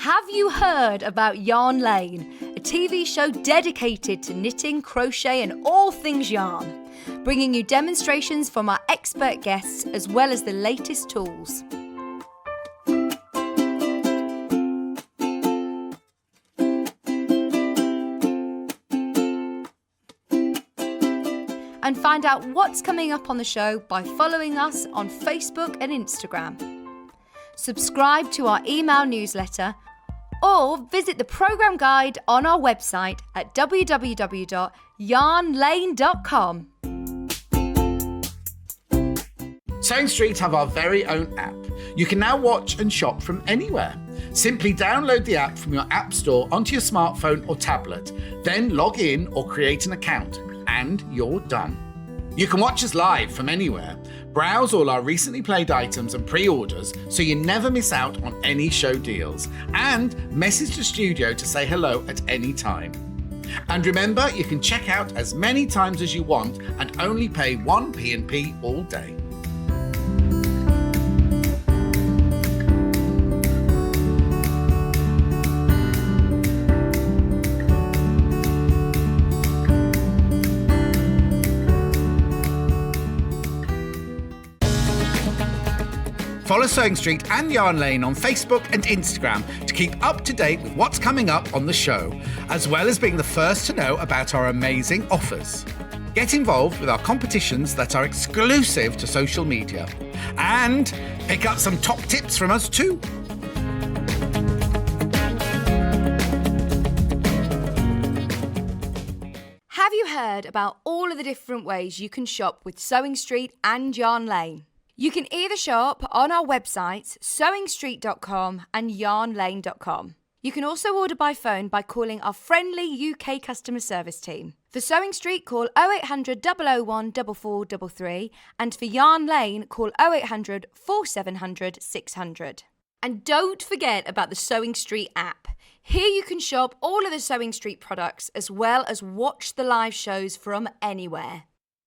Have you heard about Yarn Lane, a TV show dedicated to knitting, crochet and all things yarn, bringing you demonstrations from our expert guests as well as the latest tools. And find out what's coming up on the show by following us on Facebook and Instagram. Subscribe to our email newsletter or visit the programme guide on our website at www.yarnlane.com. Sewing Street have our very own app. You can now watch and shop from anywhere. Simply download the app from your app store onto your smartphone or tablet, then log in or create an account, and you're done. You can watch us live from anywhere, browse all our recently played items and pre-orders so you never miss out on any show deals, and message the studio to say hello at any time. And remember, you can check out as many times as you want and only pay one P&P all day. Follow Sewing Street and Yarn Lane on Facebook and Instagram to keep up to date with what's coming up on the show, as well as being the first to know about our amazing offers. Get involved with our competitions that are exclusive to social media, and pick up some top tips from us too. Have you heard about all of the different ways you can shop with Sewing Street and Yarn Lane? You can either shop on our websites, sewingstreet.com and yarnlane.com. You can also order by phone by calling our friendly UK customer service team. For Sewing Street, call 0800 001 4433, and for Yarn Lane, call 0800 4700 600. And don't forget about the Sewing Street app. Here you can shop all of the Sewing Street products as well as watch the live shows from anywhere.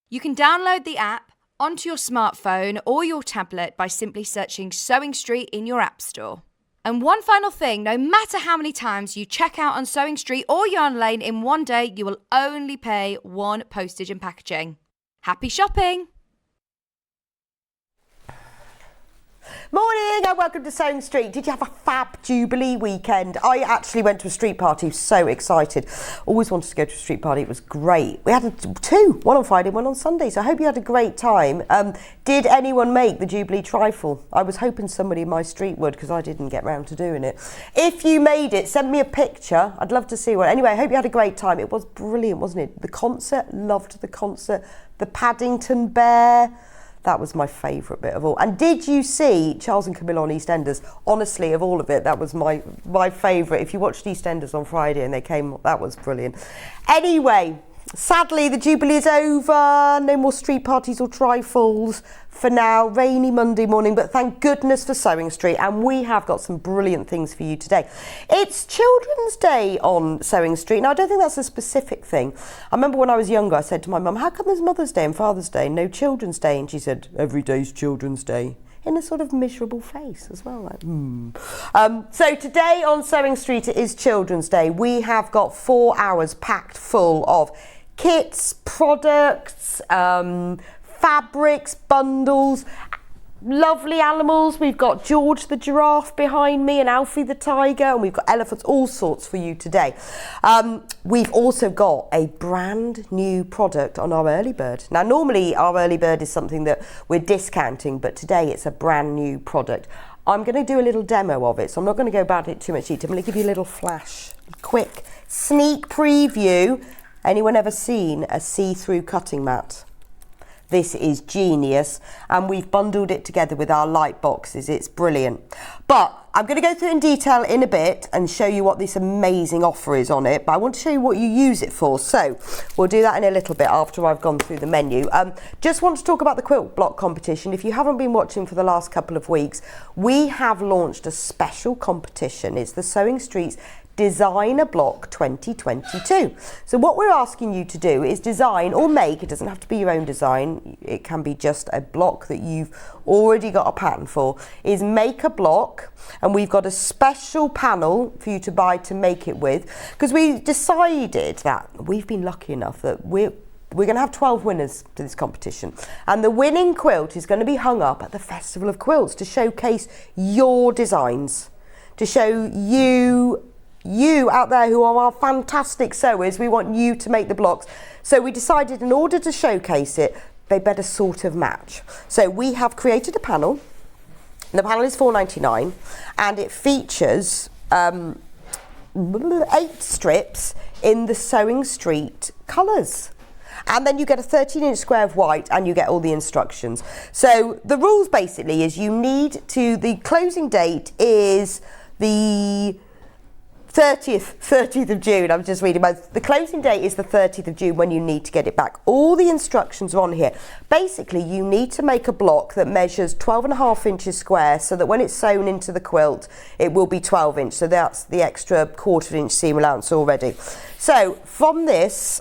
You can download the app onto your smartphone or your tablet by simply searching Sewing Street in your app store. And one final thing, no matter how many times you check out on Sewing Street or Yarn Lane in one day, you will only pay one postage and packaging. Happy shopping! Morning and welcome to Sewing Street. Did you have a fab Jubilee weekend? I actually went to a street party, so excited. Always wanted to go to a street party, it was great. We had two, one on Friday, one on Sunday, so I hope you had a great time. Did anyone make the Jubilee trifle? I was hoping somebody in my street would, because I didn't get round to doing it. If you made it, send me a picture. I'd love to see one. Anyway, I hope you had a great time. It was brilliant, wasn't it? The concert, loved the concert. The Paddington Bear. That was my favourite bit of all. And did you see Charles and Camilla on EastEnders? Honestly, of all of it, that was my favourite. If you watched EastEnders on Friday and they came, that was brilliant. Anyway, sadly, the Jubilee is over. No more street parties or trifles for now. Rainy Monday morning, but thank goodness for Sewing Street. And we have got some brilliant things for you today. It's Children's Day on Sewing Street. Now, I don't think that's a specific thing. I remember when I was younger, I said to my mum, how come there's Mother's Day and Father's Day and no Children's Day? And she said, every day's Children's Day. In a sort of miserable face as well. Like, So today on Sewing Street, it is Children's Day. We have got 4 hours packed full of kits, products, fabrics, bundles, lovely animals. We've got George the giraffe behind me and Alfie the tiger, and we've got elephants, all sorts for you today. We've also got a brand new product on our early bird. Now, normally our early bird is something that we're discounting, but today it's a brand new product. I'm going to do a little demo of it, so I'm not going to go about it too much detail. I'm going to give you a little flash, quick sneak preview. Anyone ever seen a see-through cutting mat? This is genius, and we've bundled it together with our light boxes. It's brilliant. But I'm going to go through in detail in a bit and show you what this amazing offer is on it, but I want to show you what you use it for. So we'll do that in a little bit after I've gone through the menu. Just want to talk about the quilt block competition. If you haven't been watching for the last couple of weeks, we have launched a special competition. It's the Sewing Street's Design a Block 2022. So what we're asking you to do is design or make, it doesn't have to be your own design, it can be just a block that you've already got a pattern for, is make a block, and we've got a special panel for you to buy to make it with, because we decided that we've been lucky enough that we're going to have 12 winners to this competition, and the winning quilt is going to be hung up at the Festival of Quilts to showcase your designs, to show you out there who are our fantastic sewers. We want you to make the blocks. So we decided in order to showcase it, they better sort of match. So we have created a panel. The panel is £4.99 and it features 8 strips in the Sewing Street colours. And then you get a 13-inch square of white and you get all the instructions. So the rules basically is the closing date is the 30th of June. I'm just reading. The closing date is the 30th of June when you need to get it back. All the instructions are on here. Basically, you need to make a block that measures 12.5 inches square so that when it's sewn into the quilt, it will be 12 inch. So that's the extra quarter-inch seam allowance already. So from this,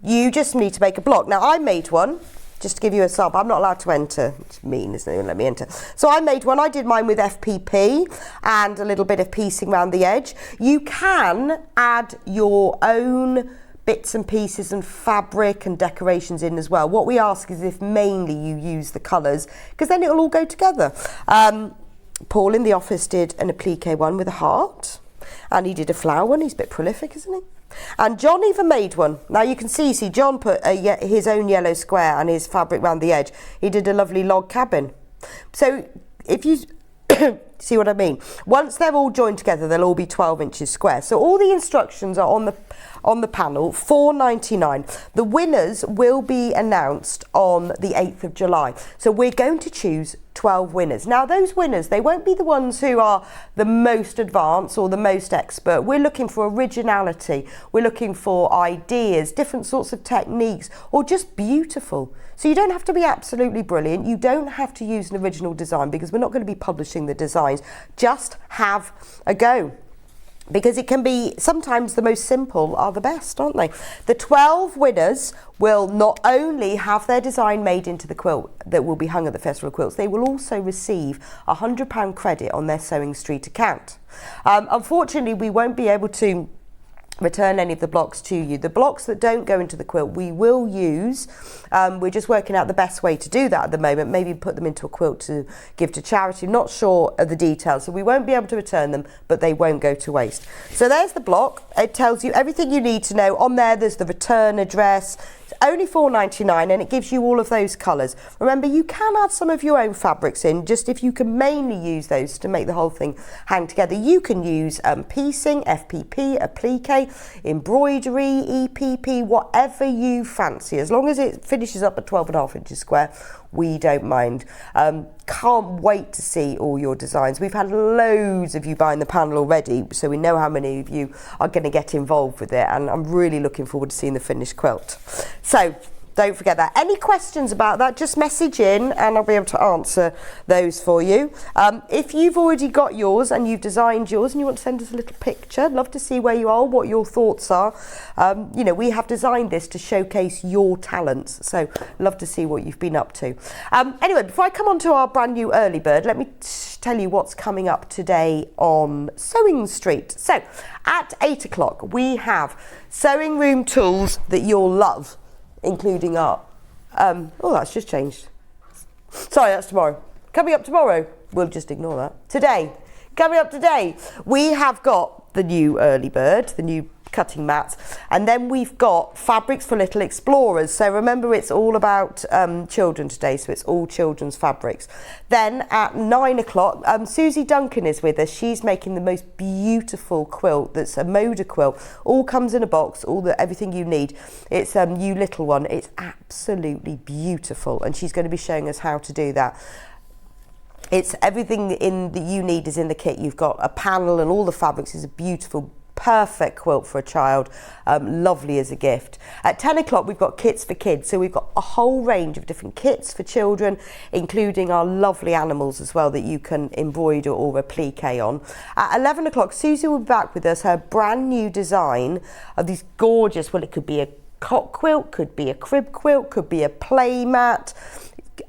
you just need to make a block. Now, I made one. Just to give you a sample, I'm not allowed to enter. It's mean, isn't it? They won't let me enter. So I made one. I did mine with FPP and a little bit of piecing around the edge. You can add your own bits and pieces and fabric and decorations in as well. What we ask is if mainly you use the colours, because then it'll all go together. Paul in the office did an applique one with a heart, and he did a flower one. He's a bit prolific, isn't he? And John even made one. Now you can see John put his own yellow square and his fabric round the edge. He did a lovely log cabin. So if you see what I mean, once they're all joined together, they'll all be 12 inches square. So all the instructions are on the panel, £4.99. The winners will be announced on the 8th of July. So we're going to choose 12 winners. Now those winners, they won't be the ones who are the most advanced or the most expert. We're looking for originality. We're looking for ideas, different sorts of techniques, or just beautiful. So you don't have to be absolutely brilliant. You don't have to use an original design because we're not going to be publishing the designs. Just have a go. Because it can be, sometimes the most simple are the best, aren't they? The 12 winners will not only have their design made into the quilt that will be hung at the Festival of Quilts, they will also receive a £100 credit on their Sewing Street account. Unfortunately, we won't be able to return any of the blocks to you. The blocks that don't go into the quilt we will use. We're just working out the best way to do that at the moment. Maybe put them into a quilt to give to charity. Not sure of the details, so we won't be able to return them, but they won't go to waste. So there's the block. It tells you everything you need to know. On there's the return address. It's only £4.99 and it gives you all of those colours. Remember, you can add some of your own fabrics in, just if you can mainly use those to make the whole thing hang together. You can use piecing, FPP, applique, embroidery, EPP, whatever you fancy. As long as it finishes up at 12.5 inches square, we don't mind. Can't wait to see all your designs. We've had loads of you buying the panel already, so we know how many of you are going to get involved with it, and I'm really looking forward to seeing the finished quilt. So don't forget that. Any questions about that, just message in and I'll be able to answer those for you. If you've already got yours and you've designed yours and you want to send us a little picture, love to see where you are, what your thoughts are. You know, we have designed this to showcase your talents, so love to see what you've been up to. Anyway, before I come on to our brand new early bird, let me tell you what's coming up today on Sewing Street. So at 8 o'clock we have sewing room tools that you'll love, including our, oh, that's just changed. Sorry, that's tomorrow. Coming up tomorrow, we'll just ignore that. Today, coming up today, we have got the new early bird, the new cutting mats, and then we've got fabrics for little explorers. So remember, it's all about children today, so it's all children's fabrics. Then at 9 o'clock, Suzie Duncan is with us. She's making the most beautiful quilt. That's a Moda quilt. All comes in a box, everything you need. It's a new little one. It's absolutely beautiful, and she's going to be showing us how to do that. It's everything that you need is in the kit. You've got a panel and all the fabrics. Is a beautiful perfect quilt for a child, lovely as a gift. At 10 o'clock we've got kits for kids, so we've got a whole range of different kits for children, including our lovely animals as well that you can embroider or applique on. At 11 o'clock Suzie will be back with us, her brand new design of these gorgeous, well, it could be a cot quilt, could be a crib quilt, could be a play mat,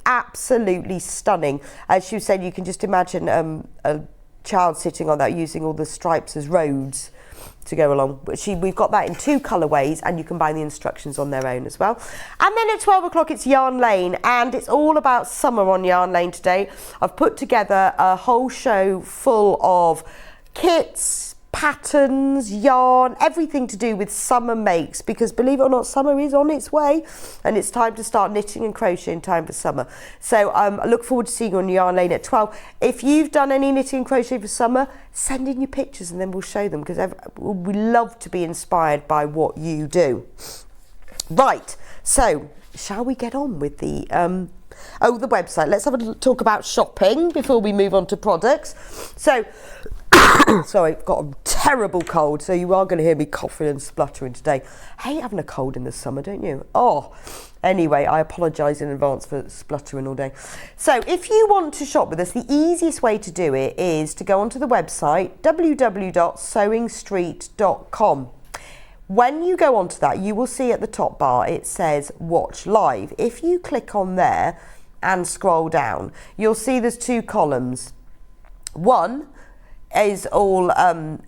absolutely stunning. As she said, you can just imagine a child sitting on that using all the stripes as roads to go along. But we've got that in 2 colourways, and you can buy the instructions on their own as well. And then at 12 o'clock it's Yarn Lane, and it's all about summer on Yarn Lane today. I've put together a whole show full of kits, patterns, yarn, everything to do with summer makes, because believe it or not, summer is on its way and it's time to start knitting and crocheting in time for summer. So I look forward to seeing you on Yarn Lane at 12. If you've done any knitting and crochet for summer, send in your pictures and then we'll show them, because we love to be inspired by what you do. Right, so shall we get on with the the website? Let's have a talk about shopping before we move on to products. So sorry, I've got a terrible cold, so you are going to hear me coughing and spluttering today. I hate having a cold in the summer, don't you? Anyway, I apologise in advance for spluttering all day. So if you want to shop with us, the easiest way to do it is to go onto the website www.sewingstreet.com. When you go onto that, you will see at the top bar it says Watch Live. If you click on there and scroll down, you'll see there's 2 columns. One is all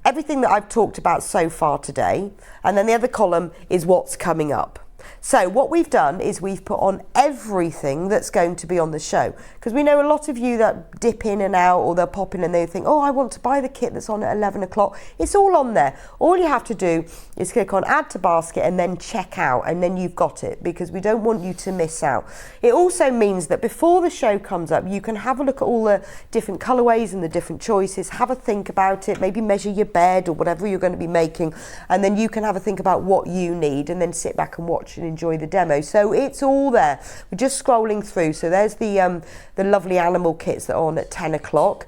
everything that I've talked about so far today, and then the other column is what's coming up. So what we've done is we've put on everything that's going to be on the show, because we know a lot of you that dip in and out, or they'll pop in and they think, oh, I want to buy the kit that's on at 11 o'clock. It's all on there. All you have to do is click on add to basket and then check out, and then you've got it, because we don't want you to miss out. It also means that before the show comes up, you can have a look at all the different colourways and the different choices, have a think about it, maybe measure your bed or whatever you're going to be making, and then you can have a think about what you need and then sit back and watch and enjoy the demo. So it's all there. We're just scrolling through. So there's the lovely animal kits that are on at 10 o'clock,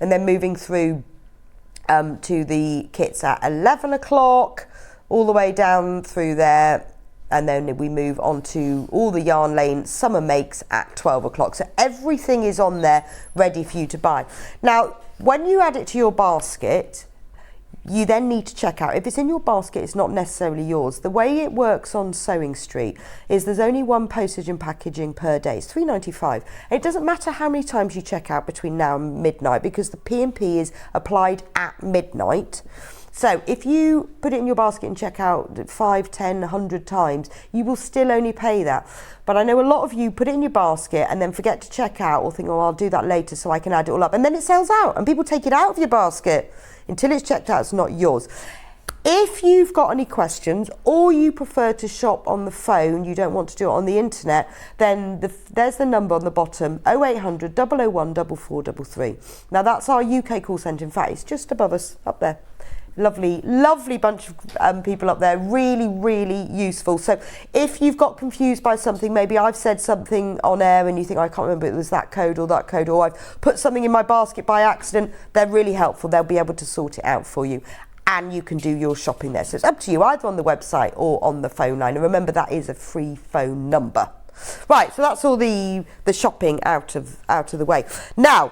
and then moving through to the kits at 11 o'clock, all the way down through there, and then we move on to all the Yarn Lane summer makes at 12 o'clock. So everything is on there ready for you to buy. Now, when you add it to your basket, you then need to check out. If it's in your basket, it's not necessarily yours. The way it works on Sewing Street is there's only 1 postage and packaging per day. It's £3.95. It doesn't matter how many times you check out between now and midnight, because the P&P is applied at midnight. So if you put it in your basket and check out 5, 10, 100 times, you will still only pay that. But I know a lot of you put it in your basket and then forget to check out, or think, oh, I'll do that later so I can add it all up. And then it sells out and people take it out of your basket. Until it's checked out, it's not yours. If you've got any questions, or you prefer to shop on the phone, you don't want to do it on the internet, then there's the number on the bottom, 0800 001 4433. Now that's our UK call centre. In fact, it's just above us, up there. Lovely, lovely bunch of people up there, really, really useful. So if you've got confused by something, maybe I've said something on air and you think, I can't remember it was that code, or I've put something in my basket by accident, they're really helpful. They'll be able to sort it out for you, and you can do your shopping there. So it's up to you, either on the website or on the phone line. And remember, that is a free phone number. Right, so that's all the shopping out of the way. Now,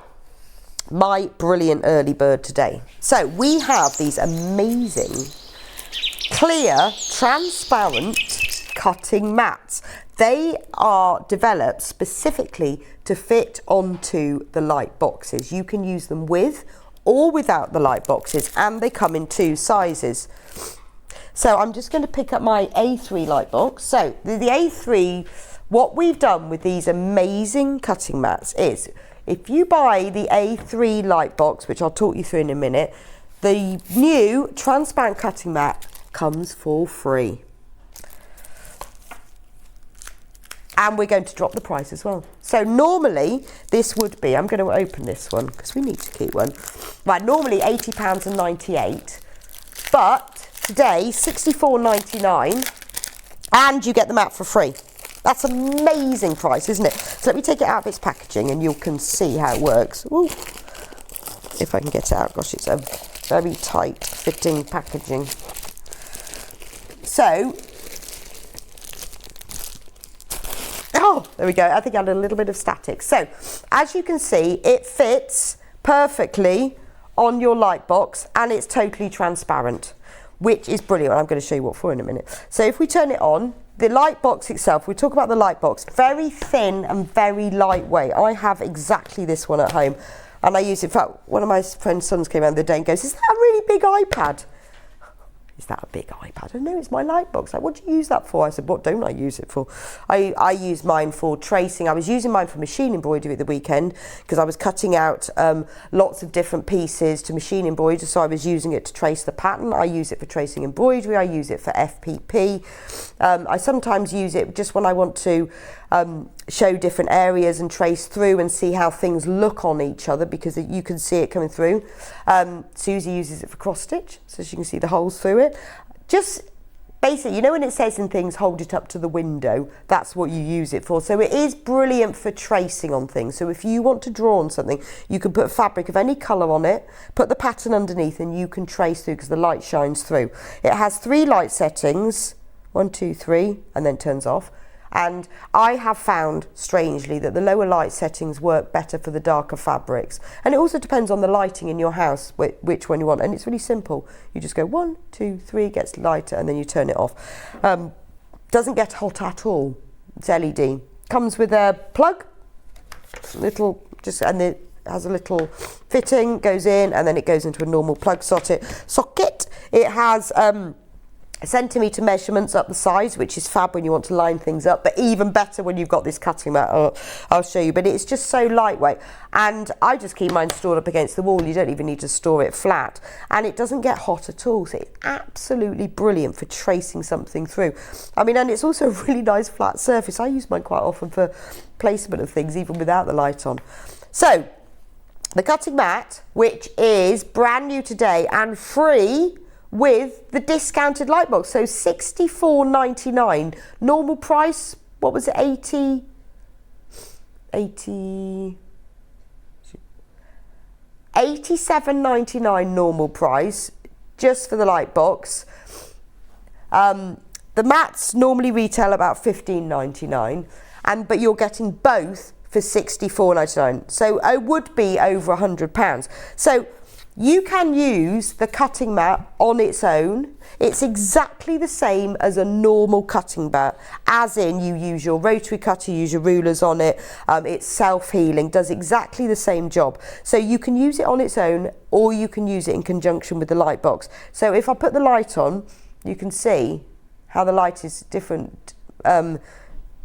my brilliant early bird today. So we have these amazing clear transparent cutting mats. They are developed specifically to fit onto the light boxes. You can use them with or without the light boxes, and they come in 2 sizes. So I'm just going to pick up my A3 light box. So the A3, what we've done with these amazing cutting mats is, if you buy the A3 light box, which I'll talk you through in a minute, the new transparent cutting mat comes for free. And we're going to drop the price as well. So normally this would be, I'm going to open this one because we need to keep one. Right, normally £80.98, but today £64.99, and you get the mat for free. That's an amazing price, isn't it? So let me take it out of its packaging and you can see how it works. Ooh. if I can get it out. Gosh, it's a very tight fitting packaging. So, oh, there we go. I think I had a little bit of static. So, as you can see, it fits perfectly on your light box and it's totally transparent, which is brilliant. I'm going to show you what for in a minute. So if we turn it on, the light box itself, we talk about the light box, very thin and very lightweight. I have exactly this one at home and I use it. In fact, one of my friend's sons came around the other day and goes, is that a really big iPad? Is that a big iPad? I know, it's my light box. Like, what do you use that for? I said, what don't I use it for? I use mine for tracing. I was using mine for machine embroidery at the weekend because I was cutting out lots of different pieces to machine embroidery, so I was using it to trace the pattern. I use it for tracing embroidery. I use it for FPP. I sometimes use it just when I want to show different areas and trace through and see how things look on each other, because you can see it coming through. Suzie uses it for cross stitch, so she can see the holes through it. Just basically, you know when it says in things, hold it up to the window, that's what you use it for. So it is brilliant for tracing on things. So if you want to draw on something, you can put fabric of any colour on it, put the pattern underneath, and you can trace through because the light shines through. It has 3 light settings, 1, 2, 3, and then turns off. And I have found, strangely, that the lower light settings work better for the darker fabrics. And it also depends on the lighting in your house, which one you want. And it's really simple. You just go 1, 2, 3, it gets lighter, and then you turn it off. Doesn't get hot at all. It's LED. Comes with a plug, and it has a little fitting, goes in, and then it goes into a normal plug socket. It has centimetre measurements up the sides, which is fab when you want to line things up, but even better when you've got this cutting mat. I'll show you, but it's just so lightweight, and I just keep mine stored up against the wall. You don't even need to store it flat, and it doesn't get hot at all, so it's absolutely brilliant for tracing something through. I mean, and it's also a really nice flat surface. I use mine quite often for placement of things, even without the light on. So the cutting mat, which is brand new today and free with the discounted light box, so $64.99. Normal price, what was it, $87.99 normal price, just for the light box. The mats normally retail about $15.99, but you're getting both for $64.99, so it would be over £100. So you can use the cutting mat on its own. It's exactly the same as a normal cutting mat, as in you use your rotary cutter, you use your rulers on it. It's self-healing, does exactly the same job. So you can use it on its own, or you can use it in conjunction with the light box. So if I put the light on, you can see how the light is different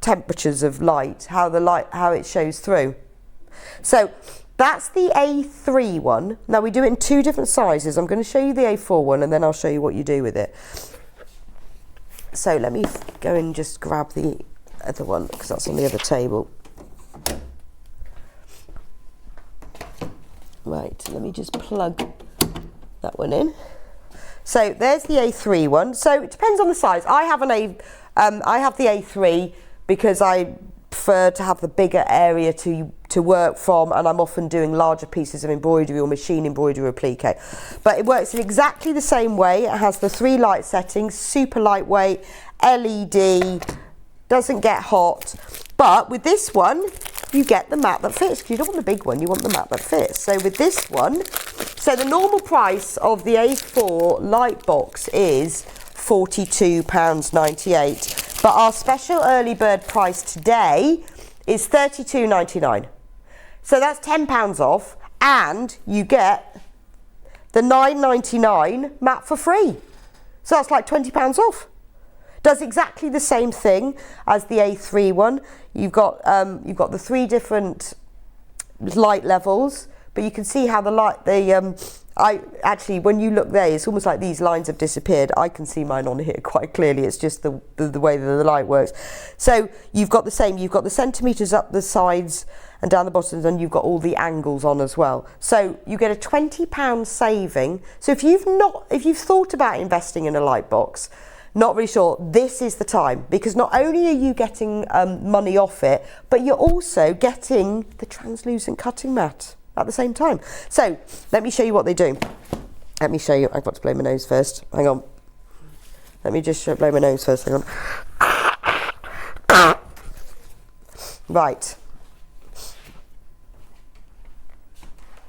temperatures of light, how it shows through. So that's the A3 one. Now we do it in 2 different sizes. I'm going to show you the A4 one and then I'll show you what you do with it. So let me go and just grab the other one because that's on the other table. Right, let me just plug that one in. So there's the A3 one. So it depends on the size. I have I have the A3 because I prefer to have the bigger area to work from, and I'm often doing larger pieces of embroidery or machine embroidery or applique. But it works in exactly the same way. It has the 3 light settings, super lightweight, LED, doesn't get hot. But with this one, you get the mat that fits. You don't want the big one, you want the mat that fits. So with this one, so the normal price of the A4 light box is £42.98. But our special early bird price today is $32.99. So that's £10 off, and you get the $9.99 mat for free. So that's like £20 off. Does exactly the same thing as the A3 one. You've got the 3 different light levels, but you can see how the light, when you look there, it's almost like these lines have disappeared. I can see mine on here quite clearly. It's just the way that the light works. So you've got the same. You've got the centimetres up the sides and down the bottom, and you've got all the angles on as well. So you get a £20 saving. So if you've thought about investing in a light box, not really sure, this is the time, because not only are you getting money off it, but you're also getting the translucent cutting mat. at the same time. So let me show you what they do. Let me show you. I've got to blow my nose first. Hang on. Let me just blow my nose first. Hang on. Right.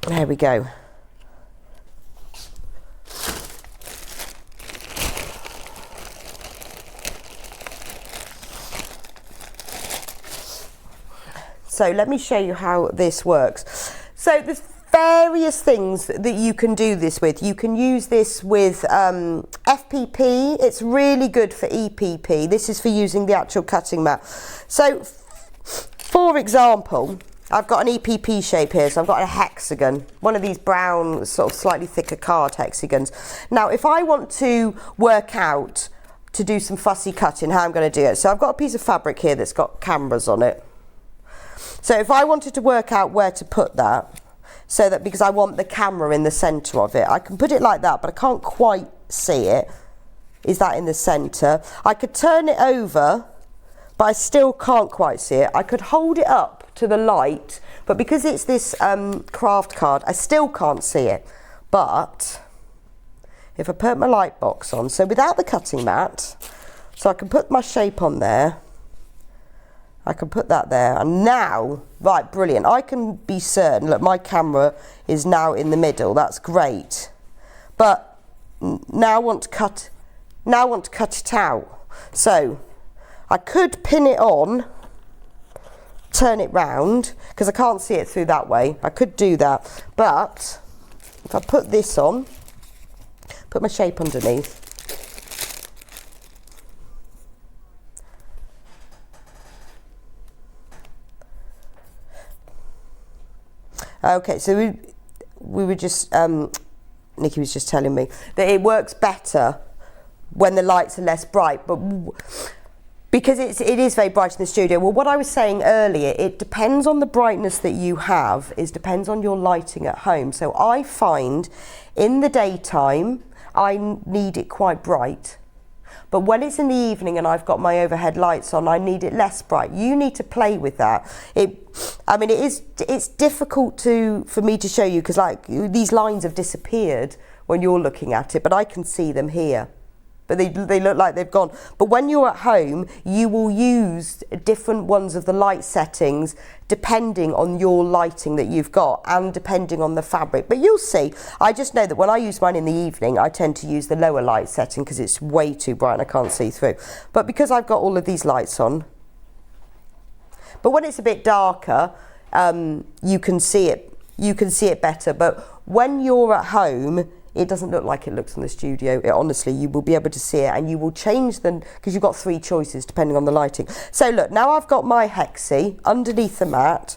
There we go. So let me show you how this works. So there's various things that you can do this with. You can use this with FPP. It's really good for EPP. This is for using the actual cutting mat. So for example, I've got an EPP shape here, so I've got a hexagon, one of these brown, sort of slightly thicker card hexagons. Now, if I want to work out to do some fussy cutting, how I'm going to do it. So I've got a piece of fabric here that's got cameras on it. So if I wanted to work out where to put that, so that because I want the camera in the centre of it, I can put it like that, but I can't quite see it. Is that in the centre? I could turn it over, but I still can't quite see it. I could hold it up to the light, but because it's this craft card, I still can't see it. But if I put my light box on, so without the cutting mat, so I can put my shape on there, I can put that there, and now, right, brilliant, I can be certain, look, my camera is now in the middle, that's great. But now I want to cut it out. So I could pin it on, turn it round, because I can't see it through that way. I could do that, but if I put this on, put my shape underneath, okay, so we were just, Nikki was just telling me that it works better when the lights are less bright, but because it is very bright in the studio. Well, what I was saying earlier, it depends on the brightness that you have, depends on your lighting at home. So I find in the daytime, I need it quite bright. But when it's in the evening and I've got my overhead lights on, I need it less bright. You need to play with that. It's difficult for me to show you because like these lines have disappeared when you're looking at it, but I can see them here. But they look like they've gone. But when you're at home, you will use different ones of the light settings depending on your lighting that you've got and depending on the fabric. But you'll see, I just know that when I use mine in the evening, I tend to use the lower light setting because it's way too bright and I can't see through. But because I've got all of these lights on, but when it's a bit darker, you can see it better. But when you're at home, it doesn't look like it looks in the studio. Honestly, you will be able to see it and you will change them because you've got 3 choices depending on the lighting. So look, now I've got my hexie underneath the mat.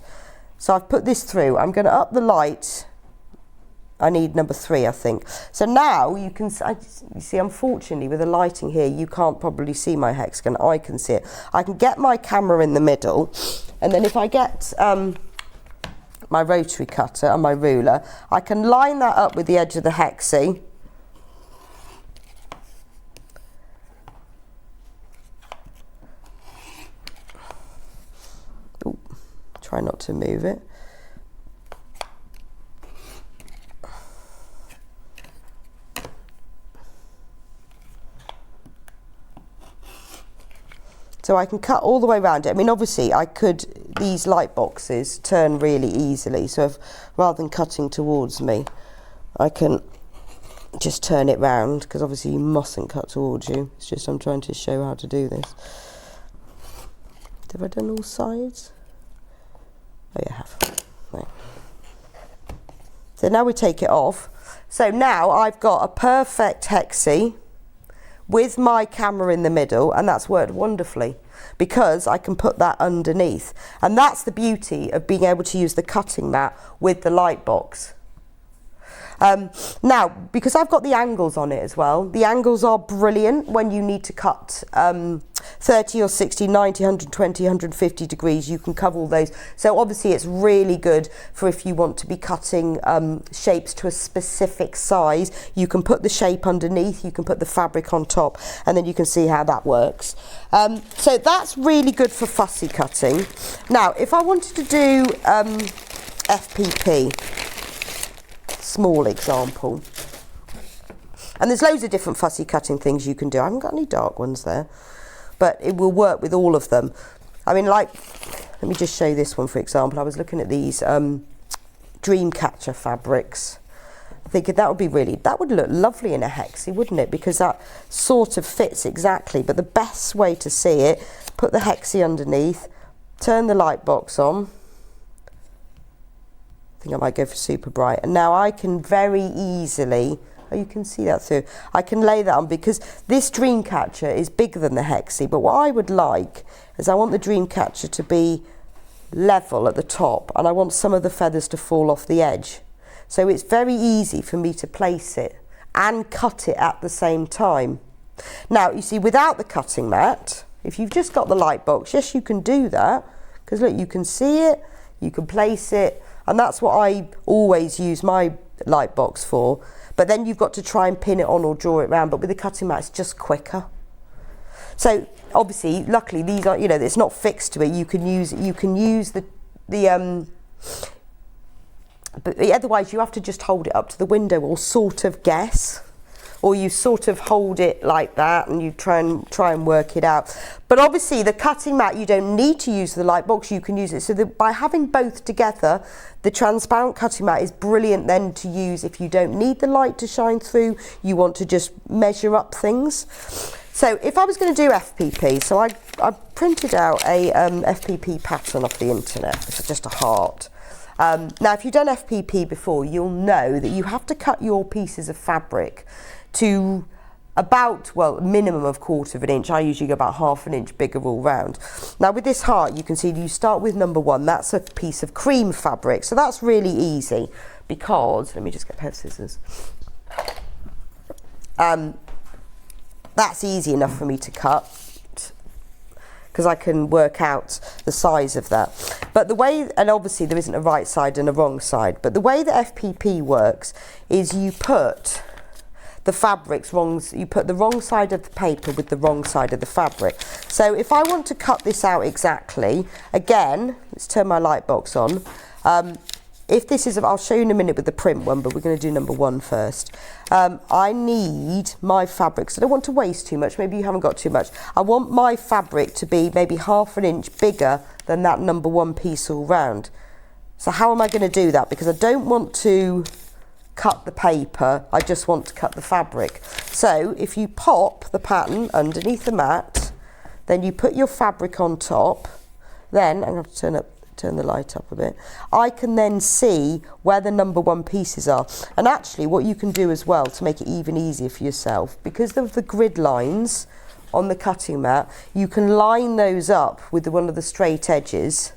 So I've put this through. I'm going to up the light. I need number 3, I think. So now you can you see, unfortunately, with the lighting here, you can't probably see my hexagon. I can see it. I can get my camera in the middle. And then if I get my rotary cutter and my ruler, I can line that up with the edge of the hexie. Ooh, try not to move it. So I can cut all the way around it. I mean, obviously, these light boxes turn really easily. So rather than cutting towards me, I can just turn it round, because obviously you mustn't cut towards you. It's just I'm trying to show how to do this. Have I done all sides? Oh, yeah, I have. Right. So now we take it off. So now I've got a perfect hexie with my camera in the middle, and that's worked wonderfully because I can put that underneath. And that's the beauty of being able to use the cutting mat with the light box. Now, because I've got the angles on it as well, the angles are brilliant when you need to cut 30 or 60, 90, 120, 150 degrees. You can cover all those. So obviously it's really good for if you want to be cutting shapes to a specific size. You can put the shape underneath, you can put the fabric on top, and then you can see how that works. So that's really good for fussy cutting. Now, if I wanted to do FPP, small example. And there's loads of different fussy cutting things you can do. I haven't got any dark ones there, but it will work with all of them. I mean, like, let me just show you this one, for example. I was looking at these Dreamcatcher fabrics, thinking that would look lovely in a hexie, wouldn't it? Because that sort of fits exactly. But the best way to see it, put the hexie underneath, turn the light box on. I think I might go for super bright. And now I can very easily, oh, you can see that through. I can lay that on because this Dreamcatcher is bigger than the hexie. But what I would like is I want the Dreamcatcher to be level at the top, and I want some of the feathers to fall off the edge. So it's very easy for me to place it and cut it at the same time. Now, you see, without the cutting mat, if you've just got the light box, yes, you can do that, because look, you can see it, you can place it, and that's what I always use my light box for. But then you've got to try and pin it on or draw it around, but with the cutting mat, it's just quicker. So obviously, luckily, these are, you know, it's not fixed to it. You can use but otherwise you have to just hold it up to the window or sort of guess, or you sort of hold it like that and you try and work it out. But obviously the cutting mat, you don't need to use the light box, you can use it. So that by having both together, the transparent cutting mat is brilliant then to use if you don't need the light to shine through, you want to just measure up things. So if I was going to do FPP, so I printed out a FPP pattern off the internet. It's just a heart. Now, if you've done FPP before, you'll know that you have to cut your pieces of fabric to about, well, minimum of 1/4 inch. I usually go about 1/2 inch bigger all round. Now, with this heart, you can see you start with number 1. That's a piece of cream fabric. So that's really easy because, let me just get a pair of scissors. That's easy enough for me to cut because I can work out the size of that. But the way, and obviously there isn't a right side and a wrong side, but the way that FPP works is you put the fabrics wrong, you put the wrong side of the paper with the wrong side of the fabric. So if I want to cut this out exactly, again, let's turn my light box on. If this is, I'll show you in a minute with the print one, but we're going to do number 1 first. I need my fabrics. I don't want to waste too much. Maybe you haven't got too much. I want my fabric to be maybe 1/2 inch bigger than that number 1 piece all round. So how am I going to do that? Because I don't want to cut the paper. I just want to cut the fabric. So if you pop the pattern underneath the mat, then you put your fabric on top. Then I'm going to turn the light up a bit. I can then see where the number 1 pieces are. And actually what you can do as well to make it even easier for yourself, because of the grid lines on the cutting mat, you can line those up with one of the straight edges,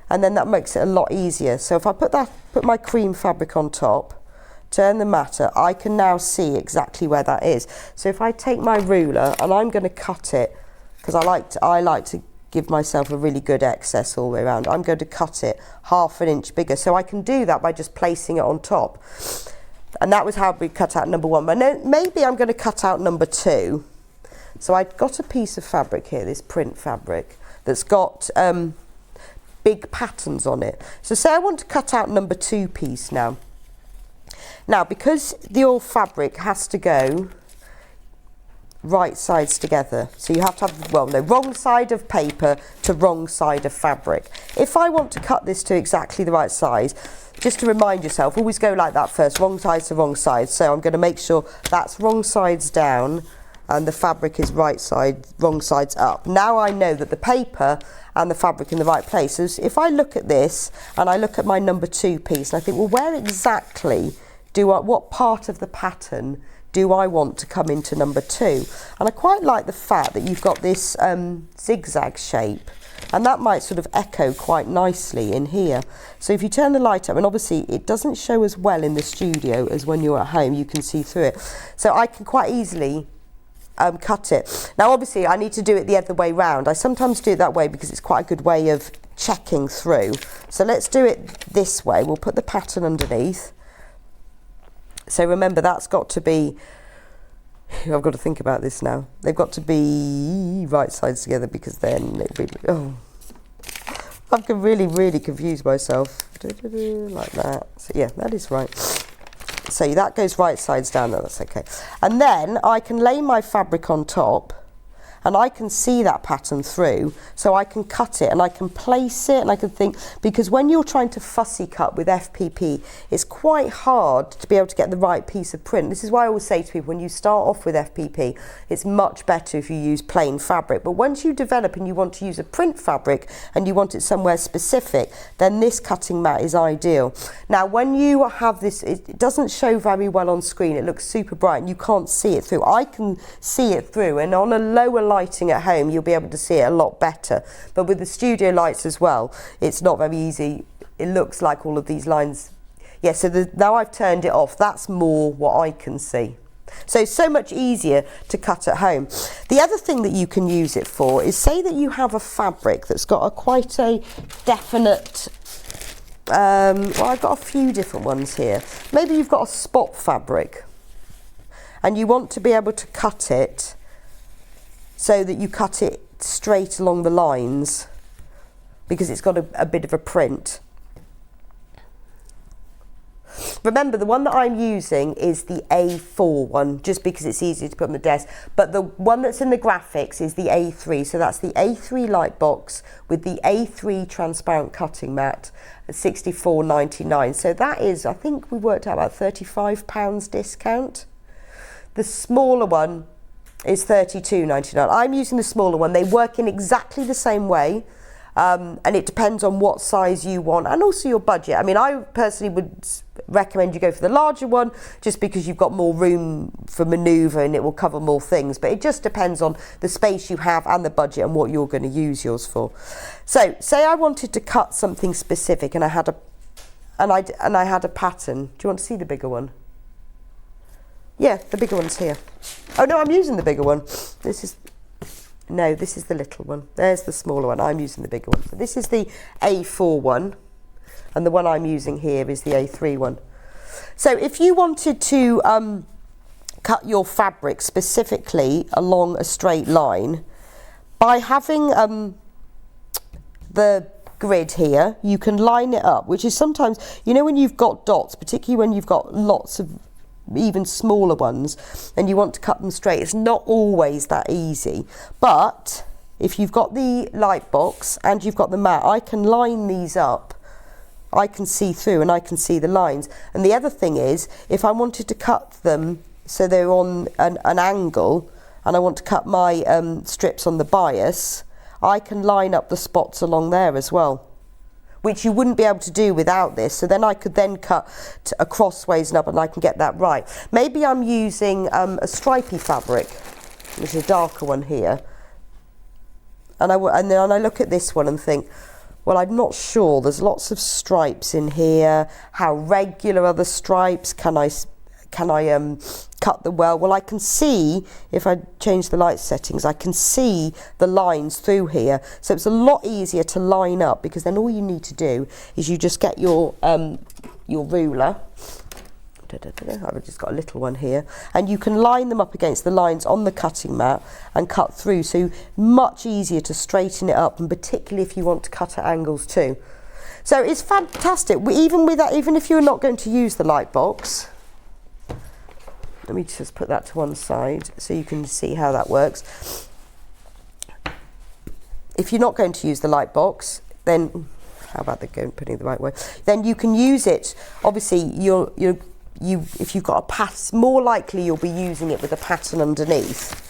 and then that makes it a lot easier. So if I put my cream fabric on top, turn the mat up, I can now see exactly where that is. So if I take my ruler and I'm going to cut it, because I like to give myself a really good excess all the way around. I'm going to cut it 1/2 inch bigger. So I can do that by just placing it on top. And that was how we cut out number 1. But now, maybe I'm going to cut out number 2. So I've got a piece of fabric here, this print fabric, that's got big patterns on it. So say I want to cut out number 2 piece now. Now, because your fabric has to go right sides together, so you have to have, well, no, wrong side of paper to wrong side of fabric. If I want to cut this to exactly the right size, just to remind yourself, always go like that first, wrong sides to wrong sides. So I'm going to make sure that's wrong sides down and the fabric is right side, wrong sides up. Now I know that the paper and the fabric in the right place. So if I look at this and I look at my number 2 piece and I think, well, where exactly what part of the pattern do I want to come into number 2? And I quite like the fact that you've got this zigzag shape, and that might sort of echo quite nicely in here. So if you turn the light up, and obviously it doesn't show as well in the studio as when you're at home, you can see through it. So I can quite easily cut it. Now obviously I need to do it the other way round. I sometimes do it that way because it's quite a good way of checking through. So let's do it this way. We'll put the pattern underneath. So remember, that's got to be, I've got to think about this now. They've got to be right sides together because then it'll be, oh, I can really confuse myself. Like that. So yeah, that is right. So that goes right sides down, no, that's okay. And then I can lay my fabric on top and I can see that pattern through, so I can cut it and I can place it and I can think, because when you're trying to fussy cut with FPP, it's quite hard to be able to get the right piece of print. This is why I always say to people, when you start off with FPP, it's much better if you use plain fabric. But once you develop and you want to use a print fabric and you want it somewhere specific, then this cutting mat is ideal. Now, when you have this, it doesn't show very well on screen. It looks super bright and you can't see it through. I can see it through, and on a lower lighting at home you'll be able to see it a lot better, but with the studio lights as well, it's not very easy. It looks like all of these lines, yeah, so now I've turned it off, that's more what I can see. So much easier to cut at home. The other thing that you can use it for is, say that you have a fabric that's got quite a definite, well, I've got a few different ones here. Maybe you've got a spot fabric and you want to be able to cut it so that you cut it straight along the lines because it's got a bit of a print. Remember, the one that I'm using is the A4 one, just because it's easier to put on the desk, but the one that's in the graphics is the A3, so that's the A3 light box with the A3 transparent cutting mat at £64.99. So that is, I think we worked out about £35 discount. The smaller one is £32.99. I'm using the smaller one. They work in exactly the same way, and it depends on what size you want and also your budget. I mean, I personally would recommend you go for the larger one just because you've got more room for manoeuvre and it will cover more things, but it just depends on the space you have and the budget and what you're going to use yours for. So say I wanted to cut something specific and I had a pattern. Do you want to see the bigger one? Yeah, the bigger one's here. Oh no, I'm using the bigger one. This is the little one. There's the smaller one. I'm using the bigger one. So this is the A4 one, and the one I'm using here is the A3 one. So if you wanted to cut your fabric specifically along a straight line, by having the grid here, you can line it up, which is sometimes, you know, when you've got dots, particularly when you've got lots of even smaller ones and you want to cut them straight, it's not always that easy. But if you've got the light box and you've got the mat, I can line these up, I can see through and I can see the lines. And the other thing is, if I wanted to cut them so they're on an angle and I want to cut my strips on the bias, I can line up the spots along there as well, which you wouldn't be able to do without this. So then I could then cut crossways and up and I can get that right. Maybe I'm using a stripy fabric, which is a darker one here. And then I look at this one and think, well, I'm not sure. There's lots of stripes in here. How regular are the stripes? Can I cut them well? Well, I can see, if I change the light settings, I can see the lines through here. So it's a lot easier to line up, because then all you need to do is you just get your ruler. I've just got a little one here, and you can line them up against the lines on the cutting mat and cut through. So much easier to straighten it up, and particularly if you want to cut at angles too. So it's fantastic. Even with that, even if you're not going to use the light box, let me just put that to one side so you can see how that works. If you're not going to use the light box, then how about putting it the right way? Then you can use it. Obviously, if you've got a pattern, more likely you'll be using it with a pattern underneath,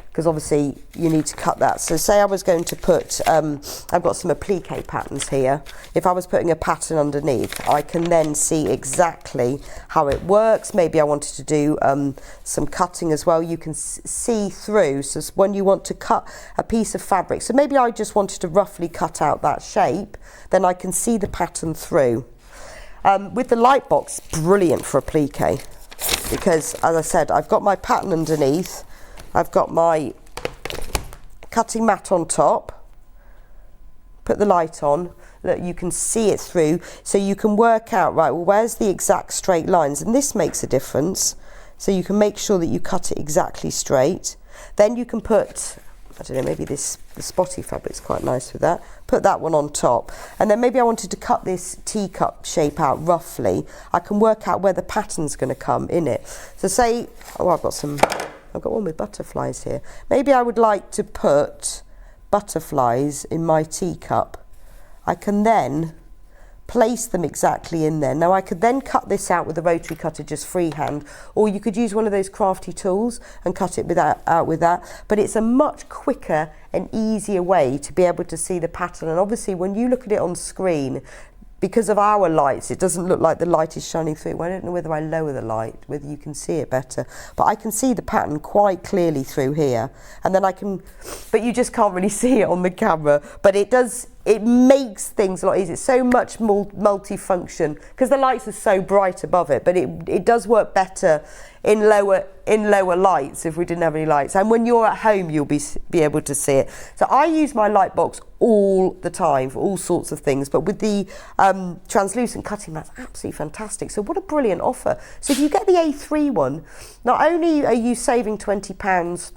because obviously you need to cut that. So say I was going to put, I've got some applique patterns here. If I was putting a pattern underneath, I can then see exactly how it works. Maybe I wanted to do some cutting as well. You can see through. So when you want to cut a piece of fabric, so maybe I just wanted to roughly cut out that shape, then I can see the pattern through. With the light box, brilliant for applique, because as I said, I've got my pattern underneath, I've got my cutting mat on top, put the light on, look, you can see it through, so you can work out, right, well, where's the exact straight lines, and this makes a difference, so you can make sure that you cut it exactly straight. Then you can put I don't know, maybe the spotty fabric's quite nice with that. Put that one on top. And then maybe I wanted to cut this teacup shape out roughly. I can work out where the pattern's going to come in it. So say, oh, I've got one with butterflies here. Maybe I would like to put butterflies in my teacup. I can then place them exactly in there. Now I could then cut this out with a rotary cutter just freehand, or you could use one of those crafty tools and cut it out with that, but it's a much quicker and easier way to be able to see the pattern. And obviously when you look at it on screen, because of our lights, it doesn't look like the light is shining through. Well, I don't know whether I lower the light, whether you can see it better, but I can see the pattern quite clearly through here. And then but you just can't really see it on the camera, but it makes things a lot easier. It's so much more multi-function because the lights are so bright above it, but it does work better in lower lights if we didn't have any lights. And when you're at home, you'll be able to see it. So I use my light box all the time for all sorts of things, but with the translucent cutting mat, absolutely fantastic. So what a brilliant offer. So if you get the A3 one, not only are you saving £20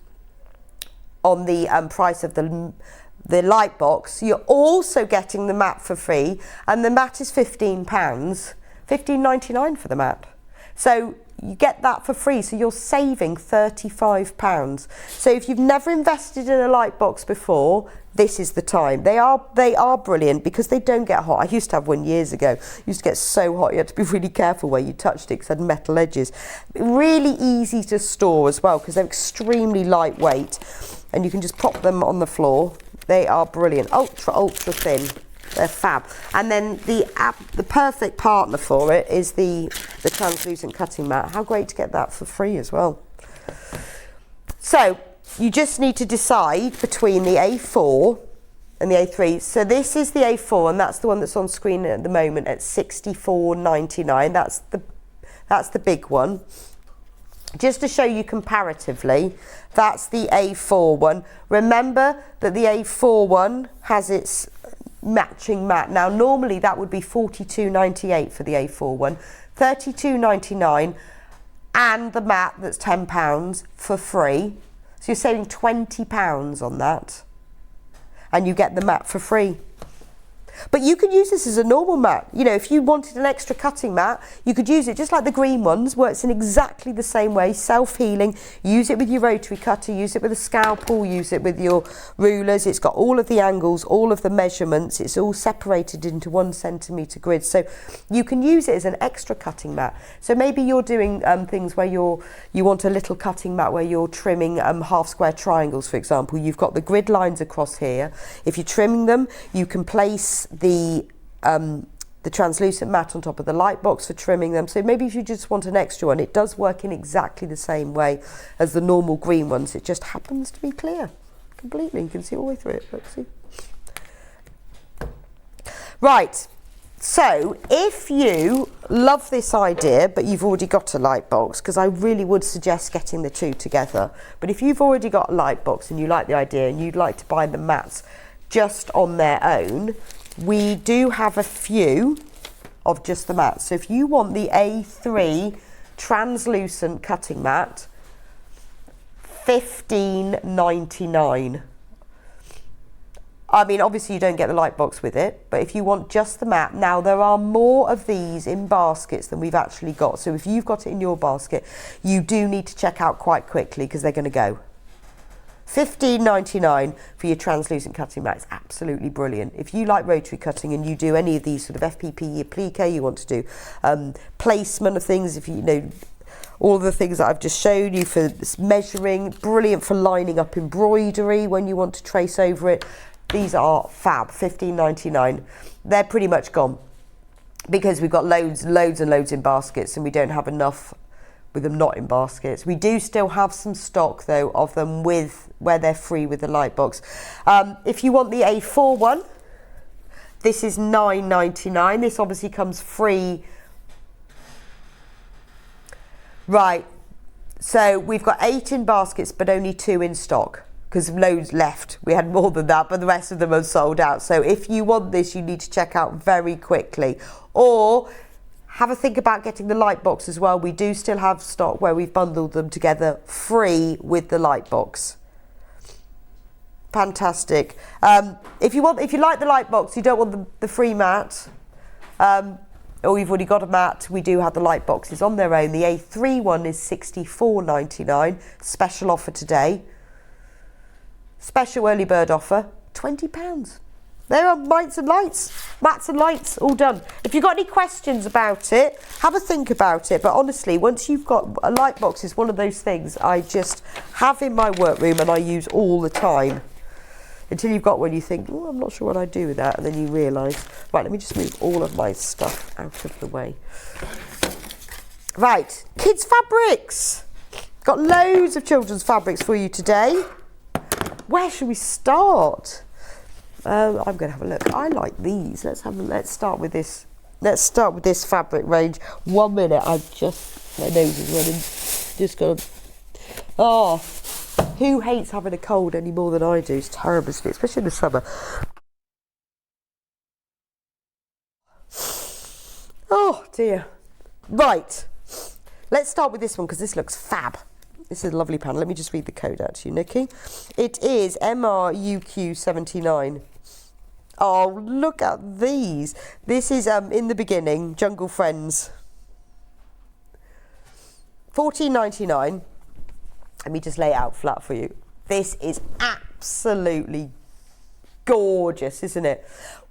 on the price of the light box, you're also getting the mat for free, and the mat is £15, $15.99 for the mat. So you get that for free, so you're saving £35. So if you've never invested in a light box before, this is the time. They are brilliant because they don't get hot. I used to have one years ago. It used to get so hot you had to be really careful where you touched it because it had metal edges. Really easy to store as well because they're extremely lightweight, and you can just pop them on the floor. They are brilliant, ultra thin. They're fab. And then the perfect partner for it is the translucent cutting mat. How great to get that for free as well. So you just need to decide between the A4 and the A3. So this is the A4, and that's the one that's on screen at the moment at $64.99. That's the big one. Just to show you comparatively, that's the A4 one. Remember that the A4 one has its matching mat. Now normally that would be $42.98 for the A4 one, $32.99, and the mat that's £10 for free. So you're saving £20 on that, and you get the mat for free. But you could use this as a normal mat. You know, if you wanted an extra cutting mat, you could use it just like the green ones, works in exactly the same way, self-healing. Use it with your rotary cutter, use it with a scalpel, use it with your rulers. It's got all of the angles, all of the measurements. It's all separated into 1 centimetre grids. So you can use it as an extra cutting mat. So maybe you're doing things where you want a little cutting mat where you're trimming half square triangles, for example. You've got the grid lines across here. If you're trimming them, you can place the translucent mat on top of the light box for trimming them. So maybe if you just want an extra one, it does work in exactly the same way as the normal green ones. It just happens to be clear completely. You can see all the way through it. Let's see. Right, so if you love this idea but you've already got a light box, because I really would suggest getting the two together, but if you've already got a light box and you like the idea and you'd like to buy the mats just on their own, we do have a few of just the mats. So if you want the A3 translucent cutting mat, $15.99. I mean, obviously you don't get the light box with it, but if you want just the mat, now there are more of these in baskets than we've actually got. So if you've got it in your basket, you do need to check out quite quickly because they're going to go. $15.99 for your translucent cutting mat is absolutely brilliant. If you like rotary cutting and you do any of these sort of FPP applique, you want to do placement of things, if you know all of the things that I've just showed you for measuring, brilliant for lining up embroidery when you want to trace over it. These are fab, $15.99. They're pretty much gone because we've got loads and loads in baskets and we don't have enough with them not in baskets. We do still have some stock though of them where they're free with the light box. If you want the A4 one, this is $9.99. This obviously comes free. Right, so we've got 8 in baskets but only 2 in stock because loads left. We had more than that, but the rest of them are sold out. So if you want this, you need to check out very quickly, or have a think about getting the light box as well. We do still have stock where we've bundled them together free with the light box. fantastic. If you like the light box, you don't want the free mat, or you've already got a mat, we do have the light boxes on their own. The A3 one is £64.99. Special offer today. Special early bird offer, £20. There are mats and lights, all done. If you've got any questions about it, have a think about it. But honestly, once you've got a light box, is one of those things I just have in my workroom and I use all the time. Until you've got one, you think, oh, I'm not sure what I'd do with that. And then you realise, right, let me just move all of my stuff out of the way. Right, kids' fabrics. Got loads of children's fabrics for you today. Where should we start? I'm going to have a look. I like these. Let's start with this. Let's start with this fabric range. 1 minute. My nose is running. Just got. Oh, who hates having a cold any more than I do? It's terrible, isn't it? Especially in the summer. Oh dear. Right. Let's start with this one because this looks fab. This is a lovely panel. Let me just read the code out to you, Nikki. It is MRUQ79. Oh, look at these. This is In the Beginning, Jungle Friends. $14.99. Let me just lay it out flat for you. This is absolutely gorgeous, isn't it?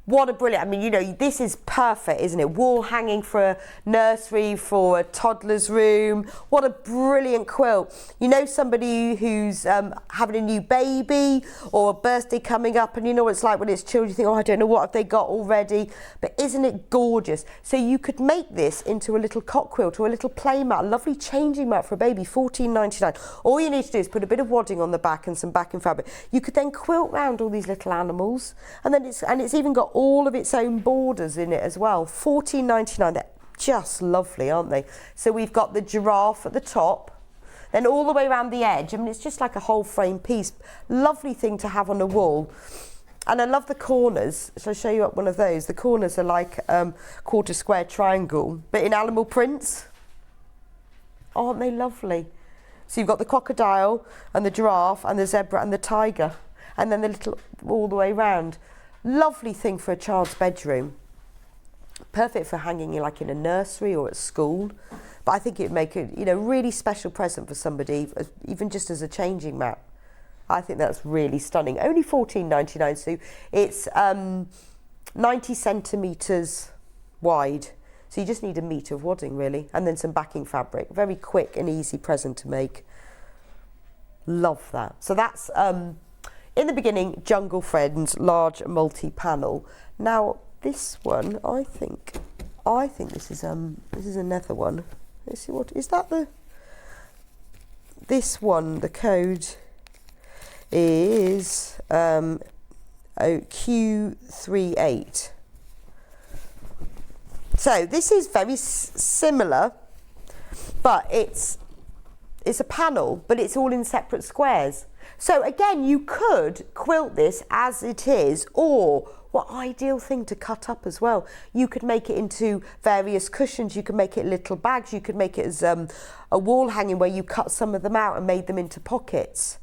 What a brilliant, I mean, you know, this is perfect, isn't it? Wall hanging for a nursery, for a toddler's room. What a brilliant quilt. You know, somebody who's having a new baby or a birthday coming up, and you know what it's like when it's children, you think, oh, I don't know, what have they got already? But isn't it gorgeous? So you could make this into a little cot quilt or a little play mat, a lovely changing mat for a baby, $14.99. All you need to do is put a bit of wadding on the back and some backing fabric. You could then quilt round all these little animals, and then it's even got all of its own borders in it as well. $14.99. They're just lovely, aren't they? So we've got the giraffe at the top, then all the way around the edge. I mean, it's just like a whole frame piece. Lovely thing to have on a wall. And I love the corners. Shall I show you up one of those? The corners are like quarter square triangle, but in animal prints. Aren't they lovely? So you've got the crocodile and the giraffe and the zebra and the tiger, and then the little all the way round. Lovely thing for a child's bedroom. Perfect for hanging like in a nursery or at school. But I think it would make a really special present for somebody, even just as a changing mat. I think that's really stunning. Only $14.99, so it's 90 centimetres wide. So you just need a metre of wadding really, and then some backing fabric. Very quick and easy present to make. Love that. So that's In the Beginning, Jungle Friends, large multi-panel. Now this one, I think this is another one. Let's see, what is that? This one, the code is Q38. So this is very similar, but it's a panel, but it's all in separate squares. So again, you could quilt this as it is, or what ideal thing to cut up as well. You could make it into various cushions, you could make it little bags, you could make it as a wall hanging where you cut some of them out and made them into pockets.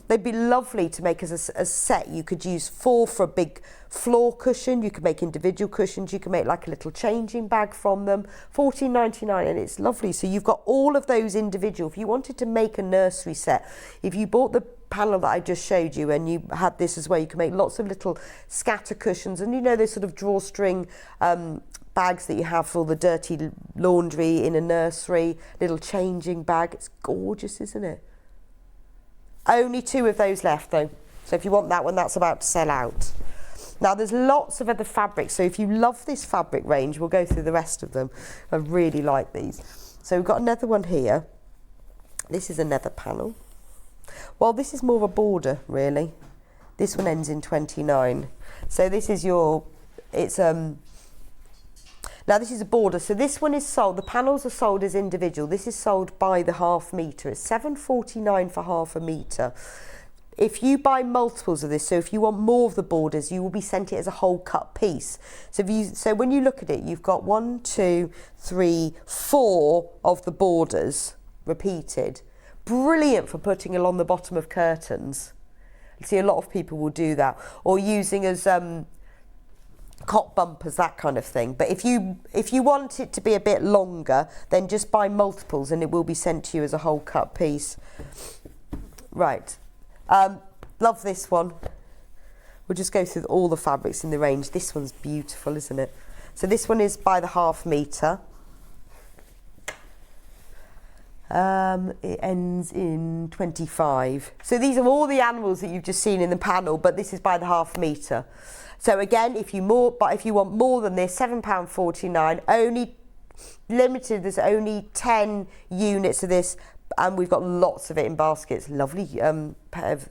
They'd be lovely to make as a set. You could use 4 for a big floor cushion. You could make individual cushions. You could make like a little changing bag from them. $14.99, and it's lovely. So you've got all of those individual. If you wanted to make a nursery set, if you bought the panel that I just showed you and you had this as well, you can make lots of little scatter cushions, and you know those sort of drawstring bags that you have for the dirty laundry in a nursery, little changing bag. It's gorgeous, isn't it? Only 2 of those left though, so if you want that one, that's about to sell out. Now there's lots of other fabrics, so if you love this fabric range, we'll go through the rest of them. I really like these. So we've got another one here. This is another panel. Well, this is more of a border really. This one ends in 29. So this is now this is a border, so this one is sold, the panels are sold as individual. This is sold by the half metre. It's $7.49 for half a metre. If you buy multiples of this, so if you want more of the borders, you will be sent it as a whole cut piece. So when you look at it, you've got 1, 2, 3, 4 of the borders repeated. Brilliant for putting along the bottom of curtains. See, a lot of people will do that, or using as cot bumpers, that kind of thing. But if you want it to be a bit longer, then just buy multiples and it will be sent to you as a whole cut piece. Right, love this one. We'll just go through all the fabrics in the range. This one's beautiful, isn't it? So this one is by the 1/2 metre. It ends in 25. So these are all the animals that you've just seen in the panel, but this is by the 1/2 metre. So again, if you want more than this, £7.49. Only limited. There's only 10 units of this, and we've got lots of it in baskets. Lovely pair of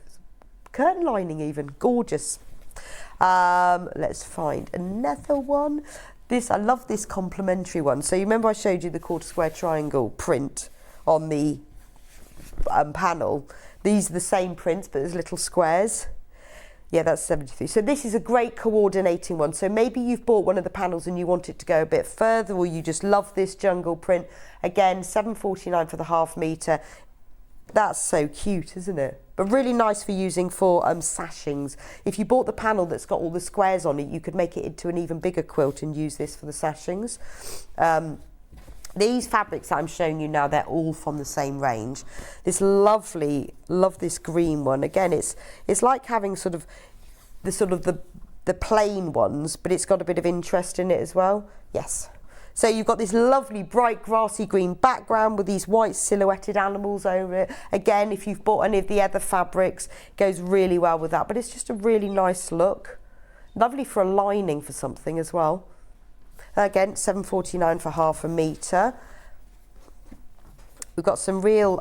curtain lining, even gorgeous. Let's find another one. I love this complementary one. So you remember I showed you the quarter square triangle print on the panel. These are the same prints, but there's little squares. Yeah, that's 73. So this is a great coordinating one. So maybe you've bought one of the panels and you want it to go a bit further, or you just love this jungle print. Again, £7.49 for the 1/2 metre. That's so cute, isn't it? But really nice for using for sashings. If you bought the panel that's got all the squares on it, you could make it into an even bigger quilt and use this for the sashings. These fabrics that I'm showing you now, they're all from the same range. This love this green one. Again, it's like having the plain ones, but it's got a bit of interest in it as well. Yes. So you've got this lovely bright grassy green background with these white silhouetted animals over it. Again, if you've bought any of the other fabrics, it goes really well with that. But it's just a really nice look. Lovely for a lining for something as well. Again, £7.49 for 1/2 metre. We've got some real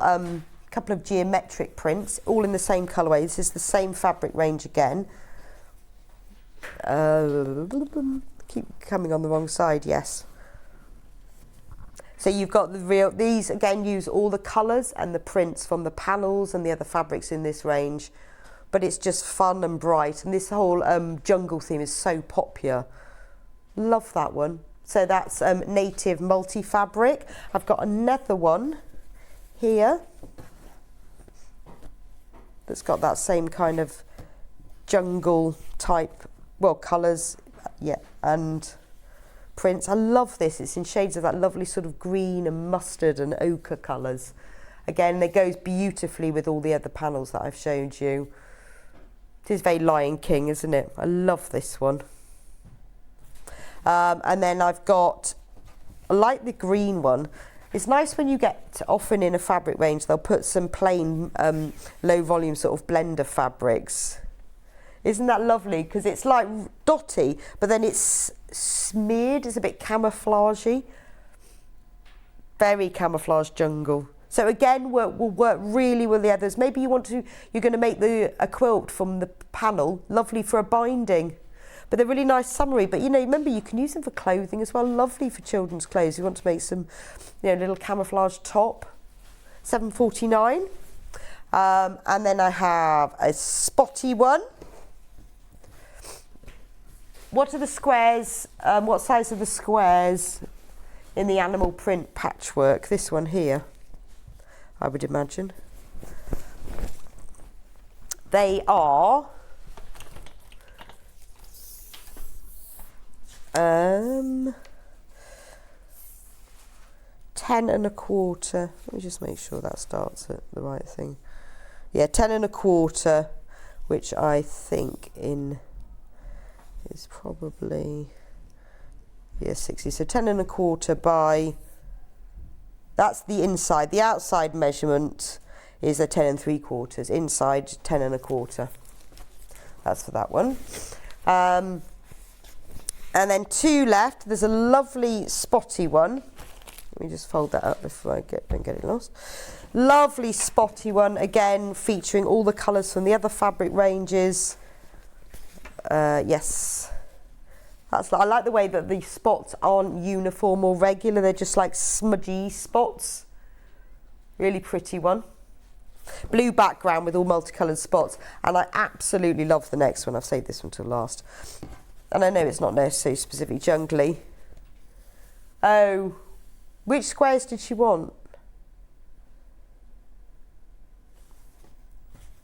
couple of geometric prints, all in the same colourway. This is the same fabric range again. Keep coming on the wrong side, yes. So you've got these again use all the colours and the prints from the panels and the other fabrics in this range, but it's just fun and bright, and this whole jungle theme is so popular. Love that one. So that's native multi-fabric. I've got another one here that's got that same kind of jungle type, colours, yeah, and prints. I love this. It's in shades of that lovely sort of green and mustard and ochre colours. Again, it goes beautifully with all the other panels that I've showed you. It is very Lion King, isn't it? I love this one. And then I like the green one. It's nice when you get, often in a fabric range, they'll put some plain low volume sort of blender fabrics. Isn't that lovely? Because it's like dotty, but then it's smeared. It's a bit camouflagey. Very camouflage jungle. So again, will work really with the others. Maybe you're going to make a quilt from the panel, lovely for a binding. But they're really nice summery. But remember, you can use them for clothing as well. Lovely for children's clothes. You want to make some, little camouflage top. £7.49. And then I have a spotty one. What are the squares? What size are the squares in the animal print patchwork? This one here, I would imagine. They are 10 1/4. Let me just make sure that starts at the right thing. Yeah, 10 1/4, which I think is probably 60. So 10 1/4 by, that's the inside. The outside measurement is a 10 3/4. Inside 10 1/4. That's for that one. And then 2 left. There's a lovely spotty one. Let me just fold that up before I don't get it lost. Lovely spotty one, again featuring all the colours from the other fabric ranges. Yes, I like the way that the spots aren't uniform or regular. They're just like smudgy spots. Really pretty one. Blue background with all multicoloured spots, and I absolutely love the next one. I've saved this one till last. And I know it's not necessarily specifically jungly. Oh, which squares did she want?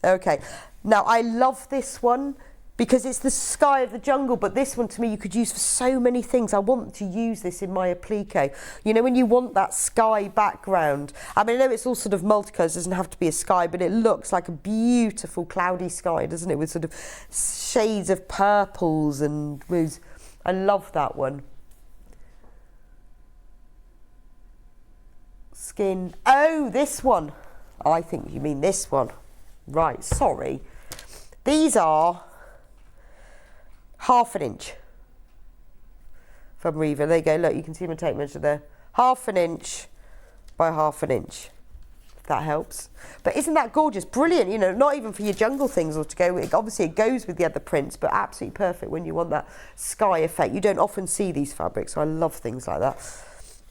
Okay, Now, I love this one because it's the sky of the jungle, but this one to me you could use for so many things. I want to use this in my applique. You know, when you want that sky background. I mean, I know it's all sort of multicolours, doesn't have to be a sky, but it looks like a beautiful cloudy sky, doesn't it? With sort of shades of purples and blues. I love that one. Skin. Oh, this one. I think you mean this one. Right, sorry. These are 1/2 inch from Reva. There you go, look, you can see my tape measure there. 1/2 inch by 1/2 inch, if that helps. But isn't that gorgeous? Brilliant, you know, not even for your jungle things or to go, obviously it goes with the other prints, but absolutely perfect when you want that sky effect. You don't often see these fabrics, so I love things like that.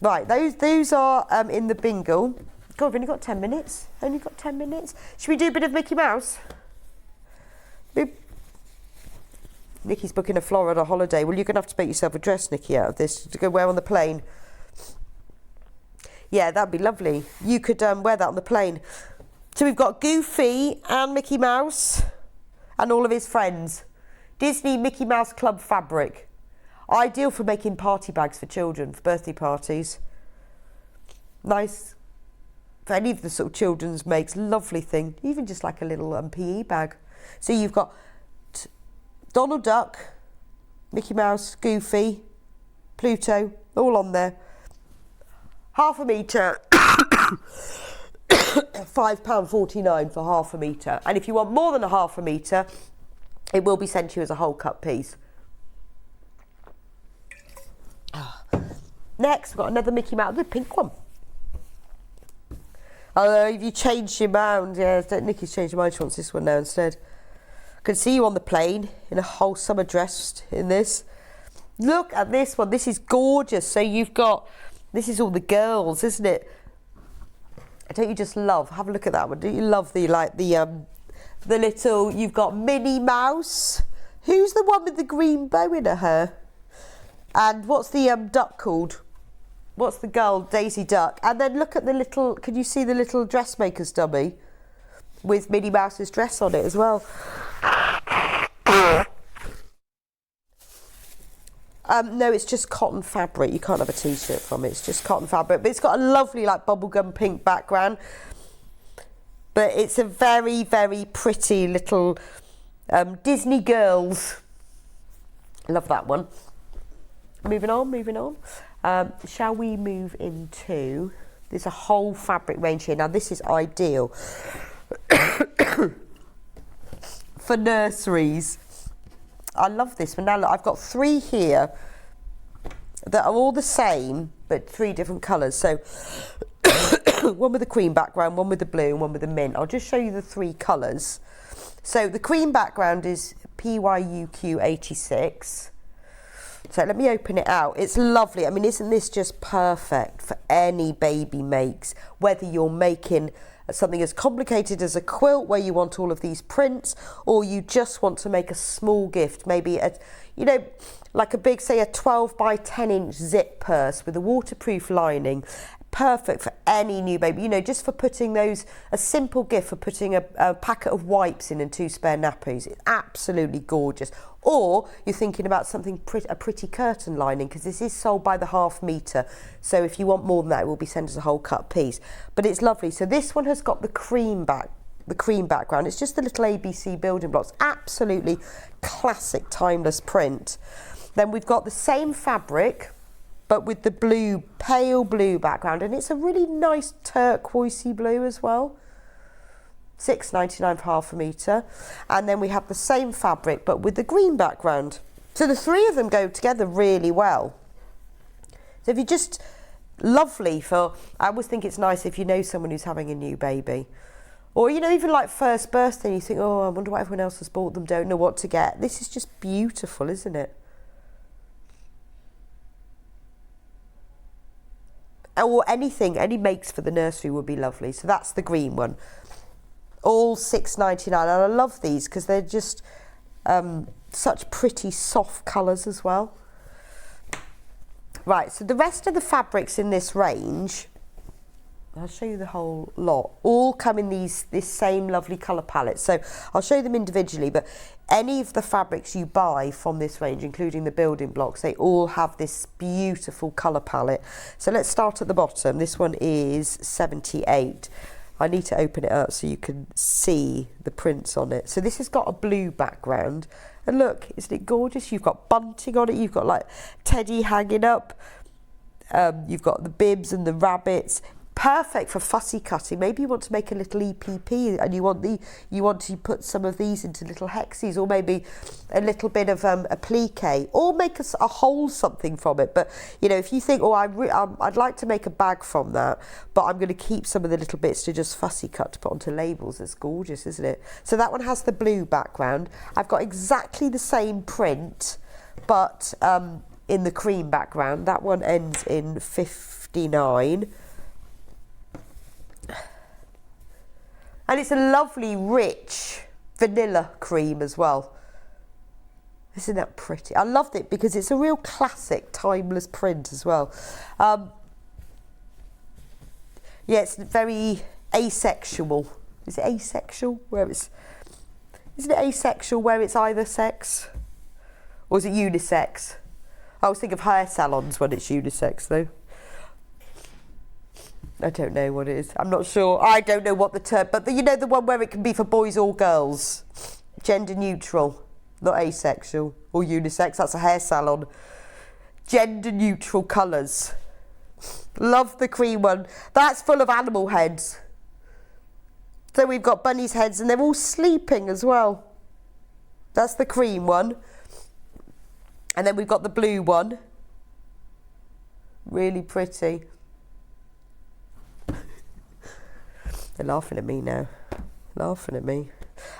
Right, those are in the bingle. God, I've only got 10 minutes. Only got 10 minutes. Should we do a bit of Mickey Mouse? Boop. Nikki's booking a Florida holiday. Well, you're going to have to make yourself a dress, Nikki, out of this to go wear on the plane. Yeah, that'd be lovely. You could wear that on the plane. So we've got Goofy and Mickey Mouse and all of his friends. Disney Mickey Mouse Club fabric. Ideal for making party bags for children, for birthday parties. Nice. For any of the sort of children's makes, lovely thing. Even just like a little PE bag. So you've got Donald Duck, Mickey Mouse, Goofy, Pluto, all on there. 1/2 metre, £5.49 for 1/2 metre. And if you want more than a 1/2 metre, it will be sent to you as a whole cut piece. Next, we've got another Mickey Mouse, the pink one. Although, if you change your mind, yeah, Nikki's changed her mind, she wants this one now instead. I can see you on the plane in a whole summer dress in this. Look at this one, this is gorgeous. So you've got, this is all the girls, isn't it? Don't you just love, have a look at that one, don't you love the, like, the little, you've got Minnie Mouse. Who's the one with the green bow in her hair? And what's the duck called? What's the girl? Daisy Duck. And then look at the little, can you see the little dressmaker's dummy with Minnie Mouse's dress on it as well? No, it's just cotton fabric. You can't have a t-shirt from it. It's just cotton fabric. But it's got a lovely, like, bubblegum pink background. But it's a very, very pretty little Disney girls. Love that one. Moving on. Shall we move into, there's a whole fabric range here. Now this is ideal for nurseries. I love this one. Now look, I've got 3 here that are all the same, but 3 different colours. So one with a cream background, one with the blue, and one with the mint. I'll just show you the 3 colours. So the cream background is PYUQ86. So let me open it out. It's lovely. I mean, isn't this just perfect for any baby makes? Whether you're making something as complicated as a quilt where you want all of these prints, or you just want to make a small gift, maybe a, you know, like a big, say a 12 by 10 inch zip purse with a waterproof lining. Perfect for any new baby, you know, just for putting those, a simple gift for putting a packet of wipes in and 2 spare nappies. It's absolutely gorgeous. Or you're thinking about something, a pretty curtain lining, because this is sold by the 1/2 metre. So if you want more than that, it will be sent as a whole cut piece. But it's lovely. So this one has got the cream background. It's just the little ABC building blocks. Absolutely classic, timeless print. Then we've got the same fabric, but with the blue, pale blue background, and it's a really nice turquoisey blue as well. £6.99 for 1/2 metre. And then we have the same fabric, but with the green background. So the 3 of them go together really well. So if you just, lovely for, I always think it's nice if you know someone who's having a new baby. Or, you know, even like first birthday, and you think, oh, I wonder what everyone else has bought them, don't know what to get. This is just beautiful, isn't it? Or anything, any makes for the nursery would be lovely. So that's the green one. All £6.99, and I love these because they're just such pretty soft colours as well. Right, so the rest of the fabrics in this range I'll show you the whole lot. All come in this same lovely colour palette. So I'll show them individually, but any of the fabrics you buy from this range, including the building blocks, they all have this beautiful colour palette. So let's start at the bottom. This one is 78. I need to open it up so you can see the prints on it. So this has got a blue background. And look, isn't it gorgeous? You've got bunting on it. You've got like teddy hanging up. You've got the bibs and the rabbits. Perfect for fussy cutting. Maybe you want to make a little EPP and you want to put some of these into little hexes, or maybe a little bit of a plique, or make a whole something from it. But you know, if you think, oh, I'd like to make a bag from that, but I'm going to keep some of the little bits to just fussy cut to put onto labels. It's gorgeous, isn't it? So that one has the blue background. I've got exactly the same print, but in the cream background. That one ends in 59. And it's a lovely, rich vanilla cream as well. Isn't that pretty? I loved it because it's a real classic, timeless print as well. Yeah, it's very asexual. Is it asexual? Isn't it asexual where it's either sex? Or is it unisex? I always think of hair salons when it's unisex though. I don't know what it is. I'm not sure. I don't know what the term, but you know the one where it can be for boys or girls. Gender neutral, not asexual or unisex. That's a hair salon. Gender neutral colours. Love the cream one. That's full of animal heads. So we've got bunnies' heads and they're all sleeping as well. That's the cream one. And then we've got the blue one. Really pretty. They're laughing at me now. Laughing at me.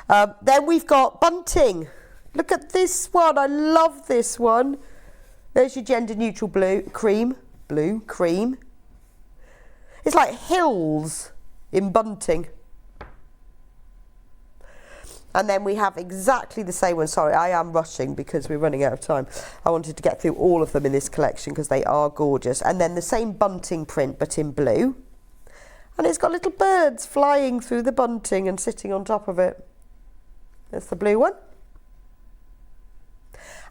Then we've got bunting. Look at this one. I love this one. There's your gender neutral blue cream. It's like hills in bunting. And then we have exactly the same one. Sorry, I am rushing because we're running out of time. I wanted to get through all of them in this collection because they are gorgeous. And then the same bunting print but in blue. And it's got little birds flying through the bunting and sitting on top of it. That's the blue one.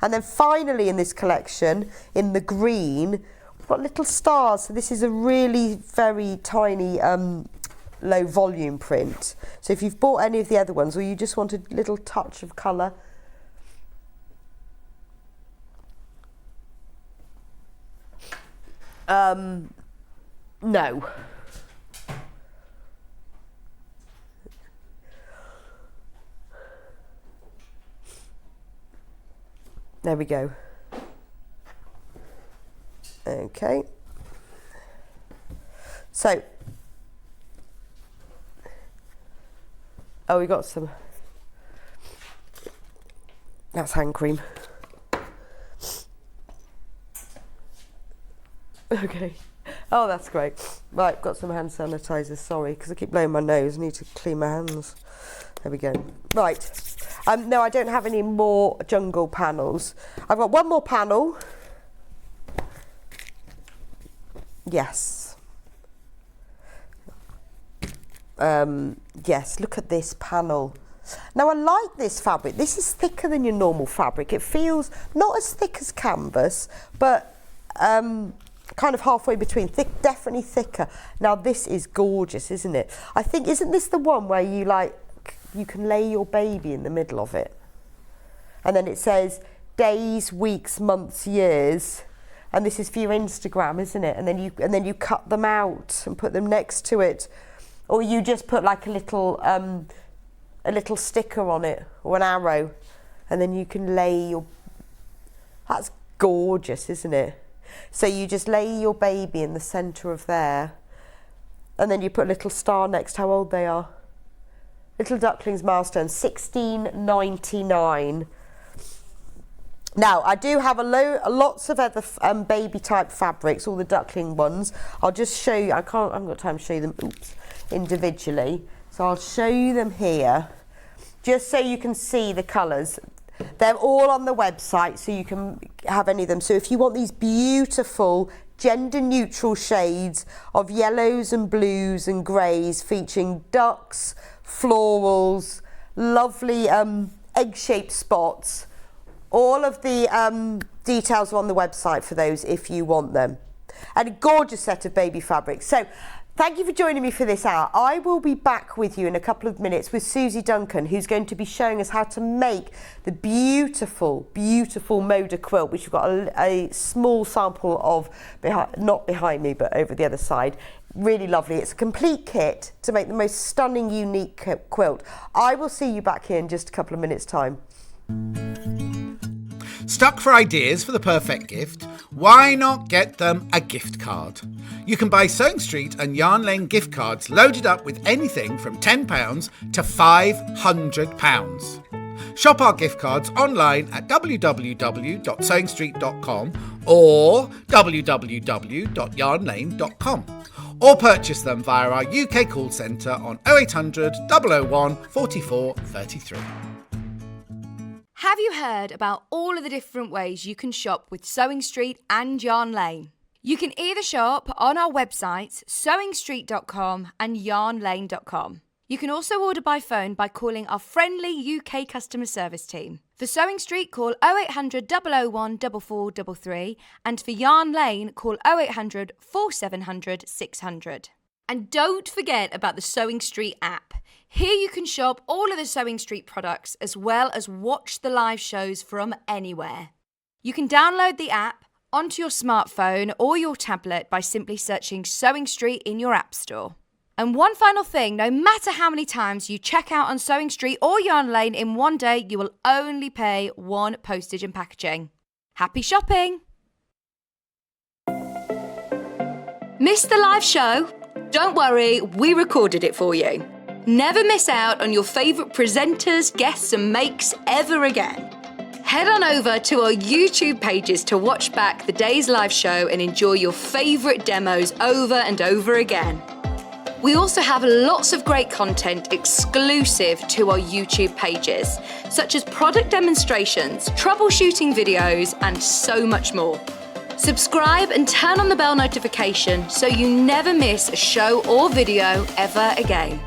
And then finally in this collection, in the green, we've got little stars. So this is a really very tiny low volume print. So if you've bought any of the other ones or you just want a little touch of colour, no. There we go. Okay. So, oh, we got some. That's hand cream. Okay. Oh, that's great. Right, got some hand sanitizer. Sorry, because I keep blowing my nose. I need to clean my hands. There we go. Right. No, I don't have any more jungle panels. I've got one more panel. Yes. Yes, look at this panel. Now, I like this fabric. This is thicker than your normal fabric. It feels not as thick as canvas, but kind of halfway between. Thick, definitely thicker. Now, this is gorgeous, isn't it? I think, isn't this the one where you can lay your baby in the middle of it? And then it says days, weeks, months, years. And this is for your Instagram, isn't it? And then you cut them out and put them next to it. Or you just put like a little sticker on it or an arrow. And then you can lay your... That's gorgeous, isn't it? So you just lay your baby in the centre of there. And then you put a little star next how old they are. Little Ducklings milestone, 16.99. Now, I do have lots of other baby type fabrics, all the duckling ones. I'll just show you, I haven't got time to show you them, individually. So I'll show you them here, just so you can see the colours. They're all on the website, so you can have any of them. So if you want these beautiful gender-neutral shades of yellows and blues and greys featuring ducks, florals, lovely egg-shaped spots. All of the details are on the website for those if you want them. And a gorgeous set of baby fabrics. So thank you for joining me for this hour. I will be back with you in a couple of minutes with Suzie Duncan, who's going to be showing us how to make the beautiful, beautiful Moda quilt, which we've got a small sample of, not behind me, but over the other side. Really lovely. It's a complete kit to make the most stunning, unique quilt. I will see you back here in just a couple of minutes' time. Stuck for ideas for the perfect gift? Why not get them a gift card? You can buy Sewing Street and Yarn Lane gift cards loaded up with anything from £10 to £500. Shop our gift cards online at www.sewingstreet.com or www.yarnlane.com, or purchase them via our UK call centre on 0800 001 44 33. Have you heard about all of the different ways you can shop with Sewing Street and Yarn Lane? You can either shop on our websites, sewingstreet.com and yarnlane.com. You can also order by phone by calling our friendly UK customer service team. For Sewing Street, call 0800 001 4433, and for Yarn Lane, call 0800 4700 600. And don't forget about the Sewing Street app. Here you can shop all of the Sewing Street products as well as watch the live shows from anywhere. You can download the app onto your smartphone or your tablet by simply searching Sewing Street in your app store. And one final thing, no matter how many times you check out on Sewing Street or Yarn Lane in one day, you will only pay one postage and packaging. Happy shopping! Missed the live show? Don't worry, we recorded it for you. Never miss out on your favourite presenters, guests and makes ever again. Head on over to our YouTube pages to watch back the day's live show and enjoy your favourite demos over and over again. We also have lots of great content exclusive to our YouTube pages, such as product demonstrations, troubleshooting videos and so much more. Subscribe and turn on the bell notification so you never miss a show or video ever again.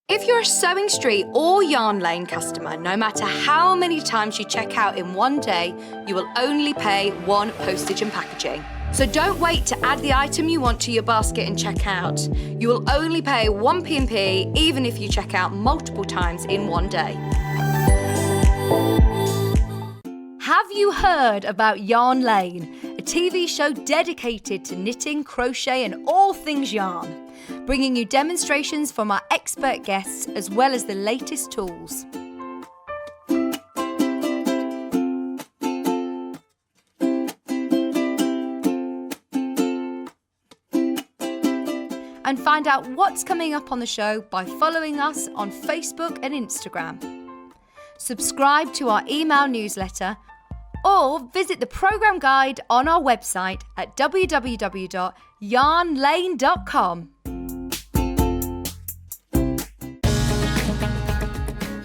If you're a Sewing Street or Yarn Lane customer, no matter how many times you check out in one day, you will only pay one postage and packaging. So don't wait to add the item you want to your basket and check out. You will only pay one P&P even if you check out multiple times in one day. Have you heard about Yarn Lane, a TV show dedicated to knitting, crochet and all things yarn? Bringing you demonstrations from our expert guests as well as the latest tools. And find out what's coming up on the show by following us on Facebook and Instagram. Subscribe to our email newsletter or visit the programme guide on our website at www.yarnlane.com.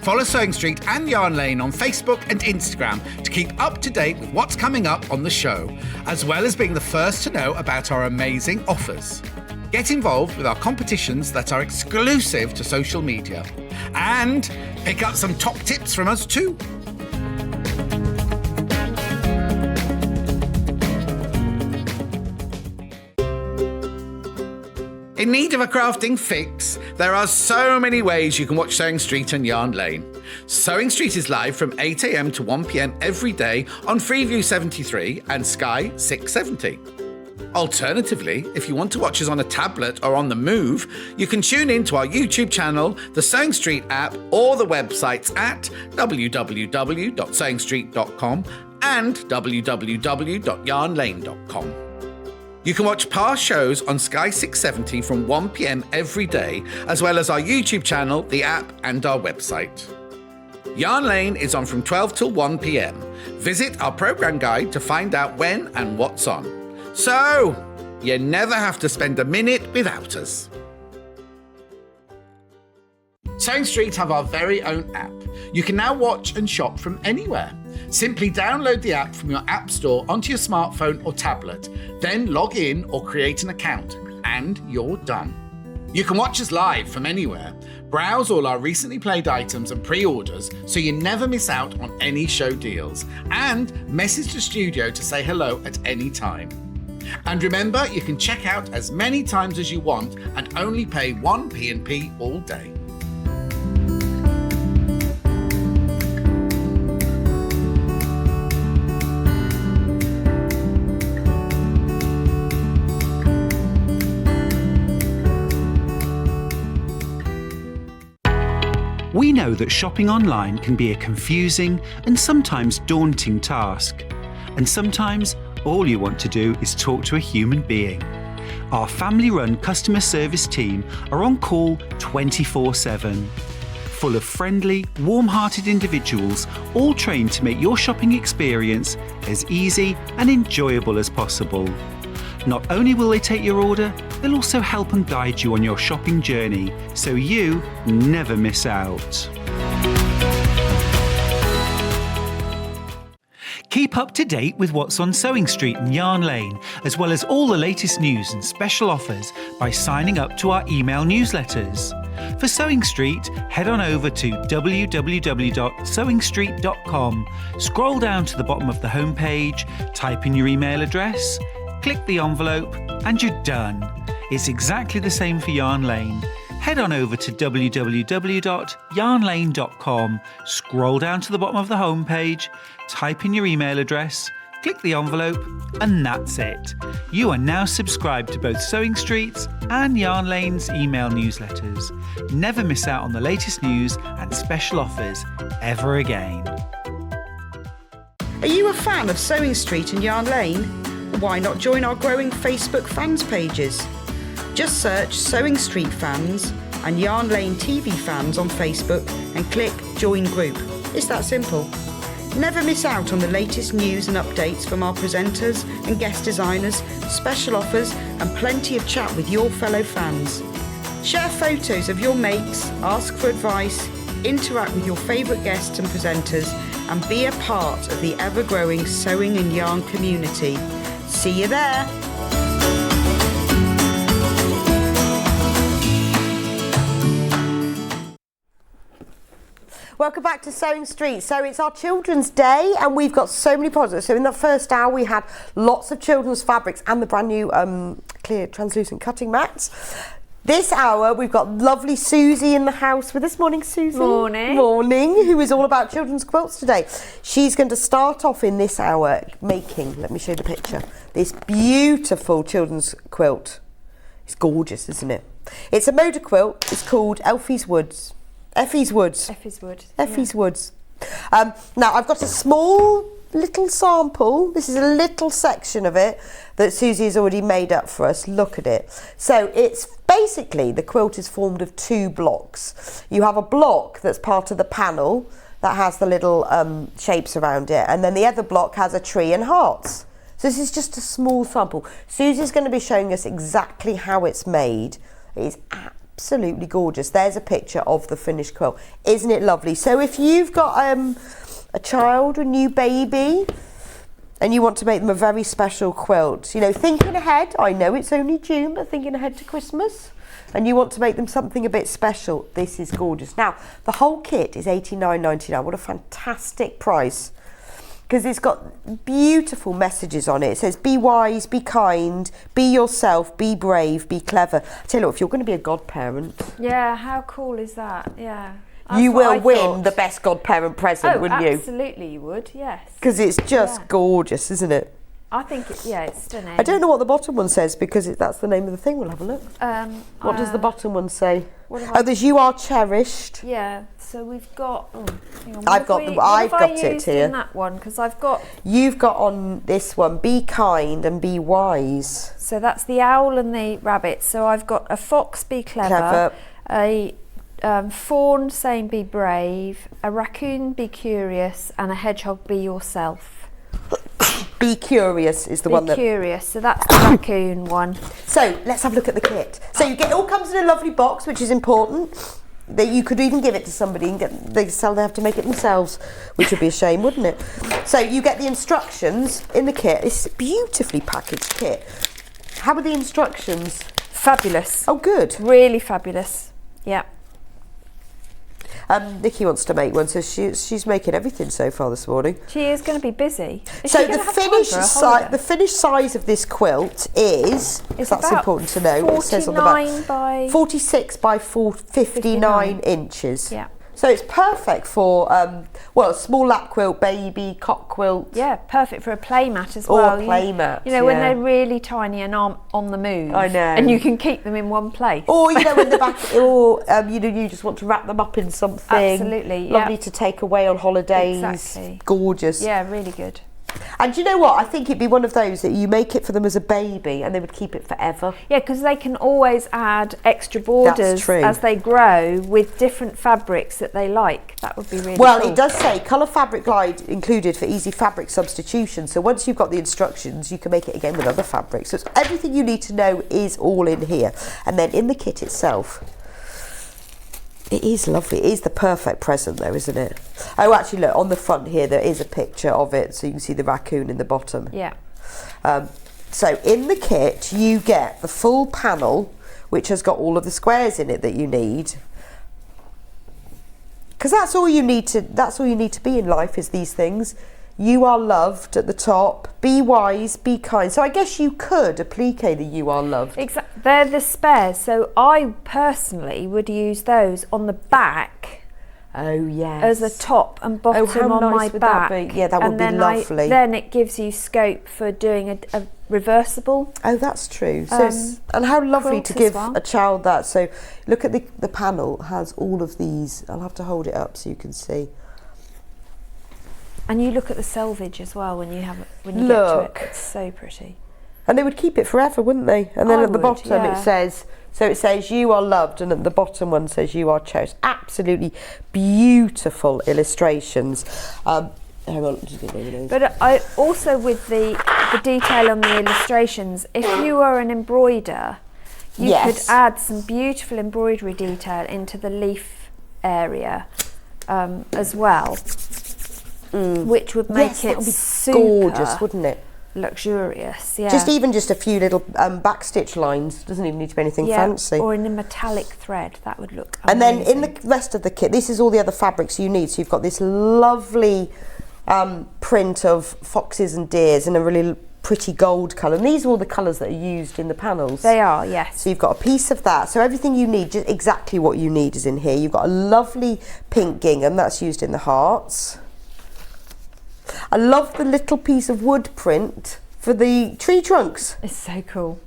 Follow Sewing Street and Yarn Lane on Facebook and Instagram to keep up to date with what's coming up on the show, as well as being the first to know about our amazing offers. Get involved with our competitions that are exclusive to social media. And pick up some top tips from us too. In need of a crafting fix? There are so many ways you can watch Sewing Street and Yarn Lane. Sewing Street is live from 8 a.m. to 1 p.m. every day on Freeview 73 and Sky 670. Alternatively, if you want to watch us on a tablet or on the move, you can tune in to our YouTube channel, the Sewing Street app, or the websites at www.sewingstreet.com and www.yarnlane.com. You can watch past shows on Sky 670 from 1 p.m. every day, as well as our YouTube channel, the app, and our website. Yarn Lane is on from 12 till 1 p.m. Visit our programme guide to find out when and what's on. So, you never have to spend a minute without us. Sewing Street have our very own app. You can now watch and shop from anywhere. Simply download the app from your App Store onto your smartphone or tablet, then log in or create an account, and you're done. You can watch us live from anywhere, browse all our recently played items and pre-orders so you never miss out on any show deals, and message the studio to say hello at any time. And remember, you can check out as many times as you want and only pay 1 P&P all day. We know that shopping online can be a confusing and sometimes daunting task. And sometimes all you want to do is talk to a human being. Our family-run customer service team are on call 24/7. Full of friendly, warm-hearted individuals, all trained to make your shopping experience as easy and enjoyable as possible. Not only will they take your order, they'll also help and guide you on your shopping journey, so you never miss out. Keep up to date with what's on Sewing Street and Yarn Lane, as well as all the latest news and special offers by signing up to our email newsletters. For Sewing Street, head on over to www.sewingstreet.com, scroll down to the bottom of the homepage, type in your email address, click the envelope, and you're done. It's exactly the same for Yarn Lane. Head on over to www.yarnlane.com, scroll down to the bottom of the homepage, type in your email address, click the envelope, and that's it. You are now subscribed to both Sewing Street's and Yarn Lane's email newsletters. Never miss out on the latest news and special offers ever again. Are you a fan of Sewing Street and Yarn Lane? Why not join our growing Facebook fans pages? Just search Sewing Street Fans and Yarn Lane TV Fans on Facebook and click Join Group. It's that simple. Never miss out on the latest news and updates from our presenters and guest designers, special offers and plenty of chat with your fellow fans. Share photos of your makes, ask for advice, interact with your favourite guests and presenters, and be a part of the ever-growing sewing and yarn community. See you there! Welcome back to Sewing Street. So it's our Children's Day and we've got so many products. So in the first hour we had lots of children's fabrics and the brand new clear translucent cutting mats. This hour we've got lovely Suzie in the house with us. Morning, Suzie. Morning. Morning, who is all about children's quilts today. She's going to start off in this hour making, let me show you the picture, this beautiful children's quilt. It's gorgeous, isn't it? It's a Moda quilt. It's called Effie's Woods. Effie's Woods. Now I've got a small little sample. This is a little section of it that Suzie has already made up for us. Look at it. So it's basically, the quilt is formed of two blocks. You have a block that's part of the panel that has the little shapes around it, and then the other block has a tree and hearts. So this is just a small sample. Susie's going to be showing us exactly how it's made. It is absolutely gorgeous. There's a picture of the finished quilt. Isn't it lovely? So if you've got a child, a new baby, and you want to make them a very special quilt, you know, thinking ahead, I know it's only June, but thinking ahead to Christmas, and you want to make them something a bit special, this is gorgeous. Now, the whole kit is $89.99. What a fantastic price. Because it's got beautiful messages on it. It says, be wise, be kind, be yourself, be brave, be clever. I tell you what, if you're going to be a godparent... Yeah, how cool is that? Yeah. You will win the best godparent present, wouldn't you? Absolutely you would, yes. Because it's just gorgeous, isn't it? I think, it's stunning. I don't know what the bottom one says because that's the name of the thing. We'll have a look. What does the bottom one say? There's you are cherished. Yeah, so we've got... hang on, I've got it here. In that one, because I've got... You've got on this one, be kind and be wise. So that's the owl and the rabbit. So I've got a fox, be clever. A fawn saying be brave, a raccoon be curious, and a hedgehog be yourself. Be curious is the one that... Be curious, so that's the raccoon one. So let's have a look at the kit. So it all comes in a lovely box, which is important. you could even give it to somebody and they have to make it themselves, which would be a shame, wouldn't it? So you get the instructions in the kit. It's a beautifully packaged kit. How are the instructions? Fabulous. Oh, good. Really fabulous. Yeah. Nikki wants to make one, so she's making everything so far this morning. She is going to be busy. Is So she the gonna have time for a holiday? the finished size of this quilt is, It's that's about important to know, it says on the 49 back, by 46 by 59 inches. Yeah. So it's perfect for, a small lap quilt, baby, cot quilt. Yeah, perfect for a playmat as Or well. a playmat, You know, when yeah. they're really tiny and aren't on the move. I know. And you can keep them in one place. Or, in the back, or, you just want to wrap them up in something. Absolutely, yeah. Lovely to take away on holidays. Exactly. Gorgeous. Yeah, really good. And do you know what? I think it'd be one of those that you make it for them as a baby and they would keep it forever. Yeah, because they can always add extra borders true. as they grow with different fabrics that they like. That would be really Well, cool. it does say colour fabric glide included for easy fabric substitution. So once you've got the instructions, you can make it again with other fabrics. So it's everything you need to know is all in here. And then in the kit itself, it is lovely. It is the perfect present though, isn't it? Oh, actually, look, on the front here, there is a picture of it. So you can see the raccoon in the bottom. Yeah. So in the kit, you get the full panel, which has got all of the squares in it that you need. Because that's all you need to be in life, is these things. You are loved at the top. Be wise, be kind. So I guess you could applique the you are loved. Exactly. They're the spares. So I personally would use those on the back Oh yes. as a top and bottom how on nice my would that back. be? Yeah, that would And be then lovely. Then it gives you scope for doing a reversible. Oh, that's true. So and how lovely quilt to as give well. a child that. So look at the panel has all of these. I'll have to hold it up so you can see. And you look at the selvage as well when you get to Look. it. It's so pretty. And they would keep it forever, wouldn't they? And then I at the would, bottom yeah. it says you are loved, and at the bottom one says you are cherished. Absolutely beautiful illustrations. Hang on, just get rid of those. But I also, with the detail on the illustrations, if you were an embroider, you Yes. could add some beautiful embroidery detail into the leaf area as well, which would make Yes, it that would be super gorgeous, wouldn't it? luxurious. Yeah. Just a few little backstitch lines. Doesn't even need to be anything fancy. Or in a metallic thread, that would look And then in amazing. the rest of the kit, this is all the other fabrics you need. So you've got this lovely print of foxes and deers in a really pretty gold colour. And these are all the colours that are used in the panels. They are, yes. So you've got a piece of that. So everything you need, just exactly what you need is in here. You've got a lovely pink gingham that's used in the hearts. I love the little piece of wood print for the tree trunks. It's so cool.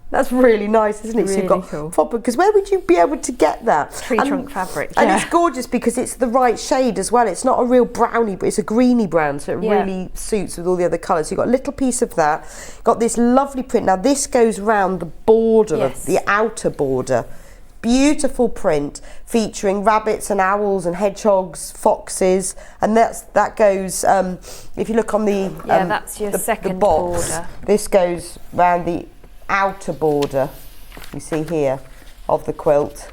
That's really nice, isn't it? So you've Really got cool. proper, because where would you be able to get that? Tree trunk fabric, And yeah. it's gorgeous because it's the right shade as well. It's not a real brownie, but it's a greeny brown, so it Yeah. really suits with all the other colours. So you've got a little piece of that. Got this lovely print. Now this goes round the border, Yes. of the outer border. Beautiful print featuring rabbits and owls and hedgehogs, foxes, and that goes. If you look on the that's your the second box, border. this goes round the outer border. You see here of the quilt.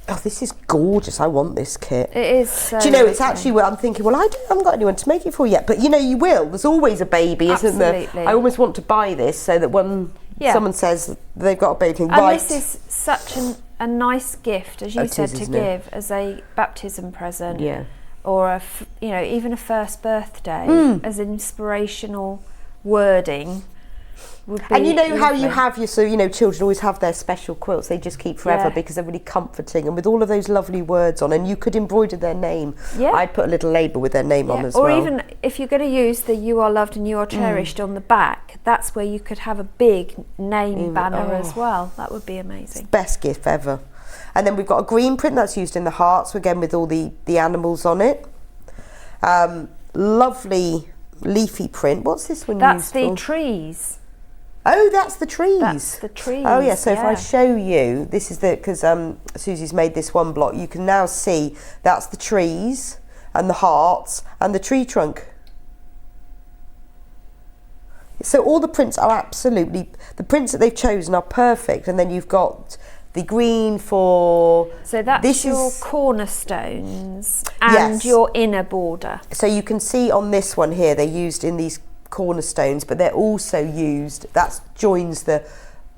Oh, this is gorgeous. I want this kit. It is so Do you know, it's lovely. actually what I'm thinking, well, I haven't got anyone to make it for yet. But, you know, you will. There's always a baby, isn't there? Absolutely. I almost want to buy this so that when Yeah. someone says they've got a baby, And right. this is such a nice gift, as you It said, is, to isn't it? give as a baptism present, Yeah. or even a first birthday, Hmm. as inspirational wording would be. And you know how you lovely. have children always have their special quilts they just keep forever Yeah. because they're really comforting, and with all of those lovely words on, and you could embroider their name. Yeah. I'd put a little label with their name on as or well. even if you're going to use the "You are loved and you are cherished" on the back, that's where you could have a big name banner as well. That would be amazing. Best gift ever. And then we've got a green print that's used in the hearts, again with all the animals on it. Lovely leafy print. What's this one That's used the for? trees. Oh, that's the trees. That's the trees. Oh yeah, so if I yeah. show you, this is because Susie's made this one block, you can now see that's the trees and the hearts and the tree trunk. So all the prints are absolutely, the prints that they've chosen are perfect, and then you've got the green for... So that's this your is, cornerstones and yes. your inner border. So you can see on this one here, they're used in these cornerstones, but they're also used, that joins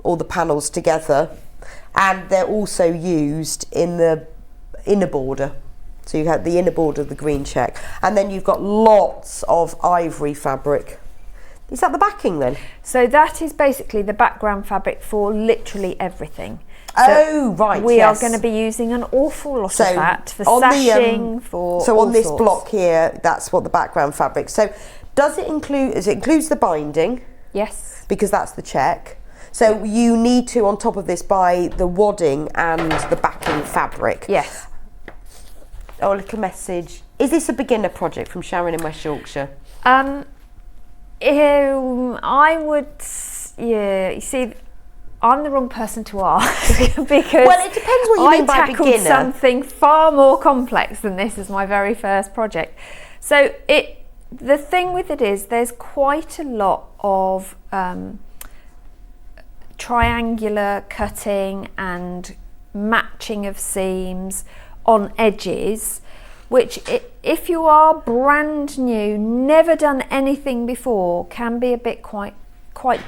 all the panels together, and they're also used in the inner border. So you have the inner border of the green check, and then you've got lots of ivory fabric. Is that the backing then? So that is basically the background fabric for literally everything. Oh, right, We yes. are going to be using an awful lot So of that for on sashing, for So all on this sorts. block here, that's what the background fabric. So does it includes the binding? Yes. Because that's the check. So you need to, on top of this, buy the wadding and the backing fabric. Yes. Oh, a little message. Is this a beginner project from Sharon in West Yorkshire? I would, yeah, you see, I'm the wrong person to ask because Well, it depends what you mean by I tackled beginner. something far more complex than this as my very first project. So the thing with it is there's quite a lot of triangular cutting and matching of seams on edges, which if you are brand new, never done anything before, can be a bit quite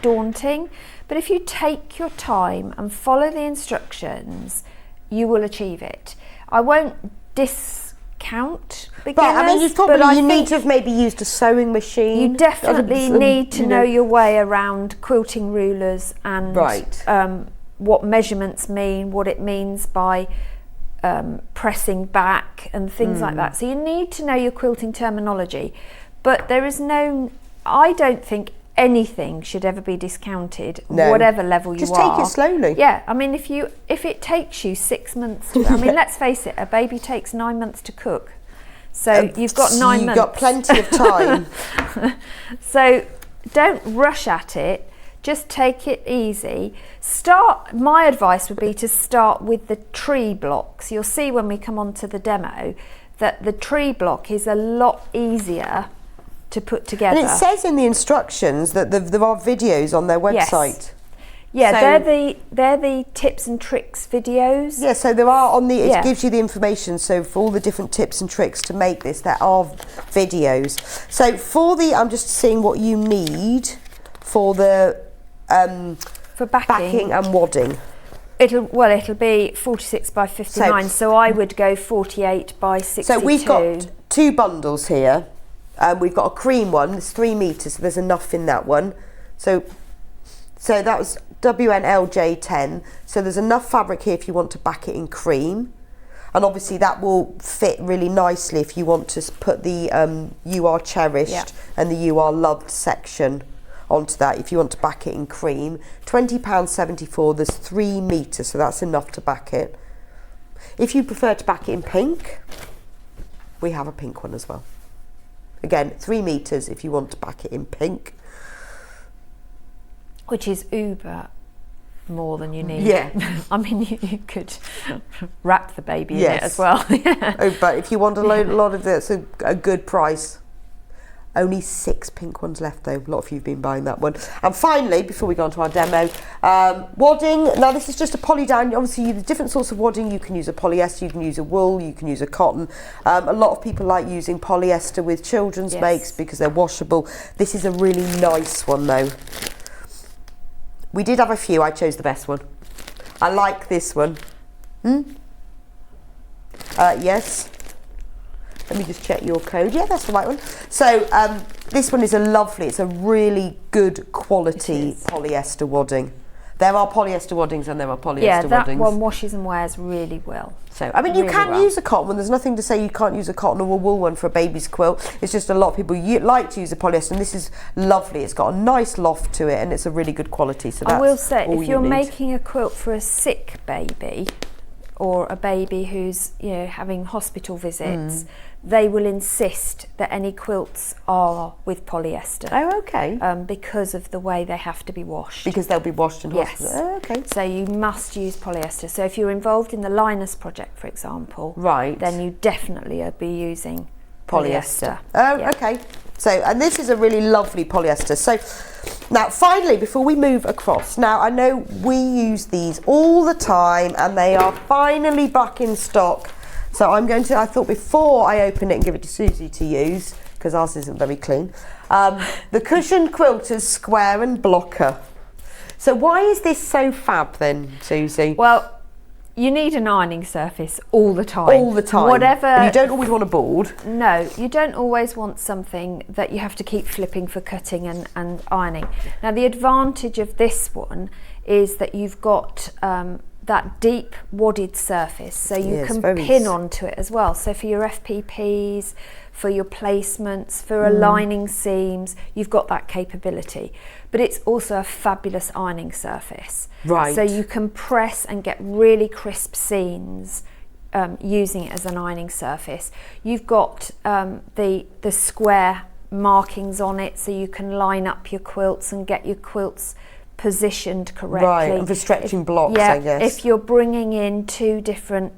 daunting. But if you take your time and follow the instructions, you will achieve it. I won't discount beginners, But I mean, you think need to have maybe used a sewing machine. you definitely need to know your way around quilting rulers and Right. What measurements mean, what it means by pressing back and things like that. So you need to know your quilting terminology, but I don't think anything should ever be discounted, No. whatever level Just you are. take it slowly. Yeah, I mean, if it takes you 6 months, I mean, let's face it, a baby takes 9 months to cook. So you've got 9 months. You've got plenty of time. So don't rush at it. Just take it easy. My advice would be to start with the tree blocks. You'll see when we come on to the demo that the tree block is a lot easier to put together. And it says in the instructions that there are videos on their website. Yeah, So- they're the tips and tricks videos. Yeah, so there are it Yeah. gives you the information. So for all the different tips and tricks to make this, there are videos. So I'm just seeing what you need for the For backing, and wadding. it'll be 46 by 59. So I would go 48 by 62. So we've got 2 bundles here. We've got a cream one. There's 3 meters. So there's enough in that one. So that was WNLJ10. So there's enough fabric here if you want to back it in cream. And obviously that will fit really nicely if you want to put the You Are Cherished and the You Are Loved section onto that. If you want to back it in cream, £20.74. There's 3 meters, so that's enough to back it. If you prefer to back it in pink, we have a pink one as well. Again, 3 meters if you want to back it in pink. Which is uber more than you need. Yeah. I mean, you could wrap the baby in Yes. it as well. Oh, but if you want a lot of this, a good price. Only 6 pink ones left though. A lot of you have been buying that one. And finally, before we go on to our demo, wadding. Now this is just a poly down. Obviously, the different sorts of wadding. You can use a polyester, you can use a wool, you can use a cotton. A lot of people like using polyester with children's makes because they're washable. This is a really nice one though. We did have a few. I chose the best one. I like this one. Yes. Let me just check your code. Yeah, that's the right one. So this one is it's a really good quality polyester wadding. There are polyester waddings and there are polyester Yeah, that waddings. one washes and wears really well. So, I mean, you really can well. use a cotton one. There's nothing to say you can't use a cotton or a wool one for a baby's quilt. It's just a lot of people like to use a polyester, and this is lovely. It's got a nice loft to it, and it's a really good quality. So that's I will say, all if you you're need. making a quilt for a sick baby or a baby who's having hospital visits, they will insist that any quilts are with polyester. Oh, okay. Because of the way they have to be washed. Because they'll be washed in Yes. hospital. Oh, okay. So you must use polyester. So if you're involved in the Linus project, for example, Right. then you definitely will be using Polyester. polyester. Oh, Yeah. okay. So, and this is a really lovely polyester. So, Now, finally, before we move across, now I know we use these all the time and they are finally back in stock. So I thought before I open it and give it to Suzie to use, because ours isn't very clean, the Cushion Quilters Square and Blocker. So why is this so fab then, Suzie? Well, you need an ironing surface all the time. All the time. Whatever. And you don't always want a board. No, you don't always want something that you have to keep flipping for cutting and ironing. Now, the advantage of this one is that you've got that deep wadded surface, so you can pin onto it as well. So for your FPPs, for your placements, for aligning seams, you've got that capability. But it's also a fabulous ironing surface. Right. So you can press and get really crisp seams using it as an ironing surface. You've got the square markings on it, so you can line up your quilts and get your quilts positioned correctly. Right, and for stretching blocks, I guess. If you're bringing in two different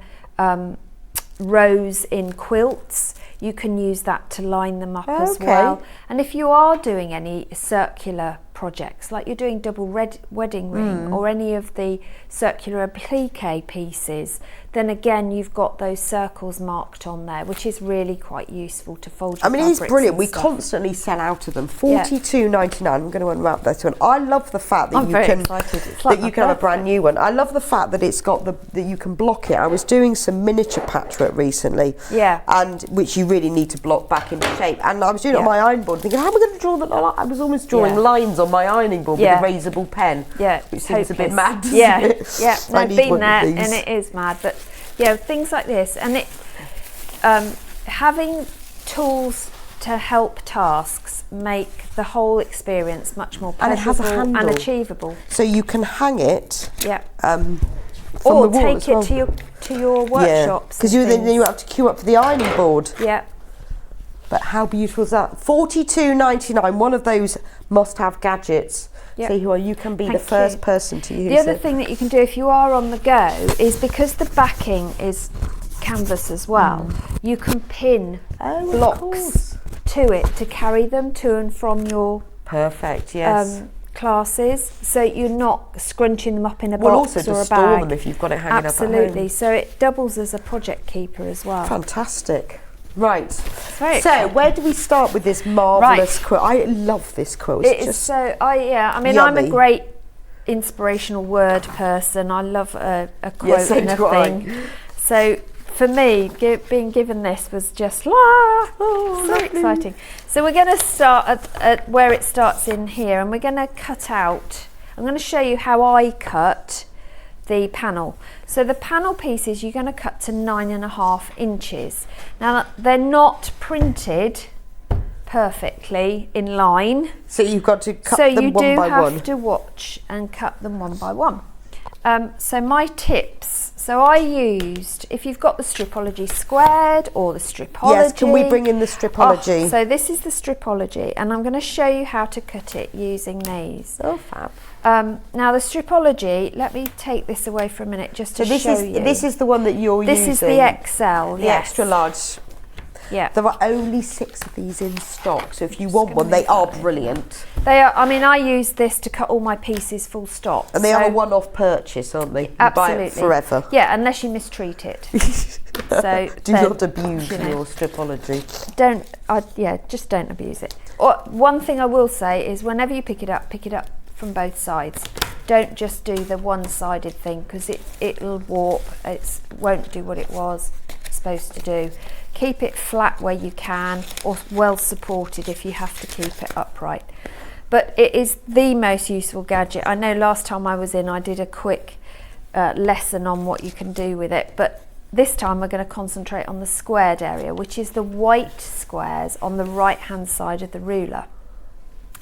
rows in quilts, you can use that to line them up as well. And if you are doing any circular projects, like you're doing double wedding ring or any of the circular applique pieces, then again you've got those circles marked on there, which is really quite useful to fold your it's fabrics brilliant. and We stuff. constantly sell out of them. $42.99. I'm going to unwrap this one. I love the fact that I'm very excited. It's like you can have a brand new one. I love the fact that it's got that you can block it. I was doing some miniature patchwork recently, and which you really need to block back into shape. And I was doing it on my iron board, thinking, how am I going to draw that? I was almost drawing lines on my ironing board with a raisable pen. Which seems a bit mad. No, I've been there, and it is mad. But things like this, and it having tools to help tasks make the whole experience much more pleasurable and it has a handle and achievable. So you can hang it. Or take it to your workshops. Because then you have to queue up for the ironing board. Yeah. But how beautiful is that? $42.99. One of those must-have gadgets. Yep. So you can be the first person to use it. The other thing that you can do if you are on the go is, because the backing is canvas as well, you can pin blocks to it to carry them to and from your classes, so you're not scrunching them up in a box also or a to store bag. them if you've got it hanging Absolutely. up at home. So it doubles as a project keeper as well. Fantastic. Right. Very so exciting. where do we start with this marvellous quilt? I love this quilt. I'm a great inspirational word person. I love a quote and a thing. So for me, being given this was just so exciting. So we're going to start at where it starts in here, and we're going to cut out. I'm going to show you how I cut the panel. So the panel pieces you're going to cut to 9.5 inches. Now they're not printed perfectly in line, so you've got to cut so them you one do by have one. to watch and cut them one by one. So my tips. So I used, if you've got the Stripology squared or the Stripology. Yes, can we bring in the Stripology? So this is the Stripology, and I'm going to show you how to cut it using these. Oh, fab. Now the Stripology, let me take this away for a minute just to show you. This is the one that you're using. This is the XL, the extra large. Yeah. There are only 6 of these in stock, so if you want one, they are brilliant. They are. I mean, I use this to cut all my pieces full stop. And they are a one-off purchase, aren't they? You Absolutely. buy it forever. Yeah, unless you mistreat it. So do not abuse your Stripology. Just don't abuse it. One thing I will say is, whenever you pick it up from both sides. Don't just do the one-sided thing, because it'll warp. It won't do what it was supposed to do. Keep it flat where you can, or well supported if you have to keep it upright. But it is the most useful gadget. I know last time I was in, I did a quick lesson on what you can do with it, but this time we're going to concentrate on the squared area, which is the white squares on the right hand side of the ruler.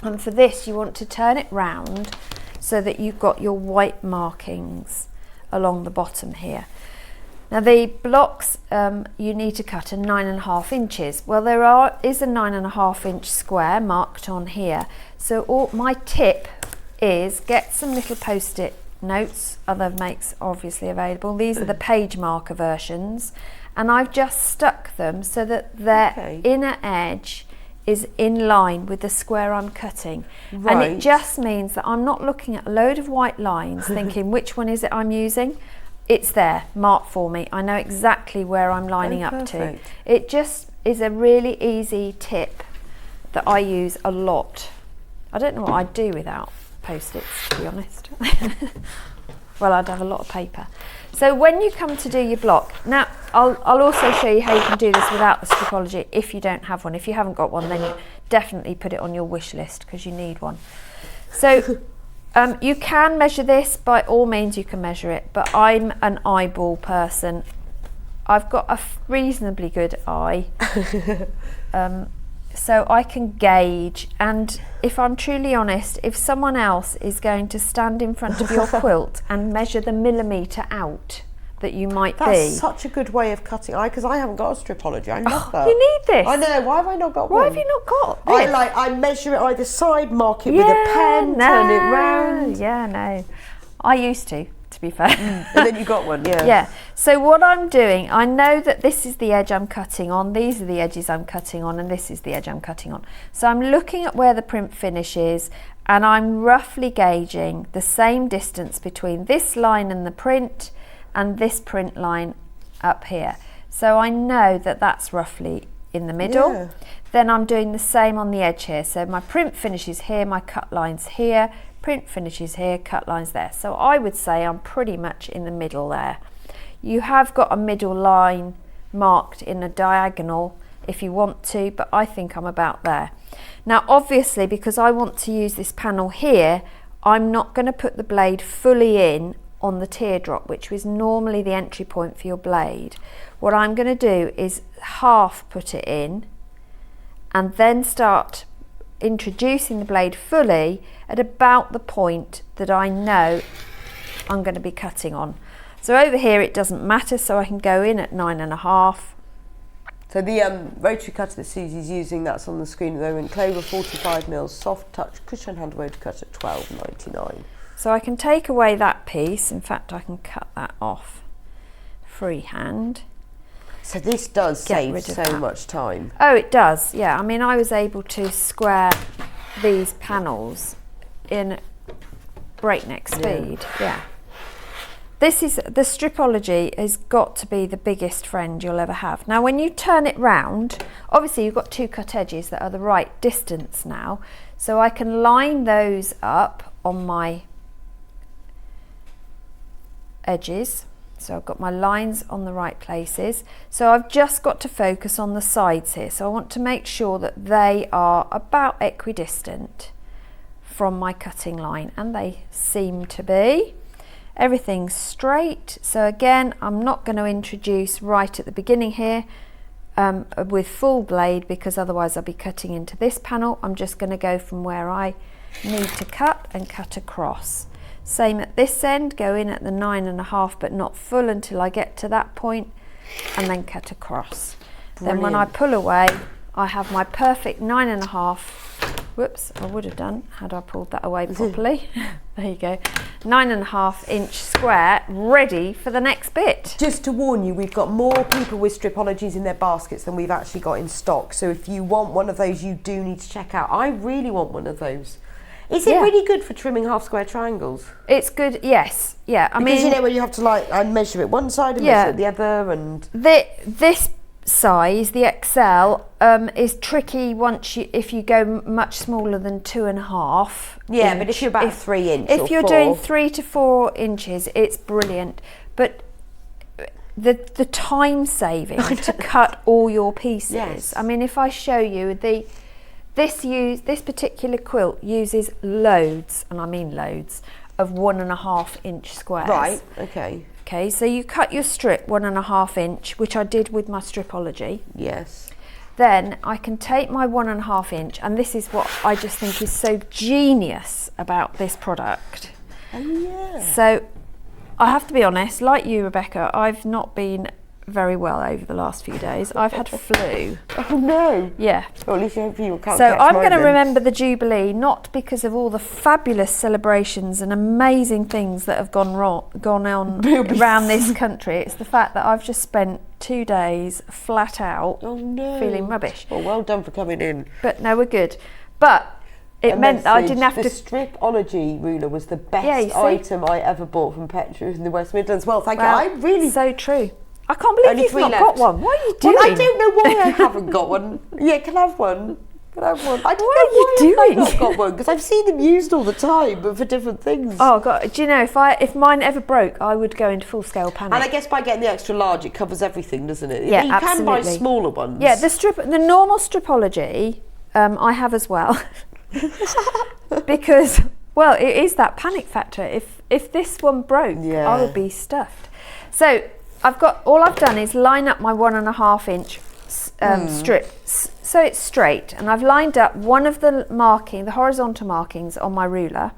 And for this you want to turn it round so that you've got your white markings along the bottom here. Now the blocks you need to cut are 9.5 inches. Well, is a 9.5 inch square marked on here. So my tip is get some little post-it notes, other makes obviously available. These are the page marker versions, and I've just stuck them so that their inner edge is in line with the square I'm cutting. And Right. it just means that I'm not looking at a load of white lines thinking which one is it I'm using. It's there, marked for me. I know exactly where I'm lining up to. perfect. It just is a really easy tip that I use a lot. I don't know what I'd do without post-its, to be honest. Well, I'd have a lot of paper. So when you come to do your block, now I'll also show you how you can do this without the stripology if you don't have one. If you haven't got one, then you definitely put it on your wish list because you need one. So you can measure this, by all means you can measure it, but I'm an eyeball person. I've got a reasonably good eye. So I can gauge, and if I'm truly honest, if someone else is going to stand in front of your quilt and measure the millimetre out that you might That's such a good way of cutting. Because I haven't got a stripology. I love that. You need this. I know. Why have I not got one? Why have you not got this? I measure it either side, mark it with a pen, turn it round. Yeah, no. I used to be fair. And then you got one, yeah. Yeah. So what I'm doing, I know that this is the edge I'm cutting on, these are the edges I'm cutting on, and this is the edge I'm cutting on. So I'm looking at where the print finish is, and I'm roughly gauging the same distance between this line and the print and this print line up here. So I know that that's roughly in the middle. Yeah. Then I'm doing the same on the edge here. So my print finishes here, my cut lines here, print finishes here, cut lines there. So I would say I'm pretty much in the middle there. You have got a middle line marked in a diagonal if you want to, but I think I'm about there. Now obviously, because I want to use this panel here, I'm not going to put the blade fully in on the teardrop, which is normally the entry point for your blade. What I'm going to do is half put it in and then start introducing the blade fully at about the point that I know I'm going to be cutting on. So over here it doesn't matter, so I can go in at 9.5. So the rotary cutter that Susie's using, that's on the screen at the moment, Clover 45mm, soft touch cushion hand rotary cut at £12.99. So I can take away that piece. In fact, I can cut that off freehand. So this does Get save rid of so that. much time. Oh, it does, yeah. I mean, I was able to square these panels in breakneck speed, yeah. This is, the stripology has got to be the biggest friend you'll ever have. Now, when you turn it round, obviously you've got two cut edges that are the right distance now, so I can line those up on my edges. So I've got my lines on the right places. So I've just got to focus on the sides here. So I want to make sure that they are about equidistant from my cutting line, and they seem to be. Everything's straight. So again, I'm not going to introduce right at the beginning here with full blade, because otherwise I'll be cutting into this panel. I'm just going to go from where I need to cut and cut across. Same at this end, go in at the 9.5 but not full until I get to that point, and then cut across. Then when I pull away, I have my perfect 9.5. Whoops, I would have done had I pulled that away properly. There you go. 9.5 inch square ready for the next bit. Just to warn you, we've got more people with stripologies in their baskets than we've actually got in stock. So if you want one of those, you do need to check out. I really want one of those. Is it really good for trimming half square triangles? It's good, yes. Yeah, I mean, you know when you have to like measure it one side and measure it the other, and this size, the XL, is tricky once if you go much smaller than 2.5. Yeah, but if you're about 3 inches, if you're doing 3 to 4 inches, it's brilliant. But the time saving to cut all your pieces. Yes. I mean, if I show you this particular quilt uses loads, and I mean loads, of 1.5 inch squares. Right. Okay. Okay, so you cut your strip 1.5 inch, which I did with my stripology. Yes. Then I can take my 1.5 inch, and this is what I just think is so genius about this product. Oh yeah. So I have to be honest, like you, Rebecca, I've not been very well over the last few days. I've had flu. Oh no. Yeah. Well, at least you can't So catch I'm mine going to then. remember the Jubilee not because of all the fabulous celebrations and amazing things that have gone on around this country. It's the fact that I've just spent 2 days flat out feeling rubbish. Well done for coming in. But no, we're good. But it meant that I didn't have the to... Stripology ruler was the best Yeah, you see? item I ever bought from Petra in the West Midlands. Well, thank Well, you. I really... So true. I can't believe Only you've 3 not left. got one. What are you doing? Well, I don't know why I haven't got one. Yeah, can I have one? Can I have one? I don't What know are you why doing? I've not got one, because I've seen them used all the time, but for different things. Oh God! Do you know if mine ever broke, I would go into full scale panic. And I guess by getting the extra large, it covers everything, doesn't it? Yeah, you can buy absolutely. smaller ones. Yeah, the normal Stripology, I have as well, because well, it is that panic factor. If this one broke, I would be stuffed. So all I've done is line up my 1.5 inch strips, so it's straight, and I've lined up one of the horizontal markings on my ruler.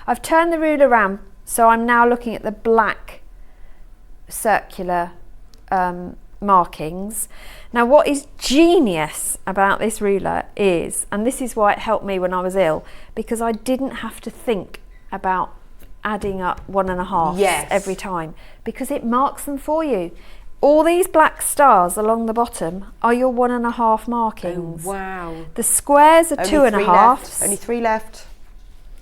I've turned the ruler around, so I'm now looking at the black circular markings. Now, what is genius about this ruler is, and this is why it helped me when I was ill, because I didn't have to think about adding up 1.5 every time, because it marks them for you. All these black stars along the bottom are your 1.5 markings. Oh, wow. The squares are Only 2.5. Only 3 left.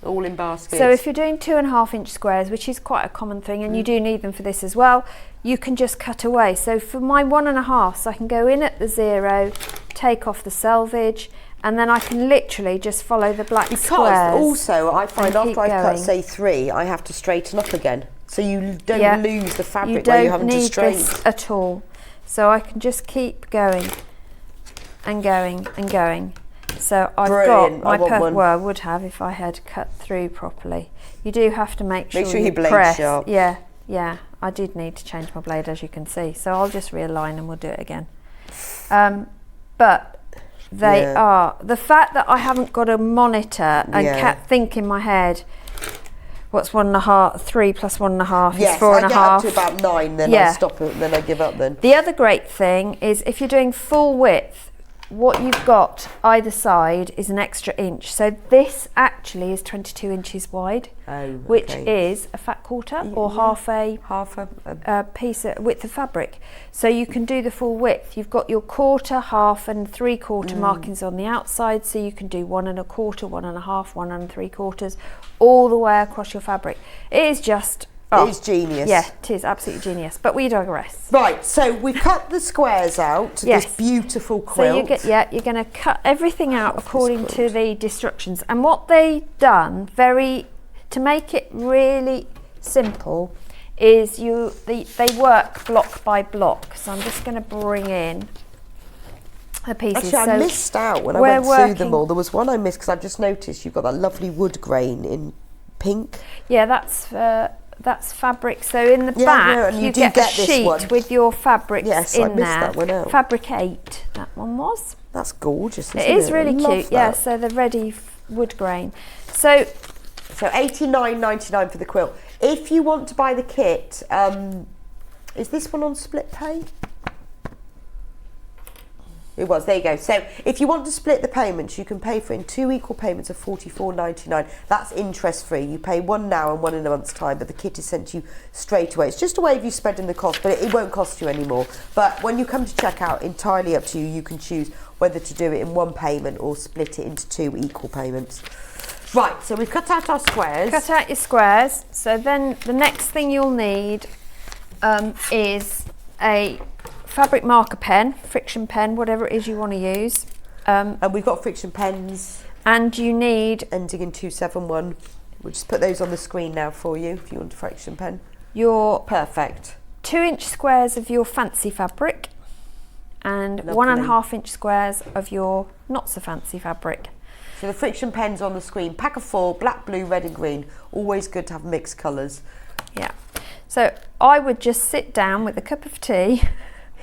All in baskets. So if you're doing 2.5 inch squares, which is quite a common thing, and you do need them for this as well, you can just cut away. So for my 1.5, I can go in at the 0, take off the selvage, and then I can literally just follow the black squares. Also, I find and after keep I cut, going. say 3, I have to straighten up again. So you don't lose the fabric where you're having to You don't straighten. need this at all. So I can just keep going and going and going. So I've Brilliant. got my I want perfect. one. Well, I would have if I had cut through properly. You do have to make sure your blade's press. sharp. Yeah. I did need to change my blade, as you can see. So I'll just realign and we'll do it again. But they are the fact that I haven't got a monitor and kept thinking in my head, what's 1.5? 3 plus 1.5 is 4.5. I get up to about 9, then I stop it, and then I give up. Then the other great thing is if you're doing full width, what you've got either side is an extra inch. So this actually is 22 inches wide, which is a fat quarter or half a piece of width of fabric. So you can do the full width. You've got your quarter, half and 3/4 markings on the outside, so you can do 1.25, 1.5, 1 3/4 all the way across your fabric. It is just it's genius. Yeah, it is absolutely genius. But we digress. Right, so we've cut the squares out to this beautiful quilt. So you're going to cut everything out according to the instructions. And what they done to make it really simple is they work block by block. So I'm just going to bring in the pieces. Actually, I missed out when I went through them all. There was one I missed because I've just noticed you've got that lovely wood grain in pink. Yeah, that's fabric. So in the back, you get a sheet with your fabrics in I missed there. That one out. Fabric 8, that one was. That's gorgeous, isn't it? It is really cute, yeah. So the ready wood grain. So £89.99 for the quilt. If you want to buy the kit, is this one on split pay? It was, there you go. So if you want to split the payments, you can pay for it in 2 equal payments of £44.99. That's interest free. You pay one now and one in a month's time, but the kit is sent to you straight away. It's just a way of you spreading the cost, but it won't cost you anymore. But when you come to check out, entirely up to you. You can choose whether to do it in one payment or split it into 2 equal payments. Right, so we've cut out our squares. Cut out your squares. So then the next thing you'll need is a fabric marker pen, friction pen, whatever it is you want to use. And we've got friction pens. And you need... ending in 271. We'll just put those on the screen now for you if you want a friction pen. Your... perfect. 2-inch squares of your fancy fabric and 1.5 inch squares of your not so fancy fabric. So the friction pen's on the screen. Pack of 4, black, blue, red and green. Always good to have mixed colours. Yeah. So I would just sit down with a cup of tea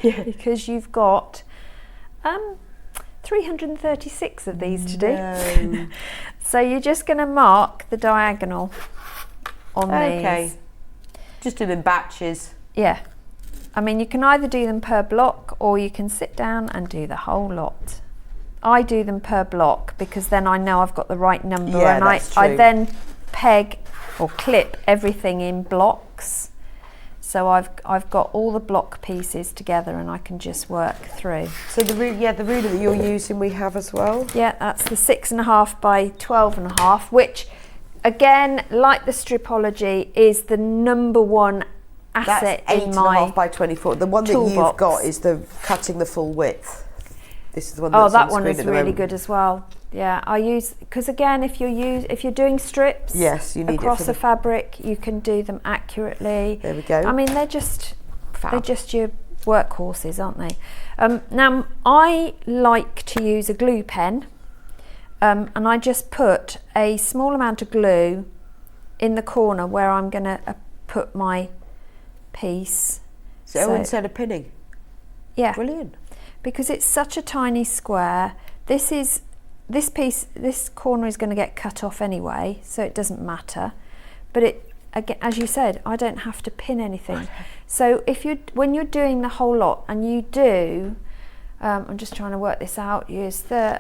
because you've got 336 of these to do. So you're just going to mark the diagonal on these. Just do them in batches. Yeah. I mean, you can either do them per block or you can sit down and do the whole lot. I do them per block because then I know I've got the right number, Yeah, and that's I true. then peg or clip everything in blocks. So I've got all the block pieces together and I can just work through. So the ruler that you're using we have as well? Yeah, that's the 6.5 by 12.5, which again, like the Stripology, is the number one asset That's in 8.5 my by 24. The one that toolbox. you've got is the cutting the full width. This is the one Oh, that's that on one screen is at the really moment. good as well. Yeah, I use, because again, if you're doing strips, Yes, you need it across for a fabric, you can do them accurately. There we go. I mean, they're just Fab. your workhorses, aren't they? Now, I like to use a glue pen, and I just put a small amount of glue in the corner where I'm going to put my piece. So instead of pinning. Yeah. Brilliant. Because it's such a tiny square. This corner is going to get cut off anyway, so it doesn't matter. But it, again, as you said, I don't have to pin anything. So when you're doing the whole lot, and you do, I'm just trying to work this out. Use the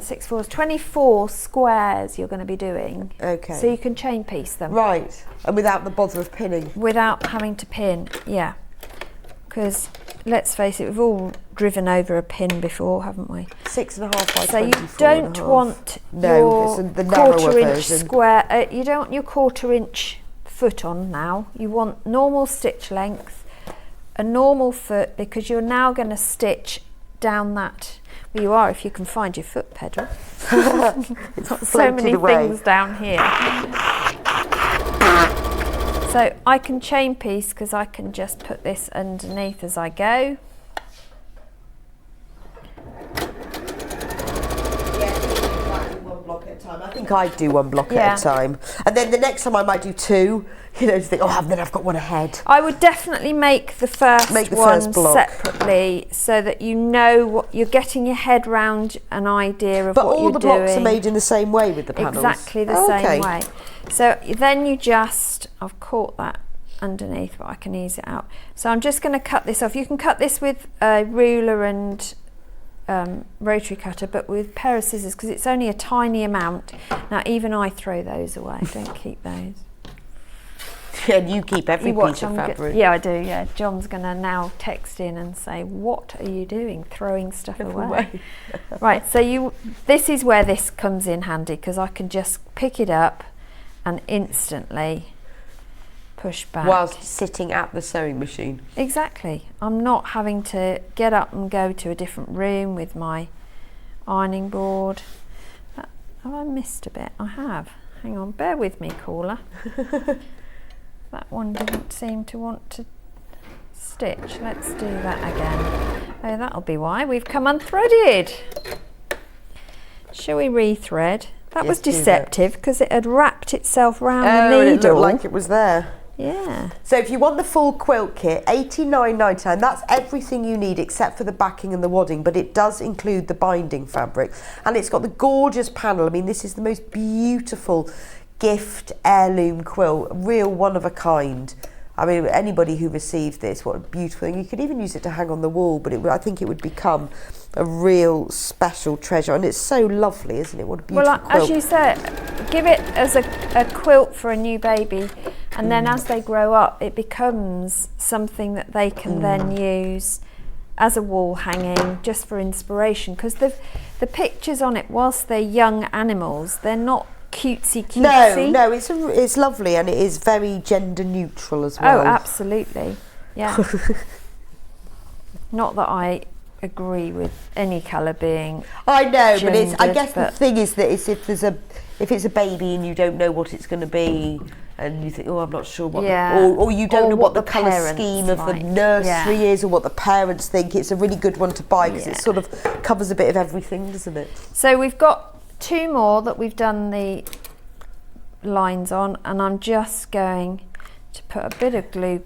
6 4s, 24 squares you're going to be doing. Okay. So you can chain piece them. Right, and without the bother of pinning. Without having to pin, yeah. Because let's face it, we've all driven over a pin before, haven't we? 6.5 by So 24. you don't want No, your it's the narrower 1/4 inch version. square. You don't want your 1/4 inch foot on now. You want normal stitch length, a normal foot, because you're now going to stitch down that. Well, you are if you can find your foot pedal. It's So floated many away. things down here. So I can chain piece because I can just put this underneath as I go. One block at a time. I think I'd do one block Yeah. at a time. And then the next time I might do two, to think, then I've got one ahead. I would definitely make the first Make the one first block. separately so that you know what you're getting your head round, an idea of But what all you're the doing. blocks are made in the same way with the panels? Exactly the Okay. same way. So then you just, I've caught that underneath, but I can ease it out. So I'm just going to cut this off. You can cut this with a ruler and rotary cutter, but with a pair of scissors, because it's only a tiny amount. Now even I throw those away, don't keep those. And you keep every You watch, piece of I'm go- fabric. yeah, I do. Yeah, John's gonna now text in and say, "What are you doing? Throwing stuff away?" Right. So this is where this comes in handy, because I can just pick it up and instantly push back. Whilst sitting at the sewing machine. Exactly. I'm not having to get up and go to a different room with my ironing board. Have I missed a bit? I have. Hang on. Bear with me, caller. That one didn't seem to want to stitch. Let's do that again. Oh, that'll be why. We've come unthreaded. Shall we rethread? That was Yes, do that. deceptive because it had wrapped itself round the And it needle. looked like it was there. Yeah. So if you want the full quilt kit, $89.99, that's everything you need except for the backing and the wadding, but it does include the binding fabric. And it's got the gorgeous panel. I mean, this is the most beautiful gift heirloom quilt, a real one of a kind. I mean, anybody who received this, what a beautiful thing. You could even use it to hang on the wall, but I think it would become a real special treasure. And it's so lovely, isn't it? What a beautiful quilt. As you said, give it as a quilt for a new baby, and then as they grow up, it becomes something that they can then use as a wall hanging, just for inspiration. Because the pictures on it, whilst they're young animals, they're not cutesy. No, it's lovely, and it is very gender neutral as well. Oh, absolutely. Yeah. Not that I agree with any colour being I know, but it's. I gendered, guess the but- thing is that if it's a baby and you don't know what it's going to be, and you think, I'm not sure what, Yeah. or you don't Or know what what the the colour parents scheme of like. the nursery Yeah. is, or what the parents think. It's a really good one to buy because Yeah. it sort of covers a bit of everything, doesn't it? So we've got two more that we've done the lines on, and I'm just going to put a bit of glue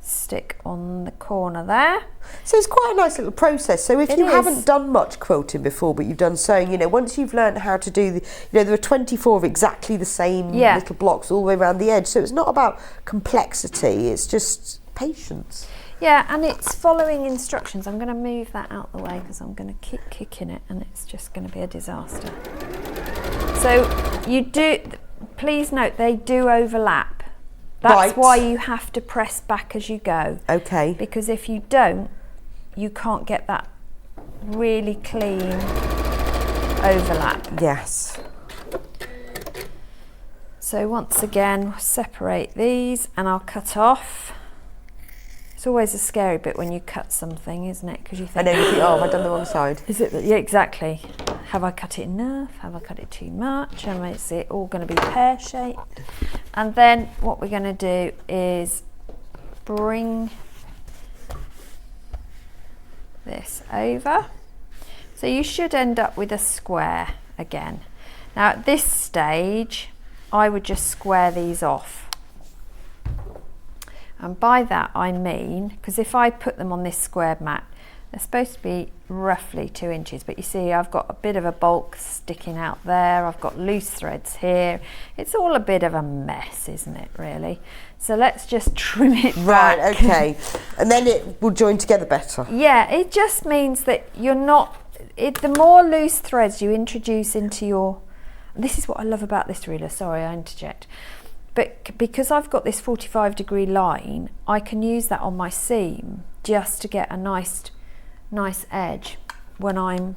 stick on the corner there. So it's quite a nice little process. So if It you is. haven't done much quilting before, but you've done sewing, once you've learned how to do there are 24 of exactly the same Yeah. little blocks all the way around the edge. So it's not about complexity, it's just patience. Yeah, and it's following instructions. I'm going to move that out the way because I'm going to keep kicking it and it's just going to be a disaster. So please note they do overlap. That's why you have to press back as you go. Okay. Because if you don't, you can't get that really clean overlap. Yes. So once again, separate these and I'll cut off. It's always a scary bit when you cut something, isn't it? Because you think, I know, you think, oh, have I done the wrong side? Is it? Yeah, exactly. Have I cut it enough? Have I cut it too much? And is it all going to be pear-shaped? And then what we're going to do is bring this over. So you should end up with a square again. Now at this stage, I would just square these off. And by that I mean, because if I put them on this squared mat, they're supposed to be roughly 2 inches, but you see I've got a bit of a bulk sticking out there, I've got loose threads here. It's all a bit of a mess, isn't it, really? So let's just trim it back. Right, okay. And then it will join together better. Yeah, it just means that you're not, the more loose threads you introduce into your, this is what I love about this ruler, sorry I interject, but because I've got this 45-degree line, I can use that on my seam just to get a nice edge when I'm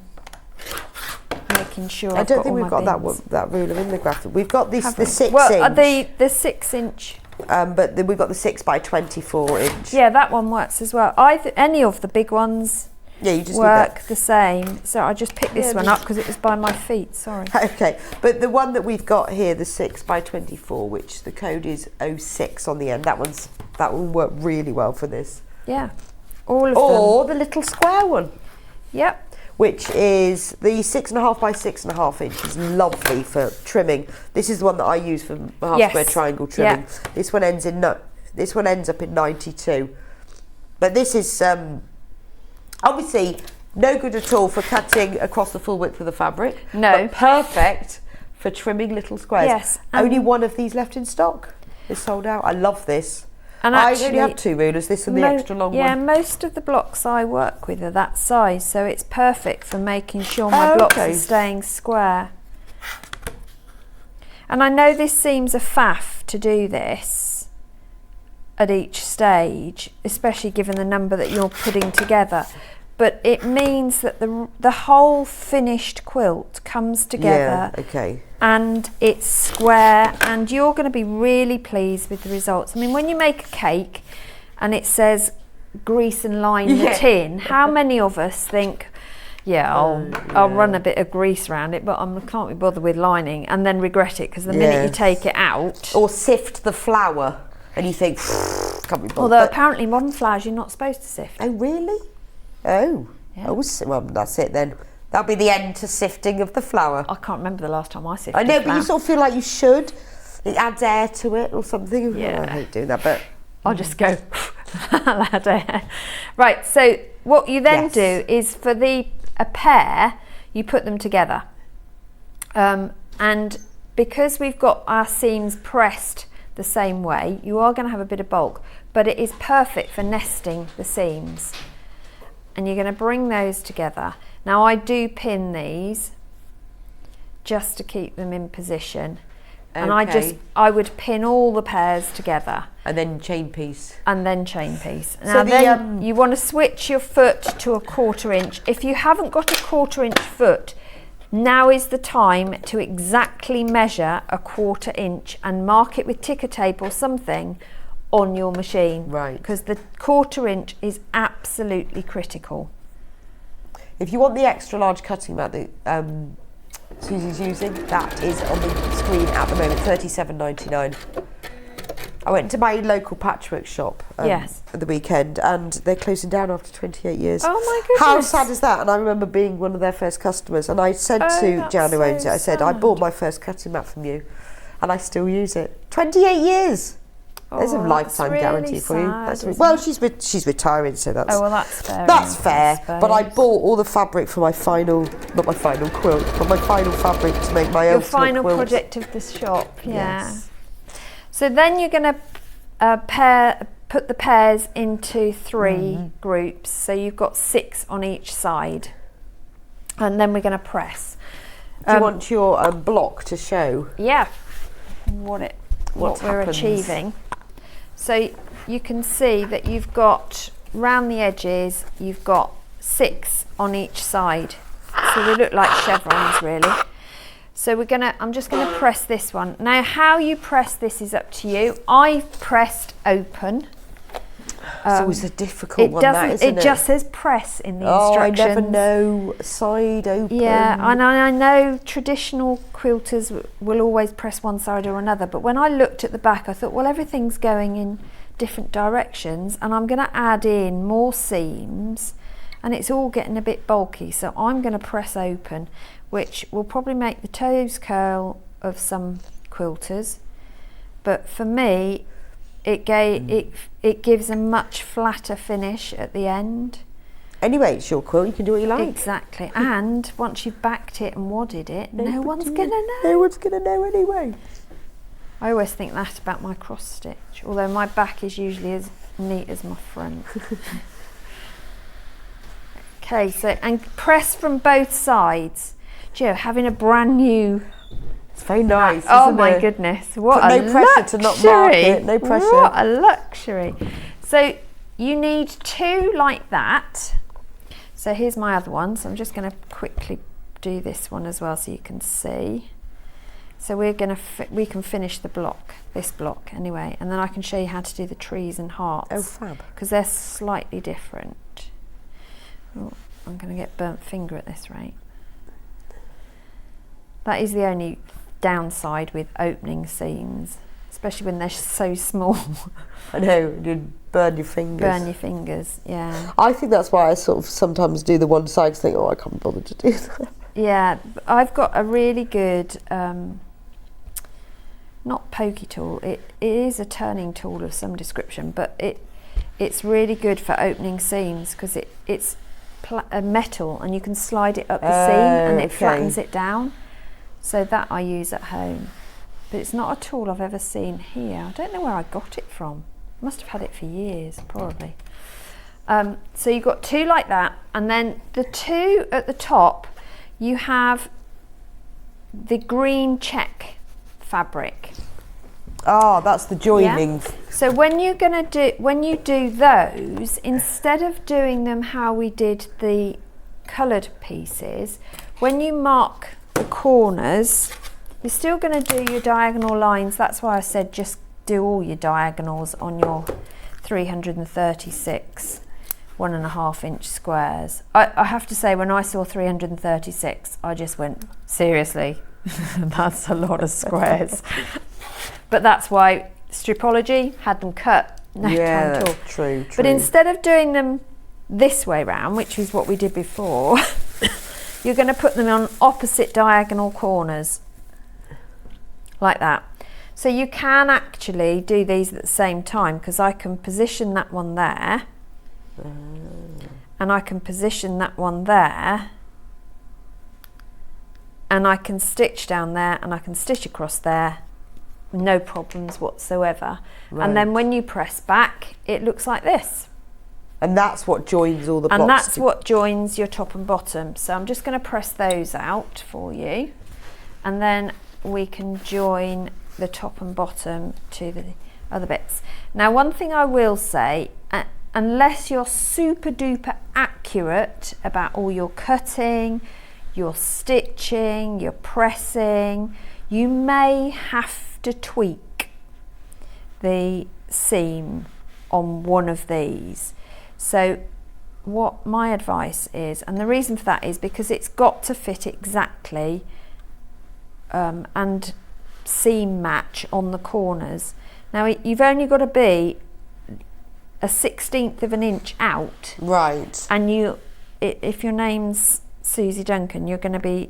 making sure. I don't think we've got that ruler in the graphic. We've got the 6 inch. Well, the 6 inch. But we've got the 6 by 24 inch. Yeah, that one works as well. Any of the big ones. Yeah, you just work the same. So I just picked this one up because it was by my feet. Sorry. Okay, but the one that we've got here, the 6 by 24, which the code is 06 on the end. That will work really well for this. Yeah, all of them. Or the little square one. Yep. Which is the 6.5 by 6.5 inches. Lovely for trimming. This is the one that I use for half square triangle trimming. Yeah. This one ends up in 92. But this is obviously no good at all for cutting across the full width of the fabric. No. But perfect for trimming little squares. Yes. Only one of these left in stock. It's sold out. I love this. And I actually, only have 2 rulers, this and the extra long one. Yeah, most of the blocks I work with are that size, so it's perfect for making sure my blocks are staying square. And I know this seems a faff to do this at each stage, especially given the number that you're putting together, but it means that the whole finished quilt comes together. Yeah, okay. And it's square, and you're going to be really pleased with the results. I mean, when you make a cake and it says grease and line the tin, how many of us think, I'll run a bit of grease around it, but I can't be bothered with lining, and then regret it because the minute you take it out. Or sift the flour and you think, can't be bothered. Although apparently modern flours you're not supposed to sift. Oh, really? Oh. Yeah. Well, that's it then. That'll be the end to sifting of the flour. I can't remember the last time I sifted I know, flour. but you sort of feel like you should. It adds air to it or something. Yeah. Oh, I hate doing that, but I'll just go add air. Right, so what you then do is for a pair, you put them together. And because we've got our seams pressed the same way, you are going to have a bit of bulk, but it is perfect for nesting the seams. And you're going to bring those together. Now I do pin these just to keep them in position. And I would pin all the pairs together. And then chain piece. And then chain piece. Now then you want to switch your foot to a 1/4 inch. If you haven't got a 1/4 inch foot, now is the time to exactly measure a 1/4 inch and mark it with ticker tape or something on your machine. Right. Because the 1/4 inch is absolutely critical. If you want the extra large cutting mat that Susie's using, that is on the screen at the moment, $37.99. I went to my local patchwork shop at the weekend, and they're closing down after 28 years. Oh my goodness. How sad is that? And I remember being one of their first customers, and I said to Jan who owns it, I said, I bought my first cutting mat from you, and I still use it. 28 years! There's a lifetime guarantee for you. Well, she's retiring, so that's. Oh well, that's fair. That's fair. But I bought all the fabric for my not my final quilt, but my final fabric to make my own quilt. Your final project of the shop, Yes. So then you're going to put the pairs into 3 groups, so you've got 6 on each side, and then we're going to press. Do you want your block to show? Yeah, what we're happens? achieving. So you can see that you've got round the edges, you've got 6 on each side, so they look like chevrons really. So I'm just gonna press this one. Now how you press this is up to you. I've pressed open. It's always a difficult one, that, isn't it? It just says press in the instructions. I never know side open. Yeah, and I know traditional quilters will always press one side or another, but when I looked at the back I thought, well, everything's going in different directions and I'm going to add in more seams and it's all getting a bit bulky, so I'm going to press open, which will probably make the toes curl of some quilters, but for me it gives a much flatter finish at the end. Anyway, it's your quilt, you can do what you like. Exactly. And once you've backed it and wadded it, no one's going to know. No one's going to know anyway. I always think that about my cross stitch, although my back is usually as neat as my front. Okay, so, and press from both sides. Joe, having a brand new... It's very nice, oh isn't my it? goodness, what But a no pressure luxury. to not mark it, no pressure. What a luxury. So you need 2 like that. So here's my other one, so I'm just going to quickly do this one as well so you can see. So we can finish the block, this block anyway, and then I can show you how to do the trees and hearts. Oh, fab. Because they're slightly different. Oh, I'm going to get burnt finger at this rate. That is the only downside with opening seams, especially when they're so small. I know, you'd burn your fingers. Burn your fingers, yeah. I think that's why I sort of sometimes do the one side, think, oh, I can't bother to do that. Yeah, I've got a really good, not pokey tool, it is a turning tool of some description, but it's really good for opening seams because it's metal and you can slide it up the seam and it flattens it down. So that I use at home, but it's not a tool I've ever seen here. I don't know where I got it from. I must have had it for years, probably. So you've got 2 like that, and then the 2 at the top, you have the green check fabric. Oh, that's the joining. Yeah. So when you do those, instead of doing them how we did the coloured pieces, when you mark the corners, you're still going to do your diagonal lines. That's why I said just do all your diagonals on your 336 1.5 inch squares. I have to say, when I saw 336, I just went, seriously, that's a lot of squares. But that's why Stripology had them cut. No time at all. True. But instead of doing them this way round, which is what we did before, you're going to put them on opposite diagonal corners, like that. So you can actually do these at the same time, because I can position that one there, and I can position that one there, and I can stitch down there, and I can stitch across there, no problems whatsoever. Right. And then when you press back, it looks like this. And that's what joins all the blocks. And that's what joins your top and bottom. So I'm just going to press those out for you, and then we can join the top and bottom to the other bits. Now, one thing I will say, unless you're super duper accurate about all your cutting, your stitching, your pressing, you may have to tweak the seam on one of these. So what my advice is, and the reason for that is because it's got to fit exactly and seam match on the corners. Now you've only got to be a 1/16 of an inch out. Right. And if your name's Suzie Duncan, you're going to be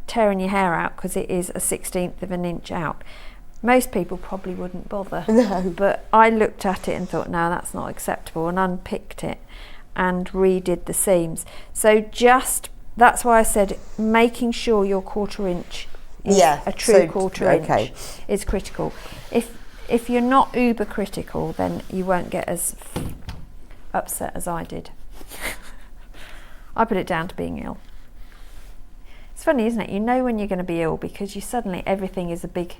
tearing your hair out because it is a 1/16 of an inch out. Most people probably wouldn't bother. No. But I looked at it and thought, no, that's not acceptable, and unpicked it and redid the seams. So that's why I said making sure your 1/4 inch is a true 1/4 inch is critical. if you're not uber critical, then you won't get as upset as I did. I put it down to being ill. It's funny, isn't it? You know when you're going to be ill because you suddenly everything's a big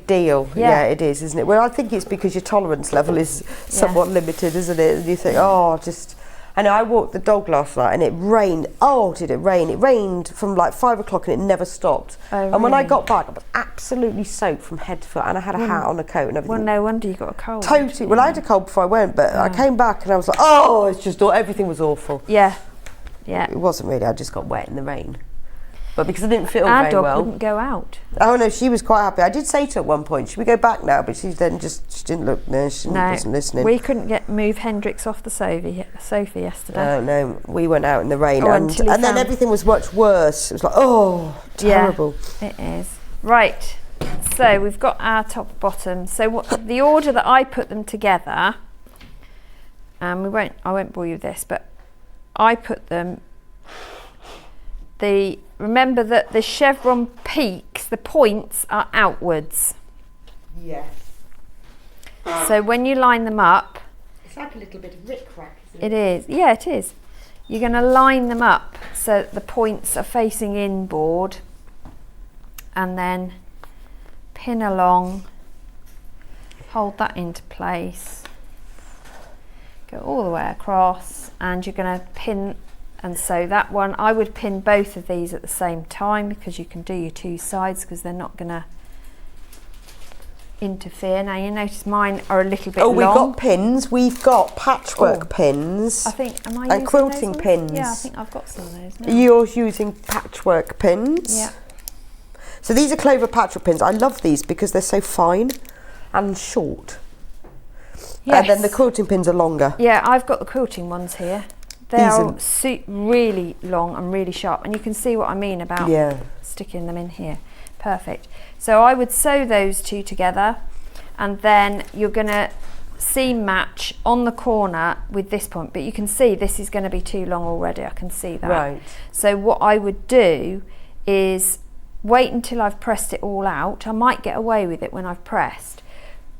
deal. Yeah, it is, isn't it? Well, I think it's because your tolerance level is somewhat limited, isn't it? And you think, I know I walked the dog last night and it rained. Oh, did it rain? It rained from like 5 o'clock and it never stopped. Oh, and when I really? got back, I was absolutely soaked from head to foot, and I had a hat on, a coat and everything. Well, no wonder you got a cold. Totally. Well, I had a cold before I went, but I came back and I was like, it's just everything was awful. Yeah. It wasn't really. I just got wet in the rain. But because I didn't feel Our very dog well. wouldn't go out. Oh no, she was quite happy. I did say to her at one point, should we go back now? But she then she didn't look. No, she wasn't listening. We couldn't move Hendrix off the sofa yesterday. Oh no, we went out in the rain, Oh, and then everything was much worse. It was like, terrible. Yeah, it is. Right. So we've got our top bottom. So the order that I put them together, I won't bore you with this, but I put them. Remember that the chevron peaks, the points are outwards. Yes. So when you line them up, It's like a little bit of rick-rack, isn't it? it is. Yeah, it is. You're going to line them up so that the points are facing inboard, and then pin along, hold that into place, go all the way across, and you're going to pin. And so that one, I would pin both of these at the same time because you can do your two sides because they're not going to interfere. Now you notice mine are a little bit long. We've got pins, we've got patchwork pins. I think, am I and using quilting those ones? pins. Yeah, I think I've got some of those now. You're using patchwork pins. Yeah. So these are clover patchwork pins. I love these because they're so fine and short. Yes. And then the quilting pins are longer. Yeah, I've got the quilting ones here. They These are really long and really sharp, and you can see what I mean about sticking them in here. Perfect. So I would sew those two together, and then you're going to seam match on the corner with this point, but you can see this is going to be too long already. I can see that. Right. So what I would do is wait until I've pressed it all out. I might get away with it when I've pressed,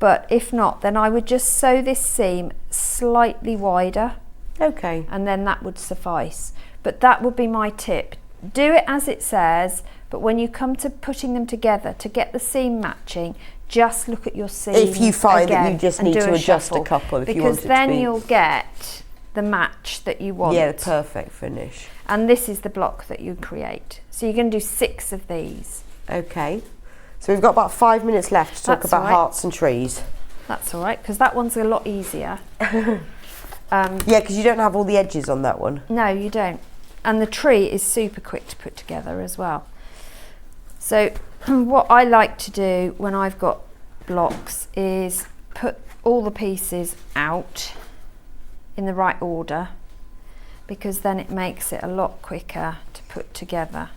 but if not, then I would just sew this seam slightly wider. Okay. And then that would suffice. But that would be my tip. Do it as it says, but when you come to putting them together to get the seam matching, just look at your seam. If you find that again you just and need do to adjust shuffle, a couple, if you because want it to then be... you'll get the match that you want. Yeah, the perfect finish. And this is the block that you create. So you're going to do 6 of these. Okay. So we've got about 5 minutes left to talk That's about all right. hearts and trees. That's all right, because that one's a lot easier. Yeah, because you don't have all the edges on that one. No, you don't. And the tree is super quick to put together as well. So what I like to do when I've got blocks is put all the pieces out in the right order, because then it makes it a lot quicker to put together,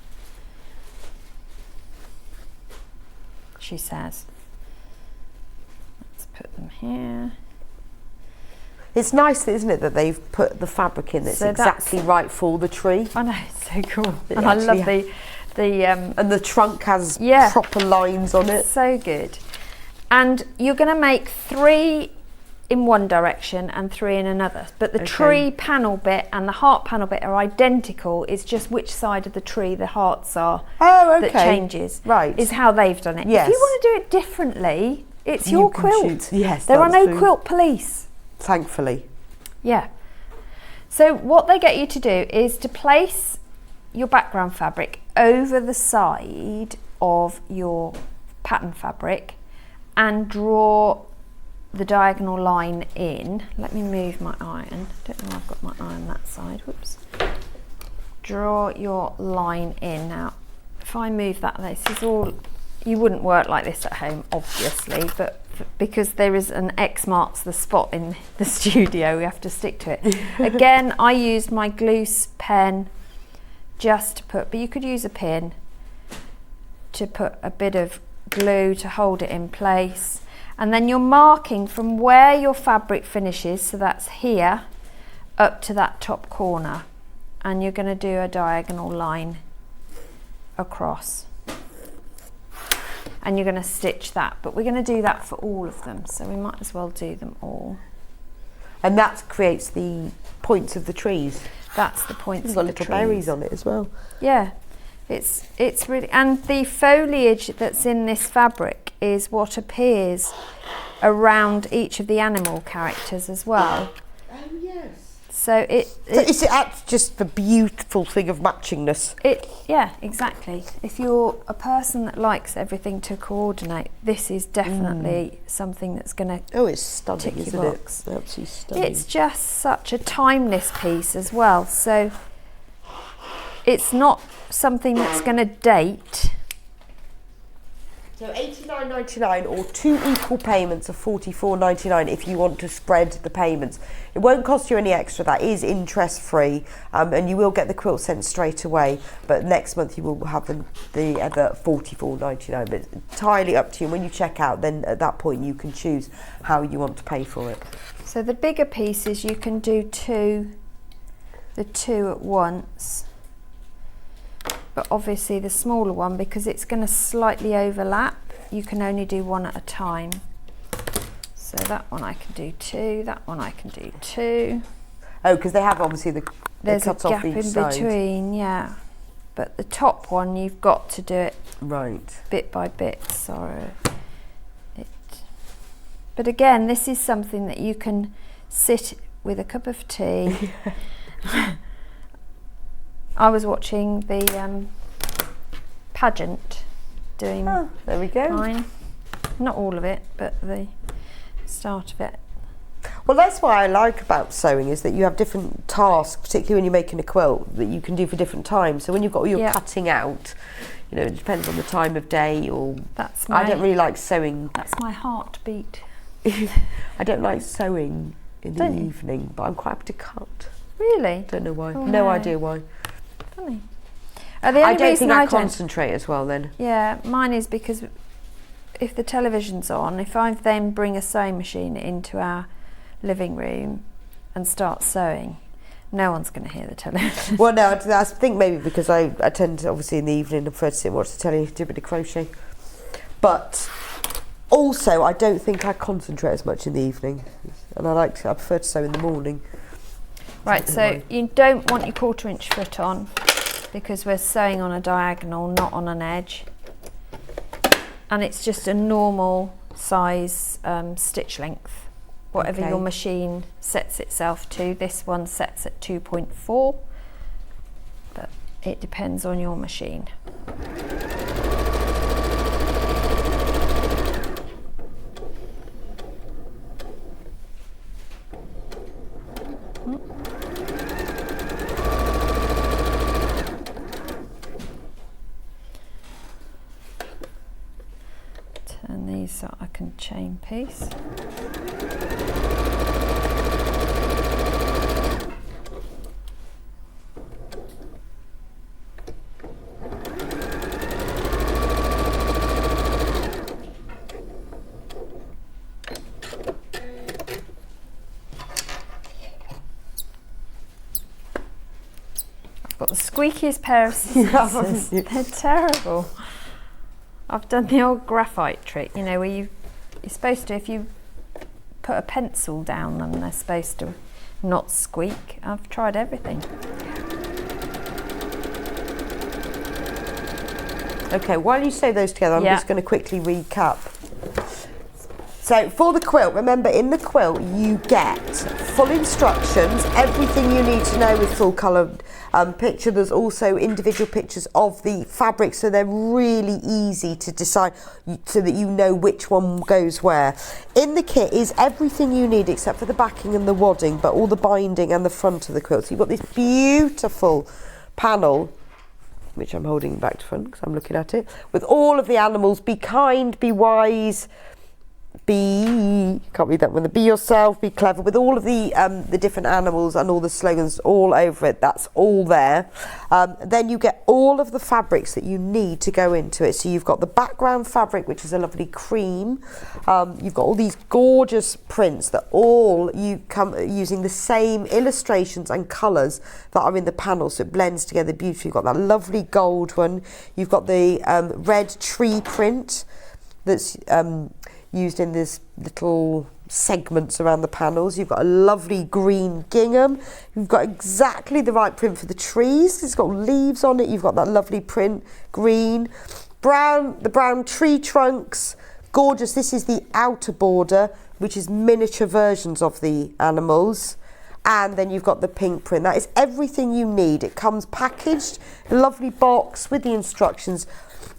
she says. Let's put them here. It's nice, isn't it, that they've put the fabric in that's So exactly right for the tree. I know, it's so cool. It And I actually love the and the trunk has proper lines on it. So good. And you're going to make 3 in one direction and 3 in another. But the tree panel bit and the heart panel bit are identical. It's just which side of the tree the hearts are that changes. Right. Is how they've done it. Yes. If you want to do it differently, it's You your can quilt. choose. Yes, there are that's no true. quilt police. Thankfully. Yeah. So what they get you to do is to place your background fabric over the side of your pattern fabric and draw the diagonal line in. Let me move my iron. Don't know, I've got my iron that side. Whoops. Draw your line in. Now, if I move that, this is all, you wouldn't work like this at home, obviously, but because there is an X marks the spot in the studio, we have to stick to it. Again, I used my Gloose pen just to put, but you could use a pin to put a bit of glue to hold it in place. And then you're marking from where your fabric finishes, so that's here, up to that top corner. And you're going to do a diagonal line across. and you're going to stitch that. But we're going to do that for all of them, so we might as well do them all. And that creates the points of the trees. That's the points It's of got the little trees. berries on it as well. Yeah, it's really, and the foliage that's in this fabric is what appears around each of the animal characters as well. Oh yes. So it's just the beautiful thing of matchingness. Yeah, exactly. If you're a person that likes everything to coordinate, this is definitely something that's going to it's stunning, tick your isn't box. it? Absolutely stunning. It's just such a timeless piece as well. So it's not something that's going to date. So $89.99 or 2 equal payments of $44.99 if you want to spread the payments. It won't cost you any extra. That is interest free, and you will get the quilt sent straight away. But next month you will have the other $44.99. But it's entirely up to you. When you check out, then at that point you can choose how you want to pay for it. So the bigger pieces you can do the two at once. But obviously the smaller one, because it's going to slightly overlap, you can only do one at a time. So that one I can do 2, that one I can do 2. Oh, because they have obviously There's a cuts off gap each in side. between, yeah. But the top one, you've got to do it Right. bit by bit. But again, this is something that you can sit with a cup of tea. I was watching the pageant doing there we go. mine. Not all of it, but the start of it. Well, that's what I like about sewing, is that you have different tasks, particularly when you're making a quilt, that you can do for different times. So when you've got all your cutting out, it depends on the time of day, or I don't really like sewing. That's my heartbeat. I don't like sewing in the evening, but I'm quite happy to cut. Really? Don't know why. Oh, no idea why. Funny. I don't think I concentrate as well then. Yeah, mine is because if the television's on, if I then bring a sewing machine into our living room and start sewing, no one's going to hear the television. Well, no, I think maybe because I tend to, obviously in the evening, I prefer to sit and watch the telly, do a bit of crochet. But also, I don't think I concentrate as much in the evening, and I prefer to sew in the morning. Right, so you don't want your 1/4 inch foot on, because we're sewing on a diagonal, not on an edge. And it's just a normal size stitch length, whatever your machine sets itself to. This one sets at 2.4, but it depends on your machine. Turn these so I can chain piece. I've got the squeakiest pair of scissors. They're terrible. I've done the old graphite trick, where you're supposed to, if you put a pencil down them, they're supposed to not squeak. I've tried everything. Okay, while you sew those together, I'm just going to quickly recap. So for the quilt, remember in the quilt you get full instructions, everything you need to know with full colour picture. There's also individual pictures of the fabric, so they're really easy to decide, so that you know which one goes where. In the kit is everything you need except for the backing and the wadding, but all the binding and the front of the quilt. So you've got this beautiful panel, which I'm holding back to front because I'm looking at it, with all of the animals. Be kind, be wise, can't read that one. Be yourself, be clever, with all of the different animals and all the slogans all over it. That's all there. Then you get all of the fabrics that you need to go into it. So you've got the background fabric, which is a lovely cream. You've got all these gorgeous prints that all you come using the same illustrations and colours that are in the panel, so it blends together beautifully. You've got that lovely gold one. You've got the red tree print. that's used in this little segments around the panels. You've got a lovely green gingham. You've got exactly the right print for the trees. It's got leaves on it. You've got that lovely print, green, brown, the brown tree trunks. Gorgeous. This is the outer border, which is miniature versions of the animals. And then you've got the pink print. That is everything you need. It comes packaged, a lovely box with the instructions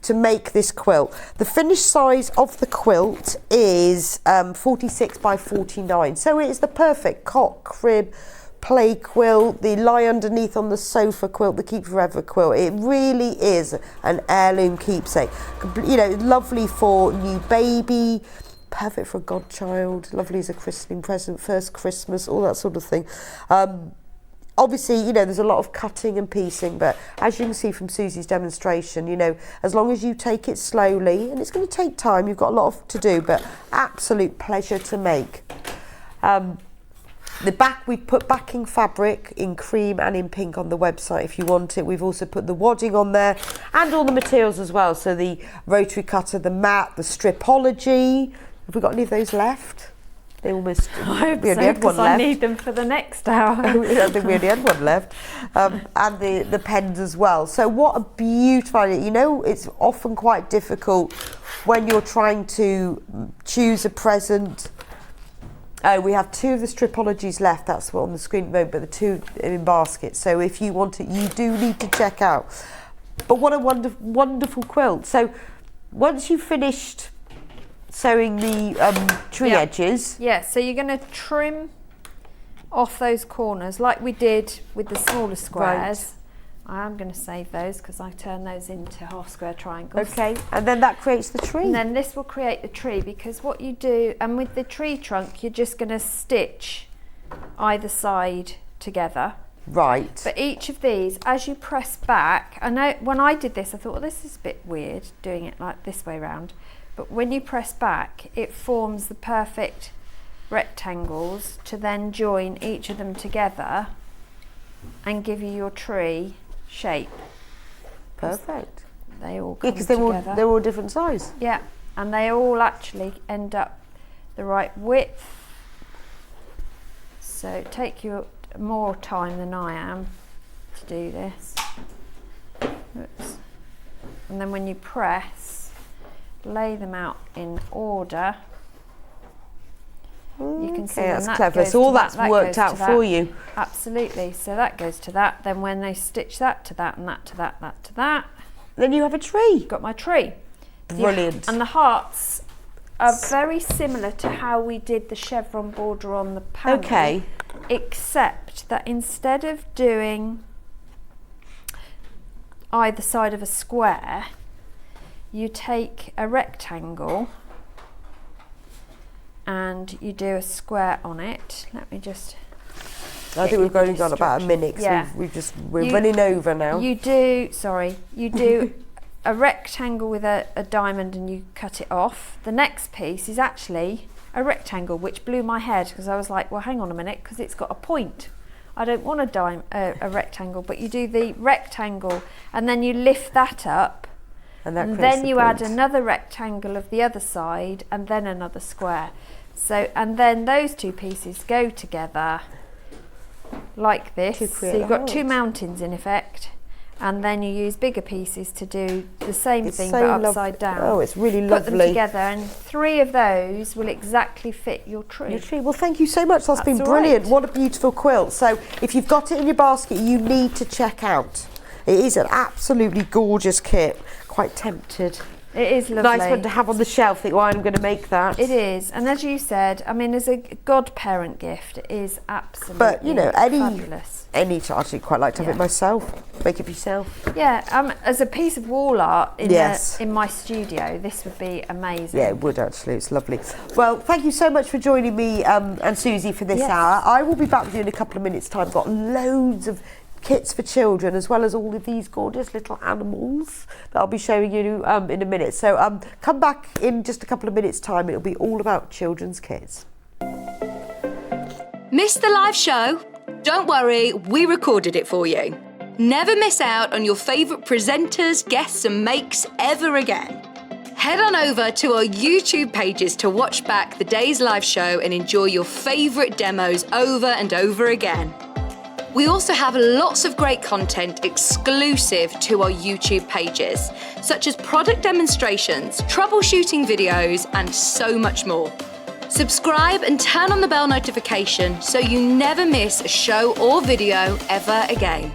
to make this quilt. The finished size of the quilt is 46 by 49. So it is the perfect cot, crib, play quilt, the lie underneath on the sofa quilt, the keep forever quilt. It really is an heirloom keepsake. You know, lovely for new baby, perfect for a godchild, lovely as a christening present, first Christmas, all that sort of thing. Obviously, you know, there's a lot of cutting and piecing, but as you can see from Susie's demonstration, you know, as long as you take it slowly, and it's going to take time, you've got a lot to do, but absolute pleasure to make. The back, we've put backing fabric in cream and in pink on the website if you want it. We've also put the wadding on there and all the materials as well. So the rotary cutter, the mat, the stripology. Have we got any of those left? They almost. I hope we only so, had one because I left. need them for the next hour. I think we only had one left. And the pens as well. So what a beautiful idea. You know, it's often quite difficult when you're trying to choose a present. We have 2 of the stripologies left. That's what on the screen at the moment, but the 2 in baskets. So if you want it, you do need to check out. But what a wonderful quilt. So once you've finished sewing the tree edges. Yeah, so you're going to trim off those corners like we did with the smaller squares. Right. I am going to save those because I turn those into half square triangles. Okay, and then that creates the tree. And then this will create the tree, because what you do, and with the tree trunk, you're just going to stitch either side together. Right. But each of these, as you press back, I know when I did this, I thought, well, this is a bit weird doing it like this way round. But when you press back, it forms the perfect rectangles to then join each of them together and give you your tree shape. Perfect. They all come because together. they're all different size. Yeah, and they all actually end up the right width. So take you more time than I am to do this. Oops. And then when you press, lay them out in order. You can see that's clever. So all that's worked out for you. Absolutely. So that goes to that. Then when they stitch that to that and that to that, that to that, then you have a tree. got my tree. Brilliant. And the hearts are very similar to how we did the chevron border on the panel. Okay. Except that instead of doing either side of a square, you take a rectangle and you do a square on it. Let me just. I think we've only got about a minute. Yeah. We're running over now. You do a rectangle with a diamond and you cut it off. The next piece is actually a rectangle, which blew my head because I was like, well, hang on a minute, because it's got a point. I don't want a rectangle, but you do the rectangle and then you lift that up, and then you add another rectangle of the other side and then another square. So, and then those two pieces go together like this. So you've got two mountains in effect, and then you use bigger pieces to do the same thing but upside down. Oh, it's really lovely. Put them together, and 3 of those will exactly fit your tree. Well, thank you so much. That's been brilliant. What a beautiful quilt. So if you've got it in your basket, you need to check out. It is an absolutely gorgeous kit. Quite tempted. It is lovely. Nice one to have on the shelf. Think, well, I'm going to make that. It is, and as you said, I mean, as a godparent gift, it is absolutely But you know, fabulous. I'd actually quite like to have it myself. Make it yourself. Yeah, as a piece of wall art in my studio, this would be amazing. Yeah, it would actually. It's lovely. Well, thank you so much for joining me and Susie for this hour. I will be back with you in a couple of minutes' time. Got loads of kits for children, as well as all of these gorgeous little animals that I'll be showing you in a minute. So come back in just a couple of minutes' time. It'll be all about children's kits. Missed the live show? Don't worry, we recorded it for you. Never miss out on your favourite presenters, guests and makes ever again. Head on over to our YouTube pages to watch back the day's live show and enjoy your favourite demos over and over again. We also have lots of great content exclusive to our YouTube pages, such as product demonstrations, troubleshooting videos, and so much more. Subscribe and turn on the bell notification so you never miss a show or video ever again.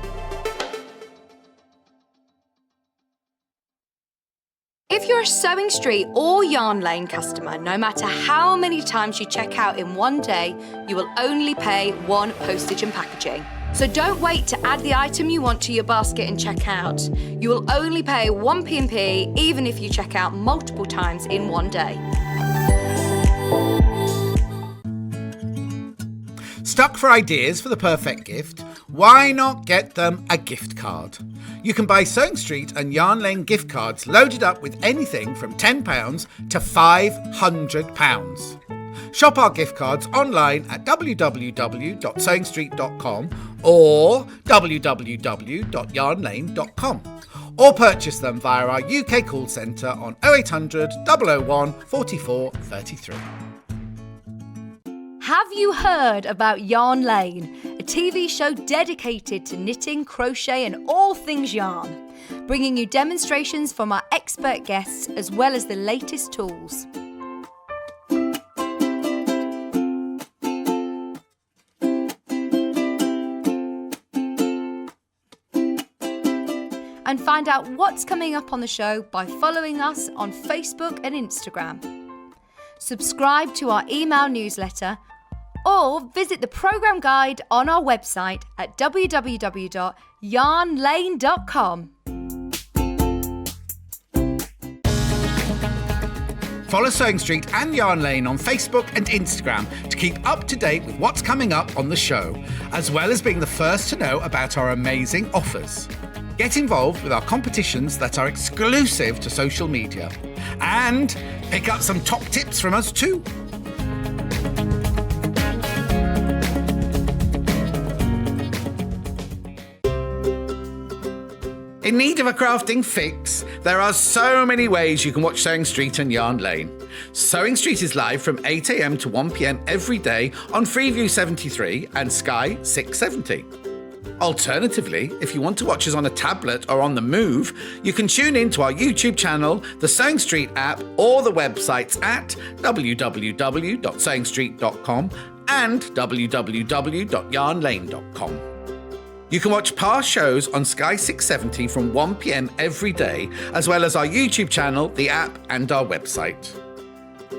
If you're a Sewing Street or Yarn Lane customer, no matter how many times you check out in one day, you will only pay one postage and packaging. So don't wait to add the item you want to your basket and check out. You will only pay one P&P even if you check out multiple times in one day. Stuck for ideas for the perfect gift? Why not get them a gift card? You can buy Sewing Street and Yarn Lane gift cards loaded up with anything from £10 to £500. Shop our gift cards online at www.sewingstreet.com or www.yarnlane.com, or purchase them via our UK call centre on 0800 001 44 33. Have you heard about Yarn Lane, a TV show dedicated to knitting, crochet and all things yarn, bringing you demonstrations from our expert guests as well as the latest tools. And find out what's coming up on the show by following us on Facebook and Instagram. Subscribe to our email newsletter or visit the programme guide on our website at www.yarnlane.com. Follow Sewing Street and Yarn Lane on Facebook and Instagram to keep up to date with what's coming up on the show, as well as being the first to know about our amazing offers. Get involved with our competitions that are exclusive to social media, and pick up some top tips from us too. In need of a crafting fix? There are so many ways you can watch Sewing Street and Yarn Lane. Sewing Street is live from 8 a.m. to 1 p.m. every day on Freeview 73 and Sky 670. Alternatively, if you want to watch us on a tablet or on the move, you can tune in to our YouTube channel, the Sewing Street app, or the websites at www.sewingstreet.com and www.yarnlane.com. You can watch past shows on Sky 670 from 1 p.m. every day, as well as our YouTube channel, the app, and our website.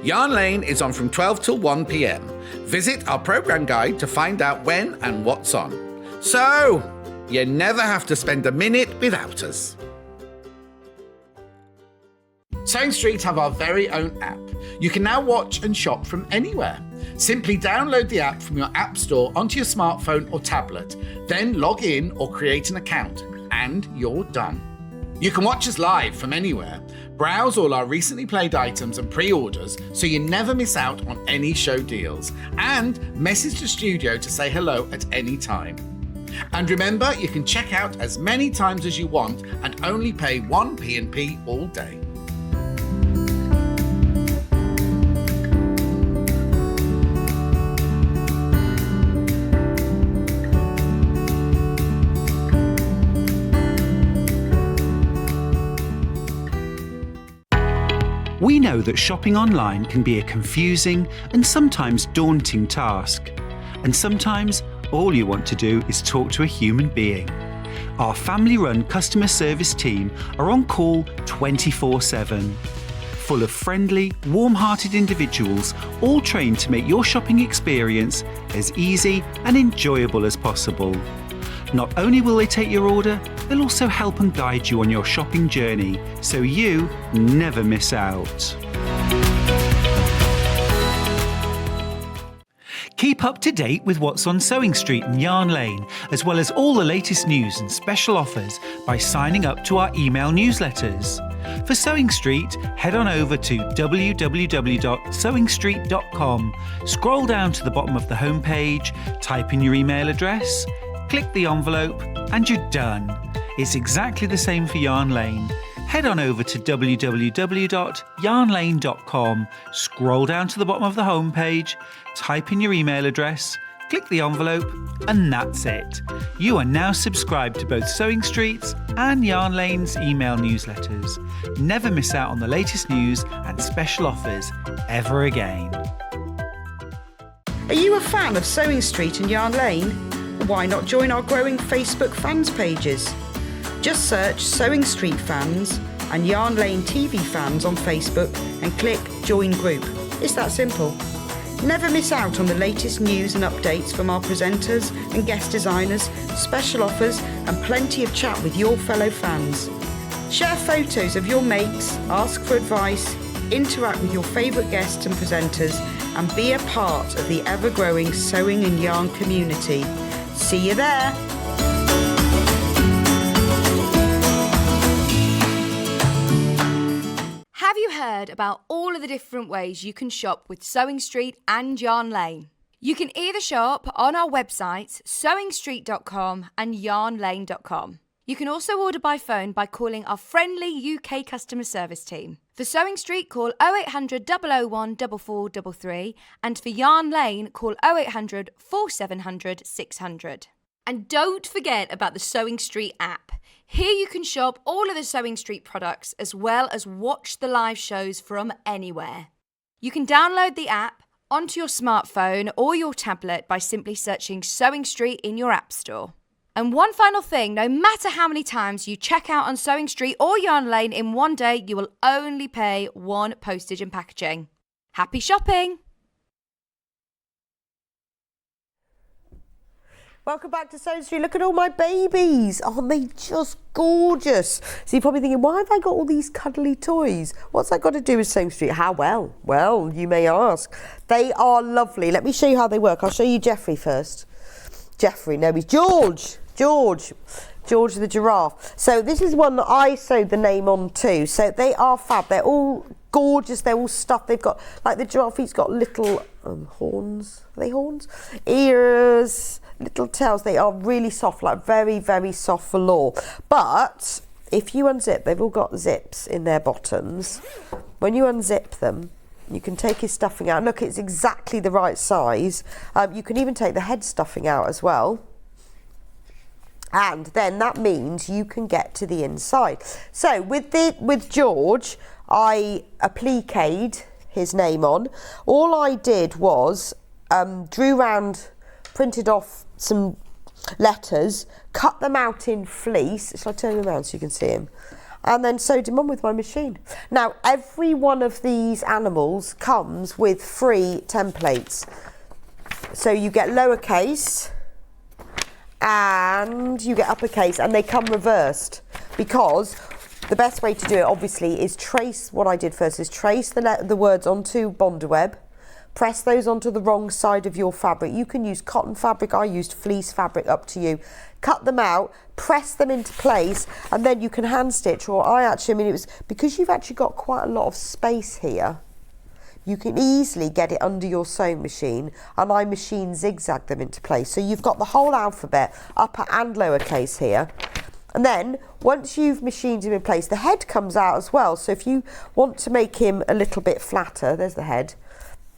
Yarn Lane is on from 12 till 1 p.m. Visit our programme guide to find out when and what's on. So, you never have to spend a minute without us. Sewing Street have our very own app. You can now watch and shop from anywhere. Simply download the app from your app store onto your smartphone or tablet, then log in or create an account, and you're done. You can watch us live from anywhere, browse all our recently played items and pre-orders so you never miss out on any show deals, and message the studio to say hello at any time. And remember, you can check out as many times as you want and only pay one P&P all day. We know that shopping online can be a confusing and sometimes daunting task. And sometimes all you want to do is talk to a human being. Our family-run customer service team are on call 24/7. Full of friendly, warm-hearted individuals, all trained to make your shopping experience as easy and enjoyable as possible. Not only will they take your order, they'll also help and guide you on your shopping journey, so you never miss out. Keep up to date with what's on Sewing Street and Yarn Lane, as well as all the latest news and special offers by signing up to our email newsletters. For Sewing Street, head on over to www.sewingstreet.com, scroll down to the bottom of the homepage, type in your email address, click the envelope, and you're done. It's exactly the same for Yarn Lane. head on over to www.yarnlane.com, scroll down to the bottom of the homepage, type in your email address, click the envelope, and that's it. You are now subscribed to both Sewing Street's and Yarn Lane's email newsletters. Never miss out on the latest news and special offers ever again. Are you a fan of Sewing Street and Yarn Lane? Why not join our growing Facebook fans pages? Just search Sewing Street Fans and Yarn Lane TV Fans on Facebook and click Join Group. It's that simple. Never miss out on the latest news and updates from our presenters and guest designers, special offers and plenty of chat with your fellow fans. Share photos of your makes, ask for advice, interact with your favourite guests and presenters and be a part of the ever-growing sewing and yarn community. See you there! Have you heard about all of the different ways you can shop with Sewing Street and Yarn Lane? You can either shop on our websites, sewingstreet.com and yarnlane.com. You can also order by phone by calling our friendly UK customer service team. For Sewing Street, call 0800 001 4433 and for Yarn Lane, call 0800 4700 600. And don't forget about the Sewing Street app. Here you can shop all of the Sewing Street products as well as watch the live shows from anywhere. You can download the app onto your smartphone or your tablet by simply searching Sewing Street in your app store. And one final thing, no matter how many times you check out on Sewing Street or Yarn Lane in one day, you will only pay one postage and packaging. Happy shopping! Welcome back to Sewing Street. Look at all my babies. Aren't they just gorgeous? So you're probably thinking, why have I got all these cuddly toys? What's that got to do with Sewing Street? How well? Well, you may ask. They are lovely. Let me show you how they work. I'll show you Jeffrey first. Jeffrey, no, he's George the giraffe. So this is one that I sewed the name on too. So they are fab. They're all gorgeous. They're all stuffed. They've got, like the giraffe, he's got little horns. Are they horns? Ears, little tails. They are really soft, like very, very soft velour. But if you unzip, they've all got zips in their bottoms. When you unzip them, you can take his stuffing out. Look, it's exactly the right size. You can even take the head stuffing out as well. And then that means you can get to the inside. So with George, I appliqued his name on. All I did was drew round, printed off some letters, cut them out in fleece. Shall I turn him around so you can see him? And then sewed him on with my machine. Now, every one of these animals comes with free templates. So you get lowercase and you get uppercase, and they come reversed, because the best way to do it obviously is trace. What I did first is trace the words onto Bondaweb, press those onto the wrong side of your fabric. You can use cotton fabric, I used fleece fabric, up to you. Cut them out, press them into place, and then you can hand stitch, or it was because you've actually got quite a lot of space here, you can easily get it under your sewing machine, and I machine zigzag them into place. So you've got the whole alphabet, upper and lowercase here. And then once you've machined him in place, the head comes out as well. So if you want to make him a little bit flatter, there's the head,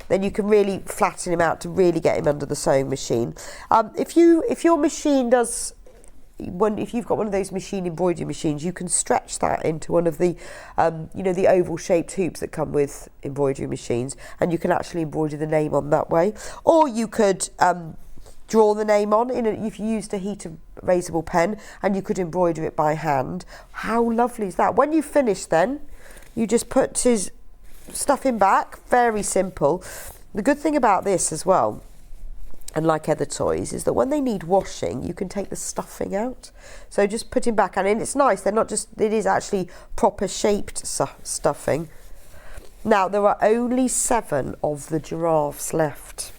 then you can really flatten him out to really get him under the sewing machine. If your machine does, if you've got one of those machine embroidery machines, you can stretch that into one of the, the oval shaped hoops that come with embroidery machines, and you can actually embroider the name on that way. Or you could draw the name on if you used a heat erasable pen, and you could embroider it by hand. How lovely is that? When you finish, then you just put his stuffing back. Very simple. The good thing about this as well, and like other toys, is that when they need washing, you can take the stuffing out. So just put him back, and it's nice. They're not just, it is actually proper shaped stuffing. Now, there are only 7 of the giraffes left.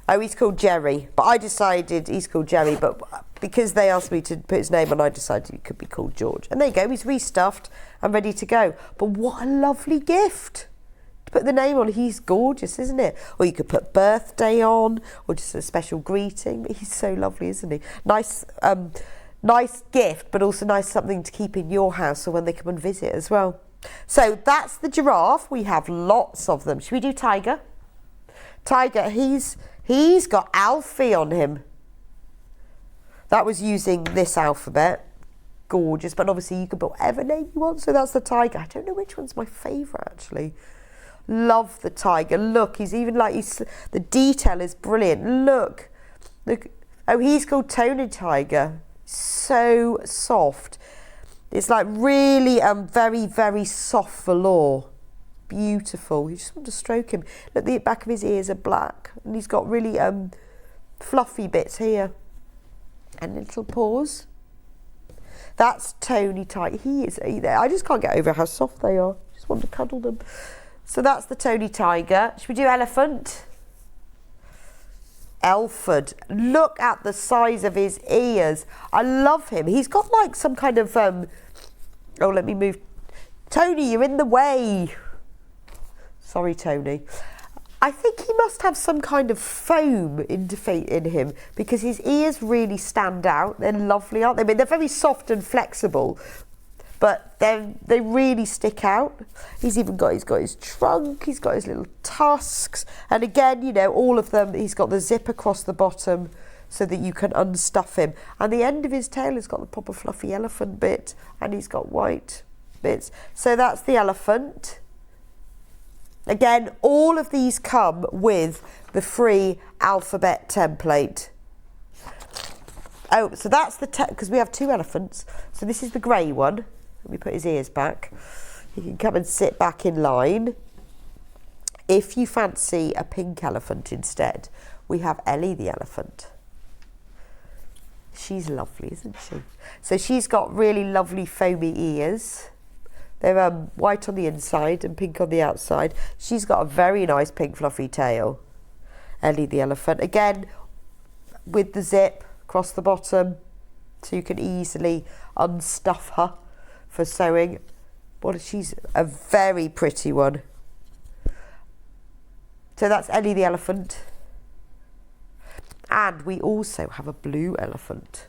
Oh, he's called Jerry, but I decided he's called Jerry, but because they asked me to put his name on, I decided he could be called George. And there you go, he's restuffed and ready to go. But what a lovely gift to put the name on. He's gorgeous, isn't it? Or you could put birthday on, or just a special greeting. But he's so lovely, isn't he? Nice nice gift, but also nice something to keep in your house or when they come and visit as well. So that's the giraffe. We have lots of them. Should we do tiger? Tiger, he's got Alfie on him. That was using this alphabet. Gorgeous, but obviously you can put whatever name you want. So that's the tiger. I don't know which one's my favourite actually. Love the tiger. Look, he's even like, the detail is brilliant. Look. Oh, he's called Tony Tiger. So soft. It's like really very, very soft velour. Beautiful. You just want to stroke him. Look, the back of his ears are black, and he's got really fluffy bits here. And little paws. That's Tony Tiger. He is. I just can't get over how soft they are. Just want to cuddle them. So that's the Tony Tiger. Should we do elephant? Elford. Look at the size of his ears. I love him. He's got like some kind of oh, let me move. Tony, you're in the way. Sorry, Tony. I think he must have some kind of foam in him, because his ears really stand out. They're lovely, aren't they? I mean, they're very soft and flexible, but they really stick out. He's got his trunk, he's got his little tusks, and again, you know, all of them, he's got the zip across the bottom so that you can unstuff him. And the end of his tail has got the proper fluffy elephant bit, and he's got white bits. So that's the elephant. Again, all of these come with the free alphabet template. Oh, so that's because we have two elephants. So this is the grey one. Let me put his ears back. He can come and sit back in line. If you fancy a pink elephant instead, we have Ellie the elephant. She's lovely, isn't she? So she's got really lovely foamy ears. They're white on the inside and pink on the outside. She's got a very nice pink fluffy tail. Ellie the elephant. Again, with the zip across the bottom, so you can easily unstuff her for sewing. She's a very pretty one. So that's Ellie the elephant. And we also have a blue elephant.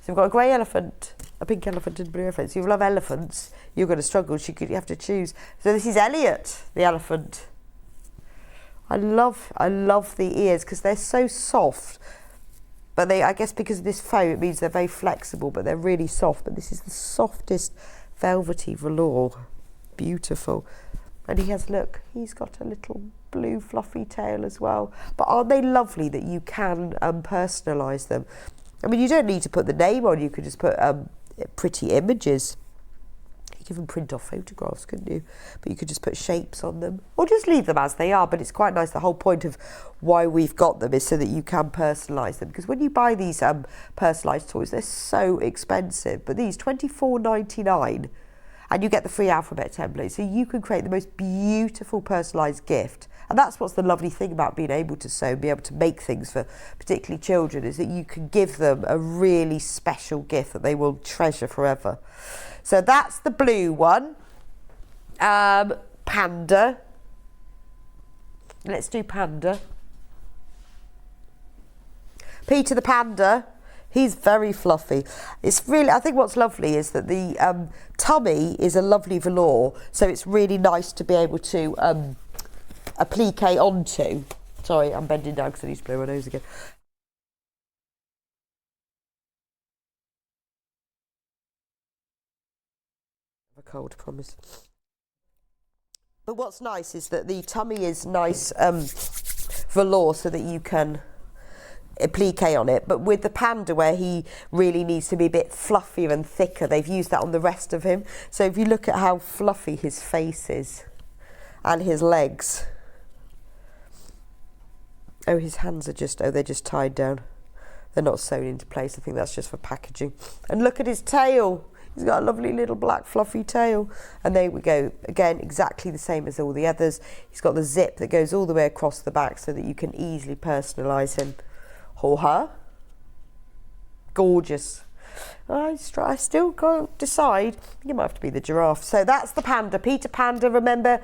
So we've got a grey elephant, a pink elephant and a blue elephant. So if you love elephants, you're going to struggle. You have to choose. So this is Elliot, the elephant. I love the ears because they're so soft. But I guess because of this foam, it means they're very flexible, but they're really soft. But this is the softest velvety velour. Beautiful. And look, he's got a little blue fluffy tail as well. But aren't they lovely that you can personalise them? I mean, you don't need to put the name on, you could just put pretty images. You could even print off photographs, couldn't you? But you could just put shapes on them, or just leave them as they are. But it's quite nice. The whole point of why we've got them is so that you can personalise them. Because when you buy these personalised toys, they're so expensive. But these, $24.99, and you get the free alphabet template. So you can create the most beautiful personalised gift. And that's what's the lovely thing about being able to sew and be able to make things for particularly children, is that you can give them a really special gift that they will treasure forever. So that's the blue one. Panda. Let's do Panda. Peter the Panda. He's very fluffy. It's really, I think what's lovely is that the tummy is a lovely velour, so it's really nice to be able to applique onto. Sorry, I'm bending down because I need to blow my nose again. I have a cold, promise. But what's nice is that the tummy is nice velour, so that you can applique on it. But with the panda, where he really needs to be a bit fluffier and thicker, they've used that on the rest of him. So if you look at how fluffy his face is and his legs. Oh, his hands are they're just tied down. They're not sewn into place. I think that's just for packaging. And look at his tail. He's got a lovely little black fluffy tail. And there we go. Again, exactly the same as all the others. He's got the zip that goes all the way across the back so that you can easily personalise him or her. Gorgeous. I still can't decide. I think it might have to be the giraffe. So that's the panda. Peter Panda, remember,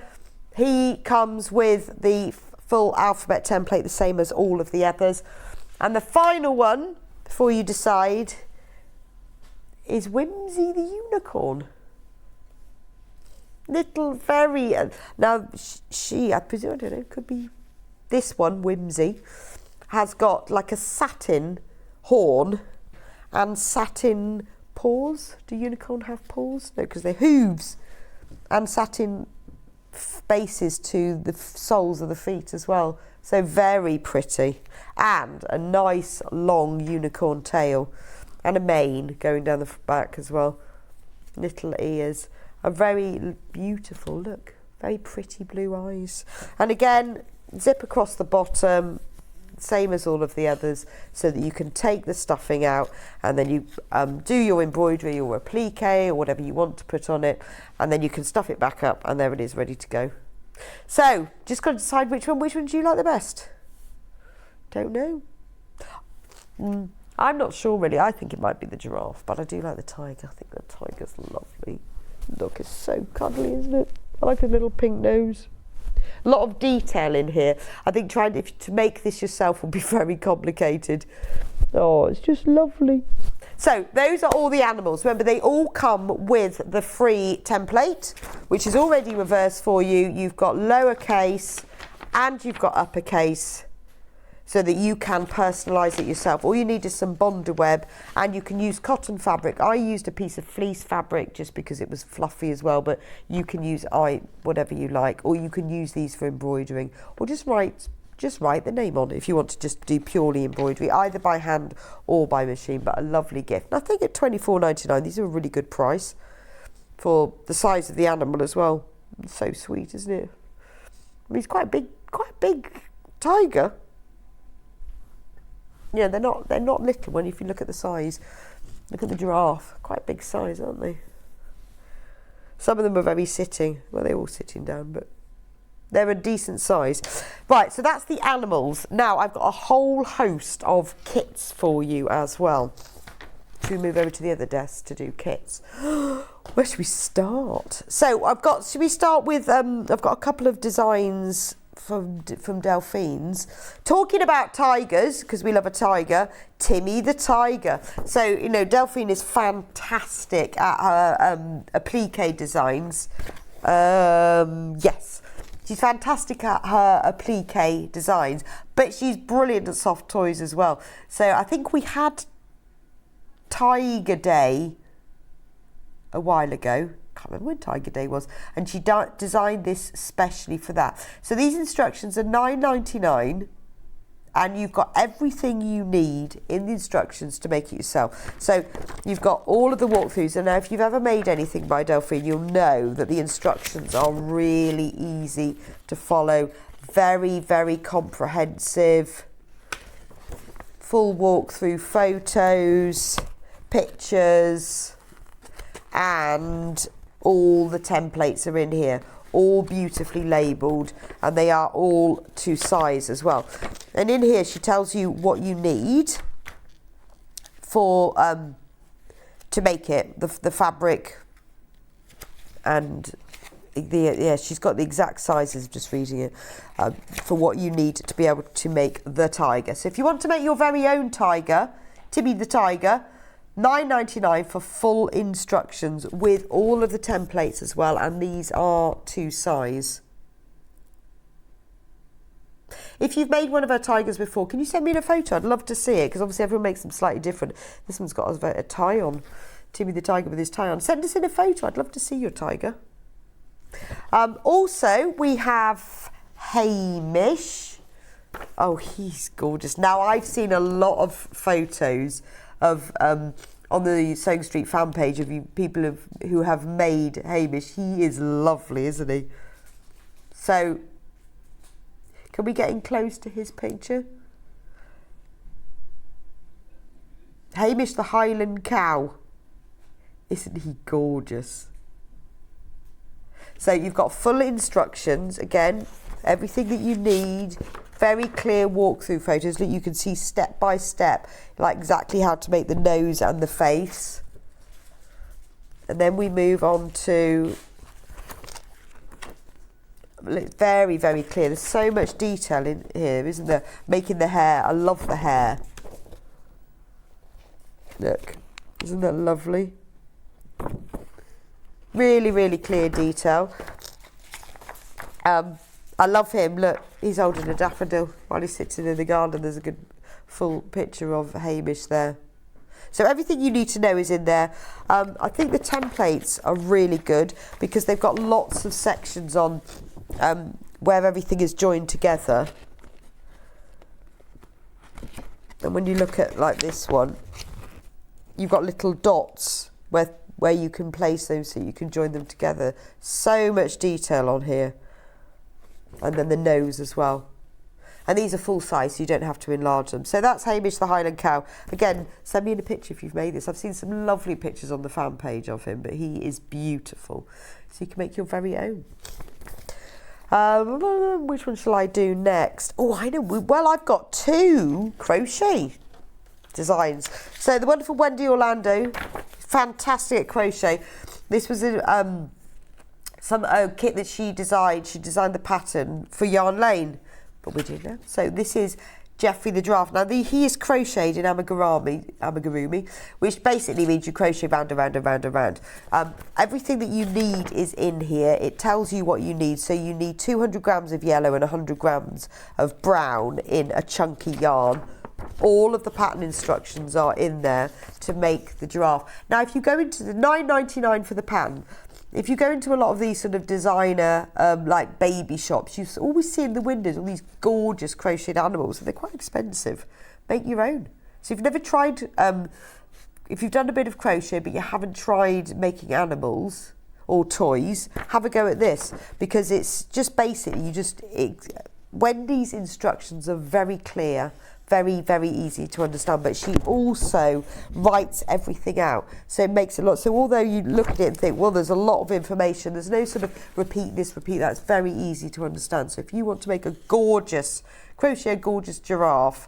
he comes with the full alphabet template, the same as all of the others. And the final one, before you decide, is Whimsy the unicorn. Little very... now, she, I presume, I don't know, could be... This one, Whimsy, has got like a satin horn and satin paws. Do unicorn have paws? No, because they're hooves. And satin bases to the soles of the feet as well. So very pretty. And a nice long unicorn tail. And a mane going down the back as well. Little ears. A very beautiful look. Very pretty blue eyes. And again, zip across the bottom, same as all of the others, so that you can take the stuffing out and then you do your embroidery or applique or whatever you want to put on it, and then you can stuff it back up and there it is, ready to go. So, just got to decide which one do you like the best? Don't know. I'm not sure really. I think it might be the giraffe, but I do like the tiger. I think the tiger's lovely. Look, it's so cuddly, isn't it? I like his little pink nose. A lot of detail in here. I think trying to make this yourself will be very complicated. Oh, it's just lovely. So those are all the animals. Remember, they all come with the free template, which is already reversed for you. You've got lowercase and you've got uppercase, so that you can personalise it yourself. All you need is some Bonder web, and you can use cotton fabric. I used a piece of fleece fabric just because it was fluffy as well, but you can use whatever you like, or you can use these for embroidering, or just write the name on if you want to just do purely embroidery, either by hand or by machine. But a lovely gift. And I think at $24.99, these are a really good price for the size of the animal as well. It's so sweet, isn't it? I mean, it's quite a big tiger. Yeah, they're not little when if you look at the size. Look at the giraffe, quite big size, aren't they? Some of them are very sitting. Well, they're all sitting down, but they're a decent size. Right, so that's the animals. Now I've got a whole host of kits for you as well. Should we move over to the other desk to do kits? Where should we start? So should we start with, I've got a couple of designs from Delphine's. Talking about tigers, because we love a tiger, Timmy the tiger. So, you know, Delphine is fantastic at her applique designs. Yes, she's fantastic at her applique designs, but she's brilliant at soft toys as well. So I think we had Tiger Day a while ago. Can't remember when Tiger Day was, and she designed this specially for that. So these instructions are $9.99, and you've got everything you need in the instructions to make it yourself. So you've got all of the walkthroughs, and now if you've ever made anything by Delphine, you'll know that the instructions are really easy to follow, very, very comprehensive, full walkthrough photos, pictures, and all the templates are in here, all beautifully labelled, and they are all to size as well. And in here she tells you what you need for to make it, the fabric, and she's got the exact sizes, just reading it, for what you need to be able to make the tiger. So if you want to make your very own tiger, Timmy the tiger, $9.99 for full instructions with all of the templates as well, and these are to size. If you've made one of her tigers before, can you send me a photo? I'd love to see it, because obviously everyone makes them slightly different. This one's got a tie on, Timmy the tiger with his tie on. Send us in a photo. I'd love to see your tiger. Also, we have Hamish. Oh, he's gorgeous. Now, I've seen a lot of photos of on the Sewing Street fan page of people who have made Hamish. He is lovely, isn't he? So, can we get in close to his picture? Hamish the Highland cow. Isn't he gorgeous? So you've got full instructions, again, everything that you need, very clear walkthrough photos that you can see step by step, like exactly how to make the nose and the face. And then we move on to, very, very clear. There's so much detail in here, isn't there? Making the hair, I love the hair. Look, isn't that lovely? Really, really clear detail. I love him. Look, he's holding a daffodil while he's sitting in the garden. There's a good full picture of Hamish there. So everything you need to know is in there. I think the templates are really good because they've got lots of sections on where everything is joined together. And when you look at like this one, you've got little dots where you can place them so you can join them together. So much detail on here. And then the nose as well. And these are full size, so you don't have to enlarge them. So that's Hamish the Highland Cow. Again, send me in a picture if you've made this. I've seen some lovely pictures on the fan page of him, but he is beautiful. So you can make your very own. Which one shall I do next? Oh, I know. Well, I've got 2 crochet designs. So the wonderful Wendy Orlando, fantastic at crochet. This was a kit that she designed. She designed the pattern for Yarn Lane, but we do now. So this is Jeffrey the Giraffe. Now he is crocheted in amigurumi, which basically means you crochet round and round and round and round. Everything that you need is in here. It tells you what you need. So you need 200 grams of yellow and 100 grams of brown in a chunky yarn. All of the pattern instructions are in there to make the giraffe. Now if you go into the $9.99 for the pattern, if you go into a lot of these sort of designer, like baby shops, you always see in the windows all these gorgeous crocheted animals, and they're quite expensive. Make your own. So if you've never tried, if you've done a bit of crochet but you haven't tried making animals or toys, have a go at this, because it's just basically, Wendy's instructions are very clear, very, very easy to understand, but she also writes everything out. So it makes a lot. So although you look at it and think, well, there's a lot of information, there's no sort of repeat this, repeat that. It's very easy to understand. So if you want to make a gorgeous giraffe,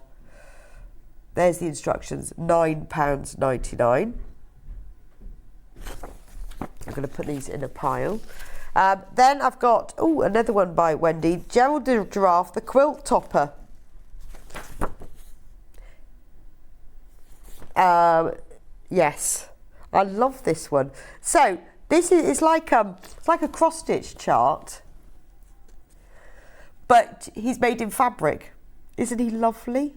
there's the instructions, £9.99. I'm going to put these in a pile. Then I've got, another one by Wendy, Gerald the Giraffe, the Quilt Topper. Yes, I love this one. So this is it's like a cross stitch chart, but he's made in fabric. Isn't he lovely?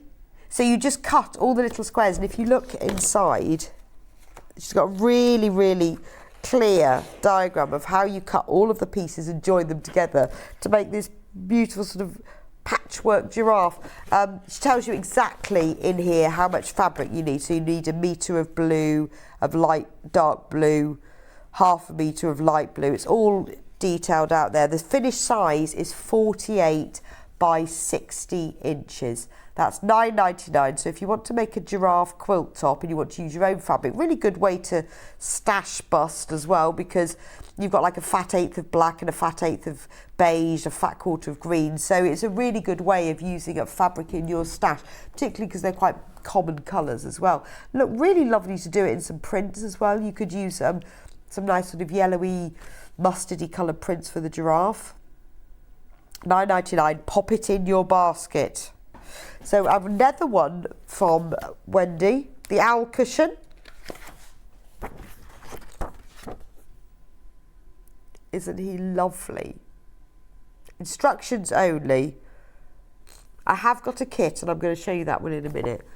So you just cut all the little squares, and if you look inside, she's got a really, really clear diagram of how you cut all of the pieces and join them together to make this beautiful sort of patchwork giraffe. She tells you exactly in here how much fabric you need. So you need 1 metre of blue, of light dark blue, 1/2 metre of light blue. It's all detailed out there. The finished size is 48 by 60 inches. That's $9.99. So if you want to make a giraffe quilt top and you want to use your own fabric, really good way to stash bust as well, because you've got like a fat 1/8 of black and a fat 1/8 of beige, a fat 1/4 of green. So it's a really good way of using up fabric in your stash, particularly because they're quite common colours as well. Look, really lovely to do it in some prints as well. You could use some nice sort of yellowy, mustardy coloured prints for the giraffe. $9.99. Pop it in your basket. So I have another one from Wendy, the owl cushion. Isn't he lovely? Instructions only. I have got a kit, and I'm going to show you that one in a minute,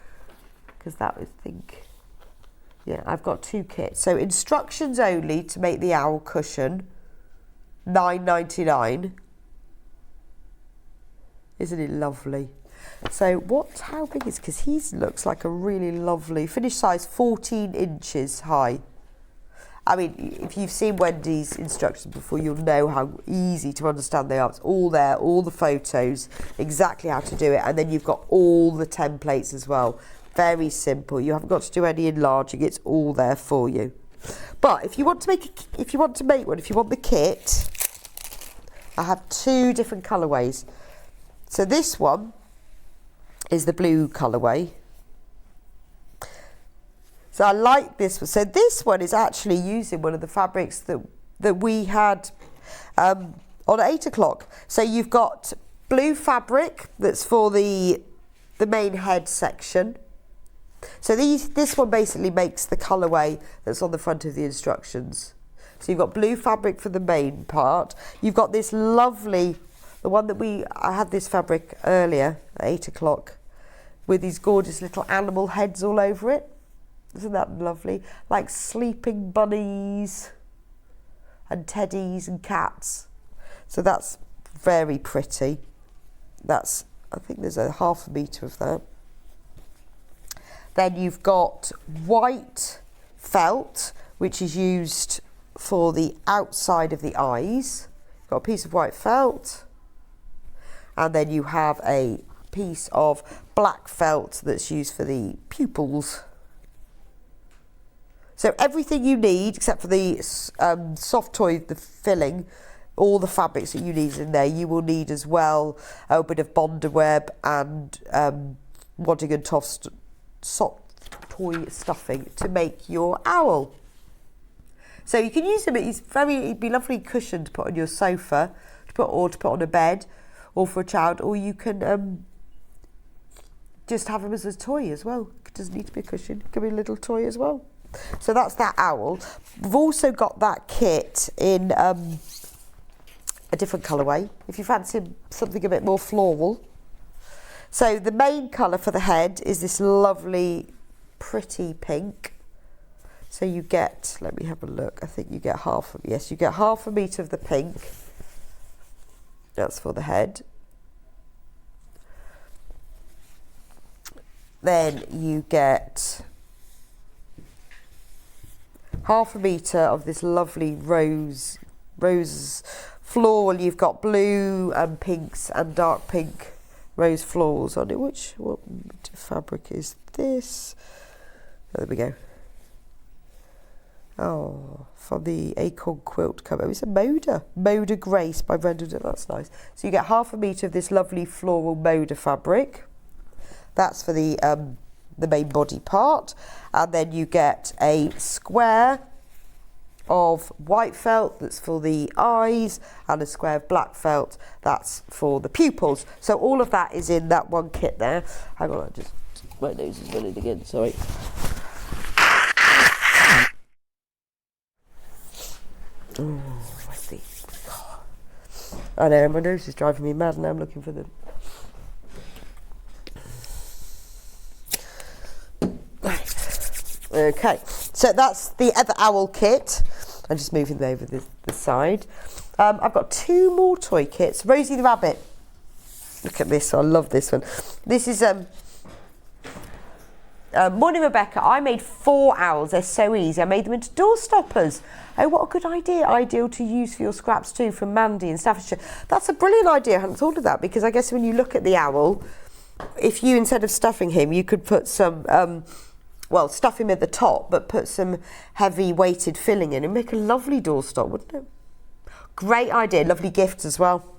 because that was, I've got 2 kits. So instructions only to make the owl cushion, $9.99. Isn't it lovely? So how big is, because he looks like a really lovely, finished size 14 inches high. I mean, if you've seen Wendy's instructions before, you'll know how easy to understand they are. It's all there, all the photos, exactly how to do it. And then you've got all the templates as well. Very simple. You haven't got to do any enlarging. It's all there for you. But if you want to make one, if you want the kit, I have 2 different colourways. So this one is the blue colourway. So I like this one. So this one is actually using one of the fabrics that we had on 8 o'clock. So you've got blue fabric that's for the main head section. So this one basically makes the colourway that's on the front of the instructions. So you've got blue fabric for the main part. You've got this lovely, the one that I had this fabric earlier at 8 o'clock with these gorgeous little animal heads all over it. Isn't that lovely? Like sleeping bunnies and teddies and cats. So that's very pretty. That's, I think there's a half a metre of that. Then you've got white felt, which is used for the outside of the eyes. Got a piece of white felt. And then you have a piece of black felt that's used for the pupils. So everything you need, except for the soft toy, the filling, all the fabrics that you need in there, you will need as well a bit of Bonder web and Wadding & Toft soft toy stuffing to make your owl. So you can use them, it'd be lovely cushion to put on your sofa, to put on a bed, or for a child, or you can just have them as a toy as well. It doesn't need to be a cushion, it can be a little toy as well. So that's that owl. We've also got that kit in a different colourway, if you fancy something a bit more floral. So the main colour for the head is this lovely, pretty pink. So you get, let me have a look, I think you get you get half a metre of the pink. That's for the head. Then you get half a metre of this lovely rose floral. You've got blue and pinks and dark pink rose florals on it. What fabric is this? Oh, there we go. Oh, from the Acorn Quilt cover. It's a Moda Grace by Brendan. That's nice. So you get half a metre of this lovely floral Moda fabric. That's for the main body part. And then you get a square of white felt that's for the eyes, and a square of black felt that's for the pupils. So all of that is in that one kit there. Hang on, my nose is running again, sorry. Oh, I see. I know, my nose is driving me mad, and I'm looking for them. Okay, so that's the other owl kit. I'm just moving them over the side. I've got two more toy kits. Rosie the Rabbit. Look at this, I love this one. This is Morning Rebecca. I made 4 owls, they're so easy. I made them into door stoppers. Oh, what a good idea. Ideal to use for your scraps too, from Mandy in Staffordshire. That's a brilliant idea, I hadn't thought of that, because I guess when you look at the owl, if you, instead of stuffing him, you could put some, stuff him at the top, but put some heavy weighted filling in and make a lovely doorstop, wouldn't it? Great idea, lovely gifts as well.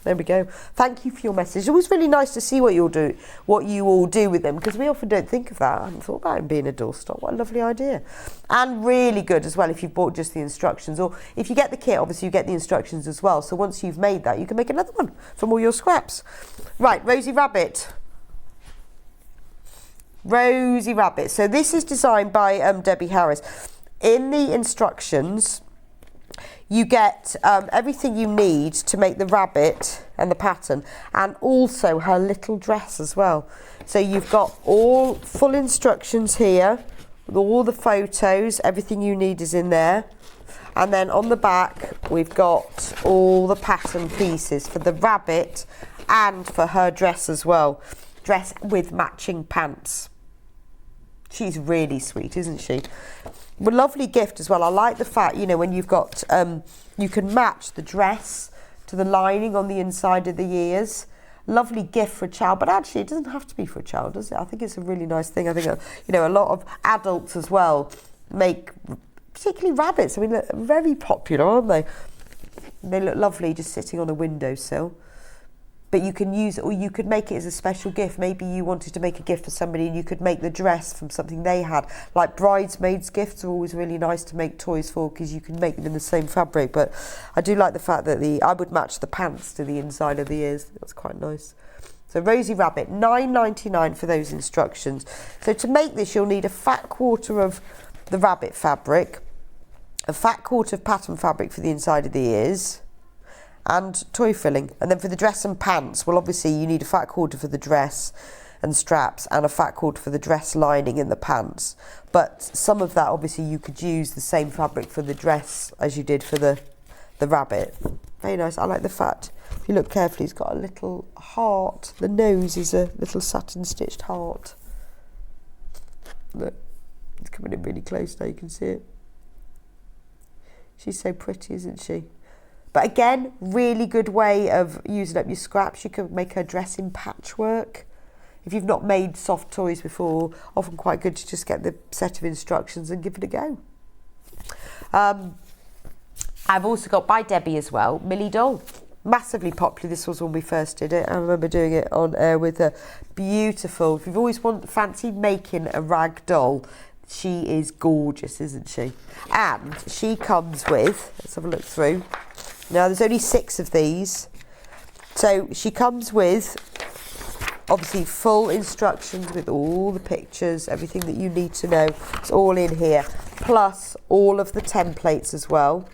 There we go. Thank you for your message. It's always really nice to see what you all do with them, because we often don't think of that. I hadn't thought about him being a doorstop. What a lovely idea. And really good as well if you've bought just the instructions, or if you get the kit, obviously you get the instructions as well. So once you've made that, you can make another one from all your scraps. Right, Rosie Rabbit. Rosie Rabbit. So this is designed by Debbie Harris. In the instructions, you get everything you need to make the rabbit and the pattern, and also her little dress as well. So you've got all full instructions here with all the photos. Everything you need is in there. And then on the back, we've got all the pattern pieces for the rabbit and for her dress as well. Dress with matching pants. She's really sweet, isn't she? A lovely gift as well. I like the fact, when you've got, you can match the dress to the lining on the inside of the ears. Lovely gift for a child, but actually it doesn't have to be for a child, does it? I think it's a really nice thing. I think, a lot of adults as well make, particularly rabbits. I mean, they're very popular, aren't they? They look lovely just sitting on a windowsill. But you can use it, or you could make it as a special gift. Maybe you wanted to make a gift for somebody and you could make the dress from something they had. Like bridesmaids' gifts are always really nice to make toys for, because you can make them in the same fabric. But I do like the fact that I would match the pants to the inside of the ears. That's quite nice. So Rosie Rabbit, $9.99 for those instructions. So to make this, you'll need a fat quarter of the rabbit fabric, a fat cord of pattern fabric for the inside of the ears, and toy filling. And then for the dress and pants, well, obviously you need a fat quarter for the dress and straps and a fat quarter for the dress lining in the pants. But some of that, obviously, you could use the same fabric for the dress as you did for the rabbit. Very nice. I like the fat. If you look carefully, it's got a little heart. The nose is a little satin stitched heart. Look, it's coming in really close now, you can see it. She's so pretty, isn't she? But again, really good way of using up your scraps. You can make her dress in patchwork. If you've not made soft toys before, often quite good to just get the set of instructions and give it a go. I've also got by Debbie as well, Millie Doll. Massively popular. This was when we first did it. I remember doing it on air with her. Beautiful. If you've always fancied making a rag doll, she is gorgeous, isn't she? And she comes with, let's have a look through. Now, there's only 6 of these. So she comes with, obviously, full instructions with all the pictures, everything that you need to know. It's all in here. Plus all of the templates as well.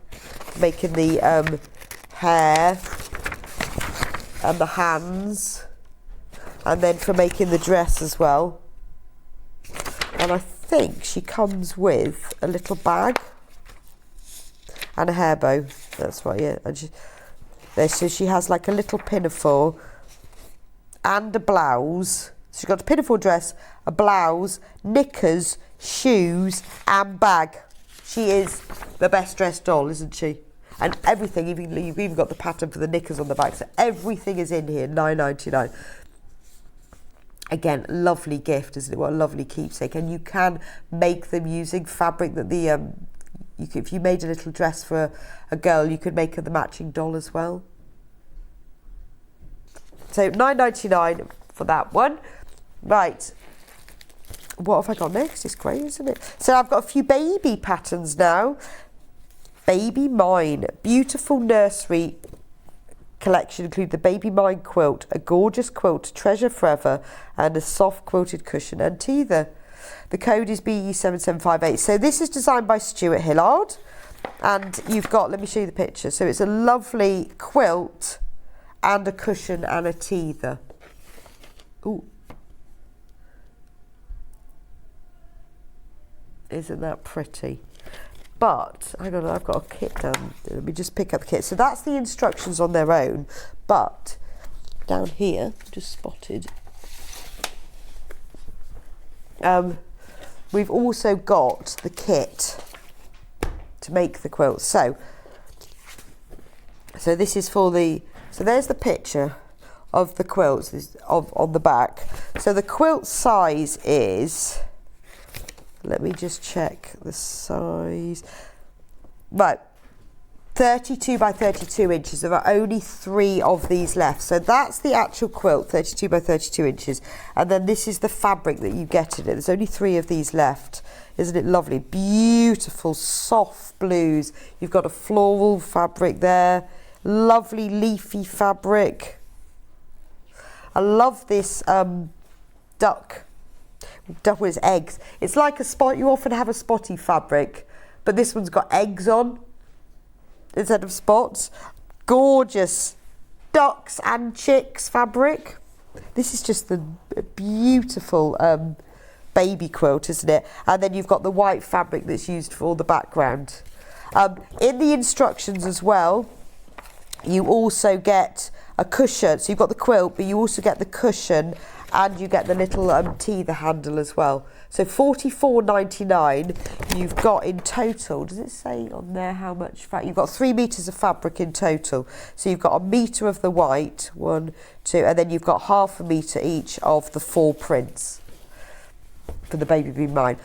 Making the hair and the hands. And then for making the dress as well. And I think she comes with a little bag and a hair bow. That's right, yeah. And so she has like a little pinafore and a blouse. So she's got a pinafore dress, a blouse, knickers, shoes and bag. She is the best dressed doll, isn't she? And everything, you've even got the pattern for the knickers on the back. So everything is in here, $9.99. Again, lovely gift, isn't it? What a lovely keepsake. And you can make them using fabric that if you made a little dress for a girl, you could make her the matching doll as well. So $9.99 for that one. Right. What have I got next? It's great, isn't it? So I've got a few baby patterns now. Baby Mine. Beautiful nursery collection include the Baby Mine quilt, a gorgeous quilt, treasure forever, and a soft quilted cushion and teether. The code is BE7758. So this is designed by Stuart Hillard, and you've got, let me show you the picture. So it's a lovely quilt and a cushion and a teether. Ooh. Isn't that pretty? But, hang on, I've got a kit down. Let me just pick up the kit. So that's the instructions on their own. But down here, just spotted, we've also got the kit to make the quilt. So this is for the, so there's the picture of the quilts on the back. So the quilt size is, let me just check the size. Right, 32 by 32 inches. There are only 3 of these left. So that's the actual quilt, 32 by 32 inches. And then this is the fabric that you get in it. There's only 3 of these left. Isn't it lovely? Beautiful, soft blues. You've got a floral fabric there. Lovely leafy fabric. I love this duck with eggs. It's like a spot. You often have a spotty fabric, but this one's got eggs on instead of spots. Gorgeous ducks and chicks fabric. This is just the beautiful baby quilt, isn't it? And then you've got the white fabric that's used for the background. In the instructions as well, you also get a cushion. So you've got the quilt, but you also get the cushion and you get the little teether handle as well. So $44.99 you've got in total. Does it say on there how much fabric? You've got 3 meters of fabric in total. So you've got a meter of the white, 1, 2, and then you've got half a meter each of the 4 prints for the Baby Be Mine.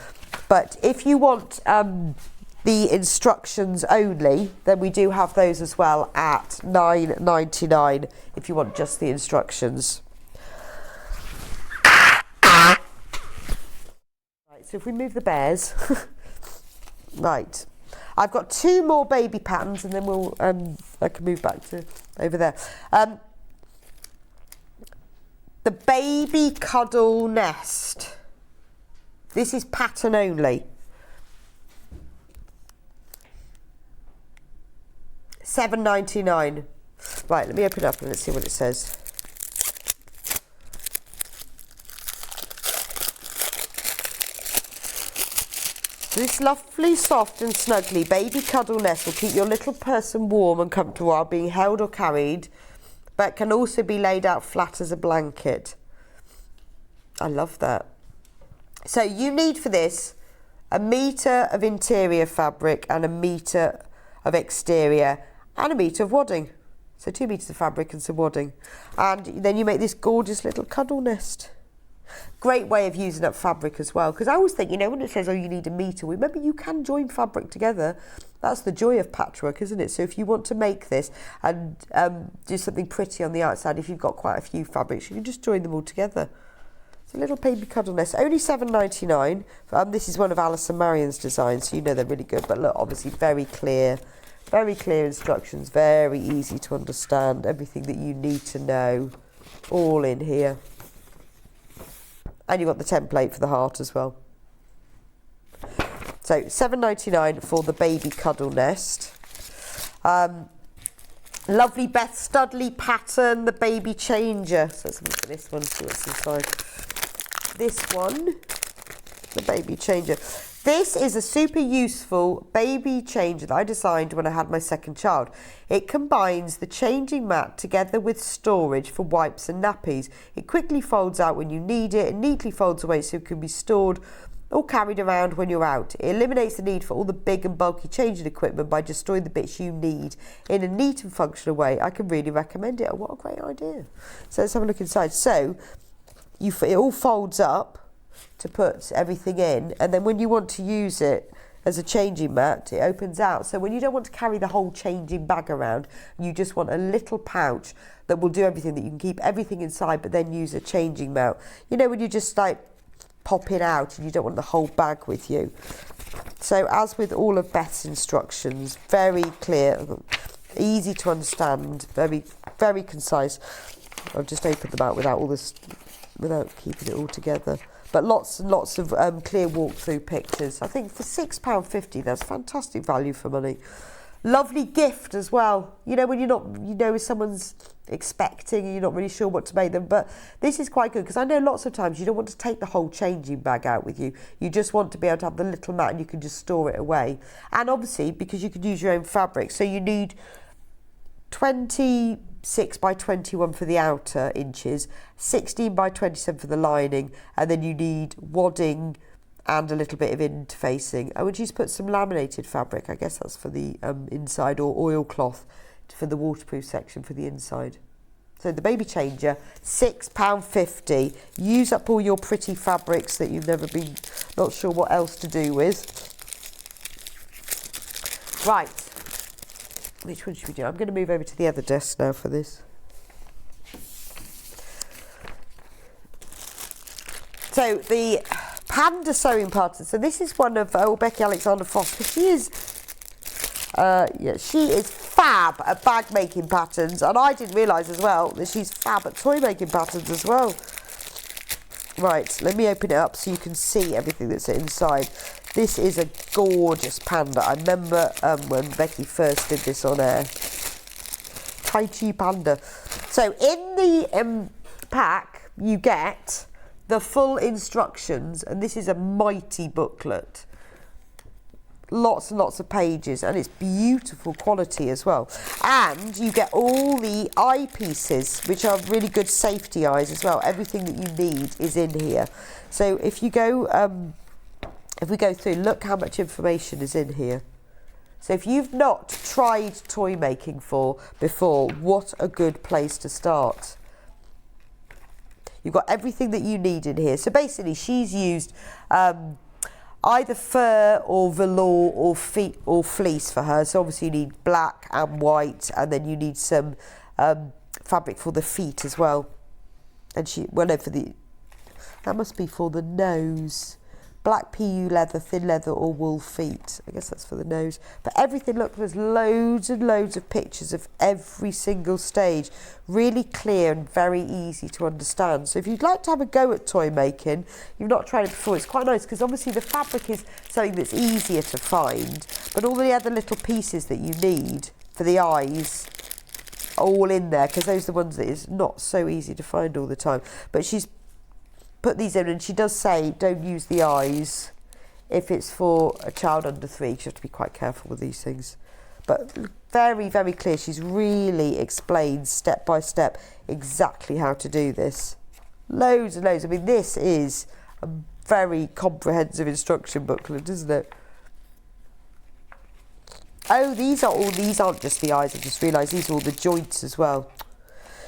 But if you want the instructions only, then we do have those as well at $9.99 if you want just the instructions. So if we move the bears, right, I've got 2 more baby patterns and then we'll, I can move back to over there. The Baby Cuddle Nest. This is pattern only. $7.99. Right, let me open it up and let's see what it says. This lovely, soft and snuggly baby cuddle nest will keep your little person warm and comfortable while being held or carried, but can also be laid out flat as a blanket. I love that. So you need for this 1 metre of interior fabric and 1 metre of exterior and 1 metre of wadding. So 2 metres of fabric and some wadding. And then you make this gorgeous little cuddle nest. Great way of using up fabric as well, because I always think, you know, when it says, oh, you need 1 metre, remember you can join fabric together. That's the joy of patchwork, isn't it? So if you want to make this and do something pretty on the outside, if you've got quite a few fabrics, you can just join them all together. It's a little baby cuddle nest, only $7.99. This is one of Alice and Marion's designs, so you know they're really good. But look, obviously very clear instructions, very easy to understand, everything that you need to know, all in here. And you've got the template for the heart as well. So $7.99 for the baby cuddle nest. Lovely Beth Studley pattern, the baby changer. So let's look at this one, see what's inside. This one, the baby changer. This is a super useful baby changer that I designed when I had my second child. It combines the changing mat together with storage for wipes and nappies. It quickly folds out when you need it and neatly folds away so it can be stored or carried around when you're out. It eliminates the need for all the big and bulky changing equipment by just storing the bits you need in a neat and functional way. I can really recommend it. Oh, what a great idea. So let's have a look inside. So it all folds up to put everything in, and then when you want to use it as a changing mat, it opens out. So when you don't want to carry the whole changing bag around, you just want a little pouch that will do everything, that you can keep everything inside but then use a changing mat. You know, when you just like pop it out and you don't want the whole bag with you. So as with all of Beth's instructions, very clear, easy to understand, very, very concise. I've just opened them out without all this, without keeping it all together. But lots and lots of clear walkthrough pictures. I think for £6.50, that's fantastic value for money. Lovely gift as well. You know, when you're not, you know, if someone's expecting and you're not really sure what to make them. But this is quite good, because I know lots of times you don't want to take the whole changing bag out with you. You just want to be able to have the little mat and you can just store it away. And obviously, because you can use your own fabric, so you need 26 by 21 for the outer inches, 16 by 27 for the lining, and then you need wadding and a little bit of interfacing. I would just put some laminated fabric, I guess that's for the inside, or oilcloth for the waterproof section for the inside. So the baby changer, £6.50. Use up all your pretty fabrics that you've never been not sure what else to do with. Right, which one should we do? I'm going to move over to the other desk now for this. So the Panda sewing pattern. So this is one of Becky Alexander Foster. She is fab at bag making patterns, and I didn't realise as well that she's fab at toy making patterns as well. Right, let me open it up so you can see everything that's inside. This is a gorgeous panda. I remember when Becky first did this on air. Tai Chi panda. So in the pack you get the full instructions, and this is a mighty booklet. Lots and lots of pages, and it's beautiful quality as well. And you get all the eyepieces, which are really good safety eyes as well. Everything that you need is in here. So if you go, if we go through, look how much information is in here. So if you've not tried toy making before, what a good place to start. You've got everything that you need in here. So basically, she's used either fur or velour or fleece for her. So obviously you need black and white, and then you need some fabric for the feet as well. And that must be for the nose. Black PU leather, thin leather or wool feet. I guess that's for the nose. But everything, look, there's loads and loads of pictures of every single stage. Really clear and very easy to understand. So if you'd like to have a go at toy making, you've not tried it before, it's quite nice, because obviously the fabric is something that's easier to find, but all the other little pieces that you need for the eyes all in there, because those are the ones that is not so easy to find all the time. But she's put these in, and she does say don't use the eyes if it's for a child under 3. You have to be quite careful with these things. But very, very clear. She's really explained step by step exactly how to do this. Loads and loads. I mean, this is a very comprehensive instruction booklet, isn't it? Oh, these aren't just the eyes. I just realised these are all the joints as well.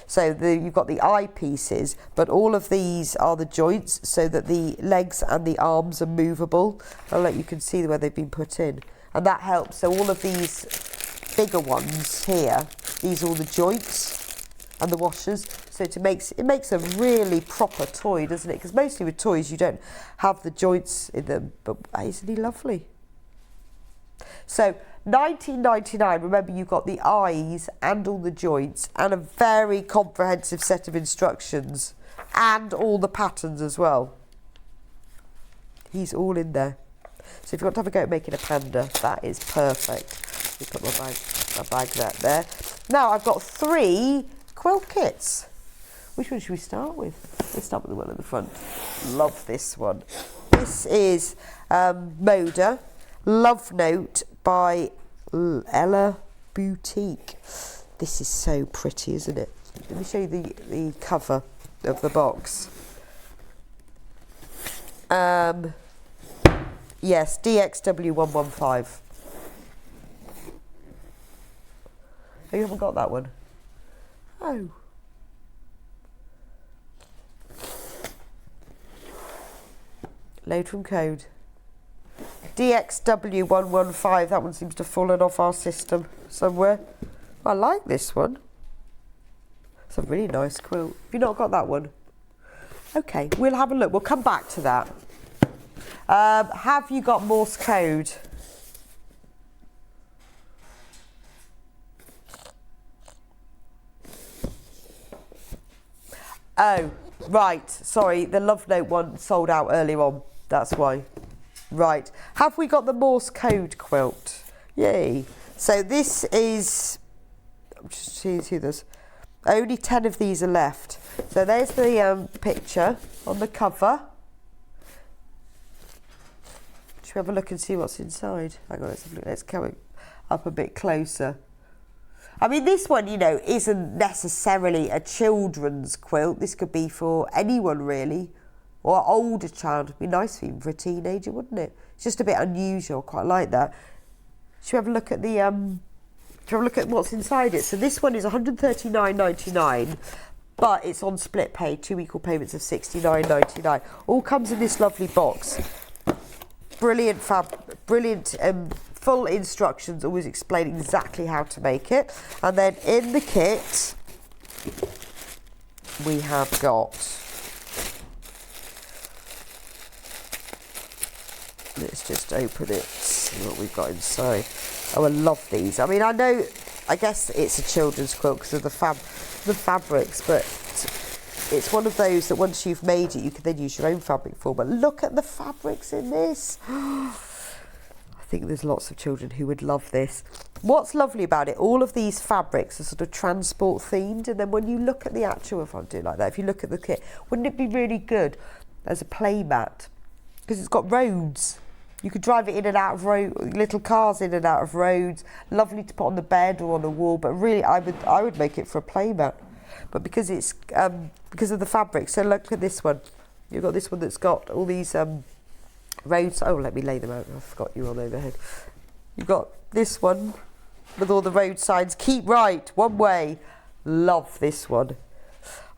So you've got the eye pieces, but all of these are the joints so that the legs and the arms are movable. I'll let you can see where they've been put in. And that helps. So all of these bigger ones here, these are all the joints and the washers. So it makes a really proper toy, doesn't it? Because mostly with toys you don't have the joints in them, but isn't he lovely? So £19.99. Remember, you've got the eyes and all the joints and a very comprehensive set of instructions and all the patterns as well. He's all in there. So if you want to have a go at making a panda, that is perfect. Let me put my bag there. Now I've got 3 quilt kits. Which one should we start with? Let's start with the one at the front. Love this one. This is Moda Love Note by Ella Boutique. This is so pretty, isn't it? Let me show you the cover of the box. Yes, DXW115. Oh, you haven't got that one? Oh. Load from code. DXW115. That one seems to have fallen off our system somewhere. I like this one. It's a really nice quilt. Have you not got that one? Okay, we'll have a look. We'll come back to that. Have you got Morse code? Oh, right. Sorry, the Love Note one sold out earlier on. That's why. Right. Have we got the Morse code quilt? Yay. So this is... I'm just seeing who there's... Only 10 of these are left. So there's the picture on the cover. Should we have a look and see what's inside? Hang on, let's have a look. Let's come up a bit closer. I mean, this one, you know, isn't necessarily a children's quilt. This could be for anyone, really. Or an older child. It'd be nice even for a teenager, wouldn't it? It's just a bit unusual. Quite like that. Should we have a look at the... Should we have a look at what's inside it? So this one is £139.99, but it's on split pay, 2 equal payments of £69.99. All comes in this lovely box. Brilliant full instructions, always explain exactly how to make it. And then in the kit, we have got... Let's just open it, see what we've got inside. Oh, I love these. I mean, I guess it's a children's quilt because of the fabrics, but it's one of those that once you've made it, you can then use your own fabric for. But look at the fabrics in this. I think there's lots of children who would love this. What's lovely about it, all of these fabrics are sort of transport themed, and then when you look at the actual, if I do it like that, if you look at the kit, wouldn't it be really good as a play mat? Because it's got roads. You could drive it in and out of little cars in and out of roads. Lovely to put on the bed or on the wall, but really I would make it for a playmat. But because it's because of the fabric. So look at this one. You've got this one that's got all these roads. Oh, let me lay them out. I forgot you on overhead. You've got this one with all the road signs. Keep right, one way. Love this one.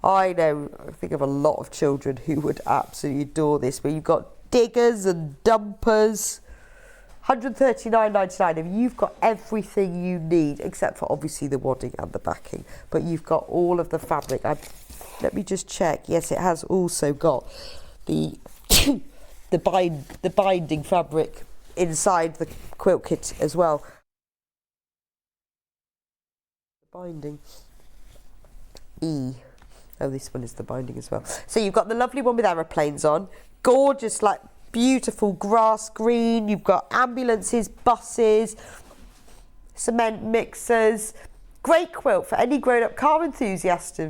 I know. I think of a lot of children who would absolutely adore this. Where you've got diggers and dumpers. £139.99. and you've got everything you need except for obviously the wadding and the backing, but you've got all of the fabric. Let me just check. Yes, it has also got the the binding fabric inside the quilt kit as well. The binding oh, this one is the binding as well. So you've got the lovely one with aeroplanes on. Gorgeous, like beautiful grass green. You've got ambulances, buses, cement mixers. Great quilt for any grown-up car enthusiast.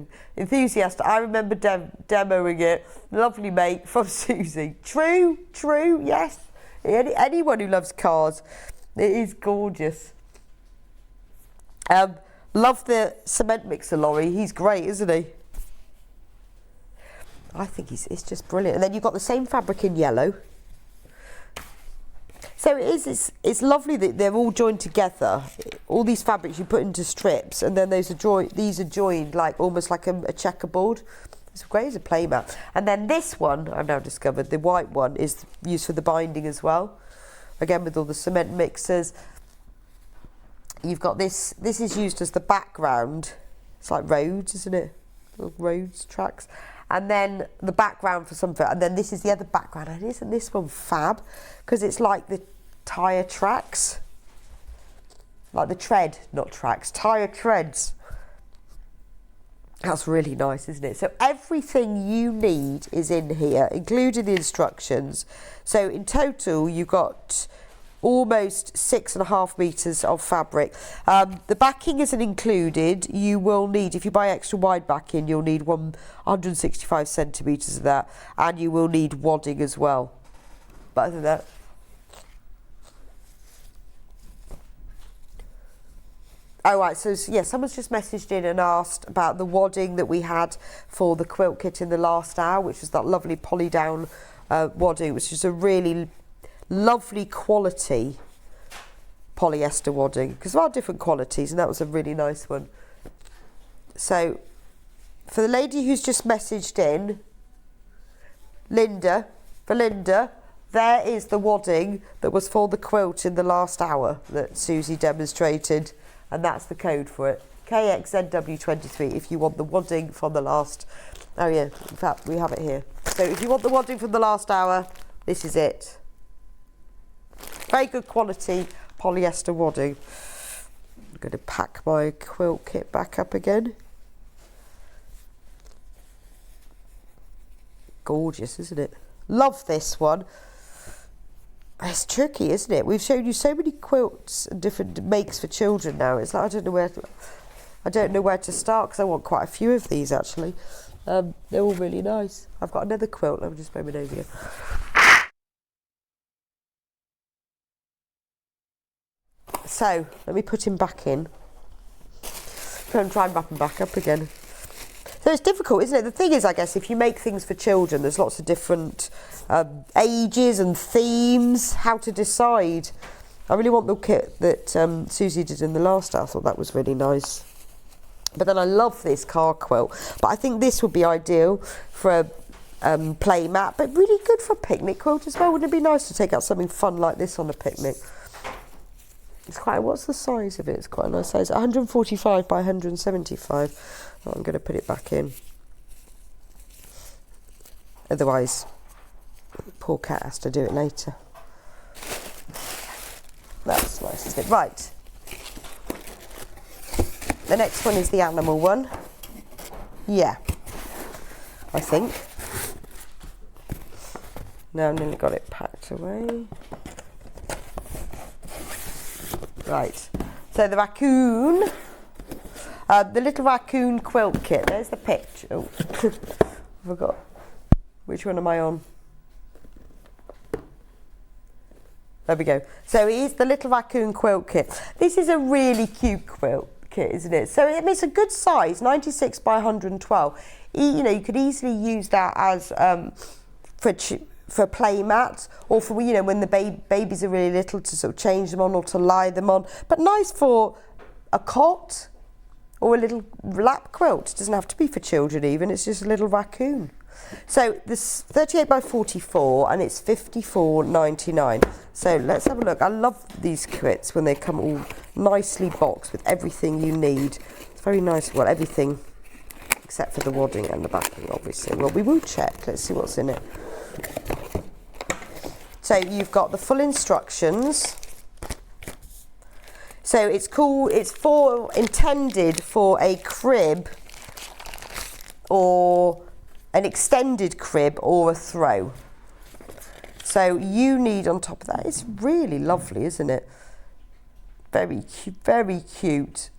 I remember demoing it. Lovely make from Suzie. True, yes. Anyone who loves cars, it is gorgeous. Love the cement mixer lorry. He's great, isn't he? I think it's just brilliant. And then you've got the same fabric in yellow. So it's lovely that they're all joined together. All these fabrics you put into strips, and then these are joined like almost like a checkerboard. It's great as a playmat. And then this one, I've now discovered, the white one, is used for the binding as well. Again, with all the cement mixers. You've got this is used as the background. It's like roads, isn't it? Little roads, tracks. And then the background for something. And then this is the other background. And isn't this one fab? Because it's like the tyre tracks. Like the tread, not tracks, tyre treads. That's really nice, isn't it? So everything you need is in here, including the instructions. So in total, you've got almost 6.5 meters of fabric. The backing isn't included. You will need, if you buy extra wide backing, you'll need 165 centimeters of that, and you will need wadding as well. But other than that, oh right, so yeah, someone's just messaged in and asked about the wadding that we had for the quilt kit in the last hour, which was that lovely poly down wadding, which is a really lovely quality polyester wadding, because there are different qualities, and that was a really nice one. So for the lady who's just messaged in, Linda, there is the wadding that was for the quilt in the last hour that Suzie demonstrated, and that's the code for it, KXZW23, if you want the wadding from the last, oh yeah, in fact we have it here. So if you want the wadding from the last hour, this is it. Very good quality polyester wadding. I'm going to pack my quilt kit back up again. Gorgeous, isn't it? Love this one. It's tricky, isn't it? We've shown you so many quilts and different makes for children now. It's like I don't know where to start, because I want quite a few of these actually. They're all really nice. I've got another quilt. Let me just move it over here. So let me put him back in. I'm trying to wrap him back up again. So it's difficult, isn't it? The thing is, I guess, if you make things for children, there's lots of different ages and themes, how to decide. I really want the kit that Suzie did in the last hour. I thought that was really nice. But then I love this car quilt. But I think this would be ideal for a play mat, but really good for a picnic quilt as well. Wouldn't it be nice to take out something fun like this on a picnic? It's quite, what's the size of it? It's quite a nice size. 145 by 175. Oh, I'm going to put it back in. Otherwise, poor cat has to do it later. That's nice, isn't it? Right. The next one is the animal one. Yeah, I think. Now I've nearly got it packed away. Right, so the raccoon, the little raccoon quilt kit. There's the picture. Oh, I forgot. Which one am I on? There we go. So it is the little raccoon quilt kit. This is a really cute quilt kit, isn't it? So it's a good size, 96 by 112. You know, you could easily use that as for play mats, or for, you know, when the babies are really little, to sort of change them on or to lie them on. But nice for a cot or a little lap quilt. It doesn't have to be for children even, it's just a little raccoon. So this 38 by 44 and it's $54.99. So let's have a look. I love these kits when they come all nicely boxed with everything you need. It's very nice. Well, everything except for the wadding and the backing, obviously. Well, we will check. Let's see what's in it. So you've got the full instructions. So it's intended for a crib or an extended crib or a throw. So you need on top of that, it's really lovely, isn't it? very cute.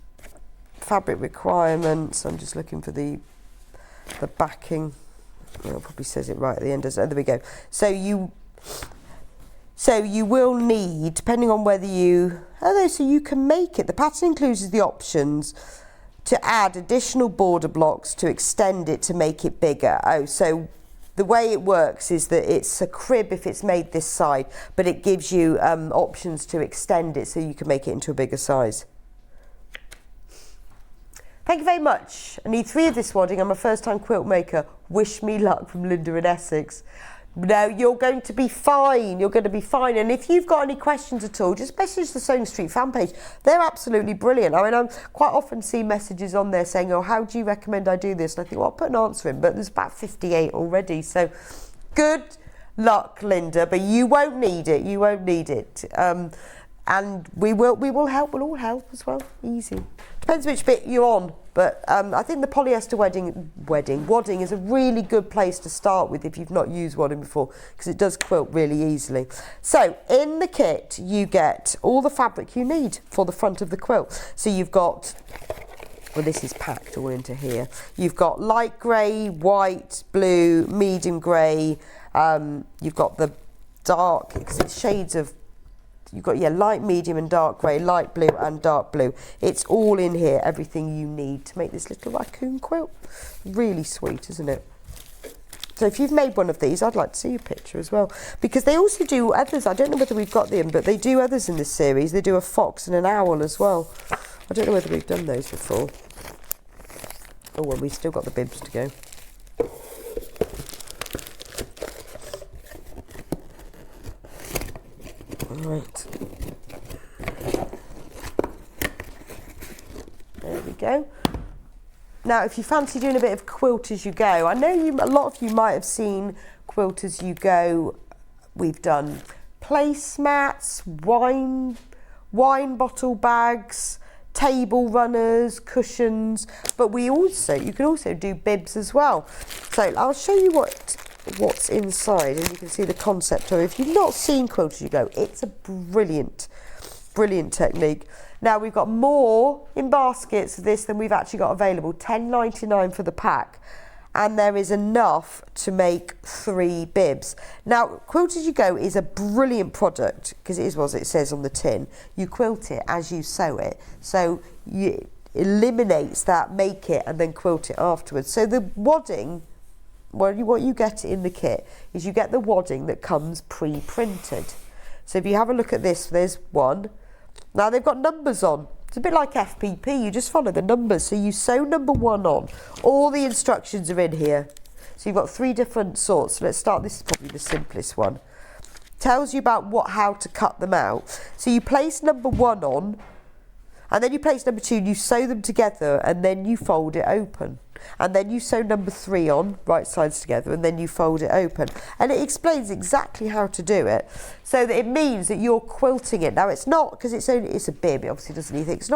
Fabric requirements. I'm just looking for the backing. Well, it probably says it right at the end, doesn't it? There we go. So you will need, depending on whether so you can make it. The pattern includes the options to add additional border blocks to extend it to make it bigger. So the way it works is that it's a crib if it's made this side, but it gives you options to extend it so you can make it into a bigger size. Thank you very much. I need 3 of this wadding. I'm a first-time quilt maker. Wish me luck, from Linda in Essex. No, you're going to be fine. You're going to be fine. And if you've got any questions at all, just message the Sewing Street fan page. They're absolutely brilliant. I mean, I quite often see messages on there saying, oh, how do you recommend I do this? And I think, well, I'll put an answer in, but there's about 58 already. So good luck, Linda, but you won't need it. You won't need it. And we will help. We'll all help as well. Easy. Depends which bit you're on. But I think the polyester wadding is a really good place to start with if you've not used wadding before, because it does quilt really easily. So in the kit you get all the fabric you need for the front of the quilt. So you've got, well, this is packed all into here. You've got light grey, white, blue, medium grey. You've got the dark, because it's shades of, you've got, light, medium and dark grey, light blue and dark blue. It's all in here, everything you need to make this little raccoon quilt. Really sweet, isn't it? So if you've made one of these, I'd like to see a picture as well. Because they also do others. I don't know whether we've got them, but they do others in this series. They do a fox and an owl as well. I don't know whether we've done those before. Oh, well, we've still got the bibs to go. Right, there we go. Now, if you fancy doing a bit of quilt as you go, I know a lot of you might have seen quilt as you go. We've done placemats, wine bottle bags, table runners, cushions, but you can also do bibs as well. So I'll show you what's inside, and you can see the concept of it. If you've not seen quilt as you go, it's a brilliant technique. Now we've got more in baskets of this than we've actually got available. £10.99 for the pack, and there is enough to make 3 bibs. Now quilt as you go is a brilliant product because it is what it says on the tin. You quilt it as you sew it, so it eliminates that make it and then quilt it afterwards. So the wadding, what you get in the kit is you get the wadding that comes pre-printed. So if you have a look at this, there's one. Now they've got numbers on. It's a bit like FPP, you just follow the numbers. So you sew number 1 on. All the instructions are in here. So you've got 3 different sorts. So let's start, this is probably the simplest one. Tells you about how to cut them out. So you place number 1 on, and then you place number 2, and you sew them together, and then you fold it open. And then you sew number 3 on, right sides together, and then you fold it open. And it explains exactly how to do it, so that it means that you're quilting it. Now it's not, because it's a bib, it obviously doesn't need thick. It's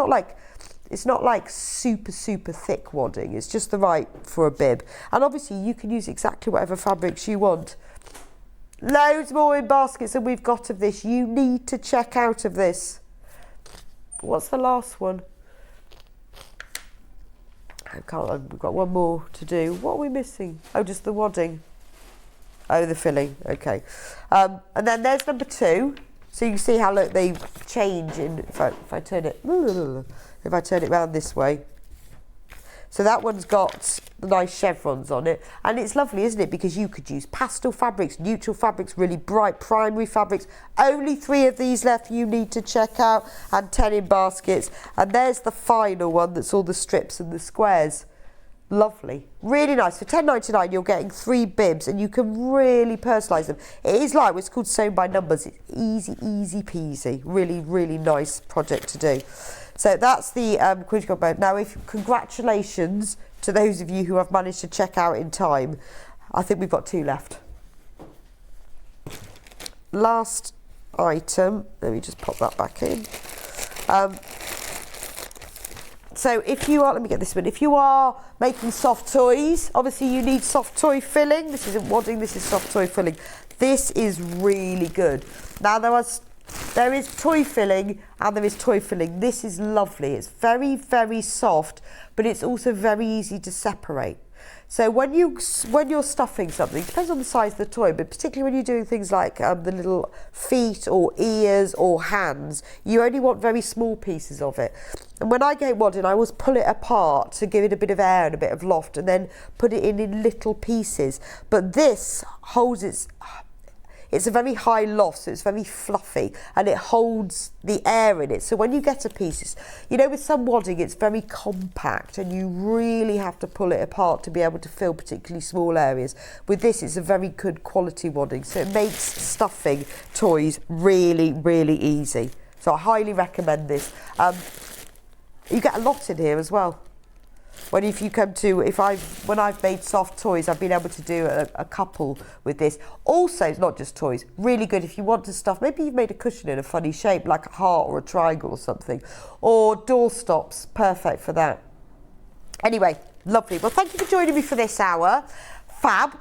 not like super thick wadding. It's just the right for a bib. And obviously you can use exactly whatever fabrics you want. Loads more in baskets than we've got of this. You need to check out of this. What's the last one? We've got one more to do. What are we missing? Oh, just the wadding. Oh, the filling. Okay. And then there's number 2. So you can see how they change in. If I turn it round this way. So that one's got the nice chevrons on it, and it's lovely, isn't it? Because you could use pastel fabrics, neutral fabrics, really bright primary fabrics. Only 3 of these left you need to check out, and 10 in baskets. And there's the final one that's all the strips and the squares. Lovely, really nice. For £10.99 you're getting 3 bibs, and you can really personalise them. It is like what's called sewn by numbers. It's easy peasy. Really nice project to do. So that's the Quilt Boat. Now, congratulations to those of you who have managed to check out in time. I think we've got 2 left. Last item. Let me just pop that back in. So if you are, let me get this one. If you are making soft toys, obviously you need soft toy filling. This isn't wadding, this is soft toy filling. This is really good. Now there was There is toy filling and there is toy filling. This is lovely. It's very, very soft, but it's also very easy to separate. So when you're stuffing something, it depends on the size of the toy, but particularly when you're doing things like the little feet or ears or hands, you only want very small pieces of it. And when I go modding, I always pull it apart to give it a bit of air and a bit of loft, and then put it in little pieces. But this holds it's a very high loft, so it's very fluffy, and it holds the air in it. So when you get a piece, with some wadding, it's very compact, and you really have to pull it apart to be able to fill particularly small areas. With this, it's a very good quality wadding, so it makes stuffing toys really, really easy. So I highly recommend this. You get a lot in here as well. When I've made soft toys, I've been able to do a couple with this. Also, it's not just toys, really good if you want to stuff, maybe you've made a cushion in a funny shape, like a heart or a triangle or something, or door stops, perfect for that. Anyway, lovely. Well, thank you for joining me for this hour. Fab.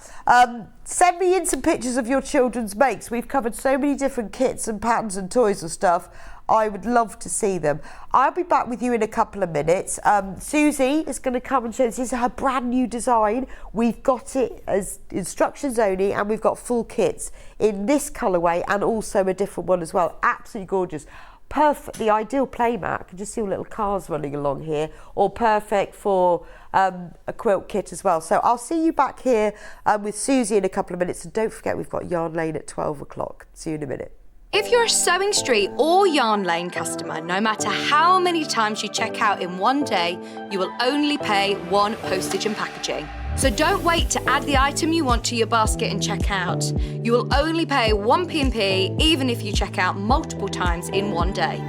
Send me in some pictures of your children's makes. We've covered so many different kits and patterns and toys and stuff. I would love to see them. I'll be back with you in a couple of minutes. Suzie is going to come and show us. This is her brand new design. We've got it as instructions only, and we've got full kits in this colourway and also a different one as well. Absolutely gorgeous. Perfect, the ideal playmat. I can just see all little cars running along here, or perfect for a quilt kit as well. So I'll see you back here with Suzie in a couple of minutes, and don't forget we've got Yarn Lane at 12 o'clock. See you in a minute. If you're a Sewing Street or Yarn Lane customer, no matter how many times you check out in one day, you will only pay one postage and packaging. So don't wait to add the item you want to your basket and check out. You will only pay one P&P even if you check out multiple times in one day.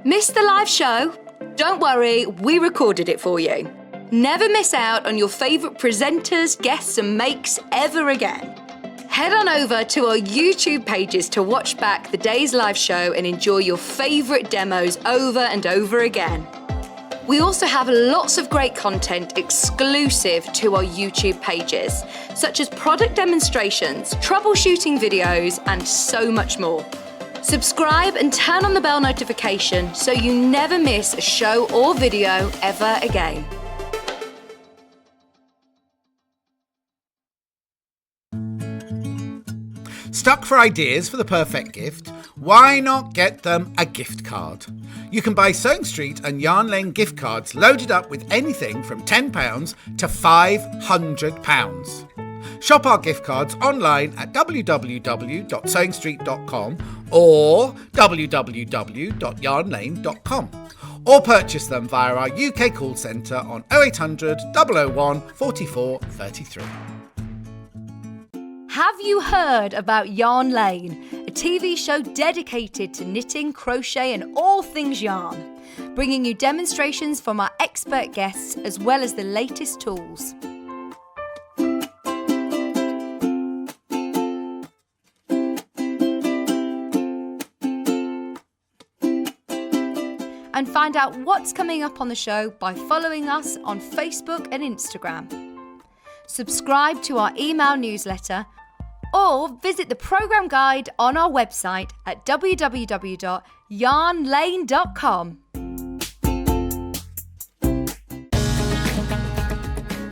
Missed the live show? Don't worry, we recorded it for you. Never miss out on your favourite presenters, guests and makes ever again. Head on over to our YouTube pages to watch back the day's live show and enjoy your favourite demos over and over again. We also have lots of great content exclusive to our YouTube pages, such as product demonstrations, troubleshooting videos, and so much more. Subscribe and turn on the bell notification so you never miss a show or video ever again. Stuck for ideas for the perfect gift? Why not get them a gift card? You can buy Sewing Street and Yarn Lane gift cards loaded up with anything from £10 to £500. Shop our gift cards online at www.sewingstreet.com or www.yarnlane.com, or purchase them via our UK call centre on 0800 001 44 33. Have you heard about Yarn Lane, a TV show dedicated to knitting, crochet and all things yarn, bringing you demonstrations from our expert guests as well as the latest tools. And find out what's coming up on the show by following us on Facebook and Instagram. Subscribe to our email newsletter or visit the programme guide on our website at www.yarnlane.com.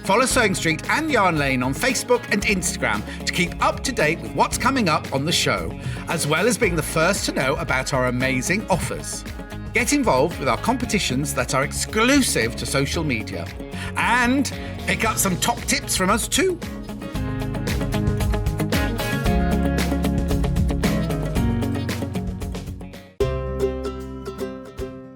Follow Sewing Street and Yarn Lane on Facebook and Instagram to keep up to date with what's coming up on the show, as well as being the first to know about our amazing offers. Get involved with our competitions that are exclusive to social media, and pick up some top tips from us too.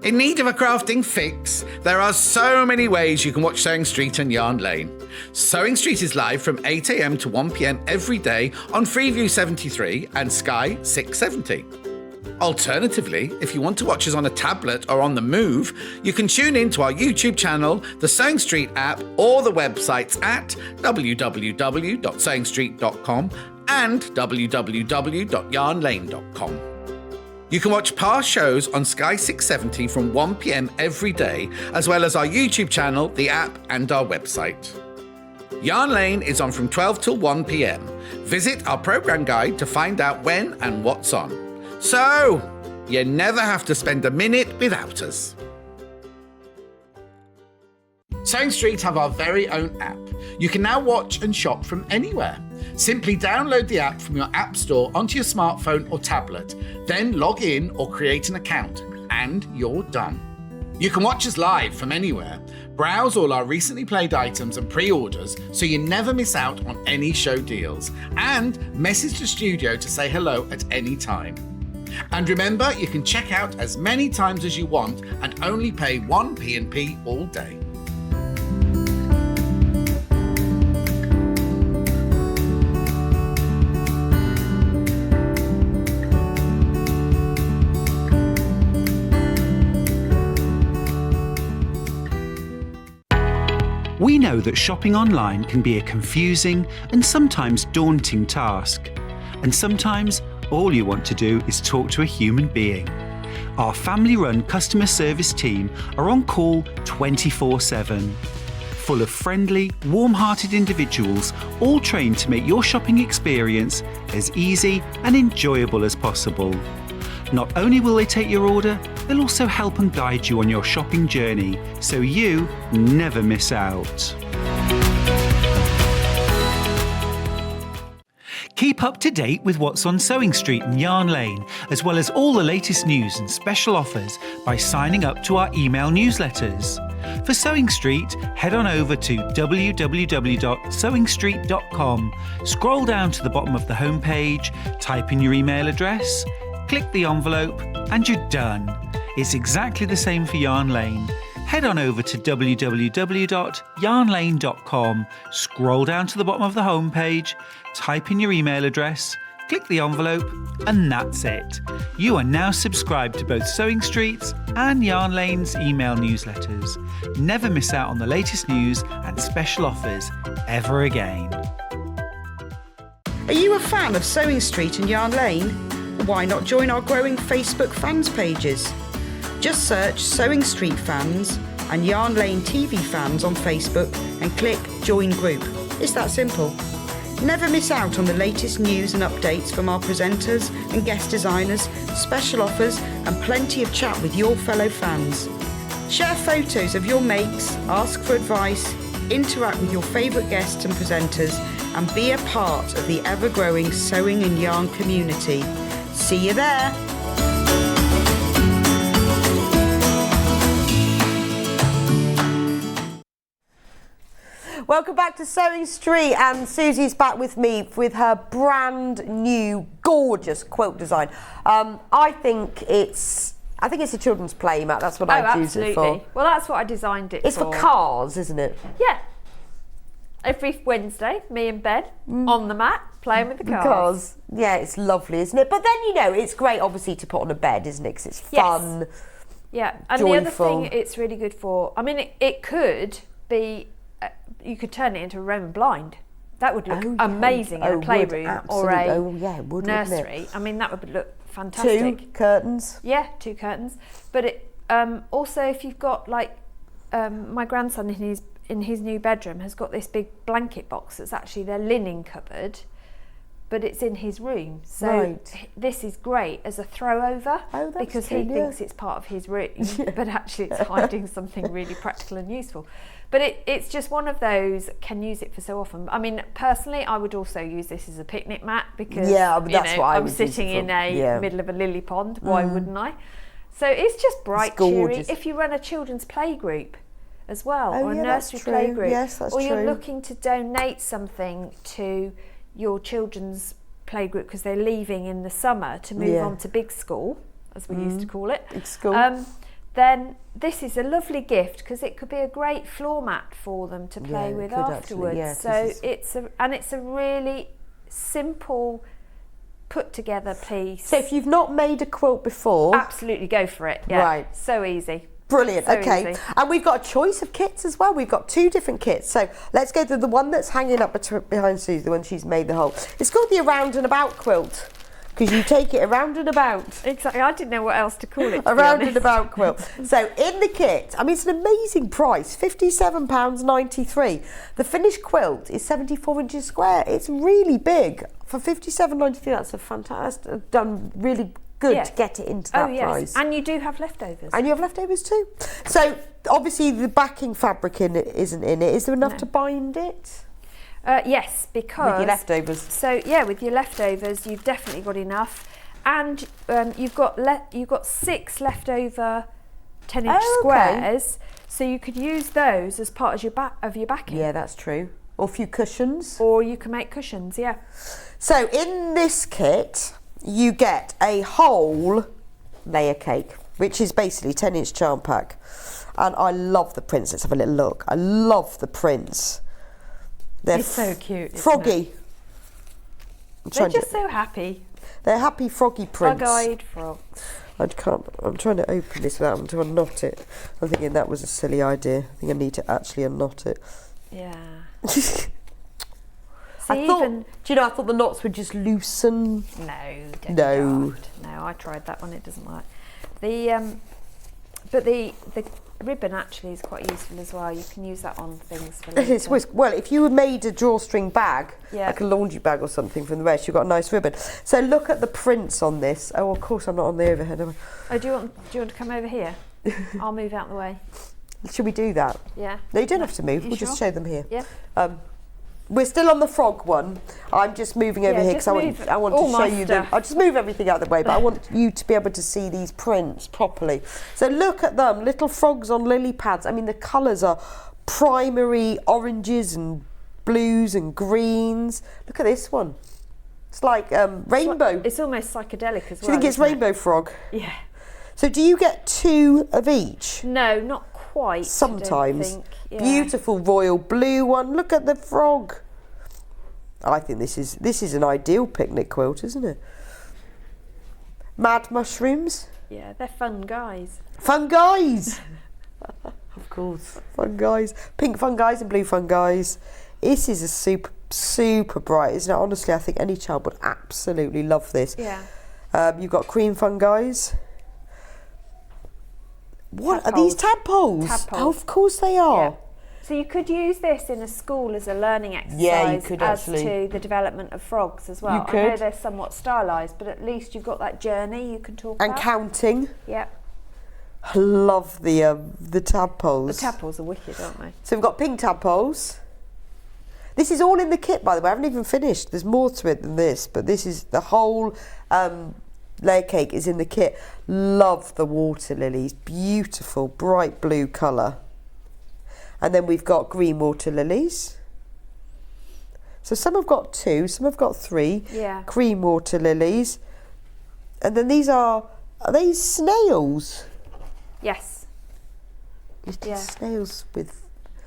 In need of a crafting fix? There are so many ways you can watch Sewing Street and Yarn Lane. Sewing Street is live from 8 a.m. to 1 p.m. every day on Freeview 73 and Sky 670. Alternatively, if you want to watch us on a tablet or on the move, you can tune in to our YouTube channel, the Sewing Street app, or the websites at www.sewingstreet.com and www.yarnlane.com. You can watch past shows on Sky 670 from 1 p.m. every day, as well as our YouTube channel, the app, and our website. Yarn Lane is on from 12 till 1 p.m. Visit our programme guide to find out when and what's on. So, you never have to spend a minute without us. Sewing Street have our very own app. You can now watch and shop from anywhere. Simply download the app from your app store onto your smartphone or tablet, then log in or create an account, and you're done. You can watch us live from anywhere, browse all our recently played items and pre-orders so you never miss out on any show deals, and message the studio to say hello at any time. And remember, you can check out as many times as you want and only pay one P&P all day. We know that shopping online can be a confusing and sometimes daunting task. And sometimes all you want to do is talk to a human being. Our family-run customer service team are on call 24/7. Full of friendly, warm-hearted individuals, all trained to make your shopping experience as easy and enjoyable as possible. Not only will they take your order, they'll also help and guide you on your shopping journey, so you never miss out. Keep up to date with what's on Sewing Street and Yarn Lane, as well as all the latest news and special offers by signing up to our email newsletters. For Sewing Street, head on over to www.sewingstreet.com, scroll down to the bottom of the homepage, type in your email address, click the envelope, and you're done. It's exactly the same for Yarn Lane. Head on over to www.yarnlane.com, scroll down to the bottom of the homepage, type in your email address, click the envelope, and that's it. You are now subscribed to both Sewing Street's and Yarn Lane's email newsletters. Never miss out on the latest news and special offers ever again. Are you a fan of Sewing Street and Yarn Lane? Why not join our growing Facebook fans pages? Just search Sewing Street Fans and Yarn Lane TV Fans on Facebook and click Join Group. It's that simple. Never miss out on the latest news and updates from our presenters and guest designers, special offers, and plenty of chat with your fellow fans. Share photos of your makes, ask for advice, interact with your favourite guests and presenters, and be a part of the ever-growing sewing and yarn community. See you there! Welcome back to Sewing Street, and Susie's back with me with her brand new gorgeous quilt design. I think it's a children's play mat. That's what I'd use it for. Well, that's what I designed it for. It's for cars, isn't it? Yeah. Every Wednesday, me in bed on the mat playing with the cars. Because yeah, it's lovely, isn't it? But then it's great, obviously, to put on a bed, isn't it? Because it's fun. Yes. Yeah, and joyful. the other thing it's really good for. I mean, it could be. You could turn it into a Roman blind. That would look amazing in a playroom or a nursery. I mean, that would look fantastic. 2 curtains. Yeah, 2 curtains. But it also, if you've got like my grandson in his new bedroom has got this big blanket box that's actually their linen cupboard, but it's in his room. So this is great as a throwover because he thinks it's part of his room, but actually it's hiding something really practical and useful. But it's just one of those, can use it for so often. I mean, personally, I would also use this as a picnic mat because I'm sitting in a middle of a lily pond. Why wouldn't I? So it's just bright, cheery. If you run a children's play group as well, or a nursery play group, or you're looking to donate something to your children's play group because they're leaving in the summer to move on to big school, as we used to call it. Big school. Then this is a lovely gift because it could be a great floor mat for them to play with afterwards. It's a really simple, put together piece. So if you've not made a quilt before, absolutely go for it. Yeah, right. So easy. Brilliant. So okay, easy. And we've got a choice of kits as well. We've got 2 different kits. So let's go to the one that's hanging up behind Susie, the one she's made the whole. It's called the Around and About quilt. because you take it around and about. Exactly. I didn't know what else to call it. A round and about quilt. So in the kit, I mean, it's an amazing price, £57.93. The finished quilt is 74 inches square. It's really big. For £57.93, that's a fantastic, done really good to get it into that price. And you do have leftovers. And you have leftovers too. So obviously the backing fabric isn't in it. Is there enough to bind it? Yes, because... With your leftovers. So, yeah, with your leftovers, you've definitely got enough. And you've got 6 leftover 10-inch squares, so you could use those as part of your backing. Yeah, that's true. Or a few cushions. Or you can make cushions, yeah. So, in this kit, you get a whole layer cake, which is basically 10-inch charm pack. And I love the prints. Let's have a little look. I love the prints. They're so cute. Froggy. They're just so happy. They're happy froggy prints. Bug-eyed frogs. I'm trying to open this without having to unknot it. I'm thinking that was a silly idea. I think I need to actually unknot it. Yeah. I thought the knots would just loosen. No, I tried that one. It doesn't work. But the ribbon actually is quite useful as well. You can use that on things for later. Well, if you made a drawstring bag, like a laundry bag or something from the rest, you've got a nice ribbon. So look at the prints on this. Oh, of course I'm not on the overhead, am I? Oh, do you want to come over here? I'll move out the way. Should we do that? Yeah. No, you don't have to move. We'll just show them here. Yeah. We're still on the frog one. I'm just moving over here because I want to show you them. I'll just move everything out of the way, but I want you to be able to see these prints properly. So look at them, little frogs on lily pads. I mean, the colours are primary oranges and blues and greens. Look at this one. It's like rainbow. It's almost psychedelic as well. Do you think it's rainbow frog? Yeah. So do you get 2 of each? No, not quite. Sometimes. I don't think. Yeah. Beautiful royal blue one. Look at the frog. I think this is an ideal picnic quilt, isn't it? Mad mushrooms. Yeah, they're fun guys. Fun guys. Of course, fun guys. Pink fun guys and blue fun guys. This is a super bright, isn't it? Honestly, I think any child would absolutely love this. Yeah. You've got cream fun guys. What Tadpoles. Are these tadpoles? Tadpoles. Oh, of course they are. Yeah. So you could use this in a school as a learning exercise. Yeah, you could as actually. to the development of frogs as well. You could. I know they're somewhat stylised, but at least you've got that journey you can talk about. And counting. Yep. I love the tadpoles. The tadpoles are wicked, aren't they? So we've got pink tadpoles. This is all in the kit, by the way. I haven't even finished. There's more to it than this, but this is the whole layer cake is in the kit. Love the water lilies. Beautiful, bright blue colour. And then we've got green water lilies. So some have got 2, some have got 3. Yeah. Cream water lilies. And then these are they snails? Yes. Little snails with...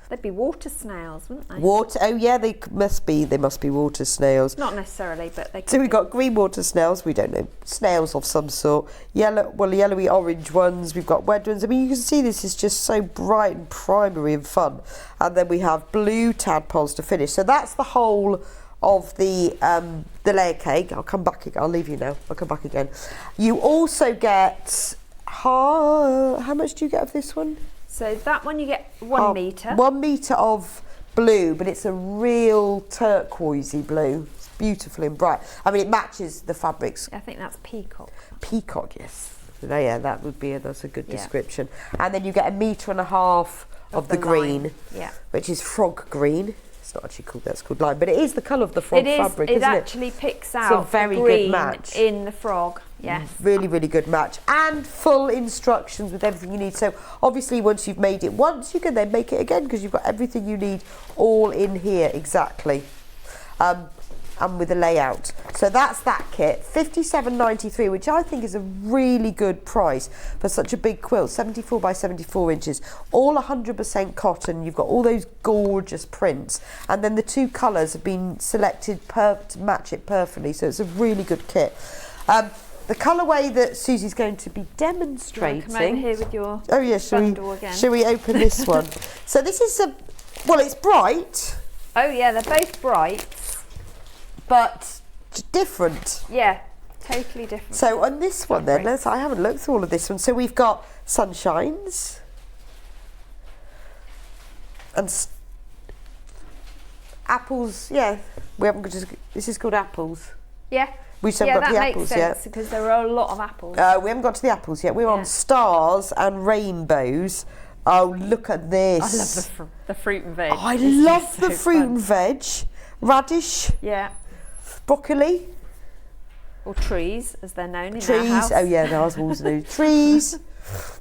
They'd be water snails, wouldn't they? Water, oh yeah, they must be water snails. Not necessarily, but they could So we've be. got green water snails, we don't know, snails of some sort. Yellowy orange ones, we've got red ones. I mean, you can see this is just so bright and primary and fun. And then we have blue tadpoles to finish. So that's the whole of the layer cake. I'll come back again, I'll leave you now, I'll come back again. You also get, how much do you get of this one? So that one you get 1 metre. 1 metre of blue, but it's a real turquoisey blue. It's beautiful and bright. I mean, it matches the fabrics. I think that's peacock. Peacock, yes. So yeah, that's a good description. And then you get 1.5 metres of the green, which is frog green. It's not actually called that, it's called lime, but it is the colour of the frog fabric, isn't it? It actually picks out a very the green good match. in the frog. Yes. Really, really good match. And full instructions with everything you need. So obviously once you've made it once, you can then make it again because you've got everything you need all in here exactly. And with the layout. So that's that kit, £57.93, which I think is a really good price for such a big quilt, 74 by 74 inches, all 100% cotton. You've got all those gorgeous prints, and then the 2 colours have been selected to match it perfectly, so it's a really good kit. The colourway that Susie's going to be demonstrating. Come over here with your bundle again. Shall we open this one? So this is it's bright. Oh yeah, they're both bright. But different. Yeah. Totally different. So on this one then, fabrics. I haven't looked through all of this one. So we've got sunshines and apples. Yeah, we haven't got. This is called apples. Yeah. We just haven't got to the that apples makes sense yet. because there are a lot of apples. We haven't got to the apples yet. We're Yeah. on stars and rainbows. Oh, look at this! I love the fruit and veg. I It's love just the so fruit fun. and veg, radish, Yeah. broccoli, Or trees, as they're known in our trees. house. Oh yeah, no, I was always new. Trees.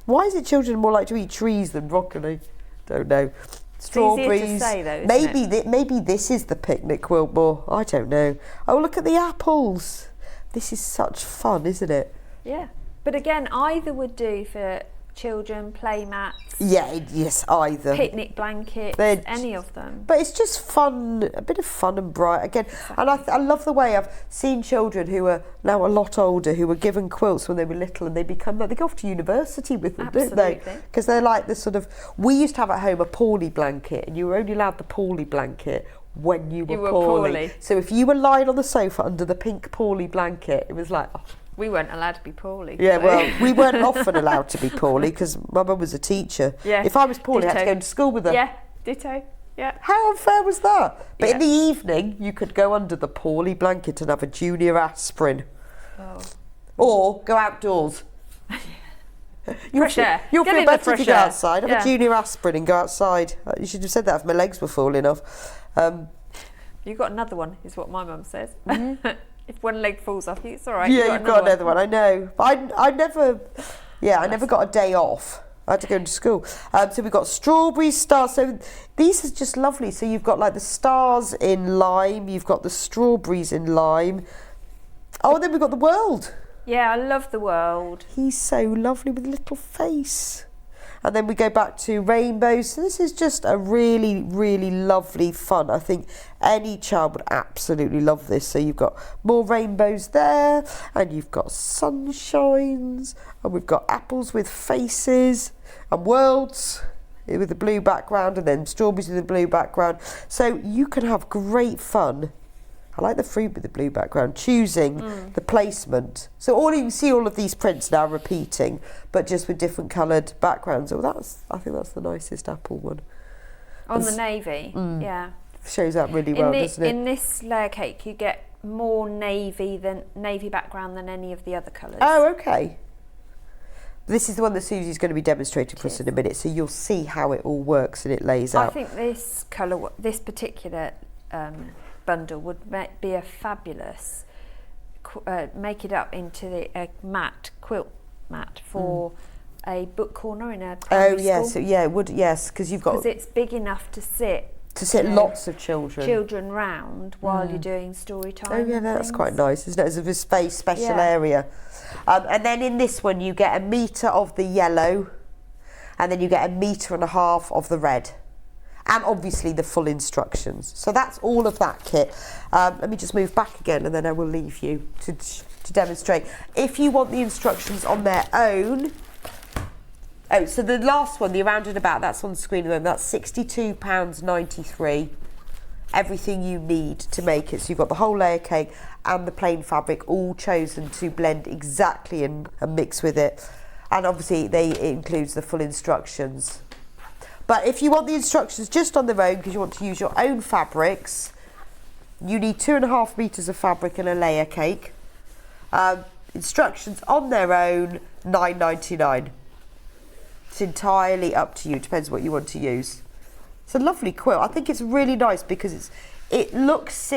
Why is it children more like to eat trees than broccoli? Don't know. Strawberries. easier to say though, isn't maybe maybe this is the picnic quilt more. I don't know. Oh, look at the apples. This is such fun, isn't it? Yeah. But again, either would do for children, play mats, Yeah. Yes. Either. picnic blankets, They're any of them. But it's just fun, a bit of fun and bright again. And I love the way I've seen children who are now a lot older who were given quilts when they were little, and they become like, they go off to university with them, don't they? Absolutely. Because they're like the sort of. We used to have at home a Paulie blanket, and you were only allowed the Paulie blanket when you were poorly. So if you were lying on the sofa under the pink Paulie blanket, it was like. Oh. We weren't allowed to be poorly. Yeah, so- well, we weren't often allowed to be poorly because my mum was a teacher. Yeah, If I was poorly, I had to ditto. go to school with her. Yeah, ditto. Yeah. How unfair was that? But in Yeah. the evening, you could go under the Paulie blanket and have a junior aspirin. Oh. Or go outdoors. Fresh air. You'll Get feel in the better if fresh you go air. outside. Have Yeah. a junior aspirin and go outside. You should have said that if my legs were falling off. You've got another one, is what my mum says. If one leg falls off, it's all right. Yeah, you've got another one. I know. But I never got a day off. I had to go to school. So we've got strawberries, stars. So these are just lovely. So you've got like the stars in lime. You've got the strawberries in lime. Oh, and then we've got the world. Yeah, I love the world. He's so lovely with a little face. And then we go back to rainbows. So this is just a really, really lovely fun. I think any child would absolutely love this. So you've got more rainbows there, and you've got sunshines, and we've got apples with faces, and worlds with a blue background, and then strawberries with a blue background. So you can have great fun. I like the fruit with the blue background, choosing the placement. So you can see all of these prints now repeating, but just with different coloured backgrounds. Oh, I think that's the nicest apple one. On the navy, yeah. Shows that really well, doesn't it? In this layer cake, you get more navy background than any of the other colours. Oh, okay. This is the one that Susie's going to be demonstrating for us in a minute, so you'll see how it all works and it lays out. I think this colour, this particular bundle would be a fabulous, make it up into a quilt mat for a book corner in a primary yes, school. it would, yes, because you've got Because it's big enough to sit lots of children. round while you're doing story time. Oh yeah, and that's things. quite nice, isn't it? As a special Yeah. area. And then in this one you get 1 metre of the yellow, and then you get 1.5 metres of the red. And obviously the full instructions. So that's all of that kit. Let me just move back again and then I will leave you to demonstrate. If you want the instructions on their own, so the last one, the around and about, that's on the screen at the moment, that's £62.93. Everything you need to make it. So you've got the whole layer cake and the plain fabric all chosen to blend exactly and mix with it. And obviously it includes the full instructions. But if you want the instructions just on their own, because you want to use your own fabrics, you need 2.5 metres of fabric and a layer cake. Instructions on their own, £9.99. It's entirely up to you, depends what you want to use. It's a lovely quilt. I think it's really nice because it looks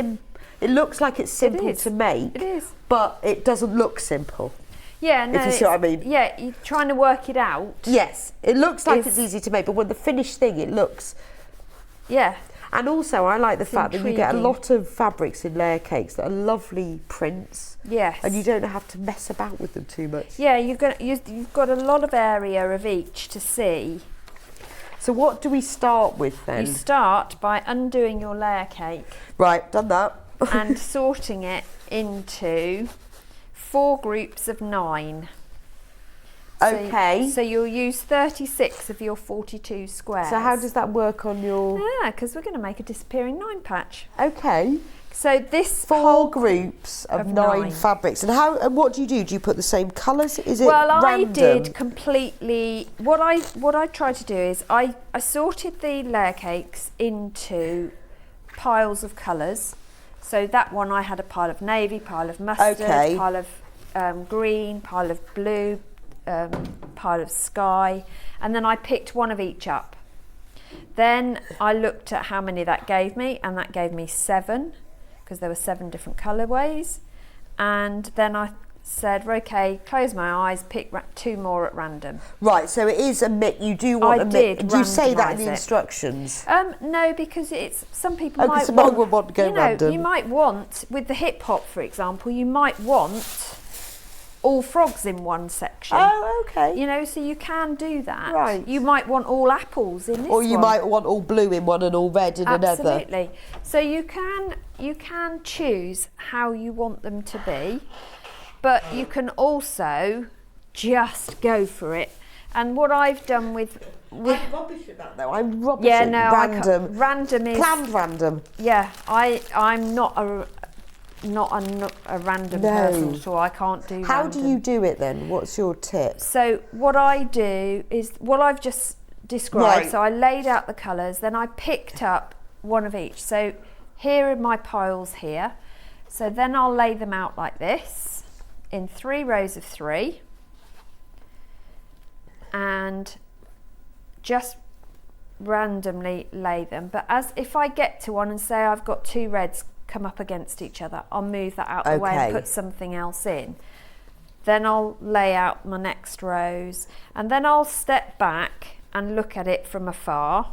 like it's simple to make. It is. But it doesn't look simple. Yeah, no, if you see what I mean. Yeah, you're trying to work it out. Yes, it looks like it's easy to make, but when the finished thing, it looks. Yeah. And also, I like the fact that you get a intriguing. lot of fabrics in layer cakes that are lovely prints. Yes. And you don't have to mess about with them too much. Yeah, you've got a lot of area of each to see. So what do we start with then? You start by undoing your layer cake Right, done that. and sorting it into 4 groups of 9. Okay. So you'll use 36 of your 42 squares. So how does that work on your... Because we're going to make a disappearing 9 patch. Okay. So this 4 whole groups of of 9 9. fabrics. And what do you do? Do you put the same colours? Is it Well, random? I did completely. What I tried to do is I sorted the layer cakes into piles of colours. So that one I had a pile of navy, pile of mustard, Okay. pile of green, pile of blue, pile of sky, and then I picked one of each up. Then I looked at how many that gave me, and that gave me 7, because there were 7 different colourways. And then I said, okay, close my eyes, pick 2 more at random. Right, so it is a mix. You do want I a mix. did Do you say that in randomise the it. instructions? No, because it's some people Oh, might someone want, would want to go you know, random. you might want, with the hip hop, for example, you might want all frogs in one section. Oh, okay. You know, so you can do that. Right. You might want all apples in this Or you one. might want all blue in one and all red in another. Absolutely. So you can choose how you want them to be, but you can also just go for it. And what I've done with I'm rubbish with that though. I'm rubbish yeah, at no, random. random is Planned random. yeah. I'm not a random No. person at all. I can't do. How random. do you do it then? What's your tip? So what I do is what I've just described. Right. So I laid out the colours, then I picked up one of each. So here are my piles here. So then I'll lay them out like this in 3 rows of 3, and just randomly lay them. But as if I get to one and say I've got 2 reds come up against each other, I'll move that out the way and Okay. put something else in. Then I'll lay out my next rows, and then I'll step back and look at it from afar,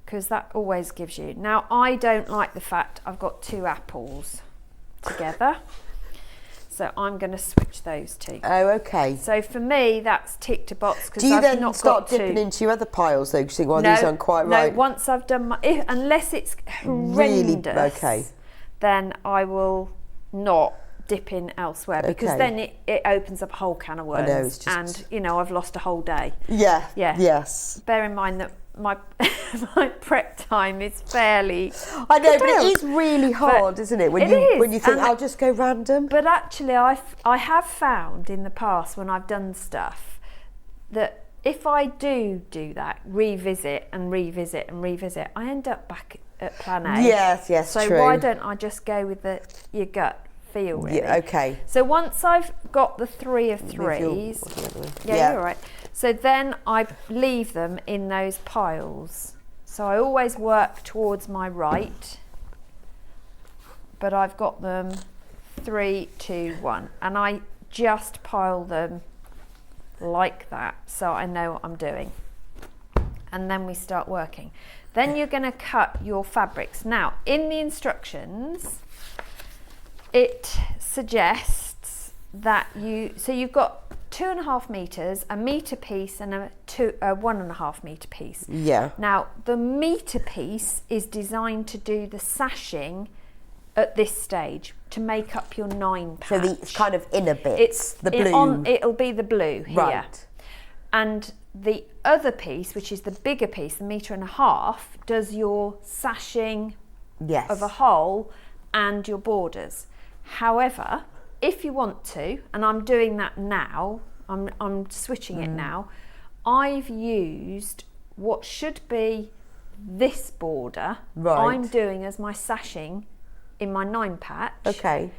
because that always gives you. Now, I don't like the fact I've got 2 apples together, so I'm going to switch those 2. Oh, okay. So for me, that's ticked a box, because Do you I've then not start got dipping 2. into your other piles though? Because you think, well, these aren't quite right. No, once I've done my, unless it's Really? horrendous, Okay. then I will not dip in elsewhere, because Okay. then it opens up a whole can of worms, know, it's just- and you know, I've lost a whole day. Yeah. Yeah. Yes. Bear in mind that my my prep time is fairly. I know, but Still. it is really hard, isn't it? When it you is, when you think and- I'll just go random. But actually, I have found in the past when I've done stuff that if I do that, revisit and revisit and revisit, I end up back at plan A. Yes, yes, So true. why don't I just go with your gut feel, really? Yeah, okay. So once I've got the 3 of Move your- 3s, Yeah. yeah, you're all right. So then I leave them in those piles. So I always work towards my right, but I've got them 3, 2, 1, and I just pile them like that, so I know what I'm doing. And then we start working. Then you're going to cut your fabrics. Now, in the instructions, it suggests that you've got 2.5 meters, a meter piece, and a 1.5 meter piece. Yeah. Now, the meter piece is designed to do the sashing at this stage to make up your 9 patch. So the kind of inner bits, It's the blue. it'll be the blue here. Right. And the other piece, which is the bigger piece, the 1.5 meters, does your sashing Yes. of a hole and your borders. However, if you want to, and I'm doing that now, I'm switching it now, I've used what should be this border. Right. I'm doing as my sashing in my 9 patch. Okay.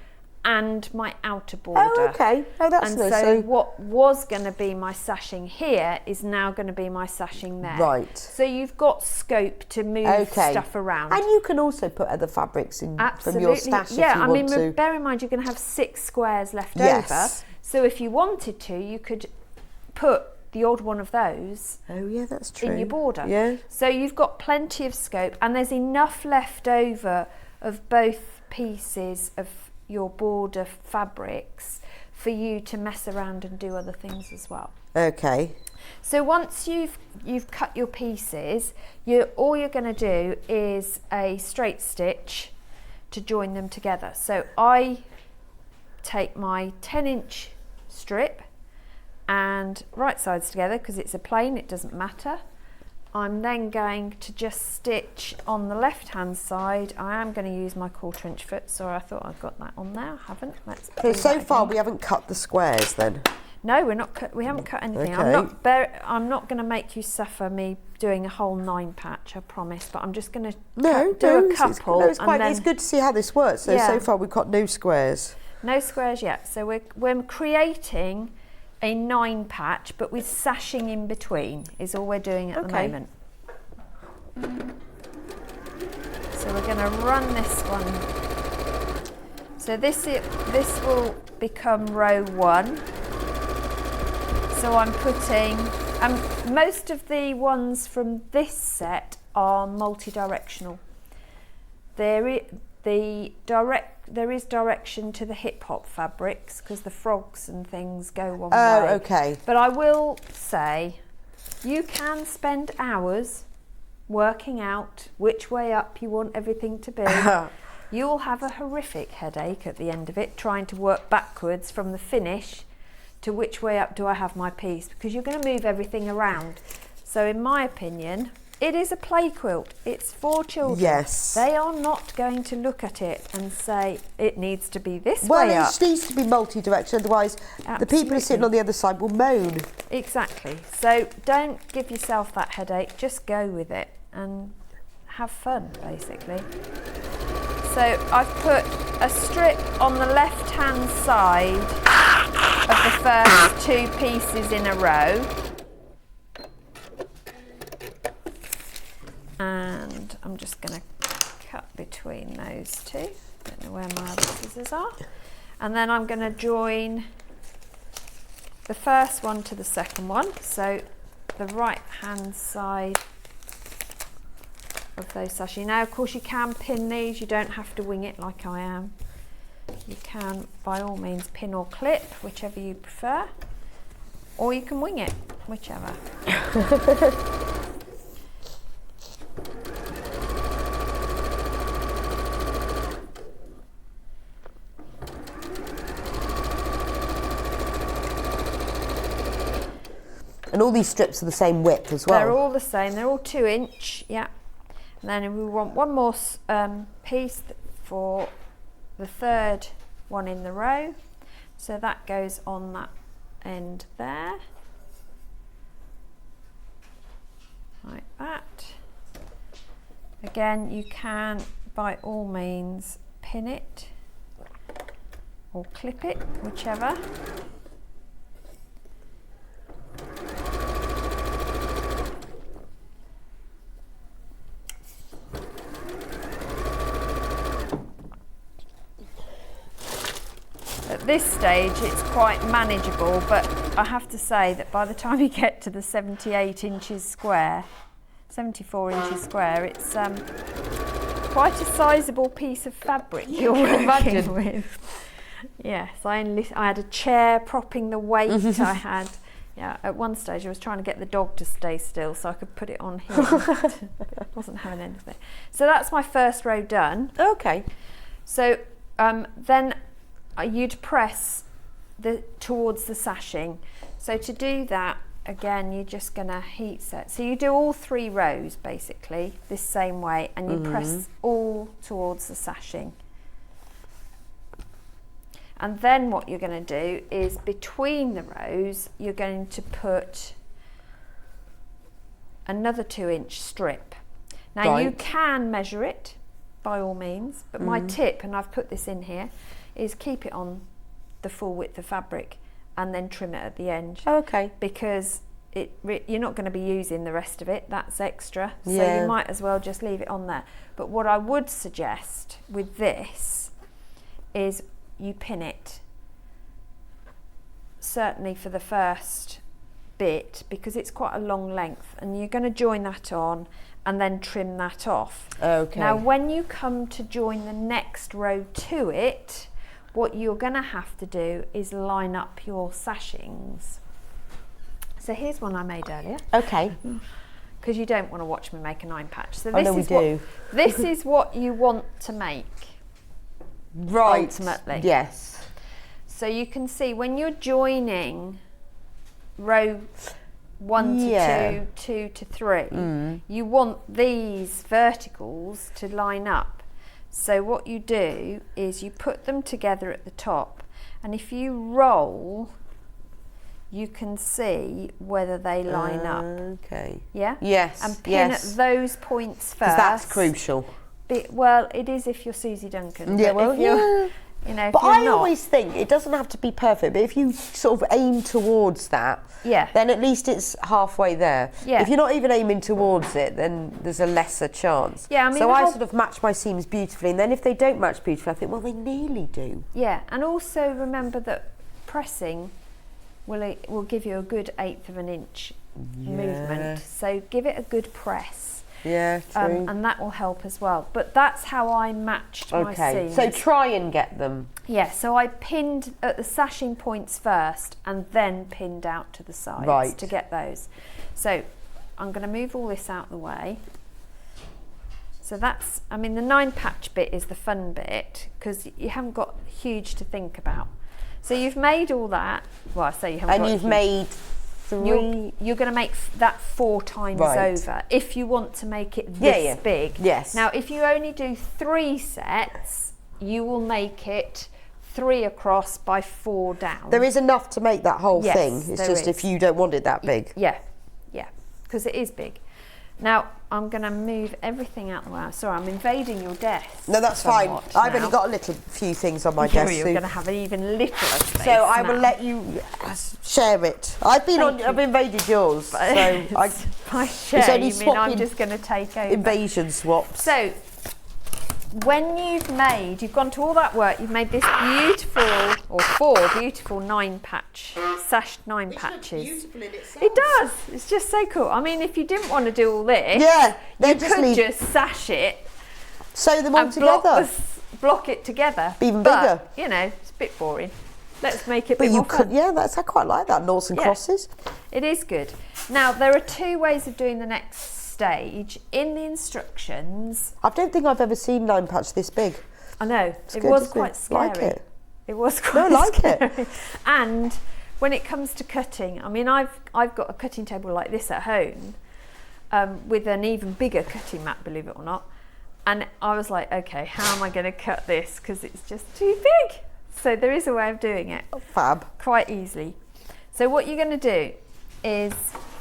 And my outer border. Oh, okay. Oh, that's and nice. so what was going to be my sashing here is now going to be my sashing there. Right. So you've got scope to move stuff around. And you can also put other fabrics in Absolutely. from your stash if yeah, you I want mean, to. bear in mind you're going to have 6 squares left Yes. over. So if you wanted to, you could put the odd one of those Oh, yeah, that's true. in your border. Yeah. So you've got plenty of scope, and there's enough left over of both pieces of your border fabrics for you to mess around and do other things as well. Okay. So once you've cut your pieces, all you're going to do is a straight stitch to join them together. So I take my 10-inch strip and right sides together, because it's a plain, it doesn't matter, I'm then going to just stitch on the left hand side. I am going to use my 1/4 inch foot. Sorry, I thought I'd got that on there. I haven't. Let's do So that far again. we haven't cut the squares then. No, we're not. We haven't cut anything. Okay. I'm not going to make you suffer me doing a whole 9 patch. I promise. But I'm just going to do a couple. It's good to see how this works. So far we've got no squares. No squares yet. So we're creating a 9 patch, but with sashing in between is all we're doing at the moment. So we're going to run this one. So this will become row 1. So I'm putting, most of the ones from this set are multi-directional. There is direction to the hip hop fabrics because the frogs and things go one way. Oh, okay. But I will say, you can spend hours working out which way up you want everything to be. You'll have a horrific headache at the end of it, trying to work backwards from the finish to which way up do I have my piece, because you're going to move everything around. So in my opinion, it is a play quilt. It's for children. Yes. They are not going to look at it and say it needs to be this Well, way up. it needs to be multi-directional, otherwise the people who are sitting on the other side will moan. Exactly. So don't give yourself that headache. Just go with it and have fun, basically. So I've put a strip on the left-hand side of the first 2 pieces in a row. And I'm just going to cut between those 2. Don't know where my other scissors are. And then I'm going to join the first one to the second one. So the right-hand side of those sashimi. Now, of course, you can pin these. You don't have to wing it like I am. You can, by all means, pin or clip, whichever you prefer. Or you can wing it, whichever. And all these strips are the same width as well? They're all the same. They're all 2 inch, yeah. And then we want one more piece for the third one in the row. So that goes on that end there. Like that. Again, you can, by all means, pin it or clip it, whichever. At this stage it's quite manageable, but I have to say that by the time you get to the 78 inches square, 74 inches square, it's quite a sizable piece of fabric you're working with. Yes, I had a chair propping the weight I had. Yeah, at one stage I was trying to get the dog to stay still so I could put it on here. I wasn't having anything. So that's my first row done. Okay. So then you'd press towards the sashing. So to do that, again, you're just going to heat set. So you do all 3 rows basically this same way, and you press all towards the sashing. And then what you're going to do is between the rows, you're going to put another 2 inch strip. Now you can measure it by all means, but my tip, and I've put this in here, is keep it on the full width of fabric and then trim it at the end. Okay. Because you're not going to be using the rest of it, that's extra. So Yeah. you might as well just leave it on there. But what I would suggest with this is you pin it, certainly for the first bit, because it's quite a long length, and you're going to join that on and then trim that off. Okay. Now when you come to join the next row to it, what you're going to have to do is line up your sashings. So here's one I made earlier, Okay. because you don't want to watch me make a 9 patch. So Oh, no, we do. This is what you want to make. Right. Ultimately. Yes. So you can see when you're joining row 1 to 2, 2 to 3. You want these verticals to line up. So what you do is you put them together at the top, and if you roll, you can see whether they line up. Okay. Yeah? Yes. And pin at those points first. Because that's crucial. Well, it is if you're Suzie Duncan. Yeah, but well, if you're, yeah. You know, if But you're I not, always think it doesn't have to be perfect, but if you sort of aim towards that, then at least it's halfway there. Yeah. If you're not even aiming towards it, then there's a lesser chance. Yeah, I mean, so I sort of match my seams beautifully, and then if they don't match beautifully, I think, well, they nearly do. Yeah, and also remember that pressing will give you a good 1/8 of an inch movement. So give it a good press. Yeah, true. And that will help as well. But that's how I matched my seams. So try and get them. Yeah, so I pinned at the sashing points first and then pinned out to the sides to get those. So I'm going to move all this out of the way. So that's, I mean, the 9 patch bit is the fun bit because you haven't got huge to think about. So you've made all that. Well, I say you haven't got And you've made 3. You're going to make that 4 times over if you want to make it this big. Yes. Now, if you only do 3 sets, you will make it 3 across by 4 down. There is enough to make that whole thing. It's just if you don't want it that big. Yeah, because it is big. Now, I'm going to move everything out the way. Sorry, I'm invading your desk. No, that's fine. I've only got a few things on my desk. You're going to have even littler space. So I will let you share it. I've invaded yours. So by share, you mean I'm just going to take over. Invasion swaps. So when you've gone to all that work, you've made this beautiful, or 4 beautiful 9 patch, sashed 9 patches. Beautiful in itself. It does. It's just so cool. I mean, if you didn't want to do all this, you could just sash it, sew them all together, block it together. Even bigger. You know, it's a bit boring. Let's make it a bit more fun. I quite like that, noughts and crosses. It is good. Now, there are 2 ways of doing the next stage. In the instructions, I don't think I've ever seen 9 patch this big. I know, it was quite scary. Like it. It was quite scary. It. And when it comes to cutting, I mean, I've got a cutting table like this at home with an even bigger cutting mat, believe it or not. And I was like, okay, how am I going to cut this? Because it's just too big. So there is a way of doing it. Fab. Quite easily. So what you're going to do is,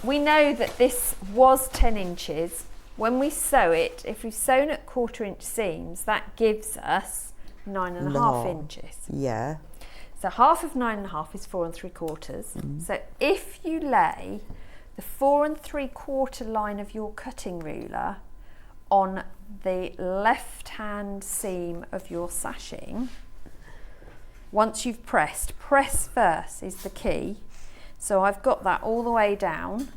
we know that this was 10 inches. When we sew it, if we've sewn at 1/4 inch seams, that gives us 9.5 inches. Yeah. So half of 9.5 is 4 3/4. So if you lay the 4 3/4 line of your cutting ruler on the left hand seam of your sashing, once you've press first is the key. So I've got that all the way down.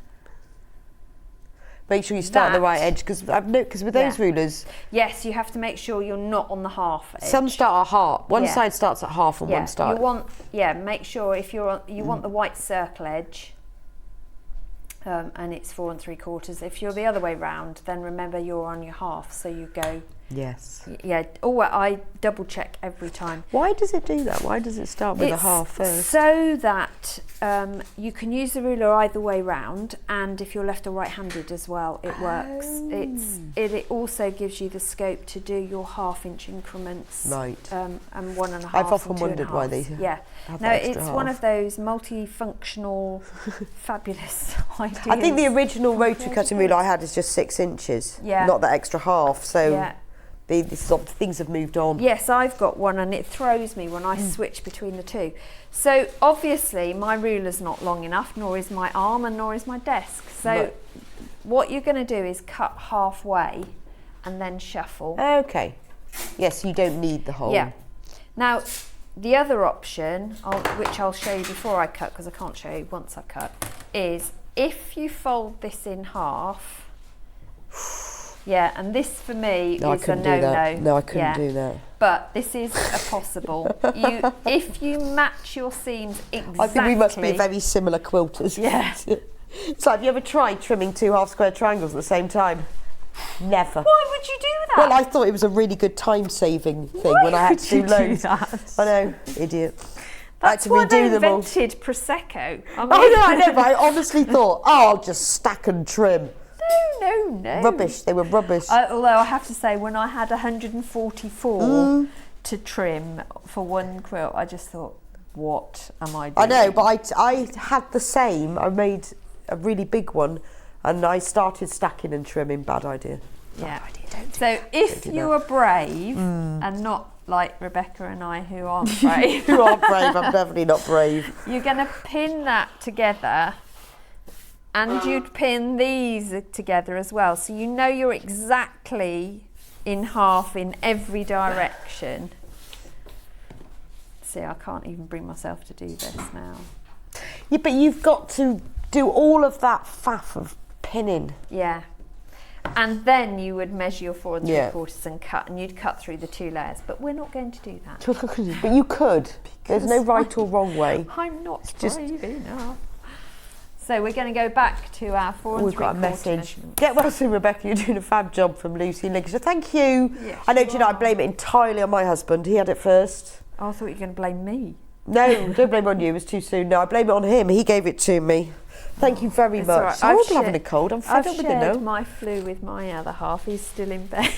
Make sure you start at the right edge, because I've noticed, because with those rulers, yes, you have to make sure you're not on the half edge. Some start at half. One side starts at half and one start. You want, make sure if you're on, you want the white circle edge, and it's 4 3/4. If you're the other way round, then remember you're on your half, so you go. Yes. Yeah. Oh, I double check every time. Why does it do that? Why does it start with a half first? So that you can use the ruler either way round, and if you're left or right-handed as well, it works. It also gives you the scope to do your 1/2 inch increments. Right. And 1.5. I've often wondered why they have it's one of those multifunctional, fabulous ideas. I think the original rotary cutting ruler I had is just 6 inches. Yeah. Not that extra half. So. Things have moved on. Yes, I've got one, and it throws me when I switch between the 2. So obviously my ruler's not long enough, nor is my arm, and nor is my desk. So what you're going to do is cut halfway and then shuffle. Okay. Yes, you don't need the whole. Yeah. Now, the other option, which I'll show you before I cut, because I can't show you once I cut, is if you fold this in half. Yeah, and this for me is a no-no. No, I couldn't do that. But this is a possible. If you match your seams exactly. I think we must be very similar quilters. Yeah. So have you ever tried trimming 2 half square triangles at the same time? Never. Why would you do that? Well, I thought it was a really good time-saving thing when I had to do loads. That? I know, idiot. That's to why they redo them all. invented Prosecco. I know, but I honestly thought, I'll just stack and trim. No. Rubbish, they were rubbish. Although I have to say, when I had 144 to trim for one quilt, I just thought, what am I doing? I know, but I had the same. I made a really big one and I started stacking and trimming. Bad idea. Yeah. So if you are brave and not like Rebecca and I who aren't brave. You are brave, I'm definitely not brave. You're going to pin that together and you'd pin these together as well. So you know you're exactly in half in every direction. See, I can't even bring myself to do this now. Yeah, but you've got to do all of that faff of pinning. Yeah. And then you would measure your 4 3/4 and cut, and you'd cut through the 2 layers. But we're not going to do that. But you could. There's no right or wrong way. I'm not brave enough. So we're going to go back to our 4 We've got a 3/4 message. measurement. Get well soon, Rebecca. You're doing a fab job from Lucy and Lincolnshire. Thank you. Yes, I know, you do you know, I are. blame it entirely on my husband. He had it first. Oh, I thought you were going to blame me. No, don't blame it on you. It was too soon. No, I blame it on him. He gave it to me. Thank you very It's much. all right. I'm I've having a shared- cold. I'm fed I've up with it shared now. my flu with my other half. He's still in bed.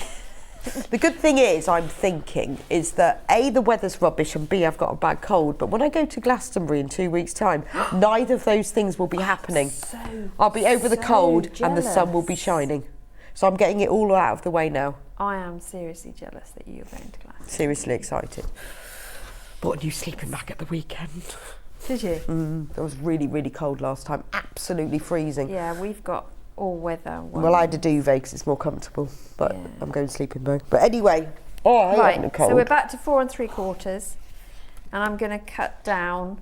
The good thing is, I'm thinking, is that A, the weather's rubbish, and B, I've got a bad cold. But when I go to Glastonbury in 2 weeks' time, neither of those things will be happening. I'll be over the so cold and the sun will be jealous. shining. So I'm getting it all out of the way now. I am seriously jealous that you're going to Glasgow. Seriously excited. Bought a new sleeping bag at the weekend. Did you? It was really, really cold last time. Absolutely freezing. Yeah, we've got all weather. Well, I had a duvet because it's more comfortable, but Yeah. I'm going sleeping bag. But anyway, I hate having a Right, cold. so we're back to 4 3/4, and I'm going to cut down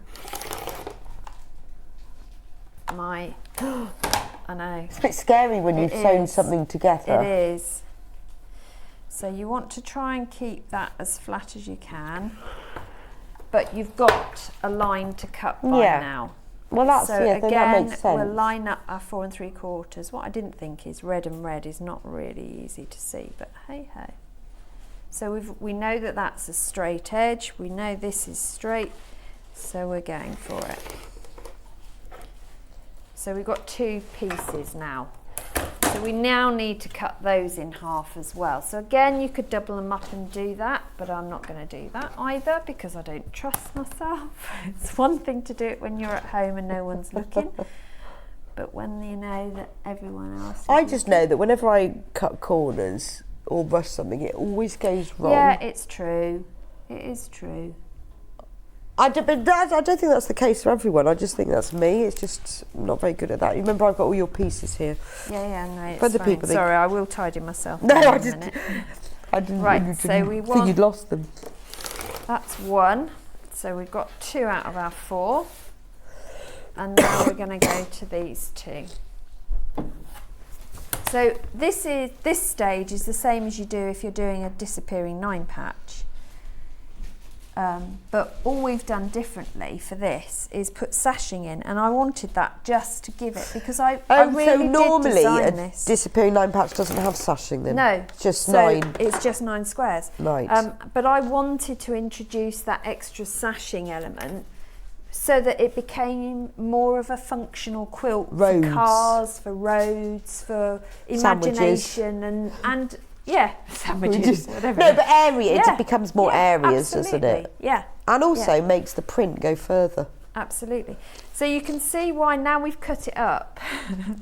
my. I know. It's a bit scary when you've It sewn is. something together. It is. So you want to try and keep that as flat as you can, but you've got a line to cut by Yeah. now. Well, that's So that again, makes sense. we'll line up our 4 3/4. What I didn't think is red and red is not really easy to see, but hey ho. So we know that that's a straight edge. We know this is straight, so we're going for it. So we've got 2 pieces now. So we now need to cut those in half as well. So again, you could double them up and do that, but I'm not going to do that either because I don't trust myself. It's one thing to do it when you're at home and no one's looking, but when you know that everyone else is I just know that whenever I cut corners or rush something, it always goes wrong. Yeah, it's true. It is true. I don't think that's the case for everyone. I just think that's me. It's just I'm not very good at that. You remember, I've got all your pieces here. Yeah, no, it's For the fine. people that- Sorry, I will tidy myself. No, down I in a just minute. I didn't Right, really so we think want- you'd lost them. That's 1. So we've got 2 out of our 4. And now we're going to go to these 2. So this stage is the same as you do if you're doing a disappearing 9 patch. But all we've done differently for this is put sashing in, and I wanted that just to give it because I really so did normally design a this. disappearing 9 patch doesn't have sashing then? No, It's just so 9. It's just 9 squares. Right. But I wanted to introduce that extra sashing element so that it became more of a functional quilt Roads. for cars, for roads, for Sandwiches. imagination and yeah, sandwiches, whatever. No, but area, Yeah, it becomes more yeah, areas, doesn't absolutely. it? Yeah, And also Yeah. makes the print go further. absolutely. So you can see why now we've cut it up.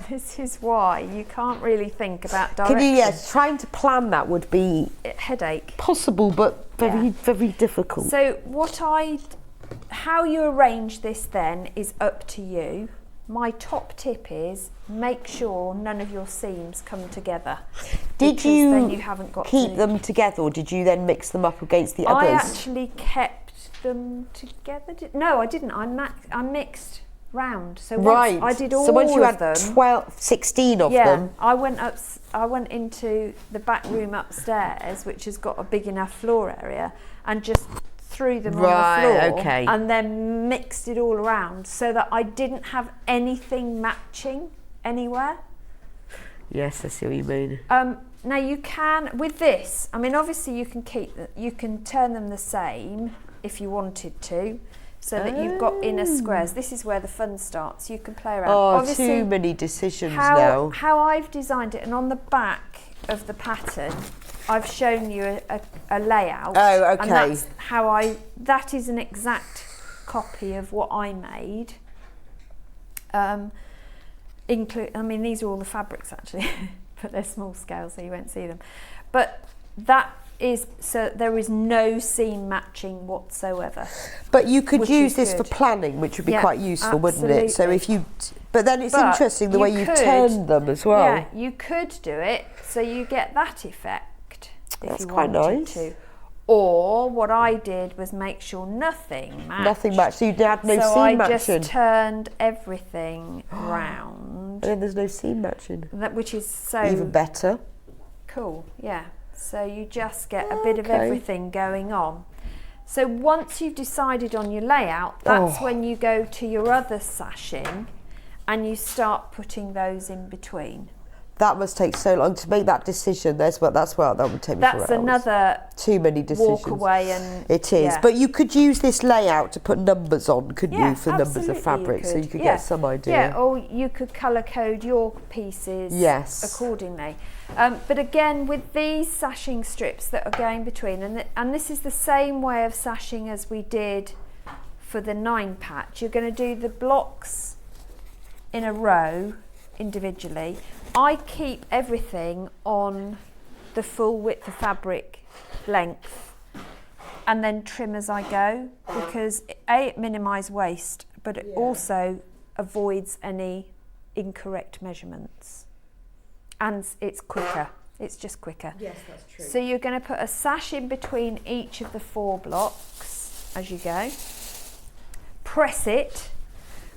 This is why you can't really think about direction. Can you, yes, trying to plan that would be Headache. possible, but very, Yeah. very difficult. So how you arrange this then is up to you. My top tip is make sure none of your seams come together. Did because you, then you haven't got keep to, them together, or did you then mix them up against the I others? actually kept them together. No, I didn't. I mixed round. So once I did all so once you of had them. 12, 16 of Yeah, them. I went into the back room upstairs, which has got a big enough floor area, and just threw them Right, on the floor okay. and then mixed it all around so that I didn't have anything matching anywhere. Yes, I see what you mean. Now you can, with this, I mean obviously you can turn them the same if you wanted to. so that you've got inner squares. This is where the fun starts. You can play around. Oh, Obviously, too many decisions now. How I've designed it, and on the back of the pattern, I've shown you a layout. Oh, okay. And that's how that is an exact copy of what I made. I mean, these are all the fabrics actually, but they're small scale, so you won't see them. But that is, so there is no seam matching whatsoever. But you could use this for planning, which would be quite useful, wouldn't it? So if you, but then it's interesting the way you've turned them as well. Yeah, you could do it so you get that effect if you quite wanted nice. to. Or what I did was make sure nothing matched. Nothing matched, so you had no seam matching. So I just turned everything round. And then there's no seam matching. Which is so even better. Cool, yeah. So you just get a bit of everything going on. So once you've decided on your layout, that's when you go to your other sashing and you start putting those in between. That must take so long to make that decision. That would take me 4 hours. That's another too many decisions. Walk away and it is. Yeah. But you could use this layout to put numbers on, couldn't you, for numbers of absolutely fabric, so you could get some idea. Yeah, or you could colour code your pieces accordingly. But again, with these sashing strips that are going between, and this is the same way of sashing as we did for the 9 patch. You're going to do the blocks in a row individually. I keep everything on the full width of fabric length and then trim as I go, because it minimises waste, but it also avoids any incorrect measurements, and it's quicker. It's just quicker. Yes, that's true. So you're going to put a sash in between each of the 4 blocks as you go, press it,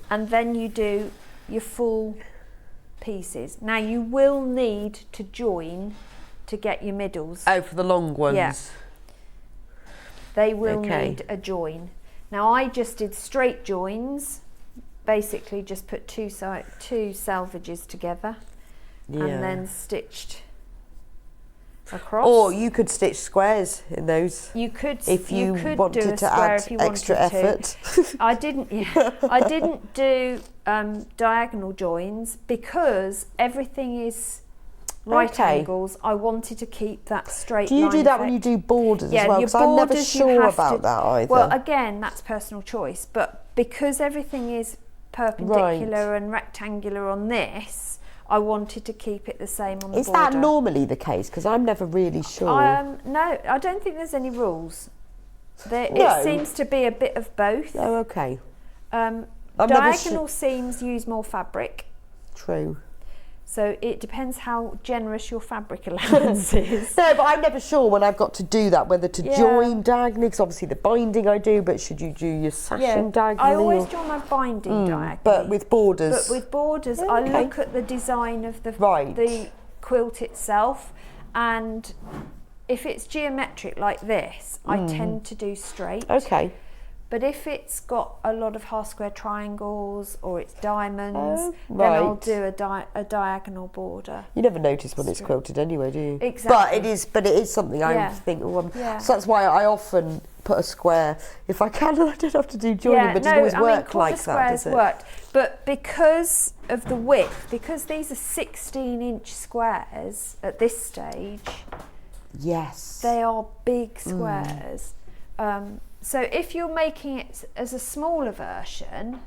and then you do your full pieces. Now you will need to join to get your middles. Oh, for the long ones. Yeah. They will need a join. Now I just did straight joins, basically just put two selvages together and then stitched across. Or you could stitch squares in those. You could, if you could wanted do a to square add if you extra wanted effort. To. I didn't. Yeah, I didn't do diagonal joins because everything is right angles. I wanted to keep that straight. Do you line do that effect. when you do borders Yeah, as well? your Because I'm never borders, you sure have about to- that either. Well, again, that's personal choice. But because everything is perpendicular and rectangular on this, I wanted to keep it the same on the is border. that normally the case? Because I'm never really sure. No, I don't think there's any rules. No. It seems to be a bit of both. Oh, okay. Diagonal never seams use more fabric, True. so it depends how generous your fabric allowance is. No, but I'm never sure when I've got to do that, whether to Yeah. join diagonally, because obviously the binding I do, but should you do your sashing diagonally? I always or- draw my binding diagonally. But with borders. But with borders, I look at the design of the quilt itself, and if it's geometric like this, I tend to do straight. Okay. But if it's got a lot of half square triangles or it's diamonds, then right. I'll do a diagonal border. You never notice when it's quilted anyway, do you? Exactly. But it is something I think. So that's why I often put a square if I can. I don't have to do joining, but it doesn't always work like that, does it? Worked, but because of the width, because these are 16-inch squares at this stage. Yes. They are big squares. So if you're making it as a smaller version,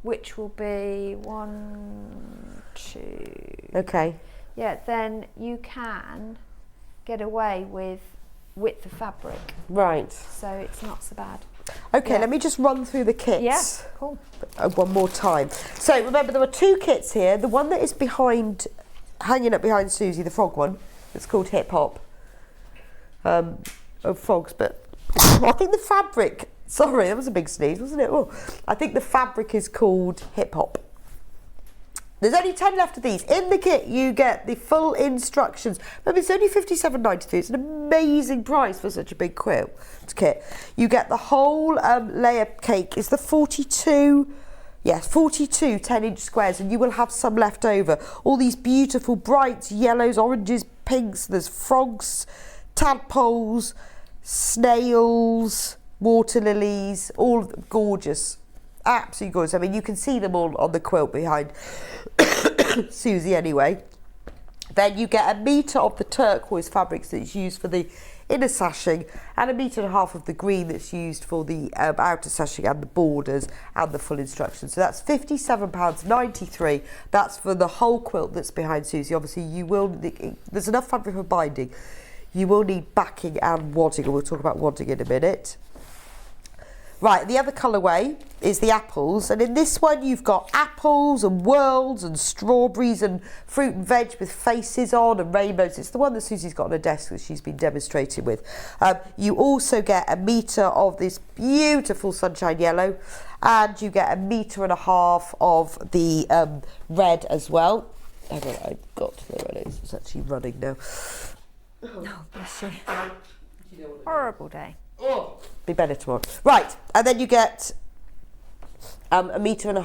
which will be 1, 2. Okay. Yeah, then you can get away with width of fabric. Right. So it's not so bad. Okay, let me just run through the kits. Yeah, cool. One more time. So remember, there were 2 kits here. The one that is hanging up behind Suzie, the frog one, it's called Hip Hop. Of frogs, but I think the fabric, sorry, that was a big sneeze, wasn't it? Oh, I think the fabric is called Hip Hop. There's only 10 left of these. In the kit, you get the full instructions. Remember, it's only $57.93. It's an amazing price for such a big quilt kit. You get the whole layer cake. It's the 42 10-inch squares, and you will have some left over. All these beautiful brights, yellows, oranges, pinks. There's frogs, tadpoles, snails, water lilies, all gorgeous, absolutely gorgeous. I mean, you can see them all on the quilt behind Suzie anyway. Then you get 1 metre of the turquoise fabrics that's used for the inner sashing and 1.5 metres of the green that's used for the outer sashing and the borders and the full instructions. So that's £57.93. That's for the whole quilt that's behind Suzie. Obviously, there's enough fabric for binding. You will need backing and wadding, and we'll talk about wadding in a minute. Right, the other colourway is the apples, and in this one you've got apples and worlds and strawberries and fruit and veg with faces on and rainbows. It's the one that Susie's got on her desk that she's been demonstrating with. You also get 1 metre of this beautiful sunshine yellow, and you get 1.5 metres of the red as well. Hang on, I've got to know what it is. It's actually running now. Oh, bless you. Horrible day. Oh, be better tomorrow. Right, and then you get 1.5 metres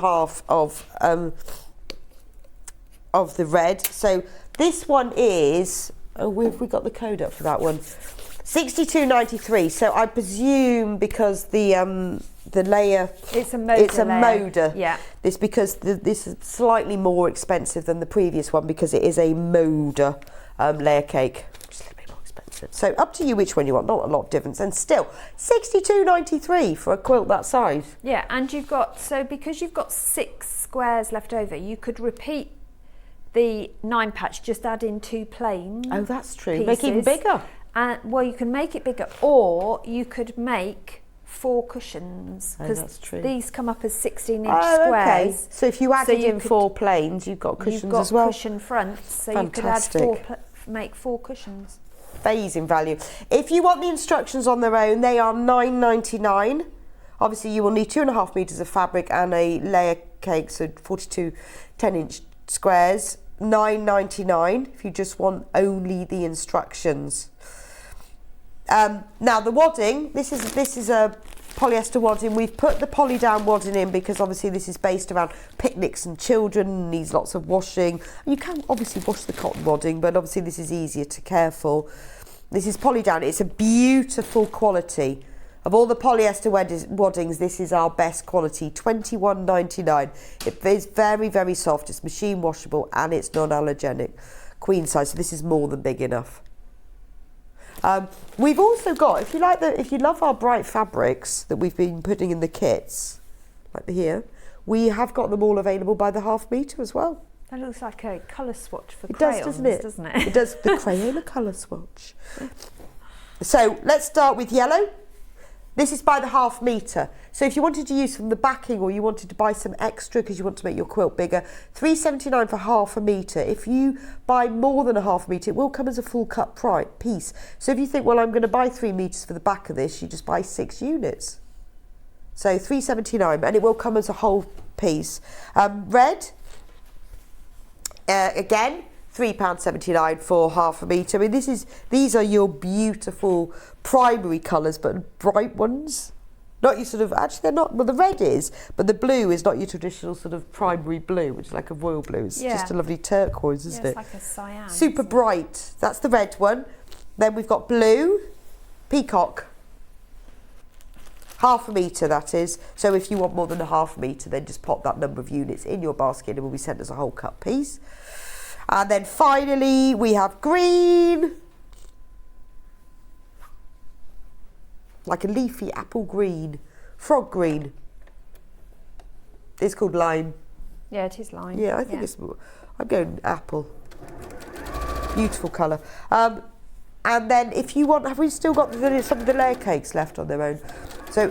of the red. So this one is, we got the code up for that one, 62.93. So I presume because the layer, it's a Moda. Yeah, this because this is slightly more expensive than the previous one because it is a Moda layer cake. So up to you which one you want, not a lot of difference, and still £62.93 for a quilt that size. Yeah, and because you've got 6 squares left over, you could repeat the 9 patch, just add in 2 plain. Oh, that's true. Pieces. Make it even bigger. Well, you can make it bigger, or you could make 4 cushions. Oh, that's true. These come up as 16-inch squares. Okay. So if you added in 4 planes, you've got cushions as well. You've got cushion fronts, so Fantastic. you could make 4 cushions. Amazing value. If you want the instructions on their own, they are £9.99. Obviously, you will need 2.5 metres of fabric and a layer cake, so 42 10-inch squares. £9.99 if you just want only the instructions. Now the wadding, this is a polyester wadding. We've put the poly down wadding in because obviously this is based around picnics and children, needs lots of washing. You can obviously wash the cotton wadding, but obviously this is easier to care for. This is poly down. It's a beautiful quality. Of all the polyester waddings, this is our best quality, £21.99. It is very, very soft. It's machine washable and it's non-allergenic. Queen size, so this is more than big enough. We've also got, if you love our bright fabrics that we've been putting in the kits, like here, we have got them all available by the ½ metre as well. That looks like a colour swatch for It crayons, does, doesn't it? It does, the crayon colour swatch. So let's start with yellow. This is by the ½ metre. So if you wanted to use from the backing or you wanted to buy some extra because you want to make your quilt bigger, £3.79 for ½ metre. If you buy more than a ½ metre, it will come as a full cut piece. So if you think, well, I'm going to buy 3 metres for the back of this, you just buy 6 units. So £3.79, and it will come as a whole piece. Red, again, £3.79 for ½ metre. I mean, these are your beautiful primary colours, but bright ones. Not your sort of, actually they're not, well the red is, but the blue is not your traditional sort of primary blue, which is like a royal blue. It's just a lovely turquoise, isn't it? It's like a cyan. Super bright. That's the red one. Then we've got blue, peacock. ½ metre, that is. So if you want more than a ½ metre, then just pop that number of units in your basket and it will be sent as a whole cut piece. And then finally we have green, like a leafy apple green, frog green. It's called lime. Yeah, it is lime. Yeah, I think it's, I'm going apple. Beautiful colour. And then if you want, have we still got some of the layer cakes left on their own? So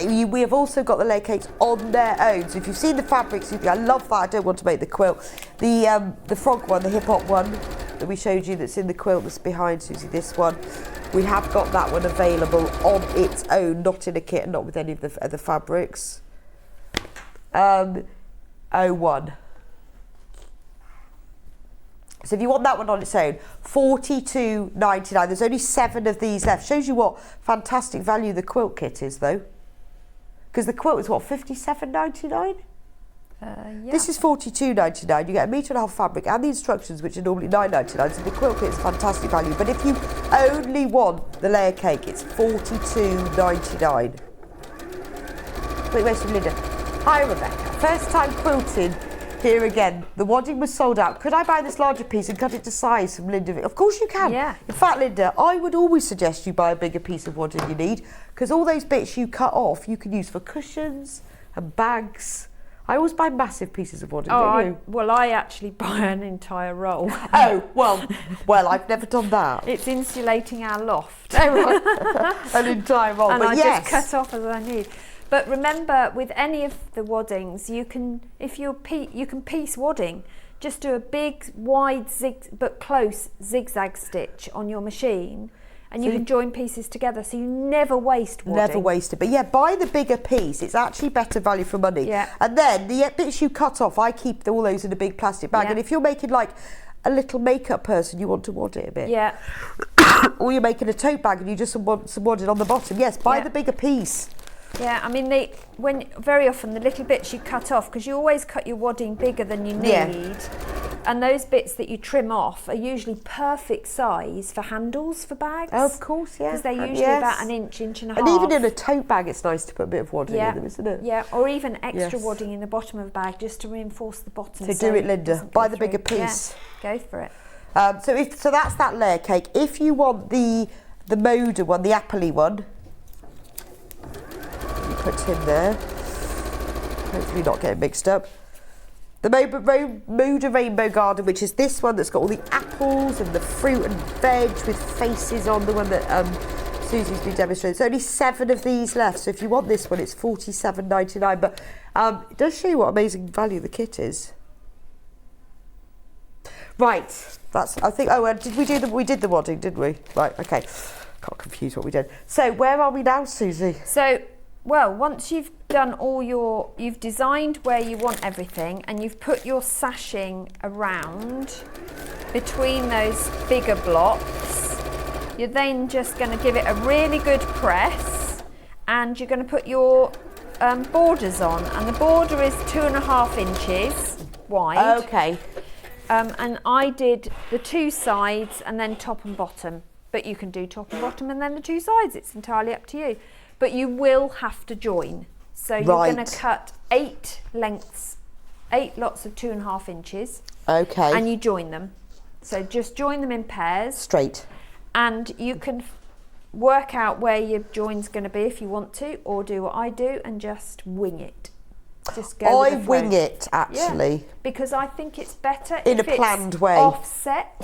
we have also got the layer cakes on their own. So if you've seen the fabrics, you think, I love that, I don't want to make the quilt. The frog one, the hip hop one that we showed you that's in the quilt that's behind Suzie, this one, we have got that one available on its own, not in a kit and not with any of the other fabrics. 01. So if you want that one on its own, $42.99. There's only 7 of these left. Shows you what fantastic value the quilt kit is, though. Because the quilt is what, $57.99? Yeah. This is $42.99. You get a metre and a half fabric and the instructions, which are normally $9.99. So the quilt kit is fantastic value. But if you only want the layer cake, it's $42.99. Wait, where's from Linda? Hi, Rebecca. First time quilting here again. The wadding was sold out. Could I buy this larger piece and cut it to size from Linda? Of course you can. Yeah. In fact, Linda, I would always suggest you buy a bigger piece of wadding you need, because all those bits you cut off, you can use for cushions and bags. I always buy massive pieces of wadding, don't you? Well, I actually buy an entire roll. Oh, well, I've never done that. It's insulating our loft. Oh, right. An entire roll, And but I yes. just cut off as I need. But remember, with any of the waddings, you can piece wadding. Just do a big, wide, but close zigzag stitch on your machine, and you can join pieces together, so you never waste wadding. Never waste it. But yeah, buy the bigger piece. It's actually better value for money. Yeah. And then the bits you cut off, I keep all those in a big plastic bag. Yeah. And if you're making like a little makeup person, you want to wad it a bit. Yeah. Or you're making a tote bag and you just want some wadding on the bottom. Yes, buy the bigger piece. Yeah, I mean, very often the little bits you cut off, because you always cut your wadding bigger than you need, Yeah. and those bits that you trim off are usually perfect size for handles for bags. Oh, of course, yeah. Because they're usually Yes. about an inch and a half. And even in a tote bag, it's nice to put a bit of wadding in them, isn't it? Yeah, or even extra Yes. wadding in the bottom of a bag just to reinforce the bottom. So do it, Linda. doesn't go Buy the bigger through. piece. Yeah, go for it. So that's that layer cake. If you want the Moda one, the appley one, you put him there. Hopefully not getting mixed up. The Moda Rainbow Garden, which is this one that's got all the apples and the fruit and veg with faces on, the one that Susie's been demonstrating. There's only 7 of these left, so if you want this one, it's $47.99. But it does show you what amazing value the kit is. Right, I think. Oh, did we do we did the wadding, didn't we? Right, okay. Can't confuse what we did. So where are we now, Susie? So, well, once you've done you've designed where you want everything, and you've put your sashing around between those bigger blocks, you're then just going to give it a really good press, and you're going to put your borders on, and the border is 2.5 inches wide. Okay. And I did the 2 sides and then top and bottom, but you can do top and bottom and then the 2 sides. It's entirely up to you. But you will have to join. So you're going to cut 8 lengths, 8 lots of 2.5 inches. Okay. And you join them. So just join them in pairs. Straight. And you can work out where your join's going to be if you want to, or do what I do and just wing it. Just go with the flow. I wing it, actually. Yeah, because I think it's better in if a planned way. Offset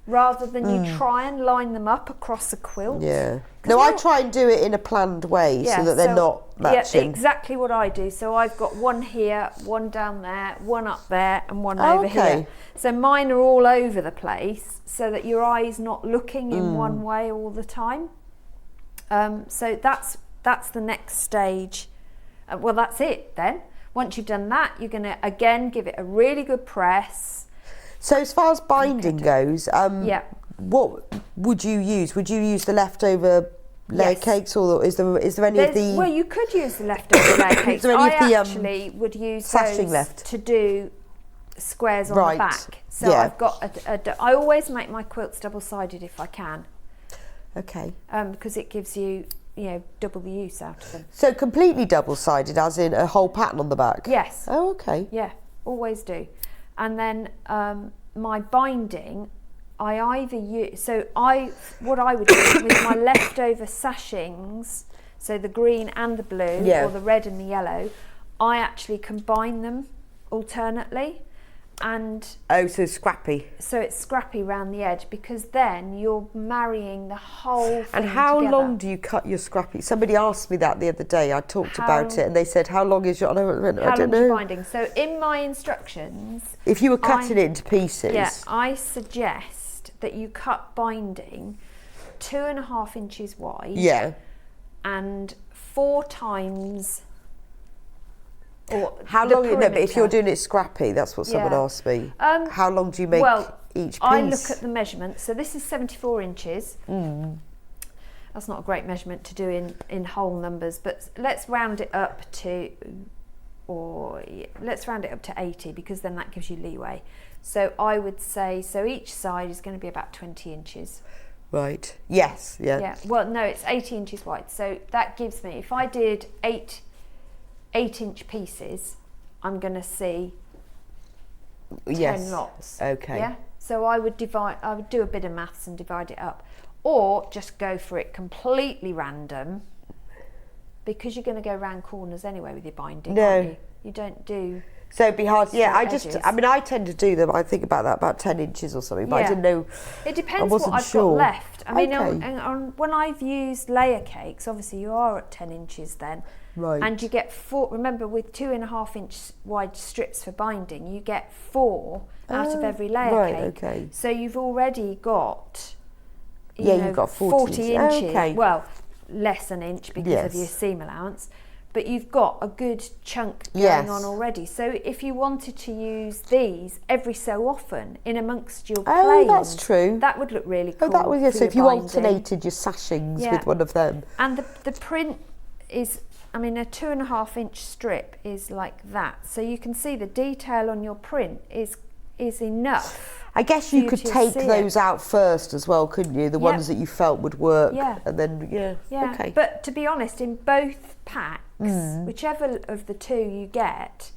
rather than you try and line them up across a quilt. Yeah. No, I try and do it in a planned way so that they're not matching. Yeah, exactly what I do. So I've got one here, one down there, one up there, and one over here. So mine are all over the place so that your eye's not looking in one way all the time. So that's the next stage. Well, that's it then. Once you've done that, you're going to, again, give it a really good press. So as far as binding goes, what would you use? Would you use the leftover layer cakes, or is there any of the... Well, you could use the leftover layer cakes. Is there any I of the, actually would use sashing those left to do squares on the back. So I've got I always make my quilts double-sided if I can. Okay. Because it gives you double the use out of them. So completely double-sided, as in a whole pattern on the back? Yes. Oh, okay. Yeah, always do. And then my binding, I either use... what I would do with my leftover sashings, so the green and the blue, or the red and the yellow, I actually combine them alternately. And so scrappy. So it's scrappy round the edge, because then you're marrying the whole thing And how together. long do you cut your scrappy? Somebody asked me that the other day. I talked about it, and they said, "How long is your?" I don't know. Binding. So in my instructions, if you were cutting it into pieces, I suggest that you cut binding 2.5 inches wide. Yeah. And 4 times. Or how long? No, but if you're doing it scrappy, that's what someone asked me. How long do you make each piece? I look at the measurement. So this is 74 inches. That's not a great measurement to do in whole numbers, but let's round it up to or let's round it up to 80 because then that gives you leeway. So I would say, so each side is going to be about 20 inches. Right. Yes. Yeah. Yeah. Well, no, it's 80 inches wide. So that gives me, if I did 8-inch pieces, I'm going to see 10 lots. Okay. Yeah. So I would do a bit of maths and divide it up, or just go for it completely random, because you're going to go round corners anyway with your binding. Aren't you? You don't do. So it'd be hard. Yeah, edges. I tend to do them. I think about that about 10 inches or something, but I didn't know. It depends what I've got left. I mean, when I've used layer cakes, obviously you are at 10 inches then. Right. And you get 4, remember with 2.5 inch wide strips for binding, you get 4 out of every layer cake. Okay. So you've already got, you've got 40 inches. Okay. Well, less an inch because of your seam allowance. But you've got a good chunk going on already. So if you wanted to use these every so often in amongst your planes, that's true. That would look really cool. Oh, that was so. If you binding. alternated your sashings with one of them, and the print is, I mean, a 2.5 inch strip is like that. So you can see the detail on your print is enough. I guess you could take those out first as well, couldn't you? The ones that you felt would work, and then okay. But to be honest, in both packs, whichever of the two you get,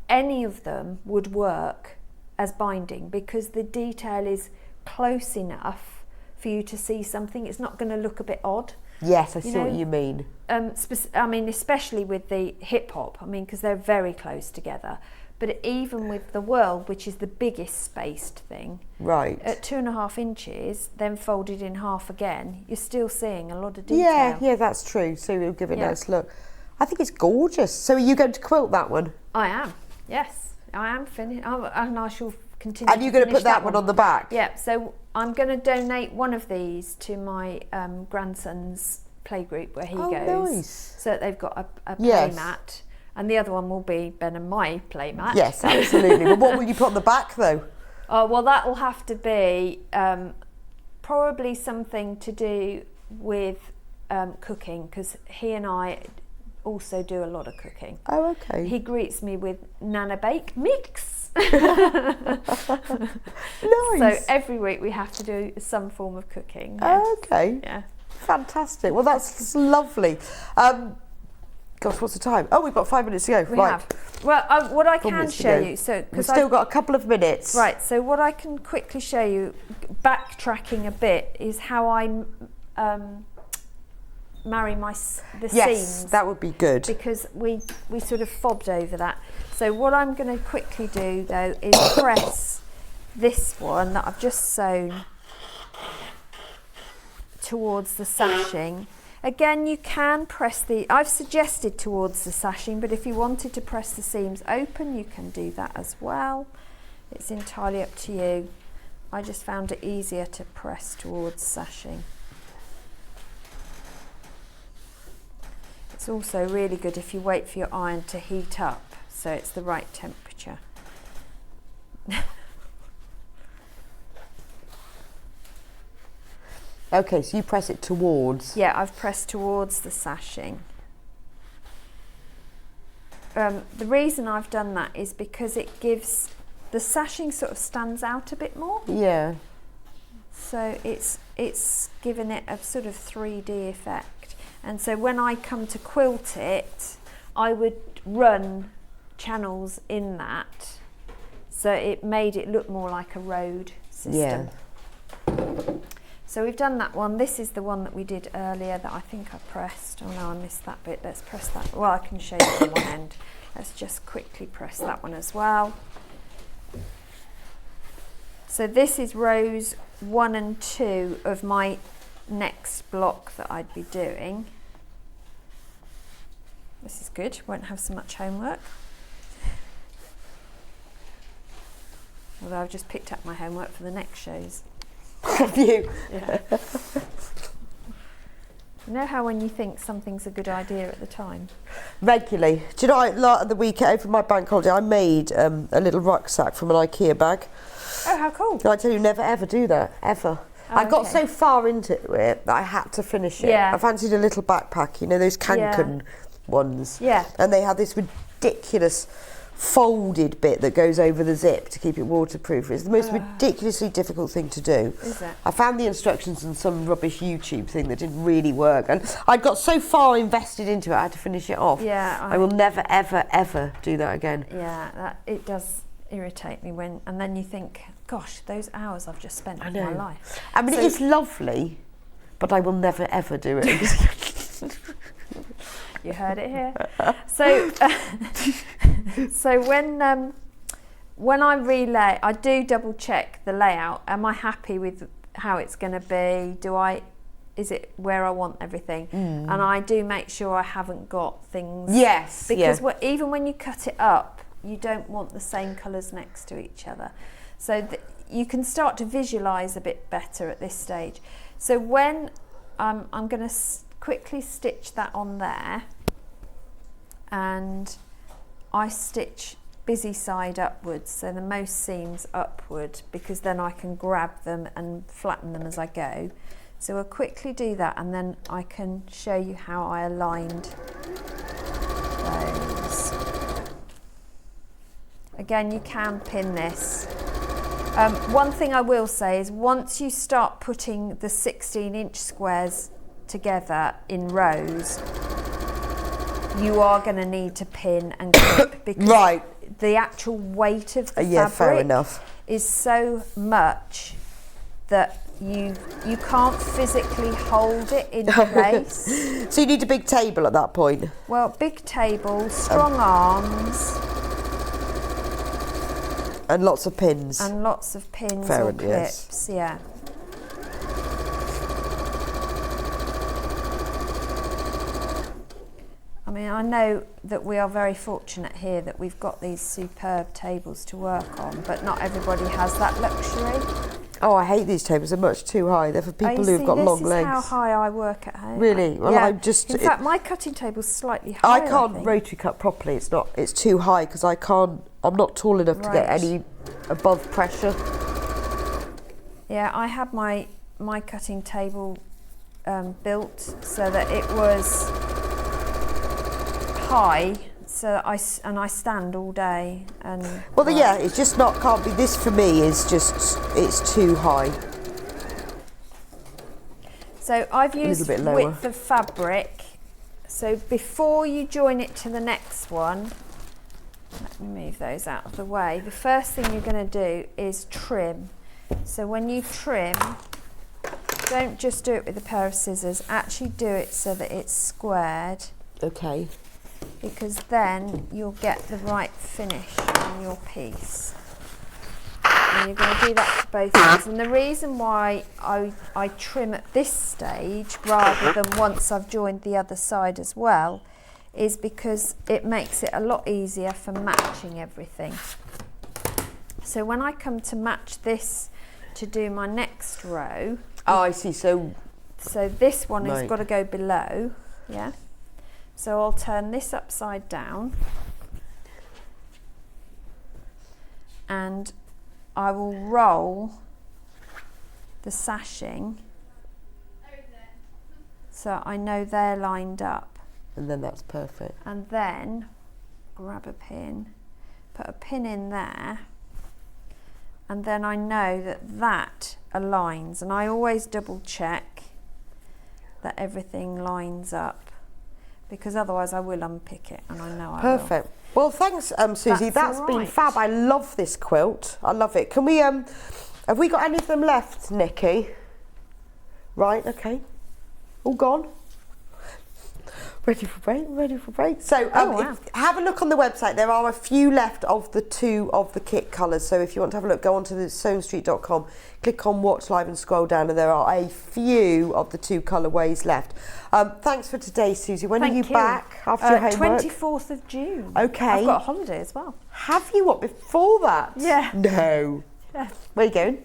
any of them would work as binding because the detail is close enough for you to see something. It's not going to look a bit odd. Yes, I see what you mean. I mean, especially with the hip hop. I mean, because they're very close together. But even with the World, which is the biggest spaced thing, right, at 2.5 inches, then folded in half again, you're still seeing a lot of detail. Yeah, that's true. So you'll give it a nice look. I think it's gorgeous. So are you going to quilt that one? I am. Yes, I am finished, and I shall continue. And you're going to put that one on the back? Yeah. So I'm going to donate one of these to my grandson's playgroup where he goes. Nice. So that they've got a play mat. And the other one will be Ben and my play mat. Yes, absolutely. But what will you put on the back though? Oh, well, that will have to be probably something to do with cooking, because he and I also do a lot of cooking. Oh, okay. He greets me with Nana Bake Mix. Nice. So every week we have to do some form of cooking. Yes. Okay. Yeah. Fantastic. Well, that's lovely. Gosh, what's the time? Oh, we've got 5 minutes to go. We have. Well, what I can show you, we've still got a couple of minutes. Right. So what I can quickly show you, backtracking a bit, is how I marry the seams. Yes, that would be good. Because we sort of fobbed over that. So what I'm going to quickly do though is press this one that I've just sewn towards the sashing. Again, you can press I've suggested towards the sashing, but if you wanted to press the seams open, you can do that as well. It's entirely up to you. I just found it easier to press towards sashing. It's also really good if you wait for your iron to heat up, so it's the right temperature. Okay, so you press it towards. Yeah, I've pressed towards the sashing. The reason I've done that is because it gives the sashing sort of stands out a bit more. Yeah. So it's given it a sort of 3D effect. And so when I come to quilt it, I would run channels in that, so it made it look more like a road system. Yeah. So we've done that one. This is the one that we did earlier that I think I pressed. Oh no, I missed that bit. Let's press that. Well, I can show you on one end. Let's just quickly press that one as well. So this is rows 1 and 2 of my next block that I'd be doing. This is good. Won't have so much homework. Although I've just picked up my homework for the next shows. Have you? Yeah. You know how when you think something's a good idea at the time? Regularly. Do you know, like the weekend over my bank holiday, I made a little rucksack from an IKEA bag. Oh, how cool. I tell you, never ever do that, ever. Oh, I got so far into it that I had to finish it. Yeah. I fancied a little backpack, you know, those Cancan ones. Yeah. And they have this ridiculous folded bit that goes over the zip to keep it waterproof. It's the most ridiculously difficult thing to do. Is it? I found the instructions on some rubbish YouTube thing that didn't really work, and I got so far invested into it I had to finish it off. Yeah, I will never ever ever do that again. Yeah, it does irritate me and then you think, gosh, those hours I've just spent with my life. I mean, it is lovely, but I will never ever do it. You heard it here. So, so when I relay, I do double check the layout. Am I happy with how it's going to be? Is it where I want everything? And I do make sure I haven't got things. Yes. Because even when you cut it up, you don't want the same colours next to each other. So you can start to visualise a bit better at this stage. So when I'm going to quickly stitch that on there, and I stitch busy side upwards, so the most seams upward, because then I can grab them and flatten them as I go. So I'll quickly do that, and then I can show you how I aligned those. Again, you can pin this. One thing I will say is once you start putting the 16-inch squares together in rows, you are going to need to pin and clip, because the actual weight of the fabric is so much that you can't physically hold it in place. So you need a big table at that point? Well, big table, strong arms. And lots of pins. And lots of pins or clips, yeah. I mean, I know that we are very fortunate here that we've got these superb tables to work on, but not everybody has that luxury. Oh, I hate these tables. They're much too high. They're for people who've got long legs. This is how high I work at home. Really? Well, yeah. I'm just... In fact, my cutting table's slightly higher, I can't rotary cut properly. It's too high because I'm not tall enough to get any above pressure. Yeah, I had my cutting table built so that it was high, so I stand all day. And well, yeah, it's just can't be. This for me is just, it's too high. So I've used width of fabric. So before you join it to the next one, let me move those out of the way. The first thing you're going to do is trim. So when you trim, don't just do it with a pair of scissors, actually do it so that it's squared. Okay. Because then you'll get the right finish on your piece. And you're going to do that for both ends. And the reason why I trim at this stage rather than once I've joined the other side as well is because it makes it a lot easier for matching everything. So when I come to match this to do my next row... Oh, I see. So this one has got to go below, yeah? So I'll turn this upside down and I will roll the sashing so I know they're lined up. And then that's perfect. And then grab a pin, put a pin in there, and then I know that aligns, and I always double check that everything lines up, because otherwise I will unpick it, and I know I will. Perfect. Well, thanks, Susie. That's been fab. I love this quilt. I love it. Can we, have we got any of them left, Nikki? Right, okay. All gone? Ready for break. So have a look on the website. There are a few left of the two of the kit colours. So if you want to have a look, go onto the sewingstreet.com, click on watch live and scroll down, and there are a few of the two colourways left. Thanks for today, Susie. When are you back after your homework? 24th of June. Okay. I've got a holiday as well. Have you? What, before that? Yeah. No. Yeah. Where are you going?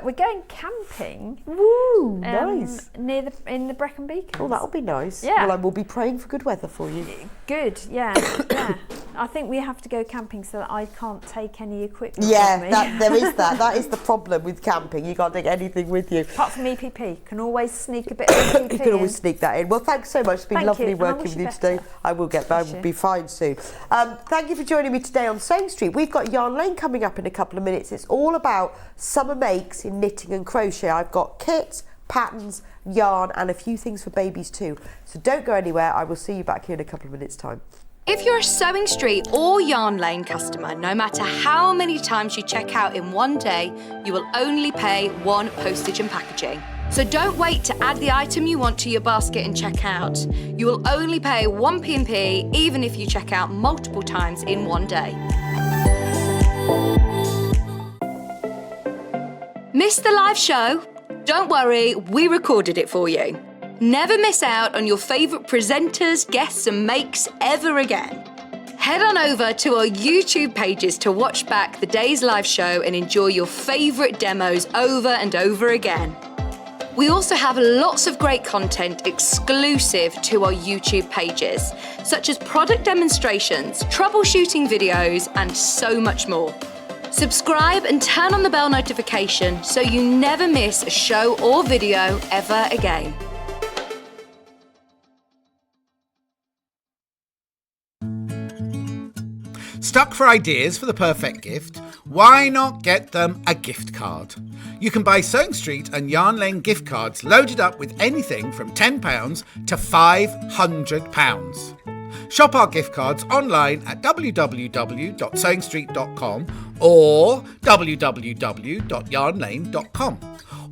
We're going camping. Woo, nice. In the Brecon Beacons. Oh, that'll be nice. Yeah. Well, I will be praying for good weather for you. Good, yeah, yeah. I think we have to go camping so that I can't take any equipment Yeah, with me. there is that. That is the problem with camping. You can't take anything with you. Apart from EPP, can always sneak a bit of EPP You can always in. sneak that in. Well, thanks so much. It's been Thank lovely you, and I working wish with you you today. better. I will get back. I will be fine soon. Thank you for joining me today on Sewing Street. We've got Yarn Lane coming up in a couple of minutes. It's all about summer makes in knitting and crochet. I've got kits, patterns, yarn, and a few things for babies too. So don't go anywhere. I will see you back here in a couple of minutes' time. If you're a Sewing Street or Yarn Lane customer, no matter how many times you check out in one day, you will only pay one postage and packaging. So don't wait to add the item you want to your basket and check out. You will only pay one P&P even if you check out multiple times in one day. Missed the live show? Don't worry, we recorded it for you. Never miss out on your favourite presenters, guests and makes ever again. Head on over to our YouTube pages to watch back the day's live show and enjoy your favourite demos over and over again. We also have lots of great content exclusive to our YouTube pages, such as product demonstrations, troubleshooting videos, and so much more. Subscribe and turn on the bell notification so you never miss a show or video ever again. Stuck for ideas for the perfect gift? Why not get them a gift card? You can buy Sewing Street and Yarn Lane gift cards loaded up with anything from £10 to £500. Shop our gift cards online at www.sewingstreet.com or www.yarnlane.com,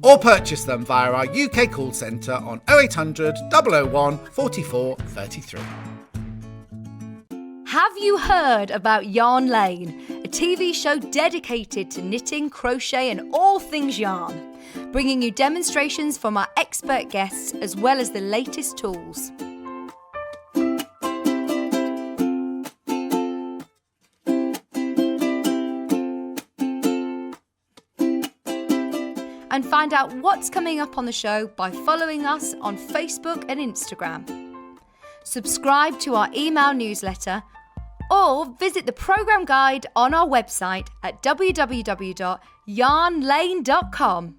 or purchase them via our UK call centre on 0800 001 44 33. Have you heard about Yarn Lane, a TV show dedicated to knitting, crochet and all things yarn, bringing you demonstrations from our expert guests as well as the latest tools. And find out what's coming up on the show by following us on Facebook and Instagram. Subscribe to our email newsletter or visit the programme guide on our website at www.yarnlane.com.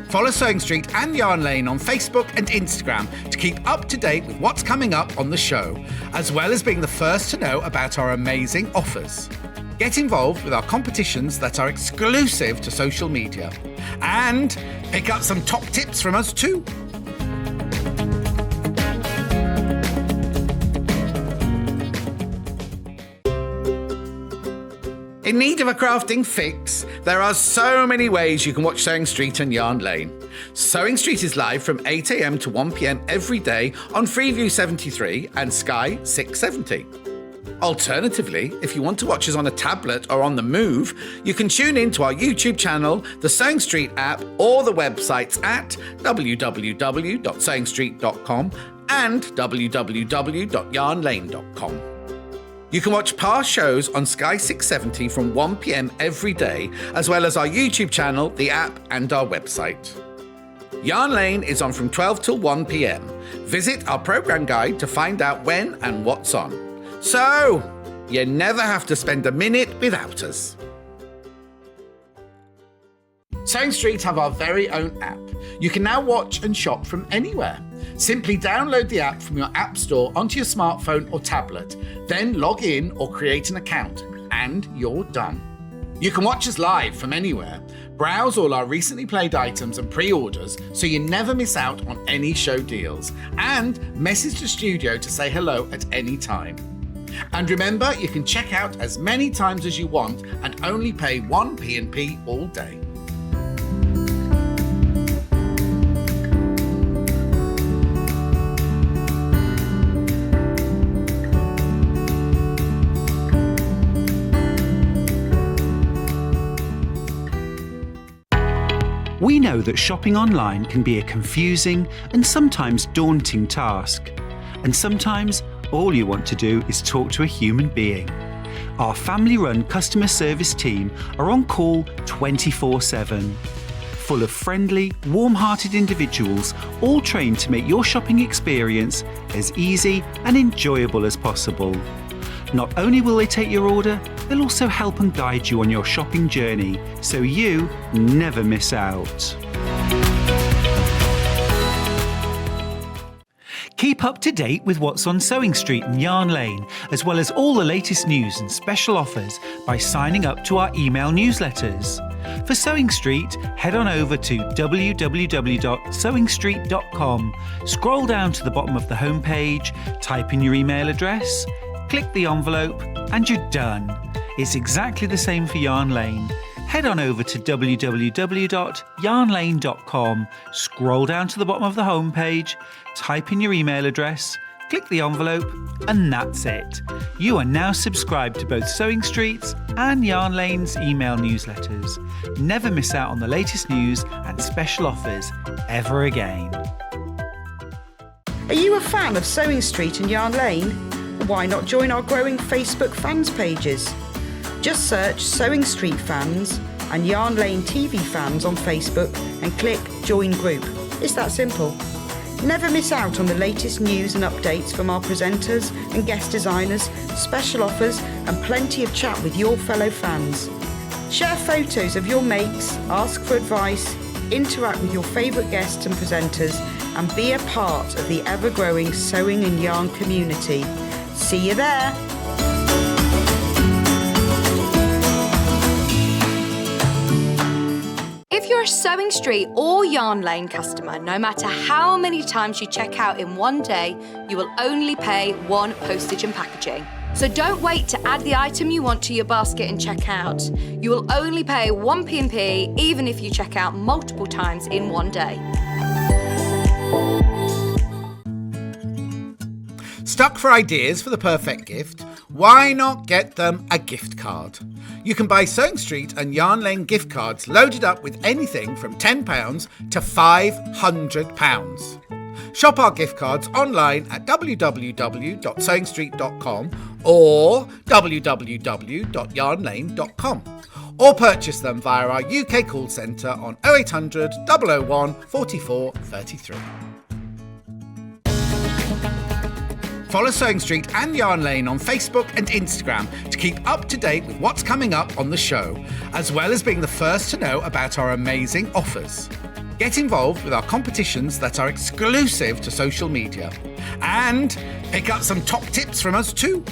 Follow Sewing Street and Yarn Lane on Facebook and Instagram to keep up to date with what's coming up on the show, as well as being the first to know about our amazing offers. Get involved with our competitions that are exclusive to social media, and pick up some top tips from us too. In need of a crafting fix? There are so many ways you can watch Sewing Street and Yarn Lane. Sewing Street is live from 8 a.m. to 1 p.m. every day on Freeview 73 and Sky 670. Alternatively, if you want to watch us on a tablet or on the move, you can tune in to our YouTube channel, the Sewing Street app, or the websites at www.sewingstreet.com and www.yarnlane.com. You can watch past shows on Sky 670 from 1 p.m. every day, as well as our YouTube channel, the app, and our website. Yarn Lane is on from 12 till 1 p.m. Visit our programme guide to find out when and what's on. So, you never have to spend a minute without us. Sewing Street have our very own app. You can now watch and shop from anywhere. Simply download the app from your app store onto your smartphone or tablet, then log in or create an account, and you're done. You can watch us live from anywhere, browse all our recently played items and pre-orders so you never miss out on any show deals, and message the studio to say hello at any time. And remember, you can check out as many times as you want and only pay one P&P all day. We know that shopping online can be a confusing and sometimes daunting task. And sometimes all you want to do is talk to a human being. Our family-run customer service team are on call 24/7. full of friendly, warm-hearted individuals, all trained to make your shopping experience as easy and enjoyable as possible. Not only will they take your order, they'll also help and guide you on your shopping journey, so you never miss out. Keep up to date with what's on Sewing Street and Yarn Lane, as well as all the latest news and special offers by signing up to our email newsletters. For Sewing Street, head on over to www.sewingstreet.com, scroll down to the bottom of the homepage, type in your email address, click the envelope, and you're done. It's exactly the same for Yarn Lane. Head on over to www.yarnlane.com, scroll down to the bottom of the homepage, type in your email address, click the envelope, and that's it. You are now subscribed to both Sewing Street's and Yarn Lane's email newsletters. Never miss out on the latest news and special offers ever again. Are you a fan of Sewing Street and Yarn Lane? Why not join our growing Facebook fans pages? Just search Sewing Street Fans and Yarn Lane TV Fans on Facebook and click Join Group. It's that simple. Never miss out on the latest news and updates from our presenters and guest designers, special offers and plenty of chat with your fellow fans. Share photos of your makes, ask for advice, interact with your favourite guests and presenters and be a part of the ever-growing sewing and yarn community. See you there! If you're a Sewing Street or Yarn Lane customer, no matter how many times you check out in one day, you will only pay one postage and packaging. So don't wait to add the item you want to your basket and check out. You will only pay one P&P even if you check out multiple times in one day. Stuck for ideas for the perfect gift? Why not get them a gift card? You can buy Sewing Street and Yarn Lane gift cards loaded up with anything from £10 to £500. Shop our gift cards online at www.sewingstreet.com or www.yarnlane.com, or purchase them via our UK call centre on 0800 001 44 33. Follow Sewing Street and Yarn Lane on Facebook and Instagram to keep up to date with what's coming up on the show, as well as being the first to know about our amazing offers. Get involved with our competitions that are exclusive to social media, and pick up some top tips from us too.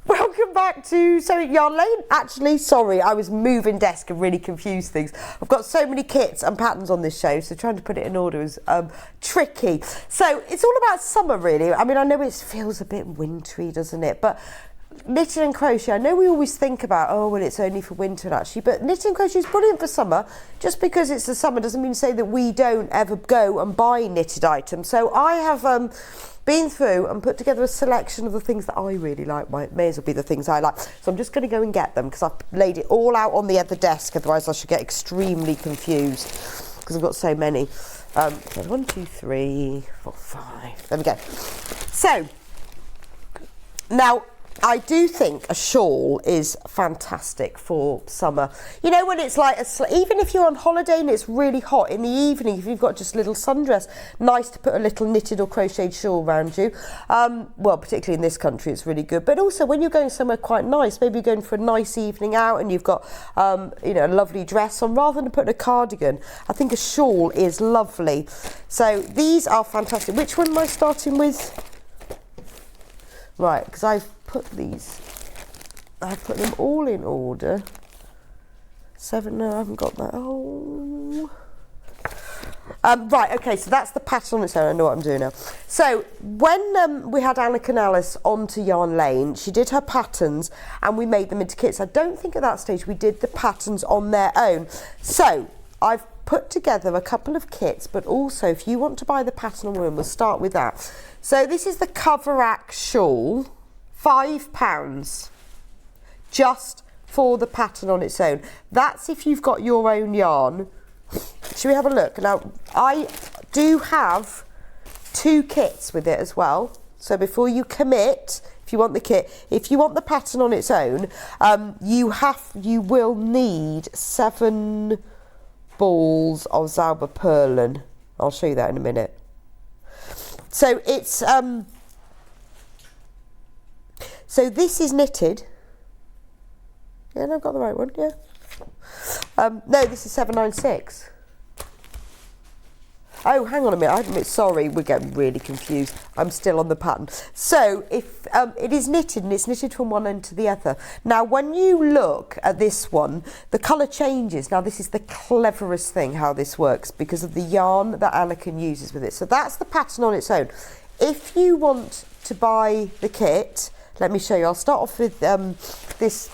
Welcome back to Yarn Lane. Actually, sorry, I was moving desk and really confused things. I've got so many kits and patterns on this show, so trying to put it in order is tricky. So it's all about summer, really. I mean, I know it feels a bit wintry, doesn't it? But knitting and crochet, I know we always think about, oh, well, it's only for winter, actually, but knitting and crochet is brilliant for summer. Just because it's the summer doesn't mean to say that we don't ever go and buy knitted items. So I have been through and put together a selection of the things that I really like. May as well be the things I like. So I'm just going to go and get them because I've laid it all out on the other desk, otherwise I should get extremely confused because I've got so many. 1, 2, 3, 4, 5. There we go. So now, I do think a shawl is fantastic for summer. You know, when it's like, even if you're on holiday and it's really hot in the evening, if you've got just a little sundress, nice to put a little knitted or crocheted shawl around you. Well, particularly in this country, it's really good. But also when you're going somewhere quite nice, maybe you're going for a nice evening out and you've got, you know, a lovely dress on, rather than putting a cardigan, I think a shawl is lovely. So these are fantastic. Which one am I starting with? Right, because I've put them all in order. 7, no, I haven't got that. Oh. Right, okay, so that's the pattern on its own. I know what I'm doing now. So when we had Anna Canales onto Yarn Lane, she did her patterns and we made them into kits. I don't think at that stage we did the patterns on their own. So I've put together a couple of kits, but also if you want to buy the pattern on women, we'll start with that. So this is the Coverack shawl, £5, just for the pattern on its own. That's if you've got your own yarn. should we have a look? Now, I do have 2 kits with it as well. So before you commit, if you want the kit, if you want the pattern on its own, you will need 7 balls of Zauberperlen. I'll show you that in a minute. So it's so this is knitted. Yeah, no, I've got the right one. Yeah. No, this is 796. Oh, hang on a minute. Sorry, we're getting really confused. I'm still on the pattern. So, if it is knitted, and it's knitted from one end to the other. Now, when you look at this one, the colour changes. Now, this is the cleverest thing how this works because of the yarn that Anakin uses with it. So that's the pattern on its own. If you want to buy the kit, let me show you. I'll start off with this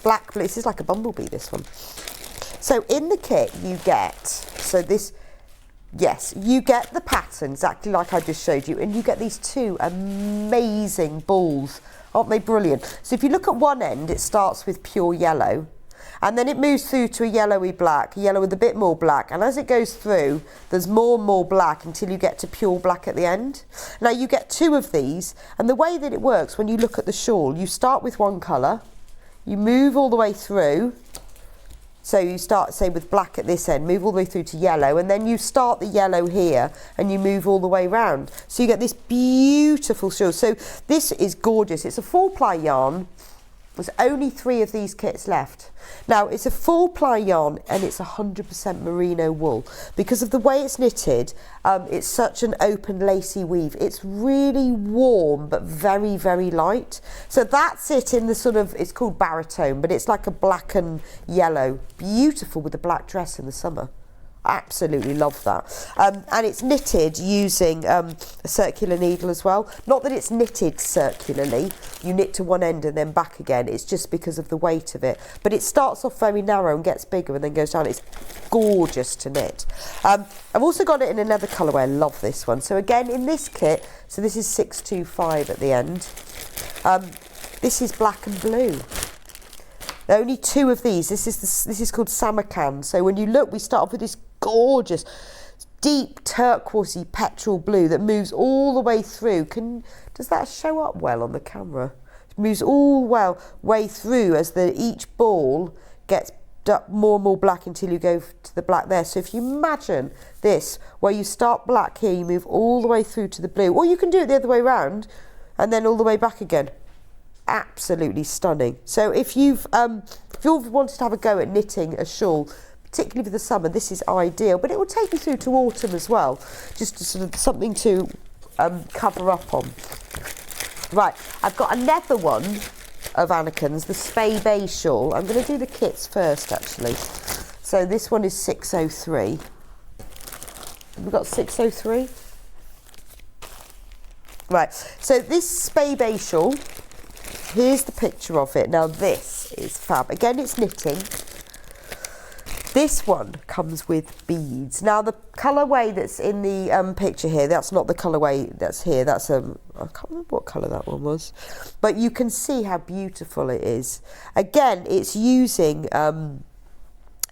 black. This is like a bumblebee, this one. So in the kit, you get you get the pattern exactly like I just showed you, and you get these 2 amazing balls. Aren't they brilliant? So if you look at one end, it starts with pure yellow, and then it moves through to a yellowy black, yellow with a bit more black, and as it goes through, there's more and more black until you get to pure black at the end. Now you get 2 of these, and the way that it works, when you look at the shawl, you start with one colour, you move all the way through. So you start, say, with black at this end, move all the way through to yellow, and then you start the yellow here, and you move all the way round. So you get this beautiful shawl. So this is gorgeous. It's a 4-ply yarn. There's only 3 of these kits left. Now, it's a 4-ply yarn, and it's 100% merino wool. Because of the way it's knitted, it's such an open, lacy weave. It's really warm, but very, very light. So that's it in the sort of, it's called baritone, but it's like a black and yellow. Beautiful with a black dress in the summer. Absolutely love that. And it's knitted using a circular needle as well. Not that it's knitted circularly, you knit to one end and then back again, it's just because of the weight of it. But it starts off very narrow and gets bigger and then goes down. It's gorgeous to knit. I've also got it in another colourway. I love this one. So again, in this kit, so this is 625 at the end. This is black and blue. There are only 2 of these. This is called Samarkand. So when you look, we start off with this gorgeous, deep turquoisey petrol blue that moves all the way through. Does that show up well on the camera? It moves all way through as each ball gets more and more black until you go to the black there. So if you imagine this, where you start black here, you move all the way through to the blue, or you can do it the other way around and then all the way back again. Absolutely stunning. So if you've wanted to have a go at knitting a shawl, particularly for the summer, this is ideal, but it will take you through to autumn as well, just to sort of something to cover up on. Right, I've got another one of Anakin's, the Spey Bay shawl. I'm going to do the kits first, actually. So this one is 603. Have we got 603? Right, so this Spey Bay shawl, here's the picture of it. Now this is fab. Again, it's knitting. This one comes with beads. Now the colourway that's in the picture here, that's not the colourway that's here. That's I can't remember what colour that one was. But you can see how beautiful it is. Again, it's using a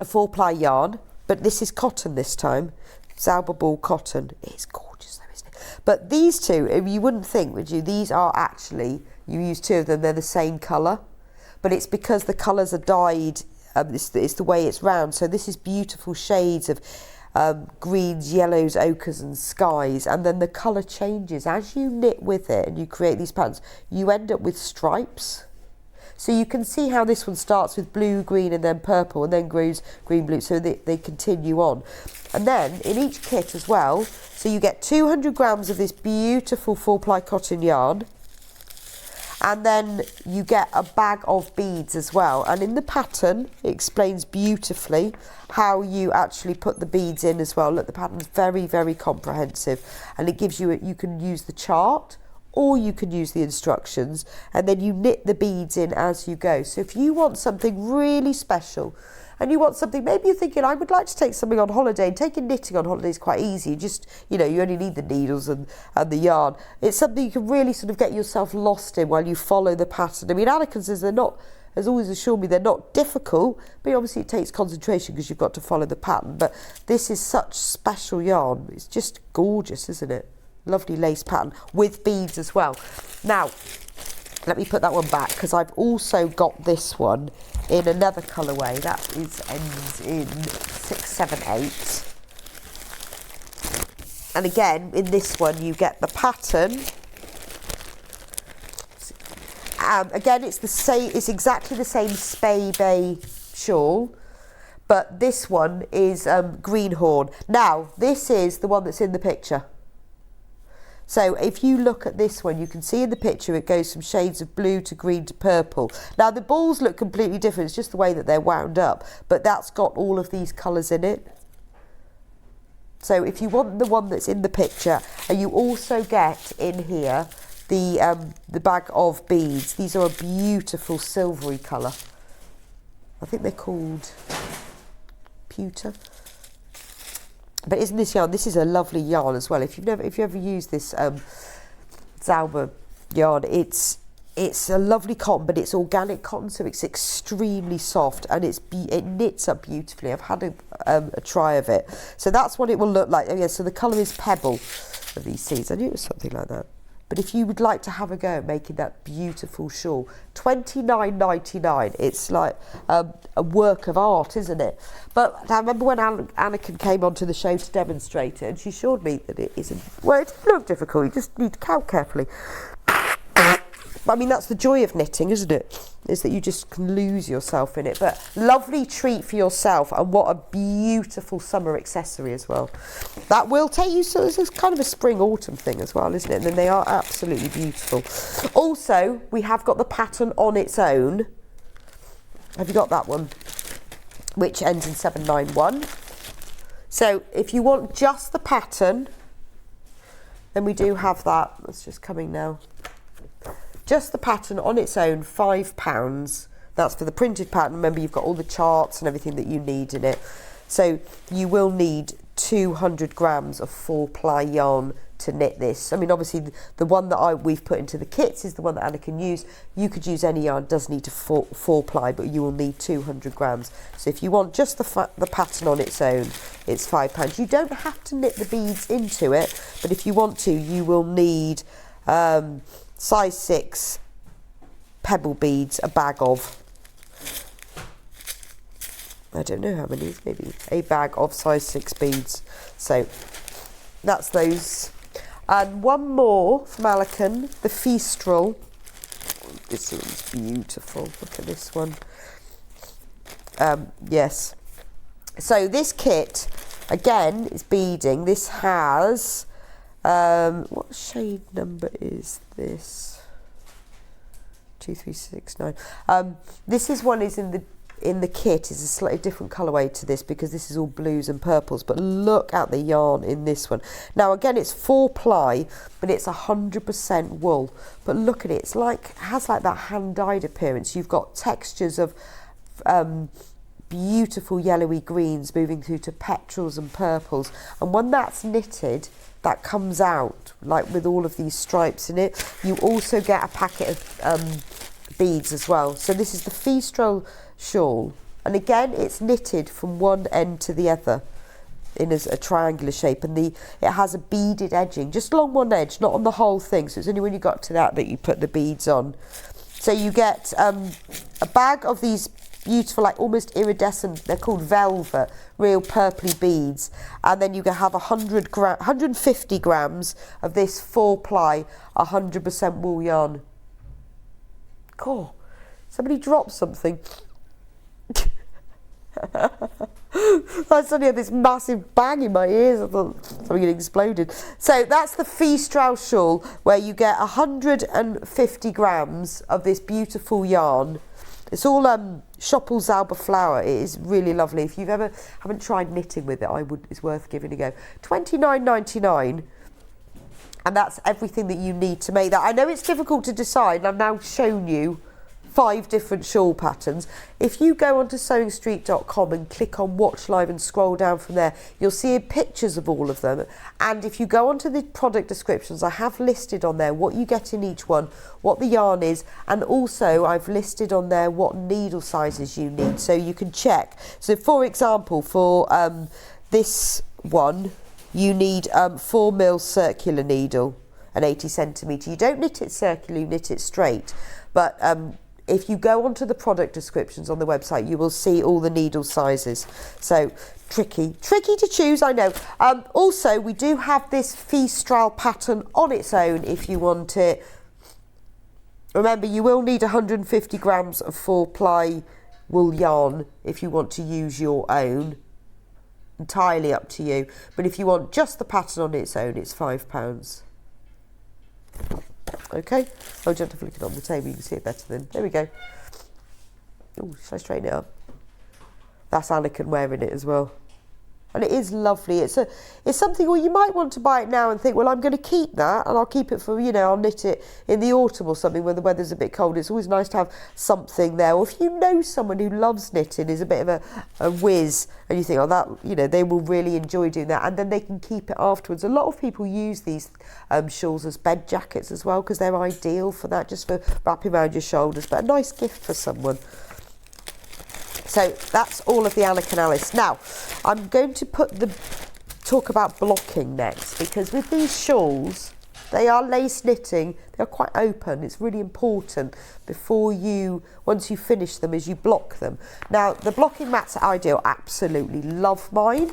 4-ply yarn, but this is cotton this time. Zauberball cotton. It's gorgeous though, isn't it? But these 2, you wouldn't think, would you? These are actually, you use 2 of them, they're the same colour. But it's because the colours are dyed. It's the way it's round. So this is beautiful shades of greens, yellows, ochres and skies, and then the colour changes as you knit with it and you create these patterns. You end up with stripes. So you can see how this one starts with blue, green and then purple and then grows green, blue, so they continue on. And then in each kit as well, so you get 200 grams of this beautiful 4-ply cotton yarn, and then you get a bag of beads as well. And in the pattern, it explains beautifully how you actually put the beads in as well. Look, the pattern's very, very comprehensive, and it gives you, you can use the chart or you can use the instructions, and then you knit the beads in as you go. So if you want something really special, and you want something, maybe you're thinking, I would like to take something on holiday, and taking knitting on holiday is quite easy. Just, you know, you only need the needles and the yarn. It's something you can really sort of get yourself lost in while you follow the pattern. I mean, Anakin says they're not has always assured me they're not difficult, but obviously it takes concentration because you've got to follow the pattern. But this is such special yarn. It's just gorgeous, isn't it? Lovely lace pattern with beads as well. Now, let me put that one back because I've also got this one in another colourway. That ends in 678. And again, in this one, you get the pattern. Again, it's the same. It's exactly the same Spey Bay shawl, but this one is greenhorn. Now, this is the one that's in the picture. So if you look at this one, you can see in the picture it goes from shades of blue to green to purple. Now, the balls look completely different. It's just the way that they're wound up, but that's got all of these colours in it. So if you want the one that's in the picture, and you also get in here the bag of beads. These are a beautiful silvery colour. I think they're called pewter. But isn't this yarn? This is a lovely yarn as well. If you ever used this Zauber yarn, it's a lovely cotton, but it's organic cotton, so it's extremely soft and it knits up beautifully. I've had a try of it, so that's what it will look like. Oh yeah, so the colour is pebble of these seeds. I knew it was something like that. But if you would like to have a go at making that beautiful shawl, $29.99. It's like a work of art, isn't it? But I remember when Anakin came onto the show to demonstrate it, and she assured me that it isn't. Well, it doesn't look difficult. You just need to count carefully. I mean, that's the joy of knitting, isn't it? Is that you just can lose yourself in it. But lovely treat for yourself, and what a beautiful summer accessory as well. That will take you, so it's kind of a spring-autumn thing as well, isn't it? And then they are absolutely beautiful. Also, we have got the pattern on its own. Have you got that one? Which ends in 791. So if you want just the pattern, then we do have that. That's just coming now. Just the pattern on its own, £5. That's for the printed pattern. Remember, you've got all the charts and everything that you need in it. So you will need 200 grams of 4-ply yarn to knit this. I mean, obviously, the one that we've put into the kits is the one that Anna can use. You could use any yarn, does need to 4-ply, but you will need 200 grams. So if you want just the pattern on its own, it's £5. You don't have to knit the beads into it, but if you want to, you will need size 6 pebble beads, a bag of, I don't know how many, maybe a bag of size 6 beads. So that's those. And one more from Anakin, the Feastrel. This one's beautiful. Look at this one. Yes. So this kit, again, is beading. This has, what shade number is this? 2369. This is one is in the kit is a slightly different colourway to this because this is all blues and purples, but look at the yarn in this one. Now again, it's 4-ply, but it's 100% wool, but look at it, it's like, it has like that hand-dyed appearance. You've got textures of beautiful yellowy greens moving through to petrels and purples, and when that's knitted, that comes out like with all of these stripes in it. You also get a packet of beads as well. So this is the Feastrel shawl, and again it's knitted from one end to the other in a triangular shape, and it has a beaded edging just along one edge, not on the whole thing, so it's only when you got to that you put the beads on. So you get a bag of these beautiful, like almost iridescent, they're called velvet, real purpley beads, and then you can have 150 grams of this 4-ply 100% wool yarn. Cool. Somebody dropped something. I suddenly had this massive bang in my ears. I thought something had exploded. So that's the Feastrel shawl, where you get 150 grams of this beautiful yarn. It's all Schoppel Zauber flower. It is really lovely. If you've ever haven't tried knitting with it, it's worth giving a go. $29.99, and that's everything that you need to make that. I know it's difficult to decide, and I've now shown you 5 different shawl patterns. If you go onto sewingstreet.com and click on watch live and scroll down from there, you'll see pictures of all of them. And if you go onto the product descriptions, I have listed on there what you get in each one, what the yarn is, and also I've listed on there what needle sizes you need, so you can check. So for example, for this one, you need 4mm circular needle, an 80cm. You don't knit it circular, you knit it straight. But if you go onto the product descriptions on the website, you will see all the needle sizes. So tricky to choose, I know. Also, we do have this Fistral pattern on its own if you want it. Remember, you will need 150 grams of 4-ply wool yarn if you want to use your own. Entirely up to you. But if you want just the pattern on its own, it's £5. Okay. Oh, don't have to look it on the table, you can see it better then. There we go. Oh, should I straighten it up? That's Anakin wearing it as well. And it is lovely. It's something, well, you might want to buy it now and think, well, I'm going to keep that and I'll keep it for, I'll knit it in the autumn or something when the weather's a bit cold. It's always nice to have something there. Or if you know someone who loves knitting, is a bit of a whiz, and you think, oh, that, they will really enjoy doing that, and then they can keep it afterwards. A lot of people use these shawls as bed jackets as well, because they're ideal for that, just for wrapping around your shoulders, but a nice gift for someone. So that's all of the Anakin Alice. Now, I'm going to talk about blocking next, because with these shawls, they are lace knitting, they're quite open. It's really important once you finish them, as you block them. Now, the blocking mats are ideal. Absolutely love mine.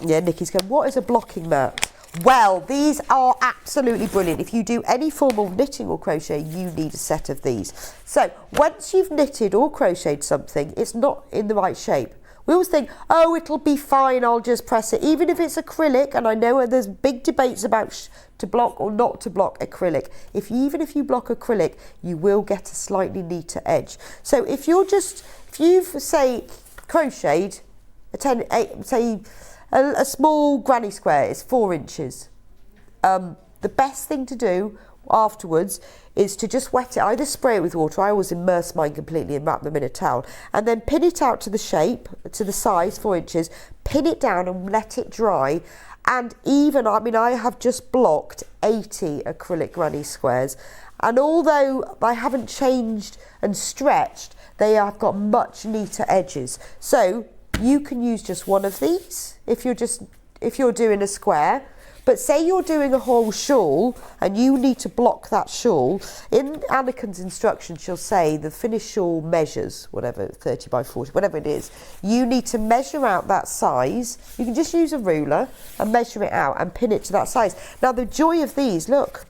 Yeah, Nikki's going, what is a blocking mat? Well, these are absolutely brilliant. If you do any form of knitting or crochet, you need a set of these. So once you've knitted or crocheted something, it's not in the right shape. We always think, oh, it'll be fine, I'll just press it. Even if it's acrylic, and I know there's big debates about to block or not to block acrylic. Even if you block acrylic, you will get a slightly neater edge. So if you've, say, crocheted a small granny square is 4 inches. The best thing to do afterwards is to just wet it, either spray it with water, I always immerse mine completely and wrap them in a towel, and then pin it out to the shape, to the size, 4 inches, pin it down and let it dry. And I have just blocked 80 acrylic granny squares, and although I haven't changed and stretched, they have got much neater edges. So you can use just one of these if you're doing a square. But say you're doing a whole shawl and you need to block that shawl. In Anakin's instructions, she'll say the finished shawl measures, 30 by 40, whatever it is. You need to measure out that size. You can just use a ruler and measure it out and pin it to that size. Now, the joy of these, look,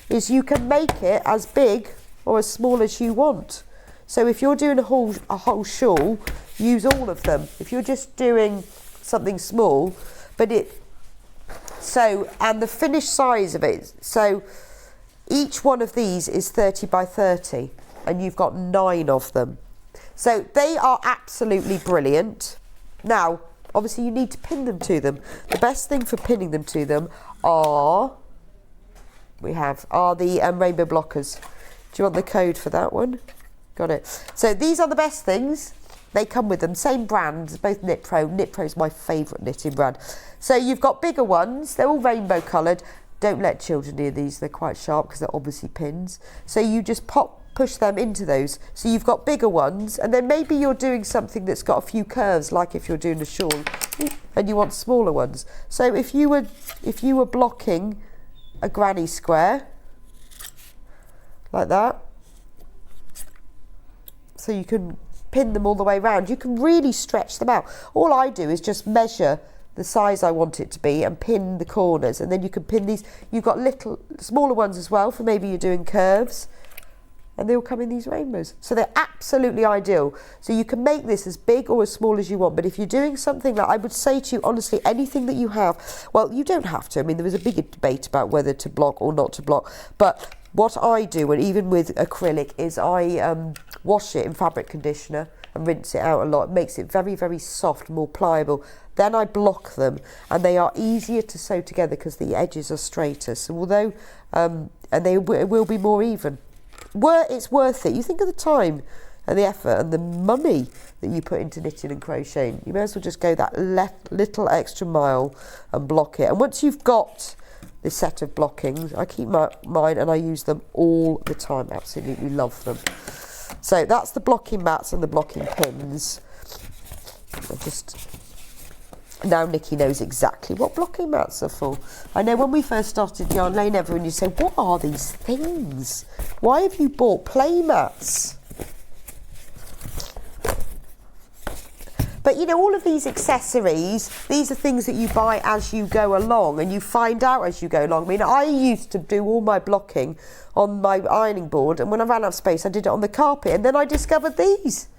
is you can make it as big or as small as you want. So if you're doing a whole shawl, use all of them. If you're just doing something small, and the finished size of it, so each one of these is 30 by 30, and you've got 9 of them. So they are absolutely brilliant. Now, obviously you need to pin them to them. The best thing for pinning them to them are the rainbow blockers. Do you want the code for that one? Got it. So these are the best things. They come with them, same brand, both Knit Pro. Knit Pro is my favourite knitting brand. So you've got bigger ones, they're all rainbow coloured. Don't let children near these, they're quite sharp because they're obviously pins. So you just push them into those. So you've got bigger ones, and then maybe you're doing something that's got a few curves, like if you're doing a shawl, and you want smaller ones. So if you were blocking a granny square, like that, so you can pin them all the way around. You can really stretch them out. All I do is just measure the size I want it to be and pin the corners, and then you can pin these. You've got little smaller ones as well for maybe you're doing curves, and they all come in these rainbows. So they're absolutely ideal. So you can make this as big or as small as you want, but if you're doing something like, I would say to you, honestly, anything that you have, well, you don't have to. I mean, there is a big debate about whether to block or not to block, but what I do, and even with acrylic, is I wash it in fabric conditioner and rinse it out a lot. It makes it very, very soft, more pliable. Then I block them, and they are easier to sew together because the edges are straighter. So although, and they will be more even. it's worth it. You think of the time and the effort and the money that you put into knitting and crocheting. You may as well just go that little extra mile and block it. And once you've got this set of blockings, I keep mine and I use them all the time. Absolutely love them. So that's the blocking mats and the blocking pins. Now Nikki knows exactly what blocking mats are for. I know when we first started Yarn Lane, everyone used to say, what are these things? Why have you bought play mats? But you know, all of these accessories, these are things that you buy as you go along and you find out as you go along. I mean, I used to do all my blocking on my ironing board, and when I ran out of space, I did it on the carpet, and then I discovered these.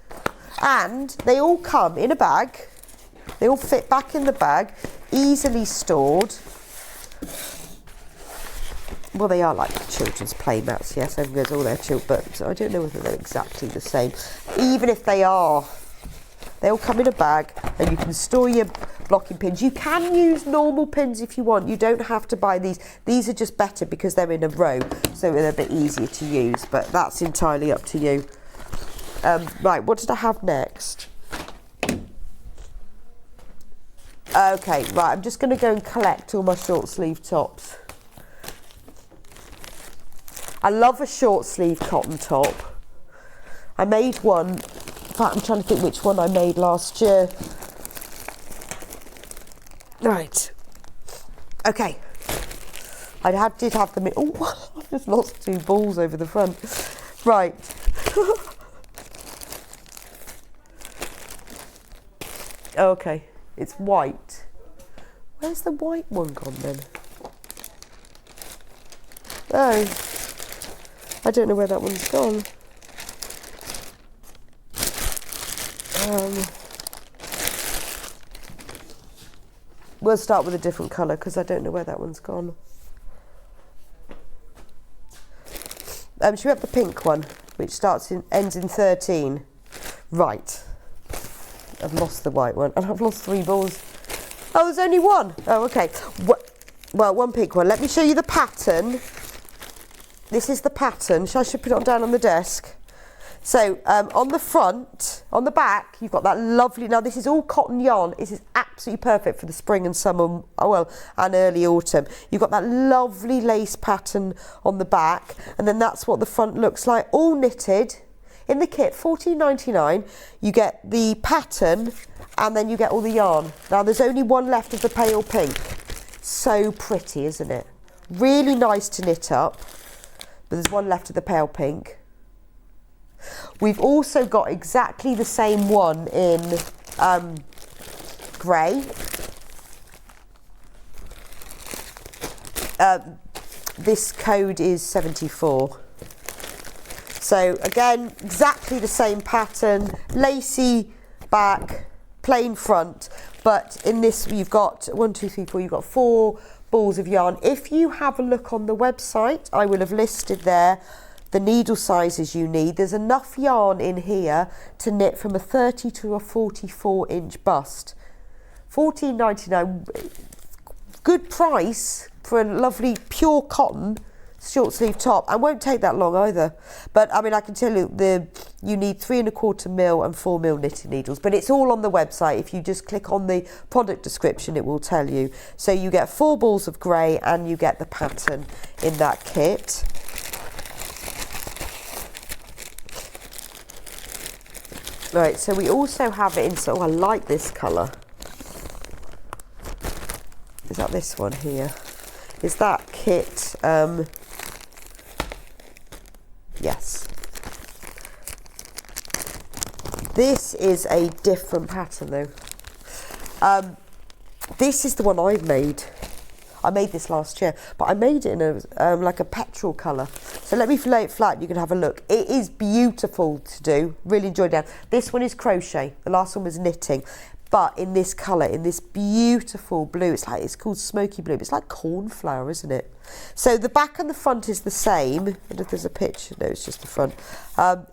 And they all come in a bag. They all fit back in the bag, easily stored. Well, they are like children's play mats, yes, everyone goes, oh, they're children, but I don't know whether they're exactly the same. Even if they are, they all come in a bag and you can store your blocking pins. You can use normal pins if you want. You don't have to buy these. These are just better because they're in a row, so they're a bit easier to use, but that's entirely up to you. Right, what did I have next? Okay, right, I'm just going to go and collect all my short sleeve tops. I love a short sleeve cotton top. I made one. In fact, I'm trying to think which one I made last year. Right. Okay. I did have them in. Oh, I just lost 2 balls over the front. Right. Okay. It's white. Where's the white one gone then? Oh. I don't know where that one's gone. We'll start with a different colour because I don't know where that one's gone. Should we have the pink one, which ends in 13? Right. I've lost the white one and I've lost 3 balls. Oh, there's only one. Oh, okay. Well, one pink one. Let me show you the pattern. This is the pattern. I should put it down on the desk. So on the front, on the back, you've got that lovely, now this is all cotton yarn. This is absolutely perfect for the spring and summer, and early autumn. You've got that lovely lace pattern on the back, and then that's what the front looks like, all knitted. In the kit, $14.99, you get the pattern, and then you get all the yarn. Now there's only one left of the pale pink. So pretty, isn't it? Really nice to knit up, but there's one left of the pale pink. We've also got exactly the same one in grey. This code is 74. So again, exactly the same pattern, lacy back, plain front, but in this you've got 1, 2, 3, 4, you've got 4 balls of yarn. If you have a look on the website, I will have listed there the needle sizes you need. There's enough yarn in here to knit from a 30 to a 44-inch bust. $14.99, good price for a lovely pure cotton short sleeve top, and won't take that long either. But I mean, I can tell you you need 3 1/4 mil and 4 mil knitting needles, but it's all on the website. If you just click on the product description, it will tell you. So you get 4 balls of grey and you get the pattern in that kit. Right, so we also have it in, I like this colour. Is that this one here? Is that kit, yes. This is a different pattern though. This is the one I've made. I made this last year, but I made it in a like a petrol colour. So let me lay it flat, you can have a look. It is beautiful to do, really enjoyed it. This one is crochet, the last one was knitting, but in this colour, in this beautiful blue. It's called smoky blue, it's like cornflower, isn't it? So the back and the front is the same. I don't know if there's a picture, no, it's just the front.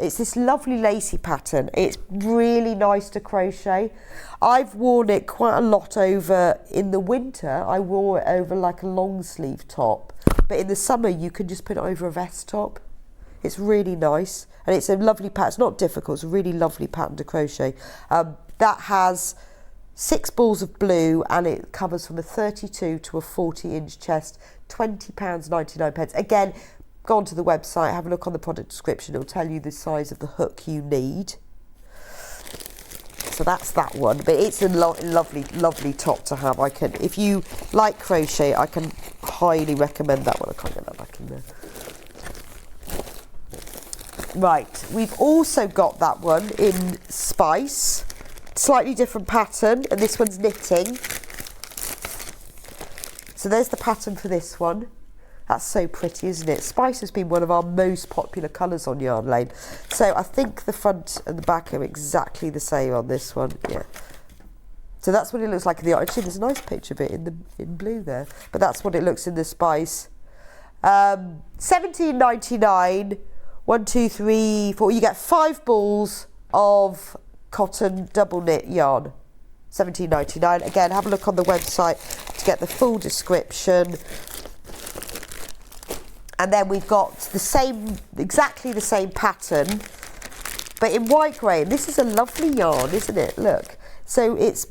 It's this lovely lacy pattern. It's really nice to crochet. I've worn it quite a lot over in the winter. I wore it over like a long sleeve top, but in the summer you can just put it over a vest top. It's really nice, and it's a lovely pattern. It's not difficult, it's a really lovely pattern to crochet. That has 6 balls of blue, and it covers from a 32 to a 40-inch chest, £20.99. Again, go onto the website, have a look on the product description, it'll tell you the size of the hook you need. So that's that one, but it's a lovely top to have. If you like crochet, I can highly recommend that one. I can't get that back in there. Right, we've also got that one in Spice, slightly different pattern, and this one's knitting. So there's the pattern for this one. That's so pretty, isn't it? Spice has been one of our most popular colours on Yarn Lane. So I think the front and the back are exactly the same on this one. Yeah. So that's what it looks like in the art. Actually, there's a nice picture of it in blue there. But that's what it looks in the Spice. £17.99. 1, 2, 3, 4. You get 5 balls of cotton double knit yarn. £17.99. Again, have a look on the website to get the full description. And then we've got the same, exactly the same pattern, but in white grey. And this is a lovely yarn, isn't it? Look. So it's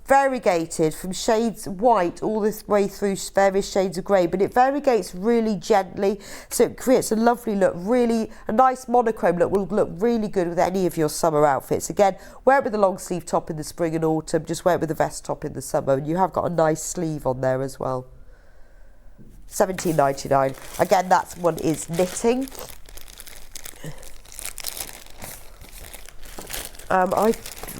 variegated from shades white all this way through various shades of grey, but it variegates really gently, so it creates a lovely look, really a nice monochrome look, will look really good with any of your summer outfits. Again, wear it with a long sleeve top in the spring and autumn, just wear it with a vest top in the summer, and you have got a nice sleeve on there as well. £17.99. Again, that one is knitting.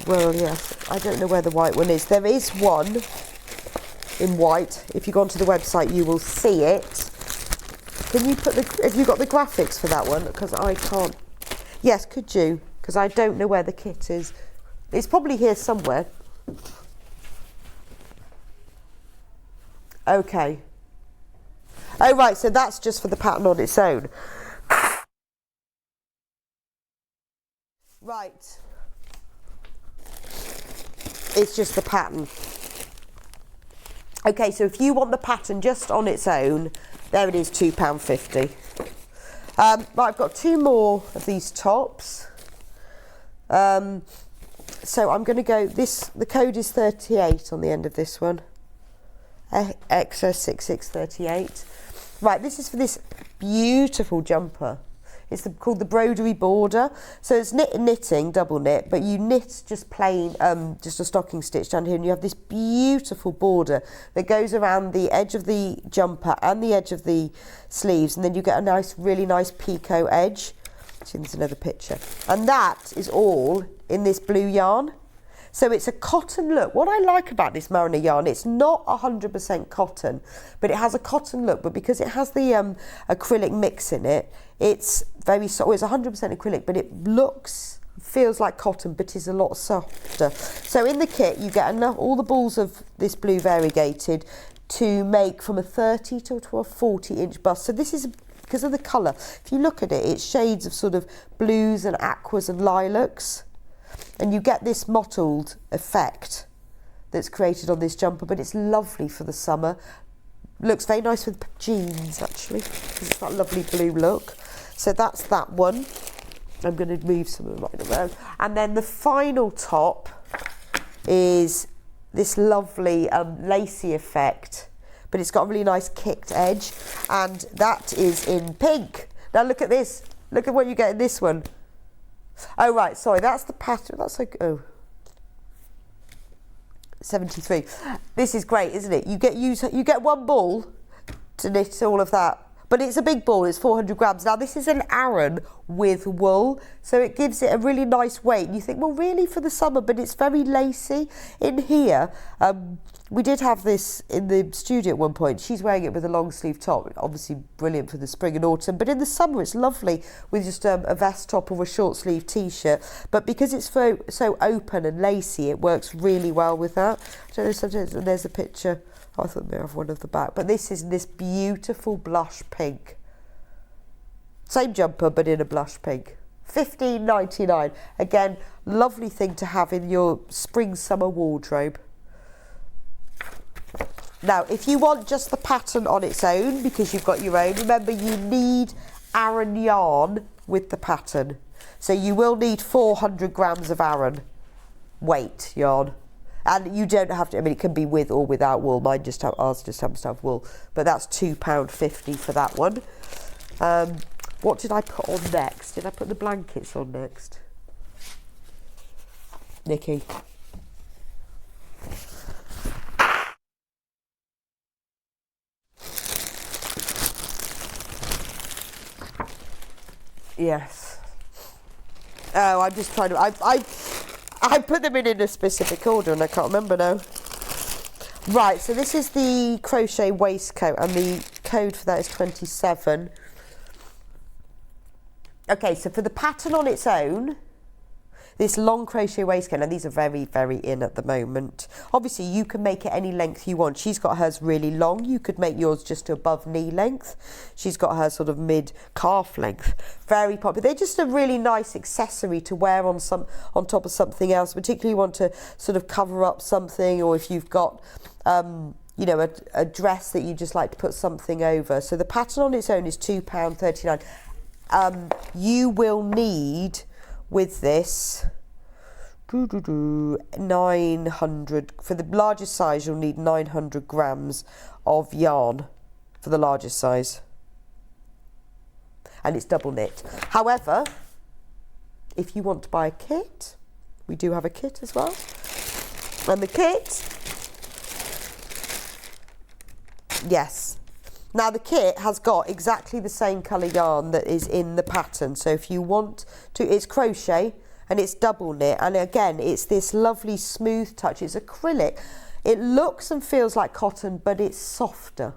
Well, yes, I don't know where the white one is. There is one in white. If you go onto the website, you will see it. Can you put have you got the graphics for that one? Because I can't. Yes, could you? Because I don't know where the kit is. It's probably here somewhere. Okay. Oh, right, so that's just for the pattern on its own. Right. It's just the pattern. Okay, so if you want the pattern just on its own, there it is, £2.50. Right, I've got 2 more of these tops. So I'm going to go, the code is 38 on the end of this one. XS6638. Right, this is for this beautiful jumper. It's called the broderie border. So it's knitting, double knit, but you knit just plain, just a stocking stitch down here, and you have this beautiful border that goes around the edge of the jumper and the edge of the sleeves, and then you get a nice, really nice picot edge. See, there's another picture. And that is all in this blue yarn. So it's a cotton look. What I like about this Mariner yarn, it's not 100% cotton, but it has a cotton look. But because it has the acrylic mix in it, it's very soft. It's 100% acrylic, but it feels like cotton, but is a lot softer. So in the kit, you get all the balls of this blue variegated to make from a 30 to a 40-inch bust. So this is because of the colour. If you look at it, it's shades of sort of blues and aquas and lilacs. And you get this mottled effect that's created on this jumper, but it's lovely for the summer. Looks very nice with jeans, actually, because it's that lovely blue look. So that's that one. I'm going to move some of them right around. And then the final top is this lovely lacy effect, but it's got a really nice kicked edge, and that is in pink. Now look at this. Look at what you get in this one. Oh, right, sorry, that's the pattern. That's like, 73. This is great, isn't it? You get 1 ball to knit all of that. But it's a big ball, it's 400 grams. Now, this is an Aran with wool, so it gives it a really nice weight. And you think, well, really for the summer, but it's very lacy. In here, we did have this in the studio at one point. She's wearing it with a long sleeve top, obviously brilliant for the spring and autumn. But in the summer, it's lovely with just a vest top or a short sleeve t-shirt. But because it's so open and lacy, it works really well with that. I don't know, sometimes there's a picture. I thought they have one of the back, but this is this beautiful blush pink. Same jumper, but in a blush pink. $15.99. Again, lovely thing to have in your spring-summer wardrobe. Now, if you want just the pattern on its own, because you've got your own, remember you need Aran yarn with the pattern. So you will need 400 grams of Aran weight yarn. And you don't have to, I mean, it can be with or without wool. Ours just happens to have wool. But that's £2.50 for that one. What did I put on next? Did I put the blankets on next? Nikki. Yes. Oh, I'm just trying to... I put them in a specific order and I can't remember now. Right, so this is the crochet waistcoat and the code for that is 27. Okay, so for the pattern on its own, this long crochet waistcoat, and these are very, very in at the moment. Obviously, you can make it any length you want. She's got hers really long. You could make yours just to above knee length. She's got her sort of mid-calf length. Very popular. They're just a really nice accessory to wear on top of something else, particularly you want to sort of cover up something, or if you've got you know, a dress that you just like to put something over. So the pattern on its own is £2.39. You will need... with this 900 for the largest size. You'll need 900 grams of yarn for the largest size, and it's double knit. However, if you want to buy a kit, we do have a kit as well, and the kit, yes, now the kit has got exactly the same colour yarn that is in the pattern. So if you want to, it's crochet and it's double knit, and again it's this lovely smooth touch. It's acrylic. It looks and feels like cotton, but it's softer.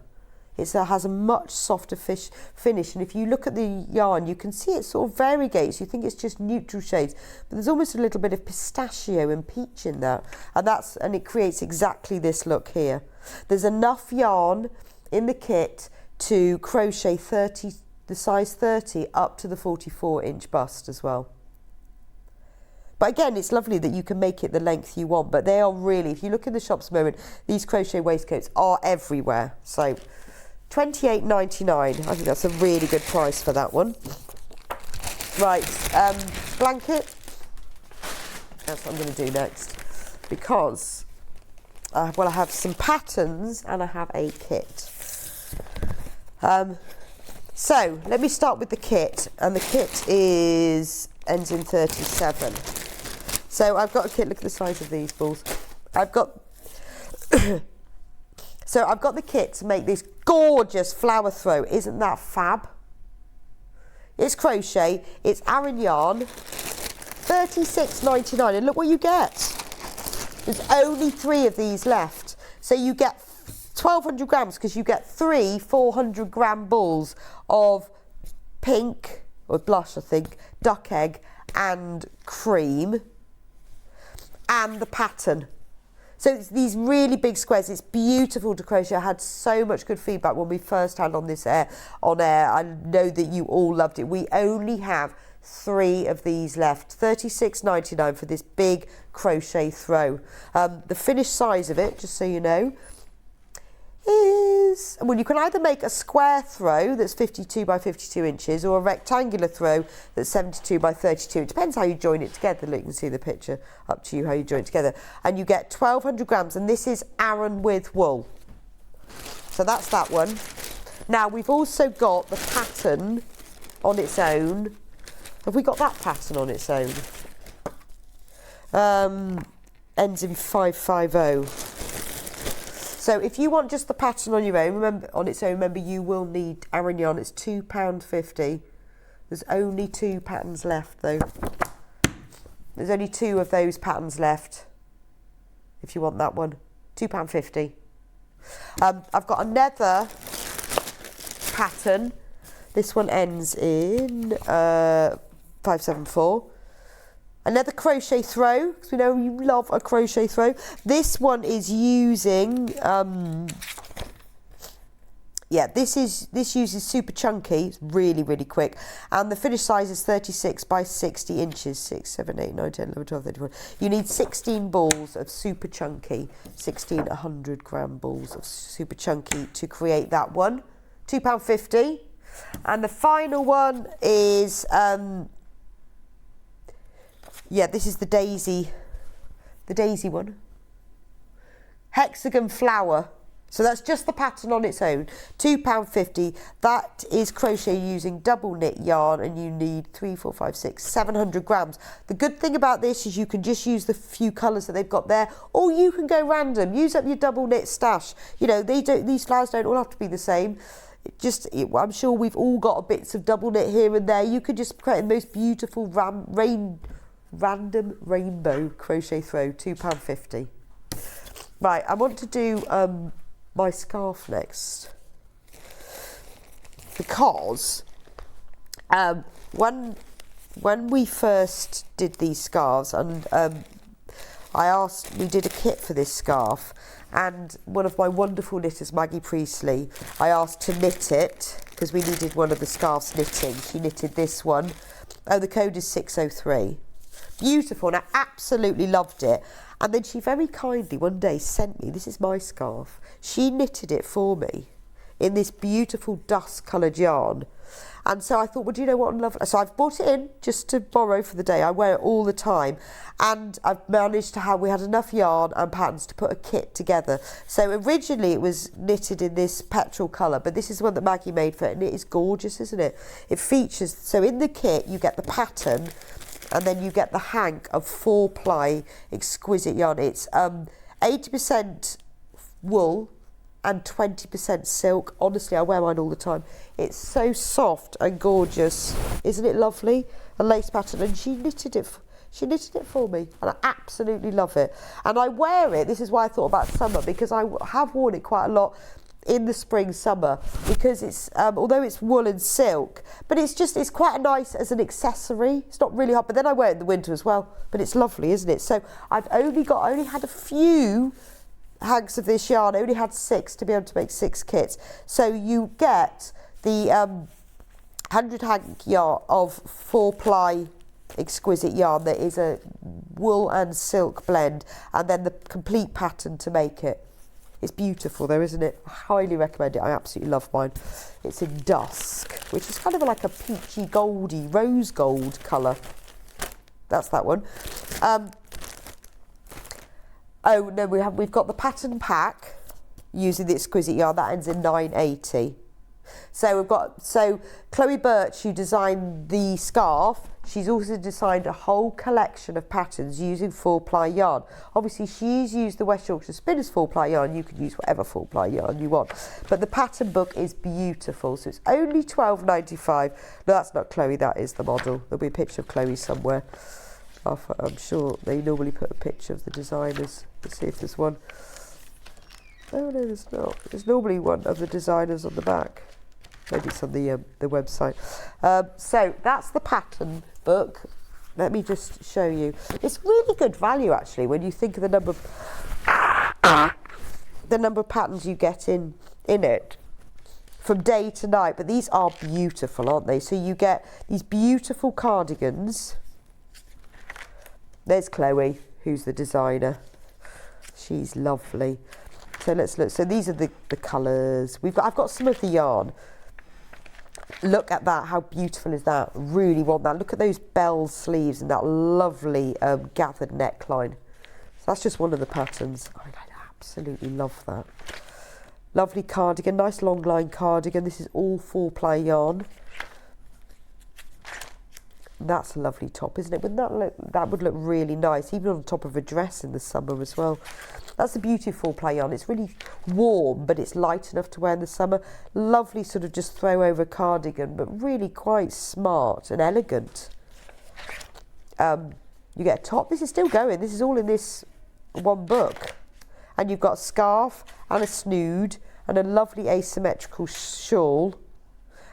It has a much softer finish, and if you look at the yarn, you can see it sort of variegates. You think it's just neutral shades, but there's almost a little bit of pistachio and peach in that, and it creates exactly this look here. There's enough yarn in the kit to crochet the size 30 up to the 44-inch bust as well. But again, it's lovely that you can make it the length you want, but they are really, if you look in the shops at the moment, these crochet waistcoats are everywhere. So £28.99, I think that's a really good price for that one. Right, blanket, that's what I'm going to do next, because I have some patterns and I have a kit. So let me start with the kit, and the kit ends in 37. So I've got a kit. Look at the size of these balls. I've got the kit to make this gorgeous flower throw. Isn't that fab? It's crochet. It's Aran yarn. £36.99, and look what you get. There's only 3 of these left, so you get 1,200 grams because you get 3 400-gram balls of pink, or blush I think, duck egg and cream, and the pattern. So it's these really big squares. It's beautiful to crochet. I had so much good feedback when we first had on air. I know that you all loved it. We only have 3 of these left. £36.99 for this big crochet throw. The finished size of it, just so you know, is, well, you can either make a square throw that's 52 by 52 inches or a rectangular throw that's 72 by 32. It depends how you join it together. Look, you can see the picture, up to you how you join it together. And you get 1,200 grams, and this is Aran with wool. So that's that one. Now we've also got the pattern on its own. Have we got that pattern on its own? Ends in 550. So if you want just the pattern on your own, remember you will need Aran yarn. It's £2.50. There's only 2 patterns left though. There's only 2 of those patterns left. If you want that one, £2.50. I've got another pattern. This one ends in 574. Another crochet throw, because we know you love a crochet throw. This one is using, this uses super chunky. It's really, really quick. And the finished size is 36 by 60 inches. 6, 7, 8, 9, 10, 11, 12, 13, 14. You need 16 balls of super chunky, 16 100-gram balls of super chunky to create that one. £2.50. And the final one is, this is the daisy one. Hexagon flower. So that's just the pattern on its own, £2.50. That is crochet using double knit yarn, and you need 700 grams. The good thing about this is you can just use the few colours that they've got there, or you can go random, use up your double knit stash. You know, these flowers don't all have to be the same. I'm sure we've all got bits of double knit here and there. You could just create the most beautiful random rainbow crochet throw, £2.50. Right, I want to do my scarf next, because when we first did these scarves, and we did a kit for this scarf, and one of my wonderful knitters, Maggie Priestley, I asked to knit it because we needed one of the scarves knitting. She knitted this one. Oh, the code is 603. Beautiful, and I absolutely loved it. And then she very kindly one day sent me, this is my scarf, she knitted it for me in this beautiful dust coloured yarn. And so I thought, well, do you know what, so I've bought it in just to borrow for the day. I wear it all the time, and I've managed to we had enough yarn and patterns to put a kit together. So originally it was knitted in this petrol colour, but this is the one that Maggie made for it, and it is gorgeous, isn't it? It features, so in the kit you get the pattern, and then you get the hank of 4-ply exquisite yarn. It's 80% wool and 20% silk. Honestly, I wear mine all the time. It's so soft and gorgeous. Isn't it lovely? A lace pattern, and she knitted it for me, and I absolutely love it. And I wear it, this is why I thought about summer, because I have worn it quite a lot in the spring, summer, because it's although it's wool and silk, but it's quite nice as an accessory. It's not really hot, but then I wear it in the winter as well, but it's lovely, isn't it? So I've only had a few hanks of this yarn. I only had 6 to be able to make 6 kits. So you get the 100 hank yarn of 4-ply exquisite yarn that is a wool and silk blend, and then the complete pattern to make it. It's beautiful though, isn't it? I highly recommend it. I absolutely love mine. It's in dusk, which is kind of like a peachy goldy rose gold colour. That's that one. Oh no, we've got the pattern pack using the exquisite yarn that ends in 980. So Chloe Birch, who designed the scarf, she's also designed a whole collection of patterns using 4-ply yarn. Obviously, she's used the West Yorkshire Spinners 4-ply yarn. You can use whatever 4-ply yarn you want. But the pattern book is beautiful. So it's only £12.95. No, that's not Chloe, that is the model. There'll be a picture of Chloe somewhere. I'm sure they normally put a picture of the designers. Let's see if there's one. Oh no, there's not. There's normally one of the designers on the back. Maybe it's on the website. So that's the pattern book. Let me just show you. It's really good value actually when you think of the number of patterns you get in it from day to night. But these are beautiful, aren't they? So you get these beautiful cardigans. There's Chloe, who's the designer. She's lovely. So let's look. So these are the colours. I've got some of the yarn. Look at that, how beautiful is that? Really want that. Look at those bell sleeves and that lovely gathered neckline. So that's just one of the patterns. I absolutely love that. Lovely cardigan, nice long line cardigan. This is all 4-ply yarn. That's a lovely top, isn't it? Wouldn't that would look really nice, even on the top of a dress in the summer as well. That's the beauty of 4-ply yarn. It's really warm, but it's light enough to wear in the summer. Lovely sort of just throw over cardigan, but really quite smart and elegant. You get a top. This is still going. This is all in this one book. And you've got a scarf and a snood and a lovely asymmetrical shawl.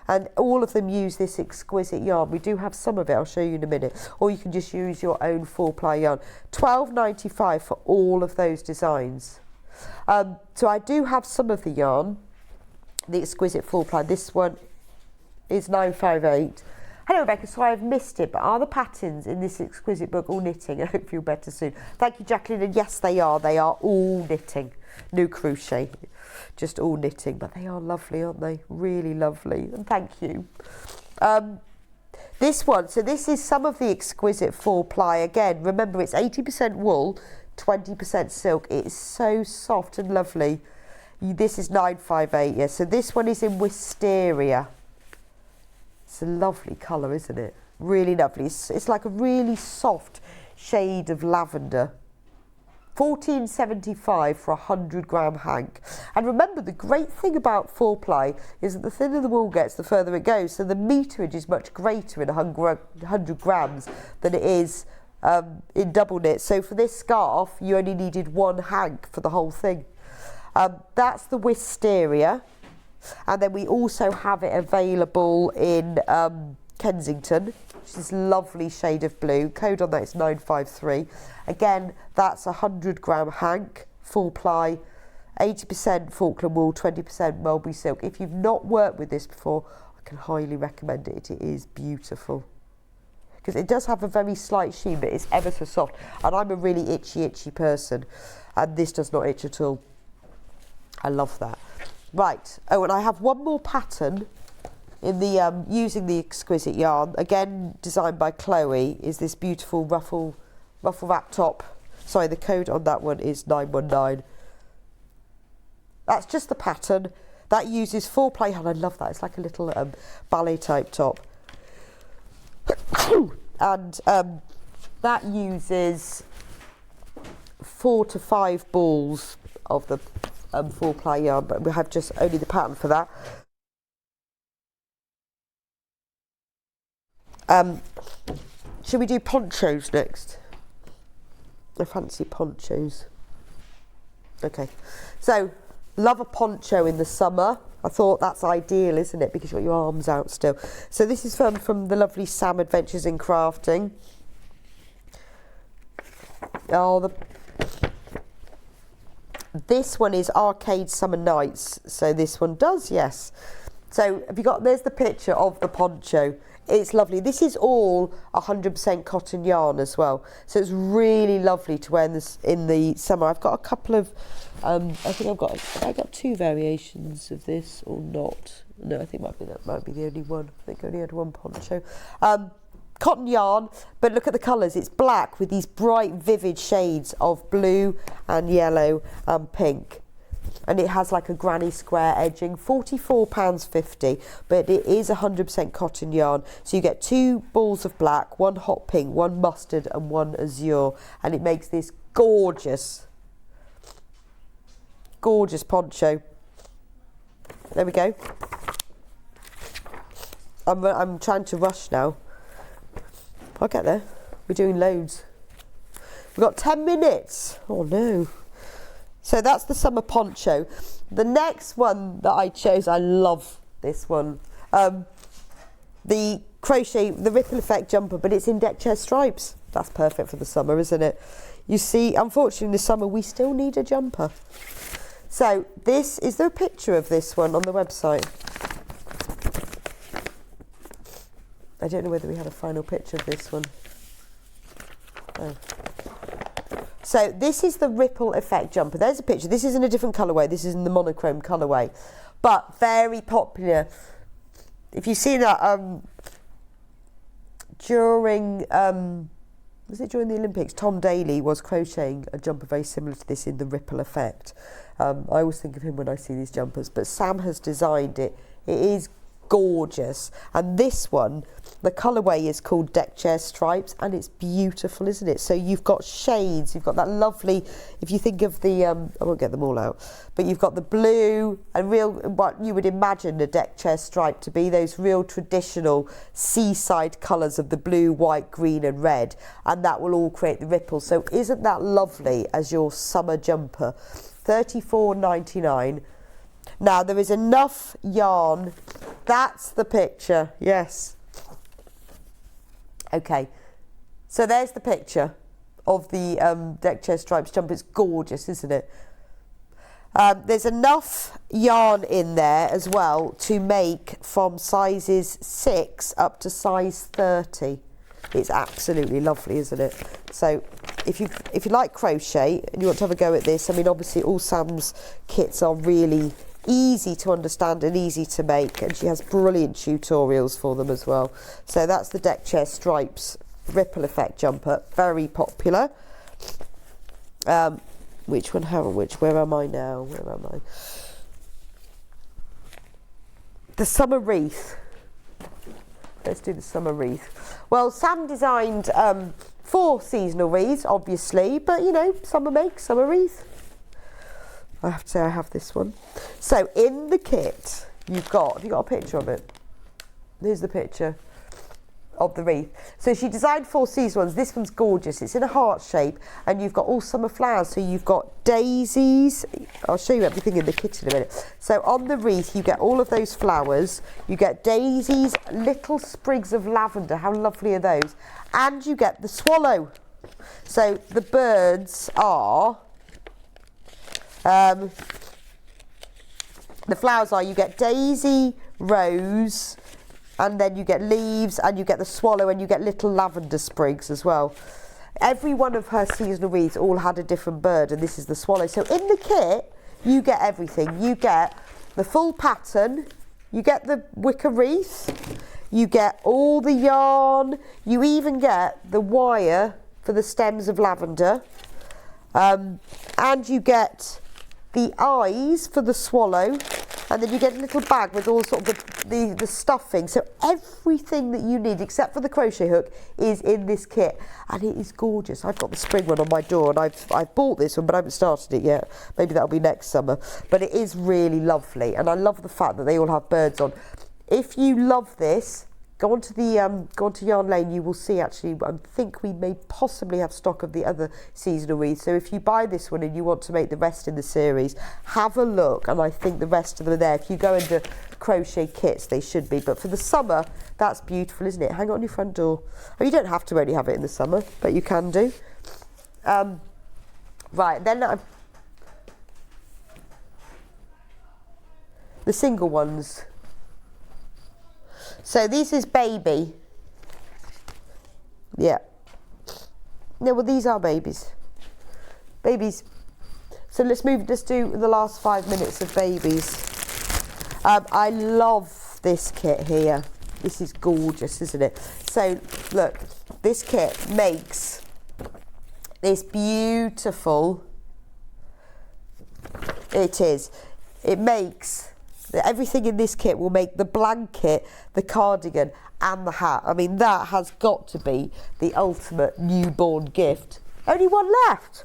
And all of them use this exquisite yarn. We do have some of it, I'll show you in a minute. Or you can just use your own 4-ply yarn. £12.95 for all of those designs. So I do have some of the yarn, the exquisite 4-ply. This one is £9.58. Hello Rebecca, sorry I've missed it, but are the patterns in this exquisite book all knitting? I hope you feel better soon. Thank you Jacqueline, and yes they are all knitting. No crochet, just all knitting, but they are lovely, aren't they? Really lovely, and thank you. This one, so this is some of the exquisite 4-ply. Again, remember it's 80% wool, 20% silk. It's so soft and lovely. This is 958, yeah. So this one is in Wisteria. It's a lovely colour, isn't it? Really lovely. It's like a really soft shade of lavender. £14.75 for a 100-gram hank. And remember, the great thing about 4-ply is that the thinner the wool gets, the further it goes. So the meterage is much greater in 100 grams than it is in double knit. So for this scarf, you only needed 1 hank for the whole thing. That's the Wisteria. And then we also have it available in Kensington, which is this lovely shade of blue. Code on that is 953. Again, that's a 100-gram hank, 4-ply, 80% Falkland wool, 20% mulberry silk. If you've not worked with this before, I can highly recommend it. It is beautiful. Because it does have a very slight sheen, but it's ever so soft. And I'm a really itchy person, and this does not itch at all. I love that. Right, oh, and I have one more pattern in the using the exquisite yarn, again designed by Chloe, is this beautiful ruffle wrap top. Sorry, the code on that one is 919. That's just the pattern. That uses 4-ply, and I love that. It's like a little ballet type top. And that uses 4 to 5 balls of the 4-ply yarn, but we have just only the pattern for that. Should we do ponchos next? I fancy ponchos. Okay, so love a poncho in the summer. I thought that's ideal, isn't it? Because you've got your arms out still. So this is from the lovely Sam Adventures in Crafting. Oh, this one is Arcade Summer Nights. So this one does, yes. So have you got, there's the picture of the poncho. It's lovely. This is all 100% cotton yarn as well. So it's really lovely to wear this in the summer. I've got a couple of, I think have I got 2 variations of this or not? No, I think that might be the only one. I think I only had 1 poncho. Cotton yarn, but look at the colours. It's black with these bright, vivid shades of blue and yellow and pink. And it has like a granny square edging, £44.50, but it is 100% cotton yarn. So you get 2 balls of black, 1 hot pink, 1 mustard and 1 azure, and it makes this gorgeous poncho. There we go. I'm trying to rush now. I'll get there. We're doing loads. We've got 10 minutes. Oh no. So that's the summer poncho. The next one that I chose, I love this one. The crochet, the ripple effect jumper, but it's in deck chair stripes. That's perfect for the summer, isn't it? You see, unfortunately in the summer we still need a jumper. So this, is there a picture of this one on the website? I don't know whether we had a final picture of this one. Oh. So this is the ripple effect jumper. There's a picture. This is in a different colourway. This is in the monochrome colourway, but very popular. If you see that during, was it during the Olympics? Tom Daly was crocheting a jumper very similar to this in the ripple effect. I always think of him when I see these jumpers, but Sam has designed it. It is gorgeous, and this one, the colourway is called Deck Chair Stripes, and it's beautiful, isn't it? So you've got shades, you've got that lovely, if you think of the, I won't get them all out, but you've got the blue and real, what you would imagine a deck chair stripe to be, those real traditional seaside colours of the blue, white, green and red, and that will all create the ripples. So isn't that lovely as your summer jumper? $34.99. Now there is enough yarn. That's the picture, yes. Okay, so there's the picture of the deck chair stripes jumper. It's gorgeous, isn't it? There's enough yarn in there as well to make from sizes 6 up to size 30. It's absolutely lovely, isn't it? So if you like crochet and you want to have a go at this, I mean, obviously all Sam's kits are really easy to understand and easy to make, and she has brilliant tutorials for them as well. So that's the deck chair stripes ripple effect jumper, very popular. Which one? Where am I now? Where am I? The summer wreath. Let's do the summer wreath. Well, Sam designed 4 seasonal wreaths, obviously, but you know, summer make, summer wreath. I have to say I have this one. So in the kit, have you got a picture of it? Here's the picture of the wreath. So she designed 4 seasonal ones. This one's gorgeous. It's in a heart shape, and you've got all summer flowers. So you've got daisies. I'll show you everything in the kit in a minute. So on the wreath, you get all of those flowers. You get daisies, little sprigs of lavender. How lovely are those? And you get the swallow. So the birds are, the flowers are, you get daisy, rose, and then you get leaves, and you get the swallow, and you get little lavender sprigs as well. Every one of her seasonal wreaths all had a different bird, and this is the swallow. So in the kit, you get everything. You get the full pattern, you get the wicker wreath, you get all the yarn, you even get the wire for the stems of lavender, and you get the eyes for the swallow, and then you get a little bag with all sort of the stuffing. So everything that you need, except for the crochet hook, is in this kit, and it is gorgeous. I've got the spring one on my door, and I've bought this one, but I haven't started it yet. Maybe that'll be next summer. But it is really lovely, and I love the fact that they all have birds on. If you love this, go onto Yarn Lane. You will see, actually, I think we may possibly have stock of the other seasonal wreaths. So if you buy this one and you want to make the rest in the series, have a look, and I think the rest of them are there. If you go into crochet kits, they should be. But for the summer, that's beautiful, isn't it? Hang it on your front door. Oh, you don't have to only have it in the summer, but you can do. Right, then the single ones. So this is baby. Yeah. No, well, these are babies. Babies. So let's do the last 5 minutes of babies. I love this kit here. This is gorgeous, isn't it? So look, this kit makes this beautiful. It makes. Everything in this kit will make the blanket, the cardigan, and the hat. I mean, that has got to be the ultimate newborn gift. Only one left.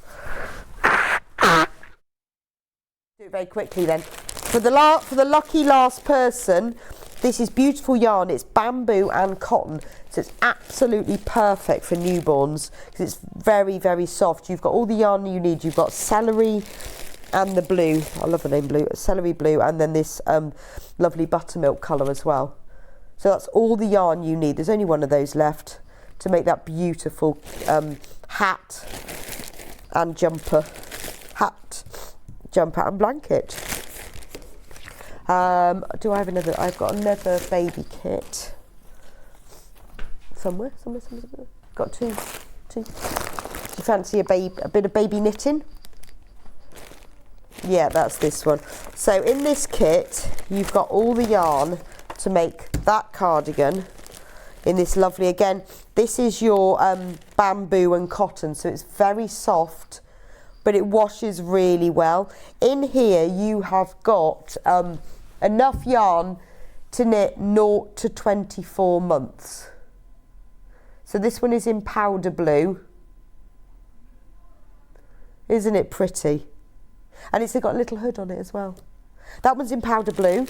Do it very quickly then. For the lucky last person, this is beautiful yarn. It's bamboo and cotton, so it's absolutely perfect for newborns because it's very, very soft. You've got all the yarn you need. You've got celery and the blue, I love the name blue, celery blue, and then this lovely buttermilk colour as well. So that's all the yarn you need. There's only one of those left to make that beautiful hat and jumper and blanket. Do I have another? I've got another baby kit somewhere. Got two. Do you fancy a bit of baby knitting? Yeah, that's this one. So in this kit, you've got all the yarn to make that cardigan in this lovely, again, this is your bamboo and cotton, so it's very soft, but it washes really well. In here, you have got enough yarn to knit 0 to 24 months. So this one is in powder blue. Isn't it pretty? And it's got a little hood on it as well. That one's in powder blue.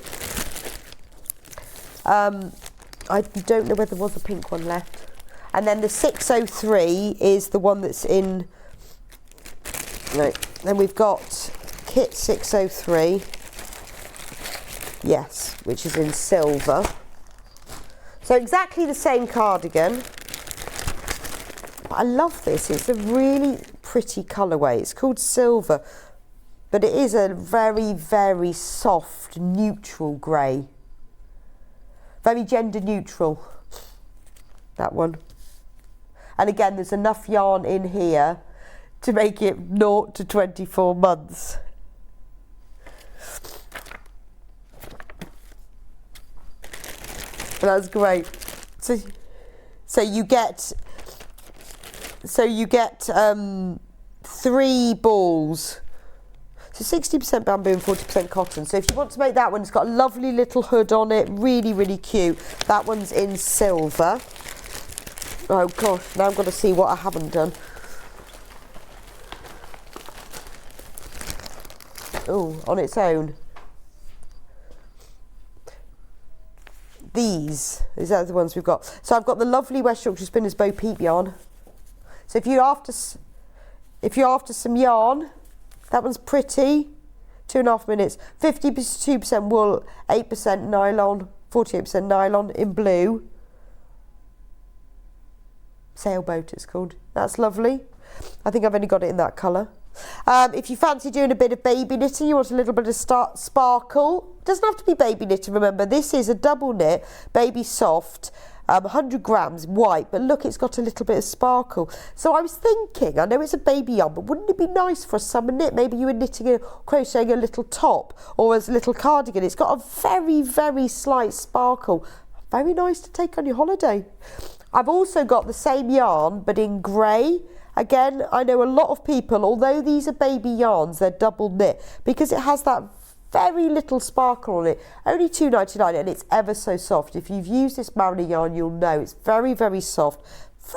I don't know whether there was a pink one left. And then the 603 is the one that's in... No. Then we've got kit 603. Yes, which is in silver. So exactly the same cardigan. I love this. It's a really pretty colourway. It's called silver. But it is a very, very soft, neutral grey. Very gender neutral, that one. And again, there's enough yarn in here to make it 0 to 24 months. That's great. So you get 3 balls. So 60% bamboo and 40% cotton. So if you want to make that one, it's got a lovely little hood on it, really, really cute. That one's in silver. Oh gosh, now I'm going to see what I haven't done. Oh, on its own. These are the ones we've got. So I've got the lovely West Yorkshire Spinners Bo Peep yarn. So if you're after some yarn, that one's pretty. 2.5 minutes. 52% wool, 8% nylon, 48% nylon in blue. Sailboat it's called. That's lovely. I think I've only got it in that colour. If you fancy doing a bit of baby knitting, you want a little bit of sparkle. Doesn't have to be baby knitting, remember. This is a double knit, baby soft, 100 grams white, but look, it's got a little bit of sparkle. So I was thinking, I know it's a baby yarn, but wouldn't it be nice for a summer knit? Maybe you were knitting crocheting a little top or as a little cardigan. It's got a very, very slight sparkle. Very nice to take on your holiday. I've also got the same yarn, but in grey. Again, I know a lot of people, although these are baby yarns, they're double knit because it has that very little sparkle on it. Only £2.99 and it's ever so soft. If you've used this Mariner yarn, you'll know it's very, very soft.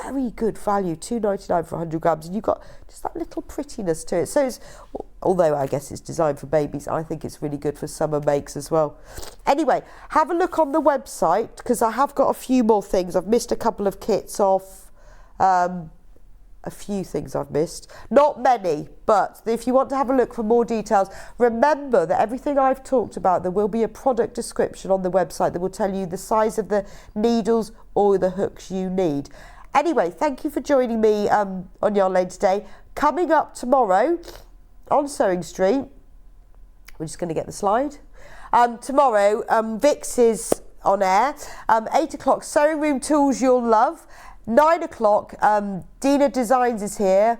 Very good value, £2.99 for 100 grams. And you've got just that little prettiness to it. So it's, although I guess it's designed for babies, I think it's really good for summer makes as well. Anyway, have a look on the website because I have got a few more things. I've missed a couple of kits off. A few things I've missed. Not many, but if you want to have a look for more details, remember that everything I've talked about, there will be a product description on the website that will tell you the size of the needles or the hooks you need. Anyway, thank you for joining me on Yarn Lane today. Coming up tomorrow on Sewing Street, we're just going to get the slide. Tomorrow, Vix is on air. 8 o'clock, Sewing Room Tools You'll Love. 9 o'clock, Dina Designs is here.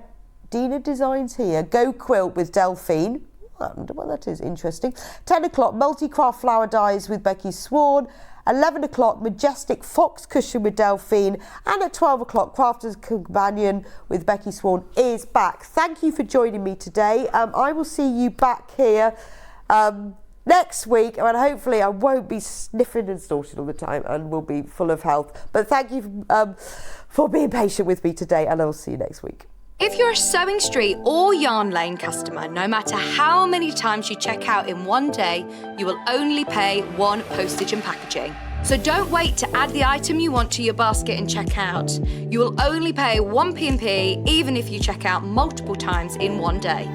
Dina Designs here. Go Quilt with Delphine. Well, that is interesting. 10 o'clock, Multi-Craft Flower Dyes with Becky Swan. 11 o'clock, Majestic Fox Cushion with Delphine. And at 12 o'clock, Crafter's Companion with Becky Swan is back. Thank you for joining me today. I will see you back here next week, and hopefully I won't be sniffing and snorting all the time and will be full of health. But thank you for being patient with me today, and I'll see you next week. If you're a Sewing Street or Yarn Lane customer, no matter how many times you check out in one day, you will only pay 1 postage and packaging. So don't wait to add the item you want to your basket and check out. You will only pay 1 P&P even if you check out multiple times in one day.